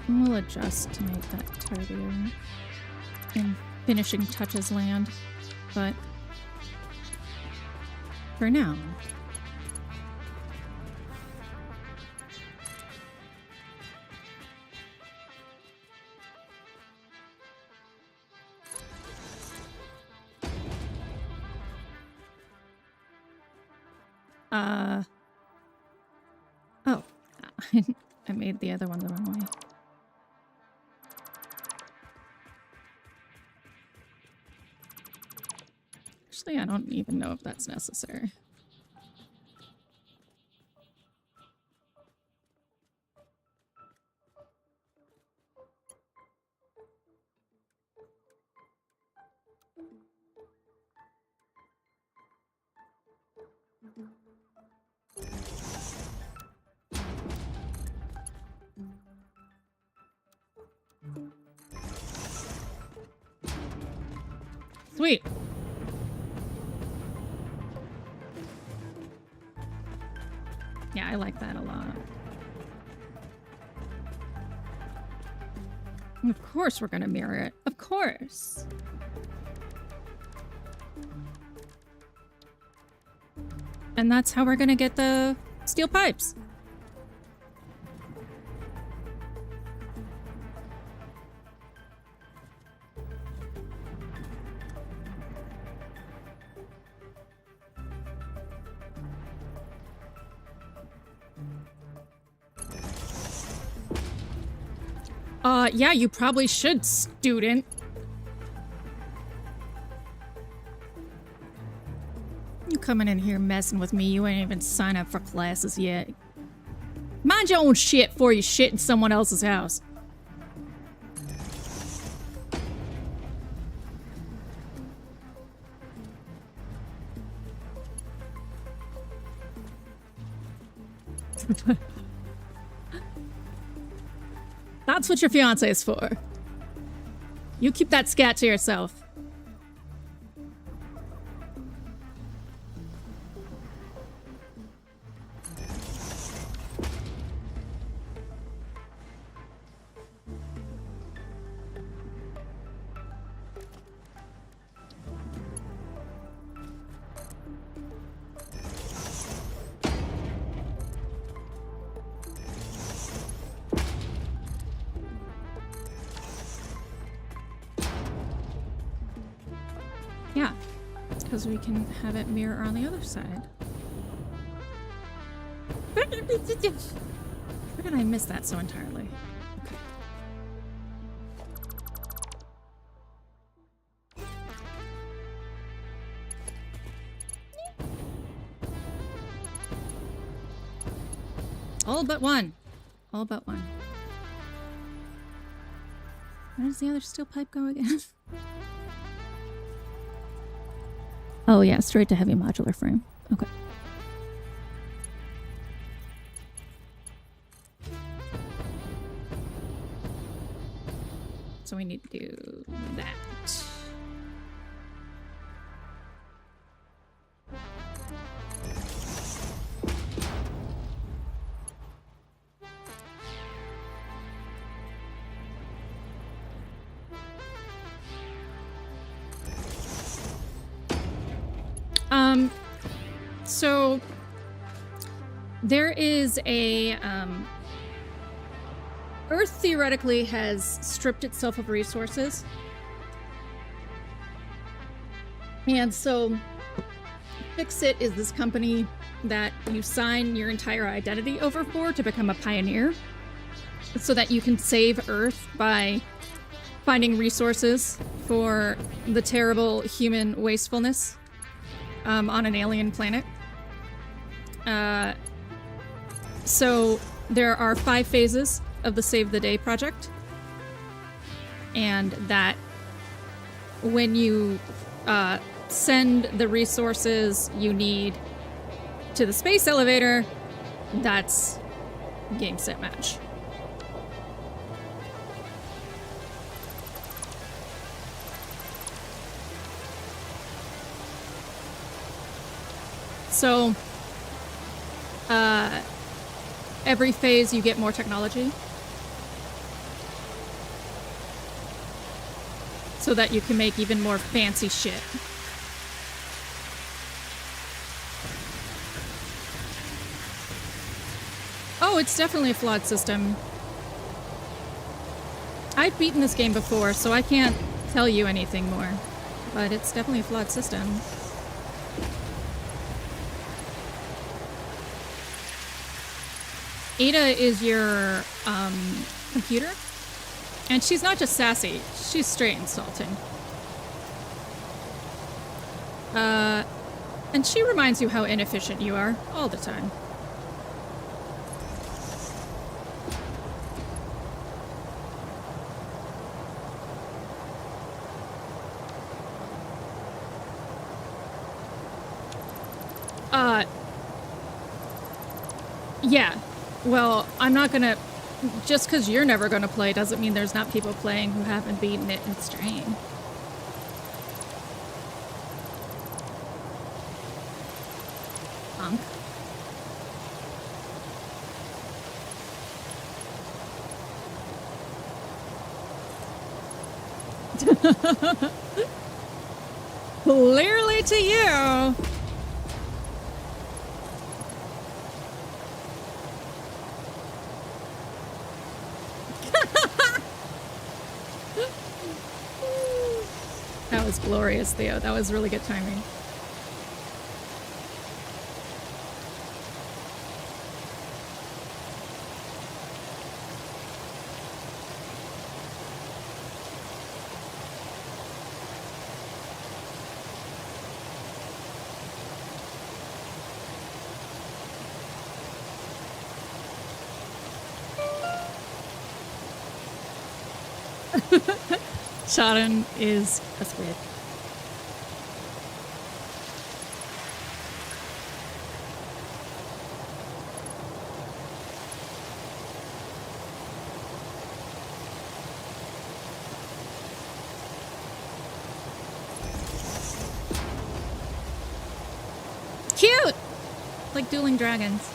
We'll adjust to make that tidier and finishing touches land, but for now. Oh, I made the other one the wrong way. Actually, I don't even know if that's necessary. Sweet. Yeah, I like that a lot. Of course we're gonna mirror it. Of course. And that's how we're gonna get the steel pipes. Yeah, you probably should, student. You coming in here messing with me, you ain't even signed up for classes yet. Mind your own shit before you shit in someone else's house. That's what your fiance is for. You keep that scat to yourself. Yeah, because we can have it mirror on the other side. Where did I miss that so entirely? Okay. All but one. All but one. Where does the other steel pipe go again? Oh yeah, straight to heavy modular frame. Okay. So we need to do that. So there is a Earth theoretically has stripped itself of resources. And so Fixit is this company that you sign your entire identity over for to become a pioneer so that you can save Earth by finding resources for the terrible human wastefulness on an alien planet. So there are 5 phases of the Save the Day project, and that when you send the resources you need to the space elevator, that's game, set, match. So, every phase you get more technology so that you can make even more fancy shit. Oh, it's definitely a flawed system. I've beaten this game before, so I can't tell you anything more, but it's definitely a flawed system. Ada is your computer, and she's not just sassy, she's straight insulting. And she reminds you how inefficient you are all the time. Yeah. Well, I'm not gonna... Just because you're never gonna play doesn't mean there's not people playing who haven't beaten it in stream. Punk. Clearly to you! That was glorious, Theo. That was really good timing. Sharon is a squid. Cute! Like dueling dragons.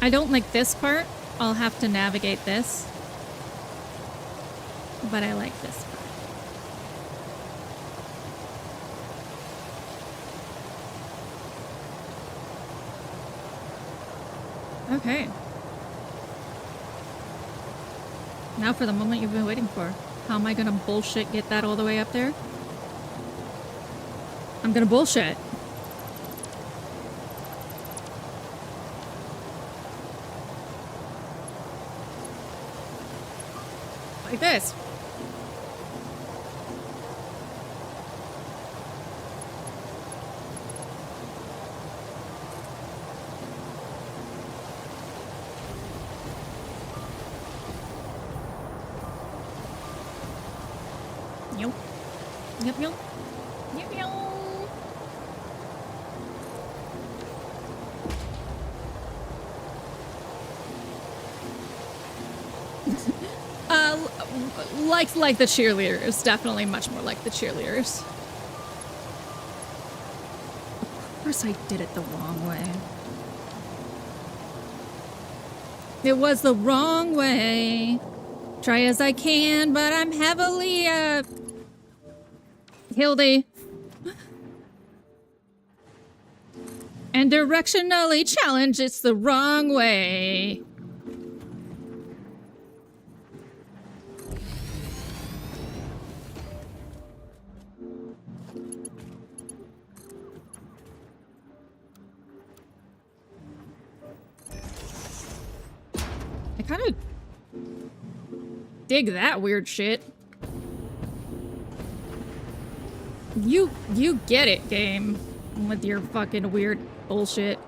I don't like this part. I'll have to navigate this. But I like this part. Okay. Now for the moment you've been waiting for. How am I gonna bullshit get that all the way up there? I'm gonna bullshit. Like this. Yep. Yep, yep. Yep, yep. Like the cheerleaders. Definitely much more like the cheerleaders. Of course I did it the wrong way. It was the wrong way. Try as I can, but I'm heavily, Hildy. And directionally challenge, it's the wrong way. I kind of dig that weird shit. You get it, game. With your fucking weird bullshit.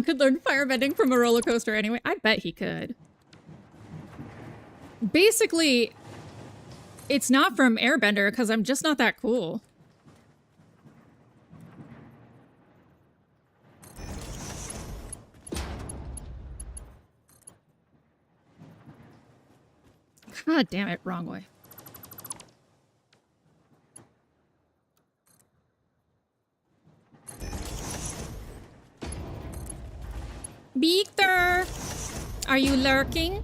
Could learn firebending from a roller coaster anyway. I bet he could. Basically, it's not from Airbender because I'm just not that cool. God damn it, wrong way. Victor! Are you lurking?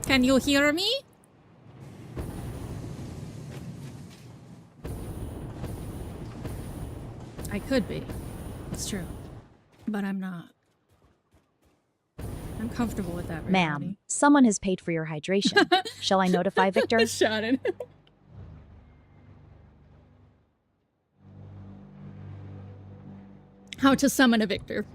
Can you hear me? I could be. It's true. But I'm not. I'm comfortable with that reality. Ma'am, someone has paid for your hydration. Shall I notify Victor? Shot it. How to summon a Victor.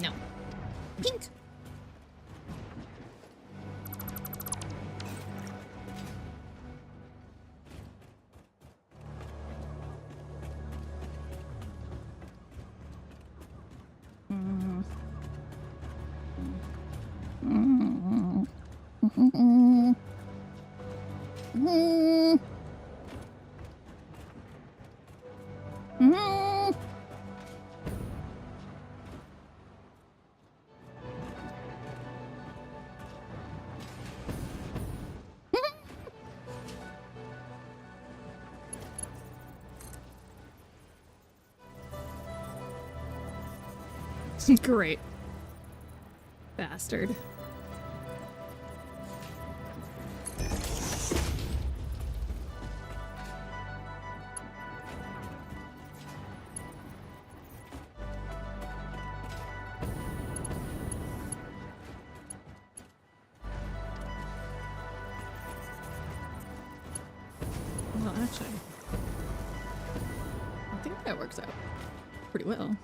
No. Pink. Great. Bastard. Well, actually, I think that works out pretty well.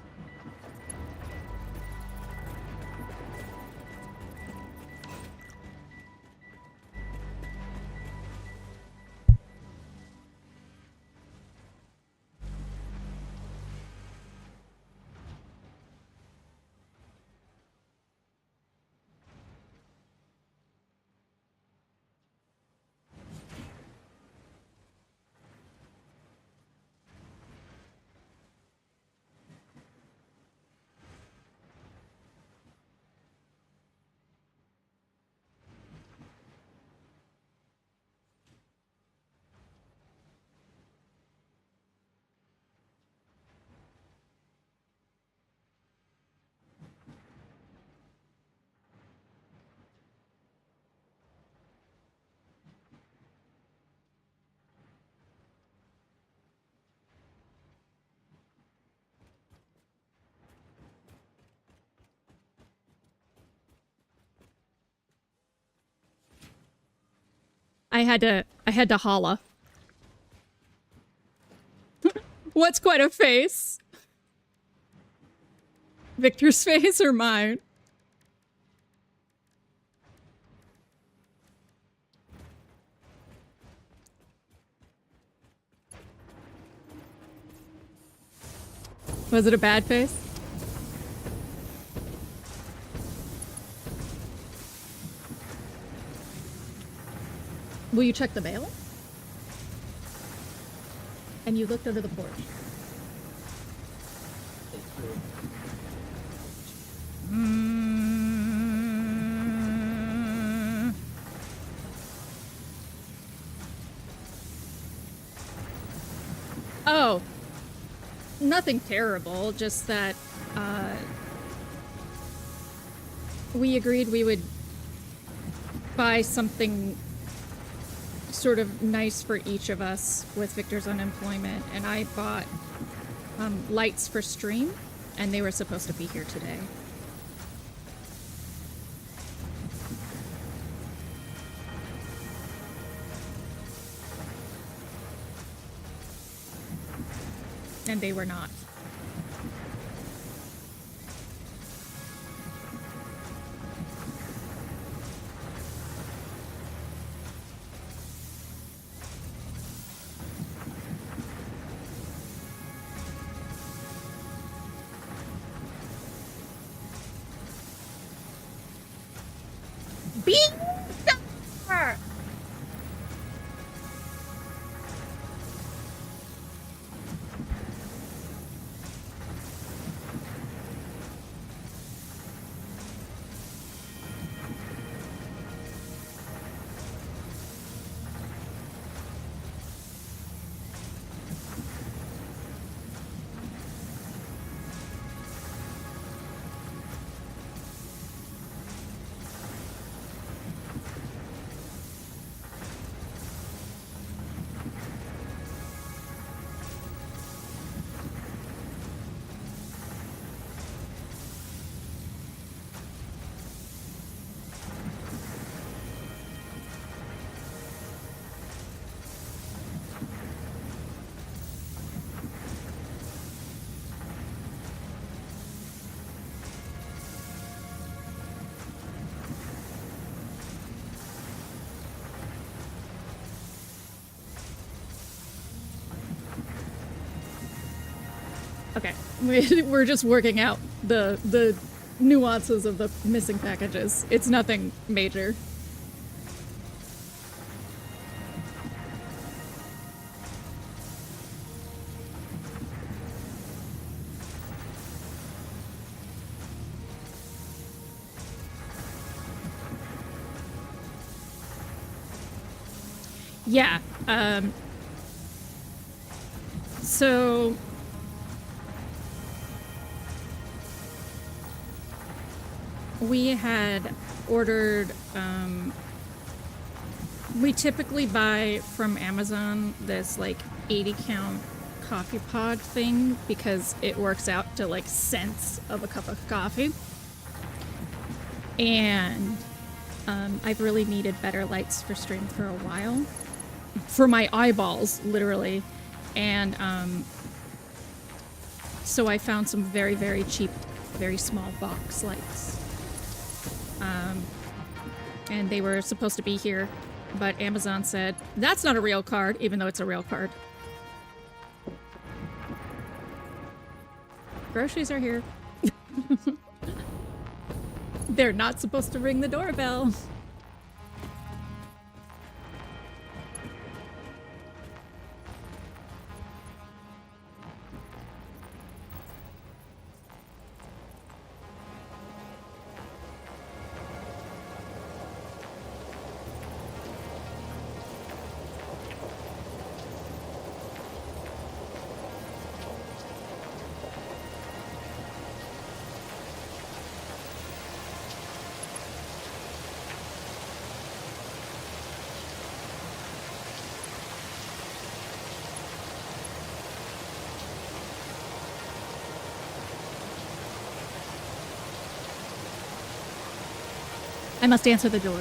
I had to holla. What's quite a face? Victor's face or mine? Was it a bad face? Will you check the mail? And you looked under the porch. Oh, nothing terrible, just that we agreed we would buy something sort of nice for each of us with Victor's unemployment, and I bought lights for stream, and they were supposed to be here today. And they were not. Okay, we're just working out the nuances of the missing packages. It's nothing major. Yeah, so we had ordered, we typically buy from Amazon this like 80 count coffee pod thing because it works out to like cents of a cup of coffee. And I've really needed better lights for stream for a while. For my eyeballs, literally. And so I found some very, very cheap, very small box lights. And they were supposed to be here, but Amazon said, that's not a real card, even though it's a real card. Groceries are here. They're not supposed to ring the doorbell. I must answer the door.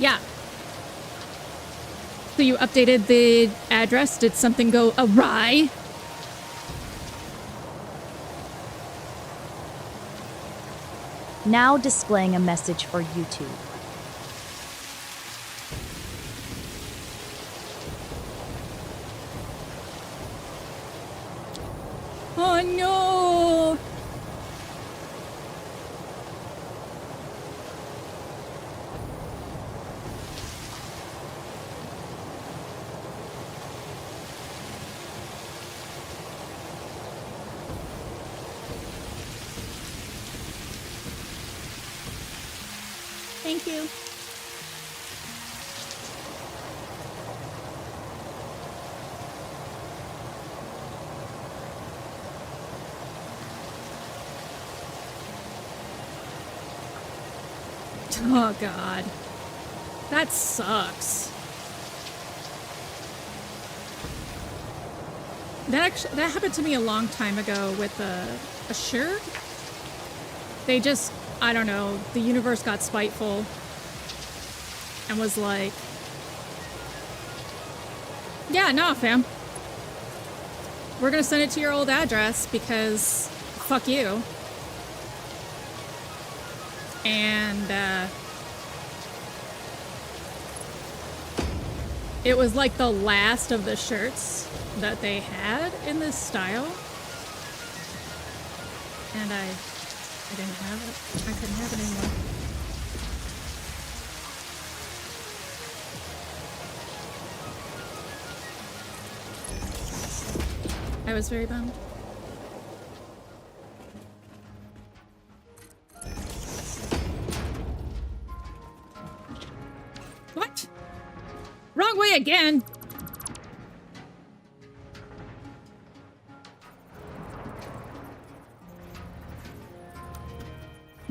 Yeah. So you updated the address? Did something go awry? Now displaying a message for YouTube. Oh no! Thank you. Oh god. That sucks. That happened to me a long time ago with a shirt. They just, I don't know, the universe got spiteful and was like, yeah, nah, fam. We're gonna send it to your old address because fuck you. And it was like the last of the shirts that they had in this style. And I didn't have it. I couldn't have it anymore. I was very bummed. What? Wrong way again!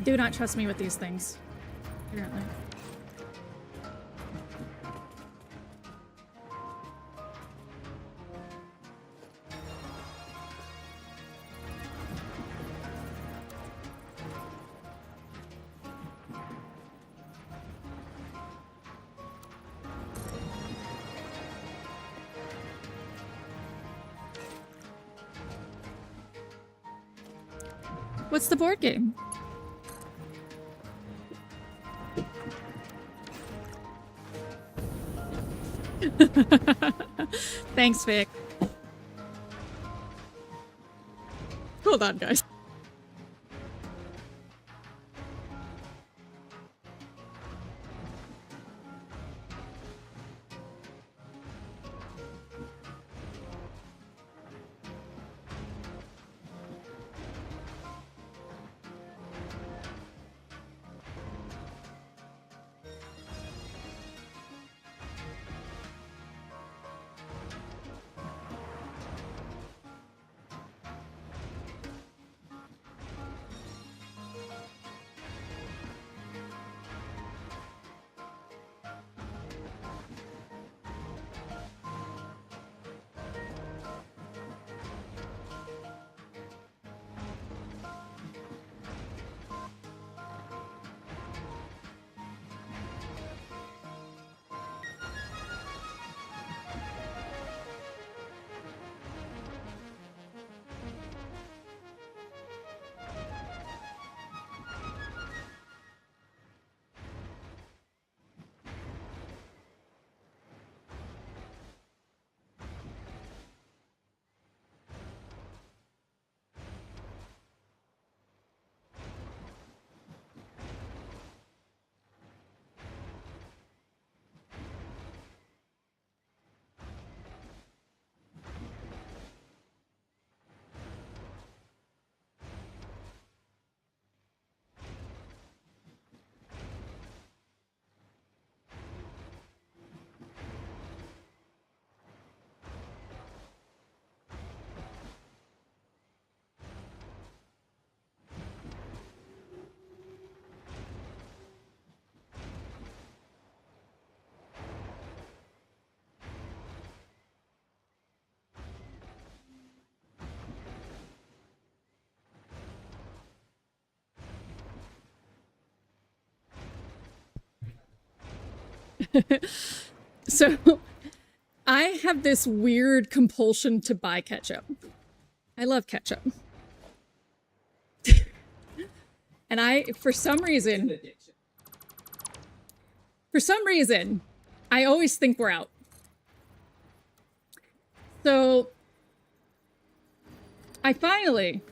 Do not trust me with these things, apparently. What's the board game? Thanks, Vic. Hold on, guys. So I have this weird compulsion to buy ketchup. I love ketchup. And for some reason, I always think we're out. So I finally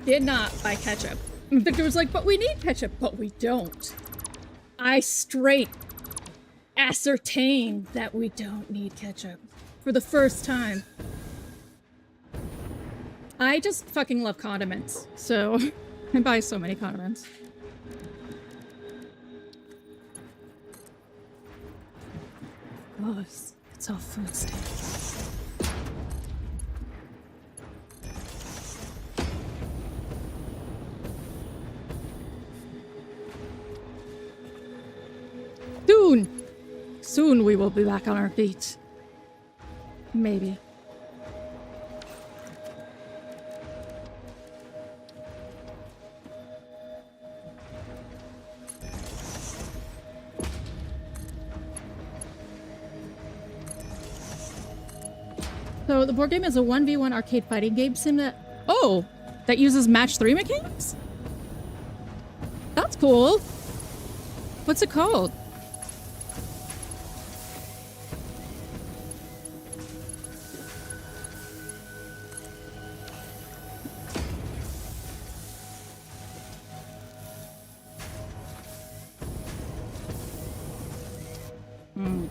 did not buy ketchup. Victor was like, but we need ketchup, but we don't. I straight ascertained that we don't need ketchup for the first time. I just fucking love condiments, so I buy so many condiments. Oh, it's all food stains. Soon we will be back on our feet. Maybe. So the board game is a 1v1 arcade fighting game sim that... Oh! That uses match 3 mechanics? That's cool. What's it called?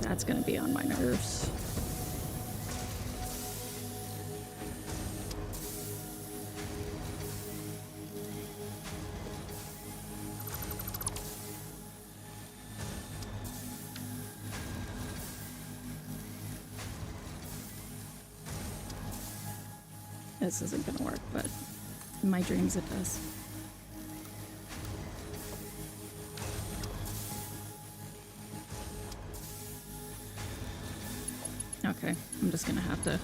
That's gonna be on my nerves. This isn't gonna work, but in my dreams it does. Okay, I'm just gonna have to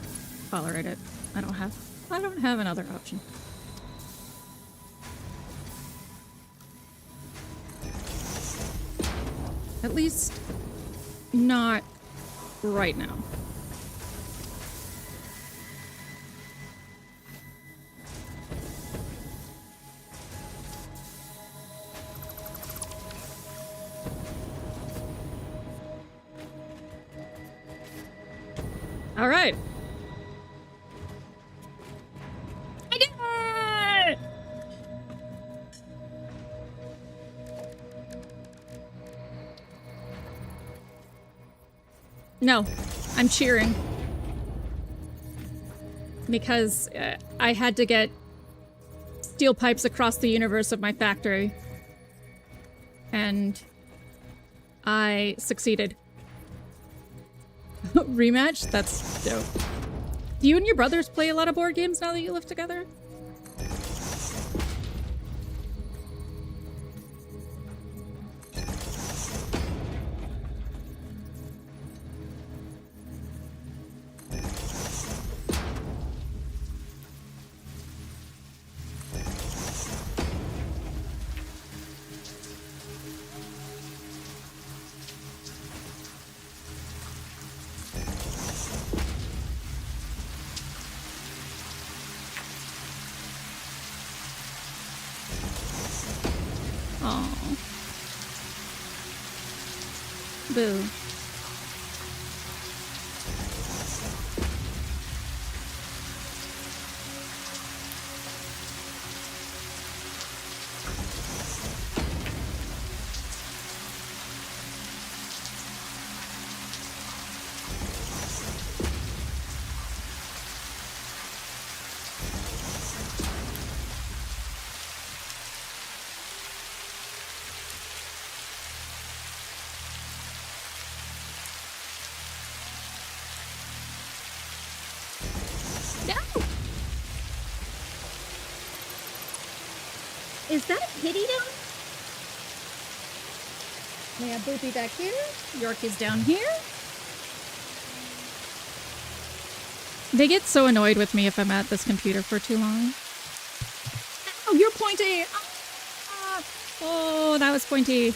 tolerate it. I don't have another option. At least not right now. All right. I did it! No, I'm cheering. Because I had to get steel pipes across the universe of my factory. And I succeeded. Rematch? That's dope. Do you and your brothers play a lot of board games now that you live together? Boo. Is that a kitty down? We have Boopy back here. York is down here. They get so annoyed with me if I'm at this computer for too long. Oh, you're pointy! Ah, oh, that was pointy.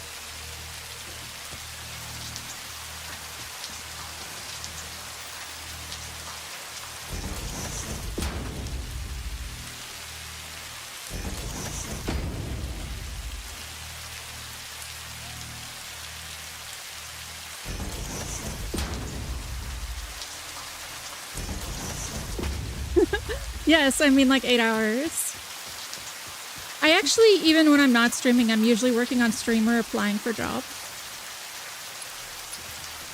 Yes, I mean like 8 hours. I actually, even when I'm not streaming, I'm usually working on stream or applying for jobs.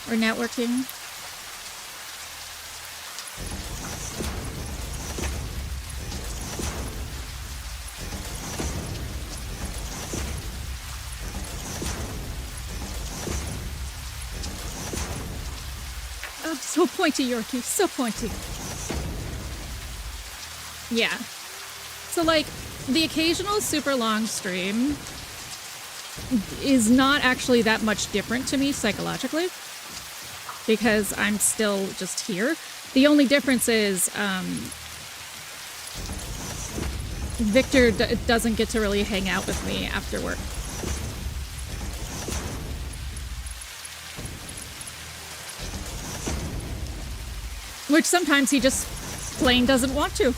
Or networking. Oh, so pointy, Yorkie, so pointy. Yeah. So, like, the occasional super long stream is not actually that much different to me psychologically, because I'm still just here. The only difference is Victor doesn't get to really hang out with me after work. Which sometimes he just plain doesn't want to.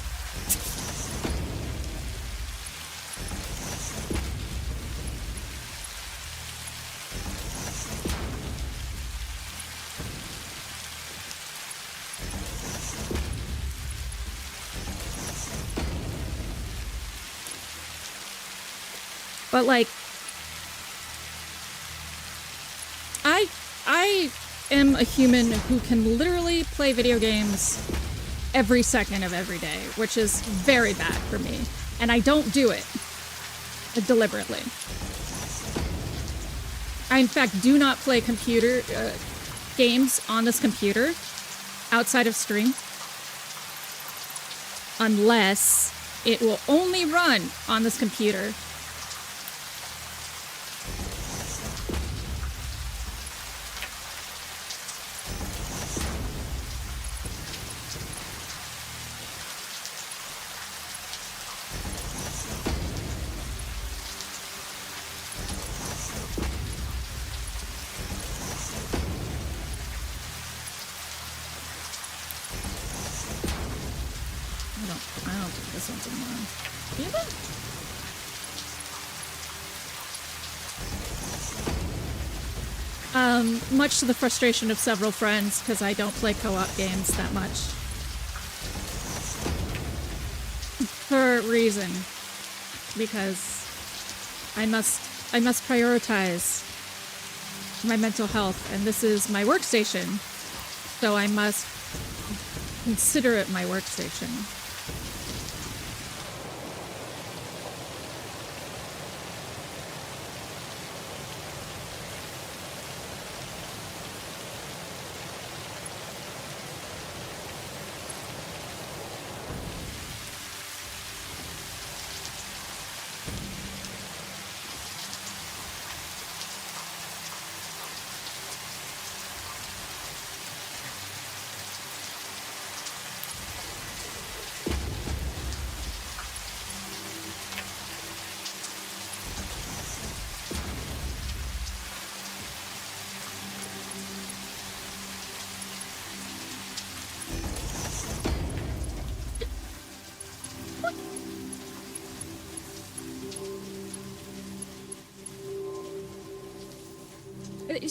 But like, I am a human who can literally play video games every second of every day, which is very bad for me. And I don't do it deliberately. I, in fact, do not play computer games on this computer outside of stream unless it will only run on this computer. I don't think this one's in mine. Much to the frustration of several friends, because I don't play co-op games that much. For a reason. Because I must prioritize my mental health, and this is my workstation, so I must consider it my workstation.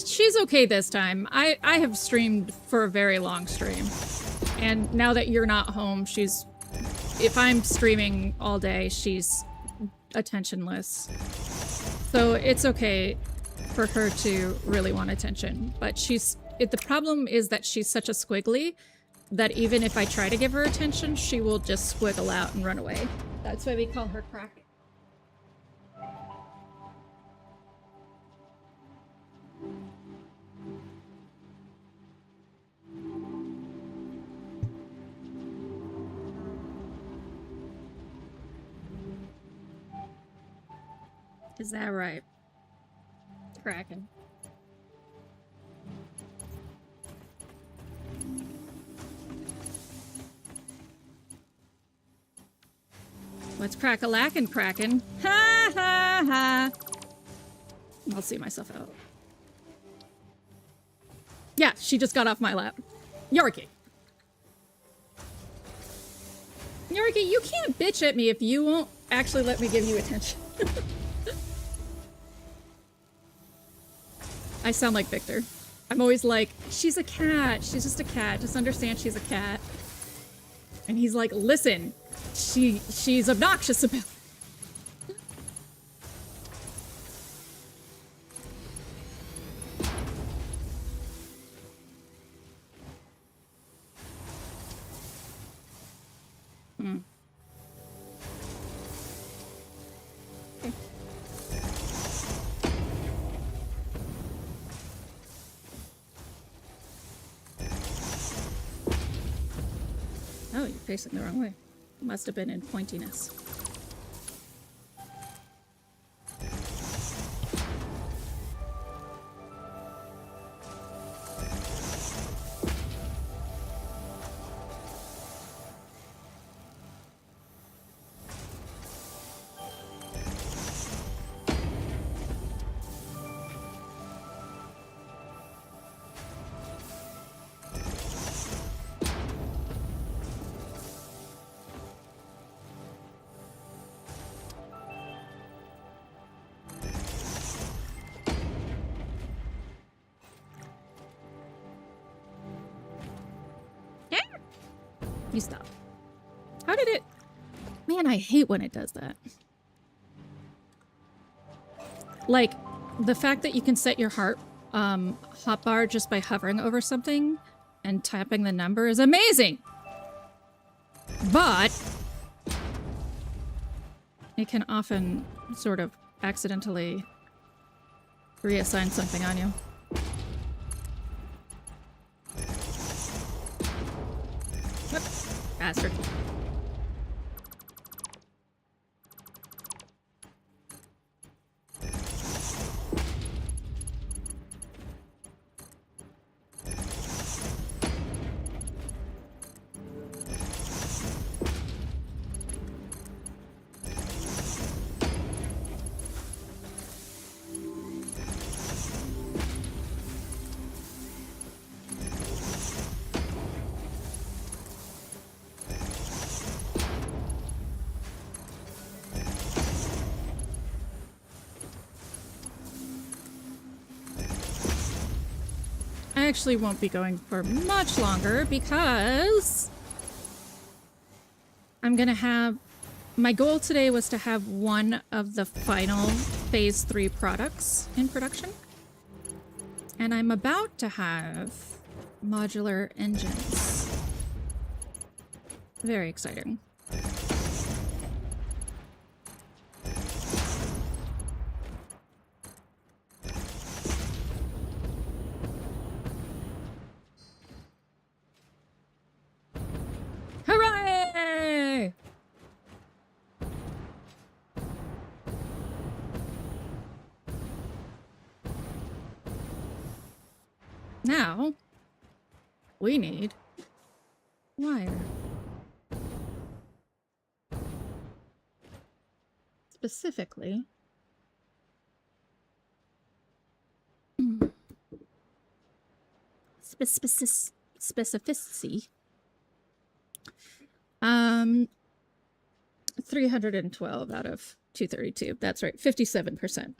She's okay this time. I have streamed for a very long stream. And now that you're not home, if I'm streaming all day, she's attentionless. So it's okay for her to really want attention. But the problem is that she's such a squiggly that even if I try to give her attention, she will just squiggle out and run away. That's why we call her Kraken. Is that right? Kraken. Let's crack-a-lackin', Kraken. Ha ha ha! I'll see myself out. Yeah, she just got off my lap. Yorkie. Yorkie, you can't bitch at me if you won't actually let me give you attention. I sound like Victor. I'm always like, she's a cat. She's just a cat. Just understand she's a cat. And he's like, listen, she's obnoxious about it. Oh, you're facing the wrong way. Must have been in pointiness. You stop. How did it... Man, I hate when it does that. Like, the fact that you can set your hotbar just by hovering over something and tapping the number is amazing! But it can often sort of accidentally reassign something on you. Bastard. I actually won't be going for much longer because I'm gonna have... My goal today was to have one of the final phase 3 products in production. And I'm about to have modular engines. Very exciting. Hooray! Now, we need wire. Specifically, specificity. 312 out of 232. That's right, 57%.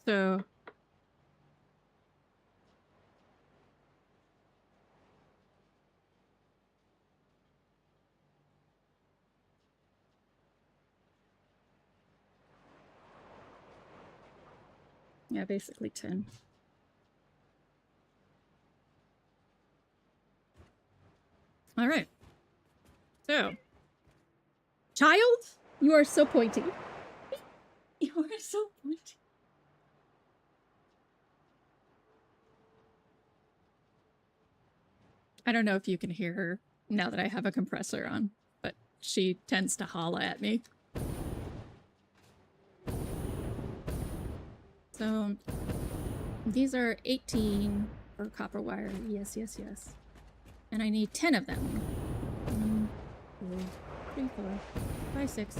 So yeah, basically 10. All right. So, child, you are so pointy. You are so pointy. I don't know if you can hear her now that I have a compressor on, but she tends to holla at me. So, these are 18 for copper wire. Yes, yes, yes. And I need 10 of them. 1, 2, 3, 4, 5, 6,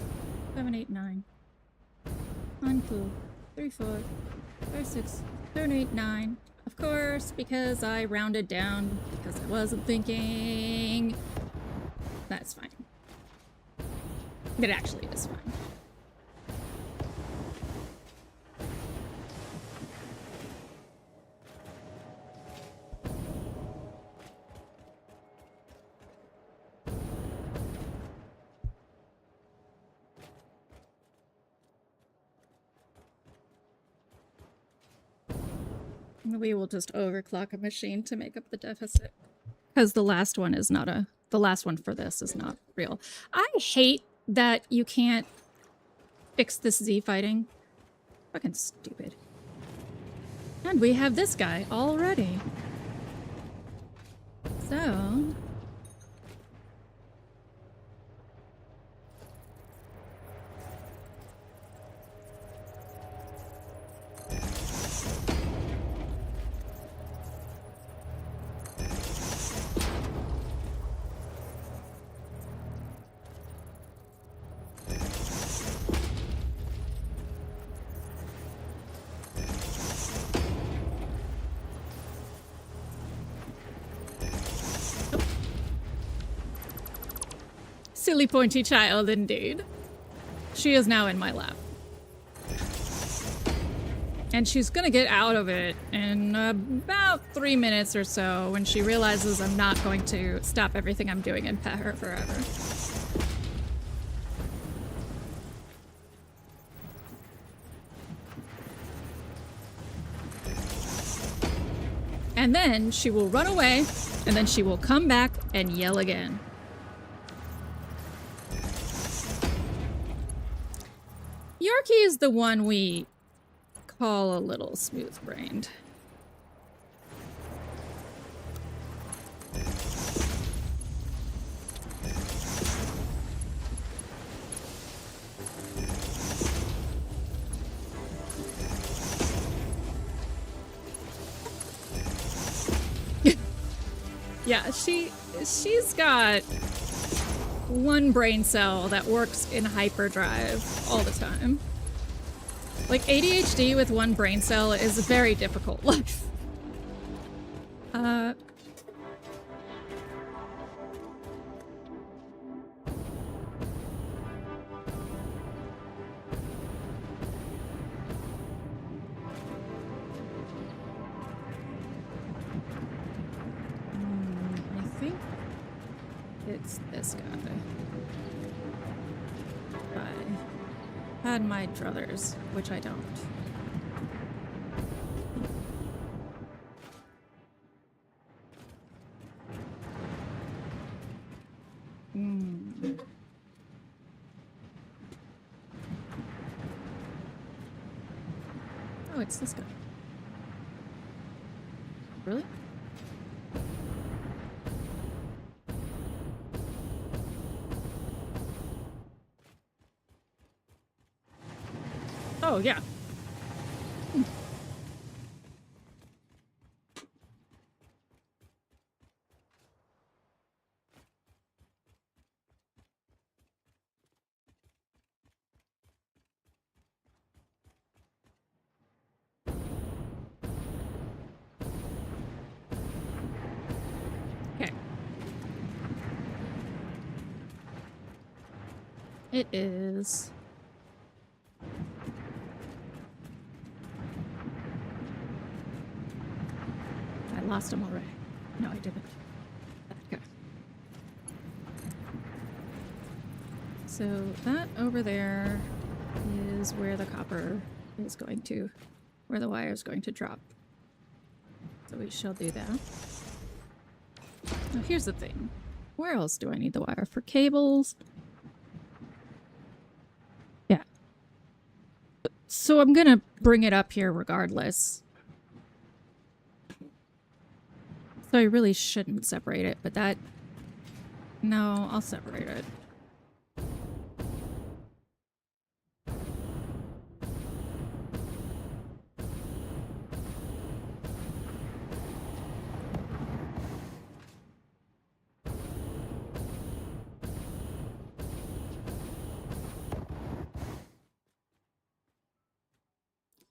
7, 8, 9. 1, 2, 3, 4, 5, 6, 7, 8, 9. Of course, because I rounded down because I wasn't thinking. That's fine. It actually is fine. We will just overclock a machine to make up the deficit. Because the last one is not a... The last one for this is not real. I hate that you can't fix this Z fighting. Fucking stupid. And we have this guy already. So... Silly pointy child, indeed. She is now in my lap. And she's gonna get out of it in about 3 minutes or so when she realizes I'm not going to stop everything I'm doing and pet her forever. And then she will run away, and then she will come back and yell again. Yorkie is the one we call a little smooth-brained. Yeah, she's got one brain cell that works in hyperdrive all the time. Like, ADHD with one brain cell is a very difficult life. I think it's this guy. I had my druthers, which I don't. Oh, it's this guy. Really? Oh, yeah. Okay. It is... lost him already. No, I didn't. Okay. So that over there is where the copper is going to, where the wire is going to drop. So we shall do that. Now here's the thing. Where else do I need the wire? For cables? Yeah. So I'm gonna bring it up here regardless. So I really shouldn't separate it, but that... No, I'll separate it.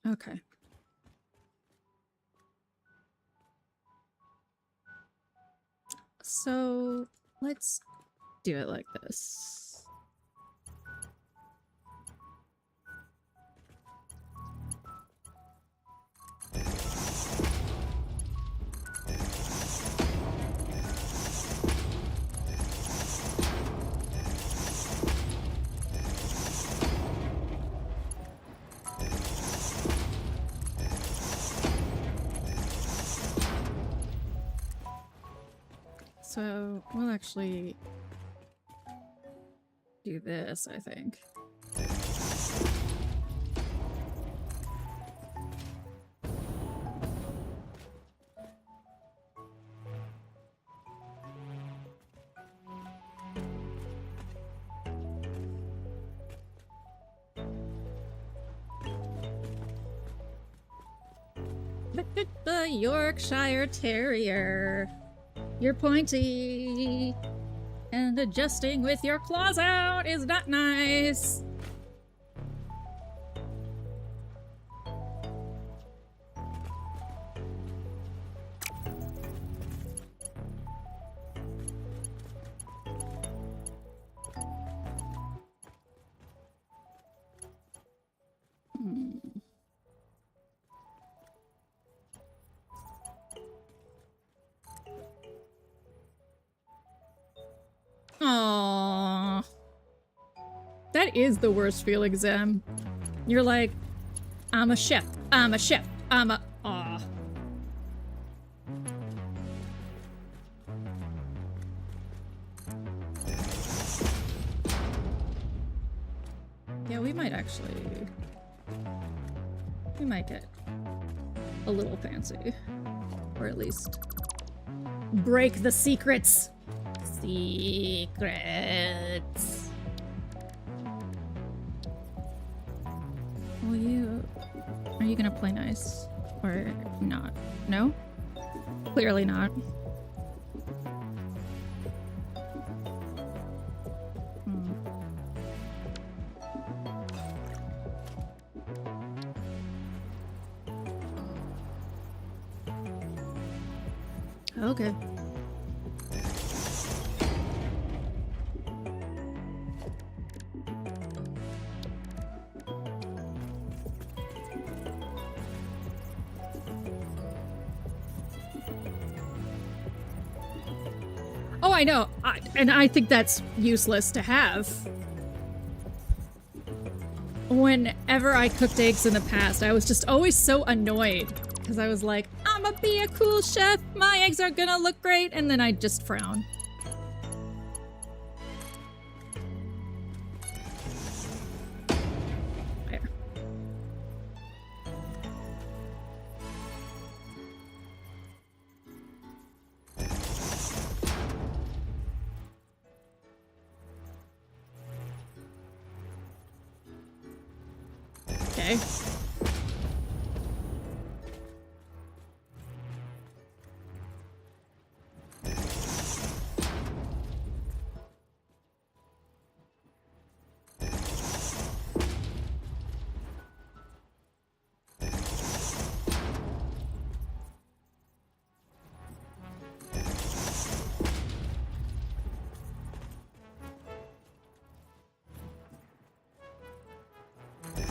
Okay. So let's do it like this. So we'll actually do this, I think. The Yorkshire Terrier. You're pointy. And adjusting with your claws out is not nice. Aww. That is the worst feeling, Zem. You're like, I'm a chef, I'm a chef, I'm a... Aw. Yeah, we might actually... We might get a little fancy. Or at least break the secrets. Secrets. Will you... Are you gonna play nice? Or not? No? Clearly not. Okay. Oh, I know. And I think that's useless to have. Whenever I cooked eggs in the past, I was just always so annoyed. Because I was like, I'ma be a cool chef, my eggs are gonna look great, and then I'd just frown. There. Okay.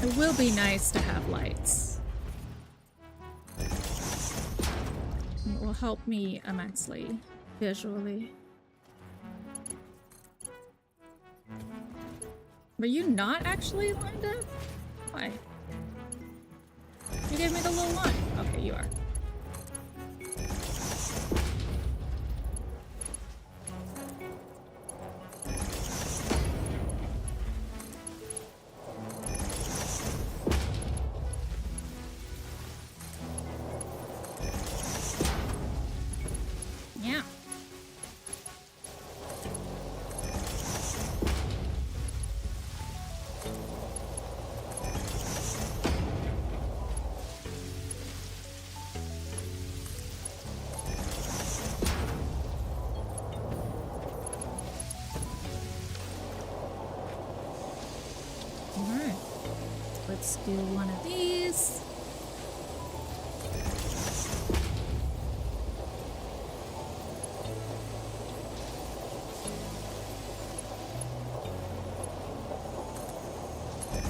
It will be nice to have lights. It will help me immensely, visually. Were you not actually lined up? Why? You gave me the little one. Okay, you are. Yeah. Alright. Let's do one of these.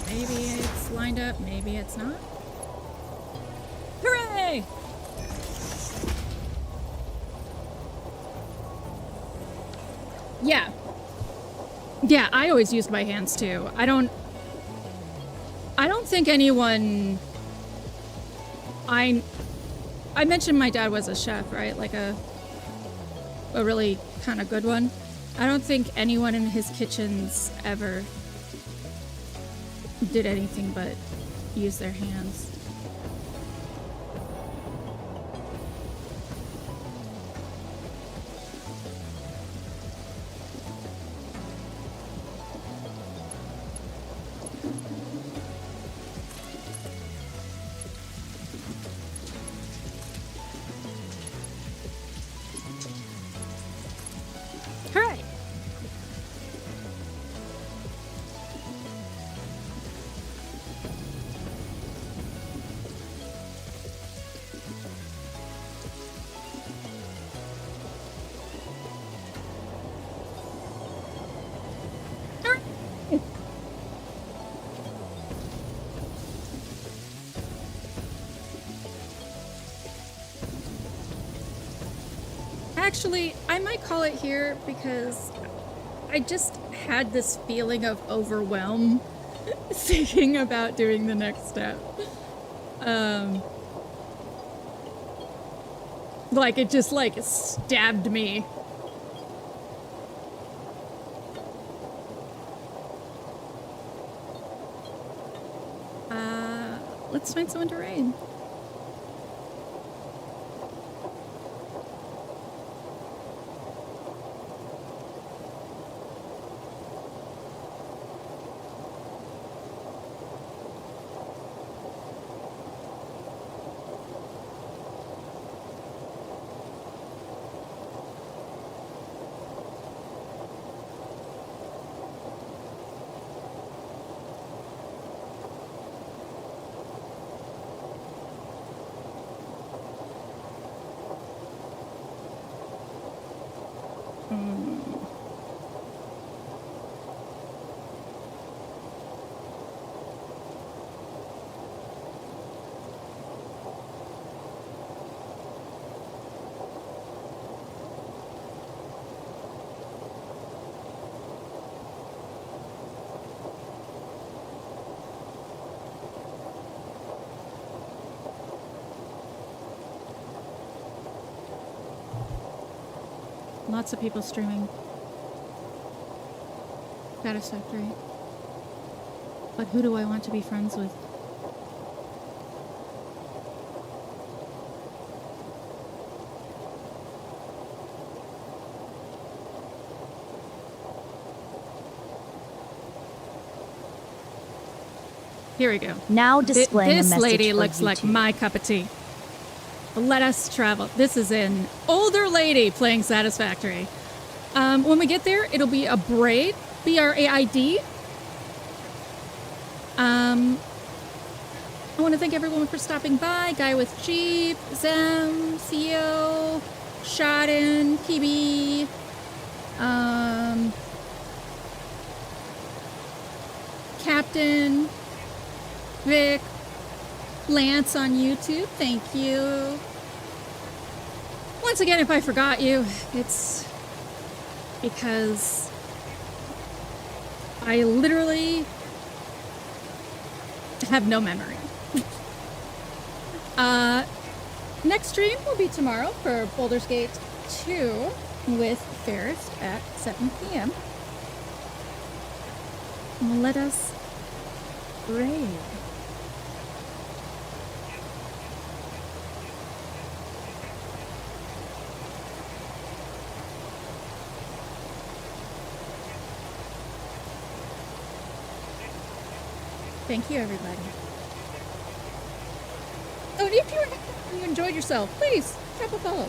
Maybe it's lined up, maybe it's not. Hooray! Yeah. Yeah, I always used my hands too. I don't think anyone... I mentioned my dad was a chef, right? Like a a really kind of good one. I don't think anyone in his kitchens ever did anything but use their hands. Hooray! Actually, I might call it here because I just had this feeling of overwhelm thinking about doing the next step. Like it just like stabbed me. Let's find someone to raid. Lots of people streaming. Satisfactory. But who do I want to be friends with? Here we go. Now displaying a This message lady for looks like YouTube. my cup of tea. Let us travel. This is an older lady playing Satisfactory. When we get there, it'll be a braid, B-R-A-I-D. I want to thank everyone for stopping by. Guy with Jeep, Zem, CEO, Shoden, PB, Captain, Vic, Lance on YouTube, thank you. Once again, if I forgot you, it's because I literally have no memory. Next stream will be tomorrow for Baldur's Gate 2 with Ferris at 7 p.m. Let us raid. Thank you, everybody. Oh, if you enjoyed yourself, please drop a follow.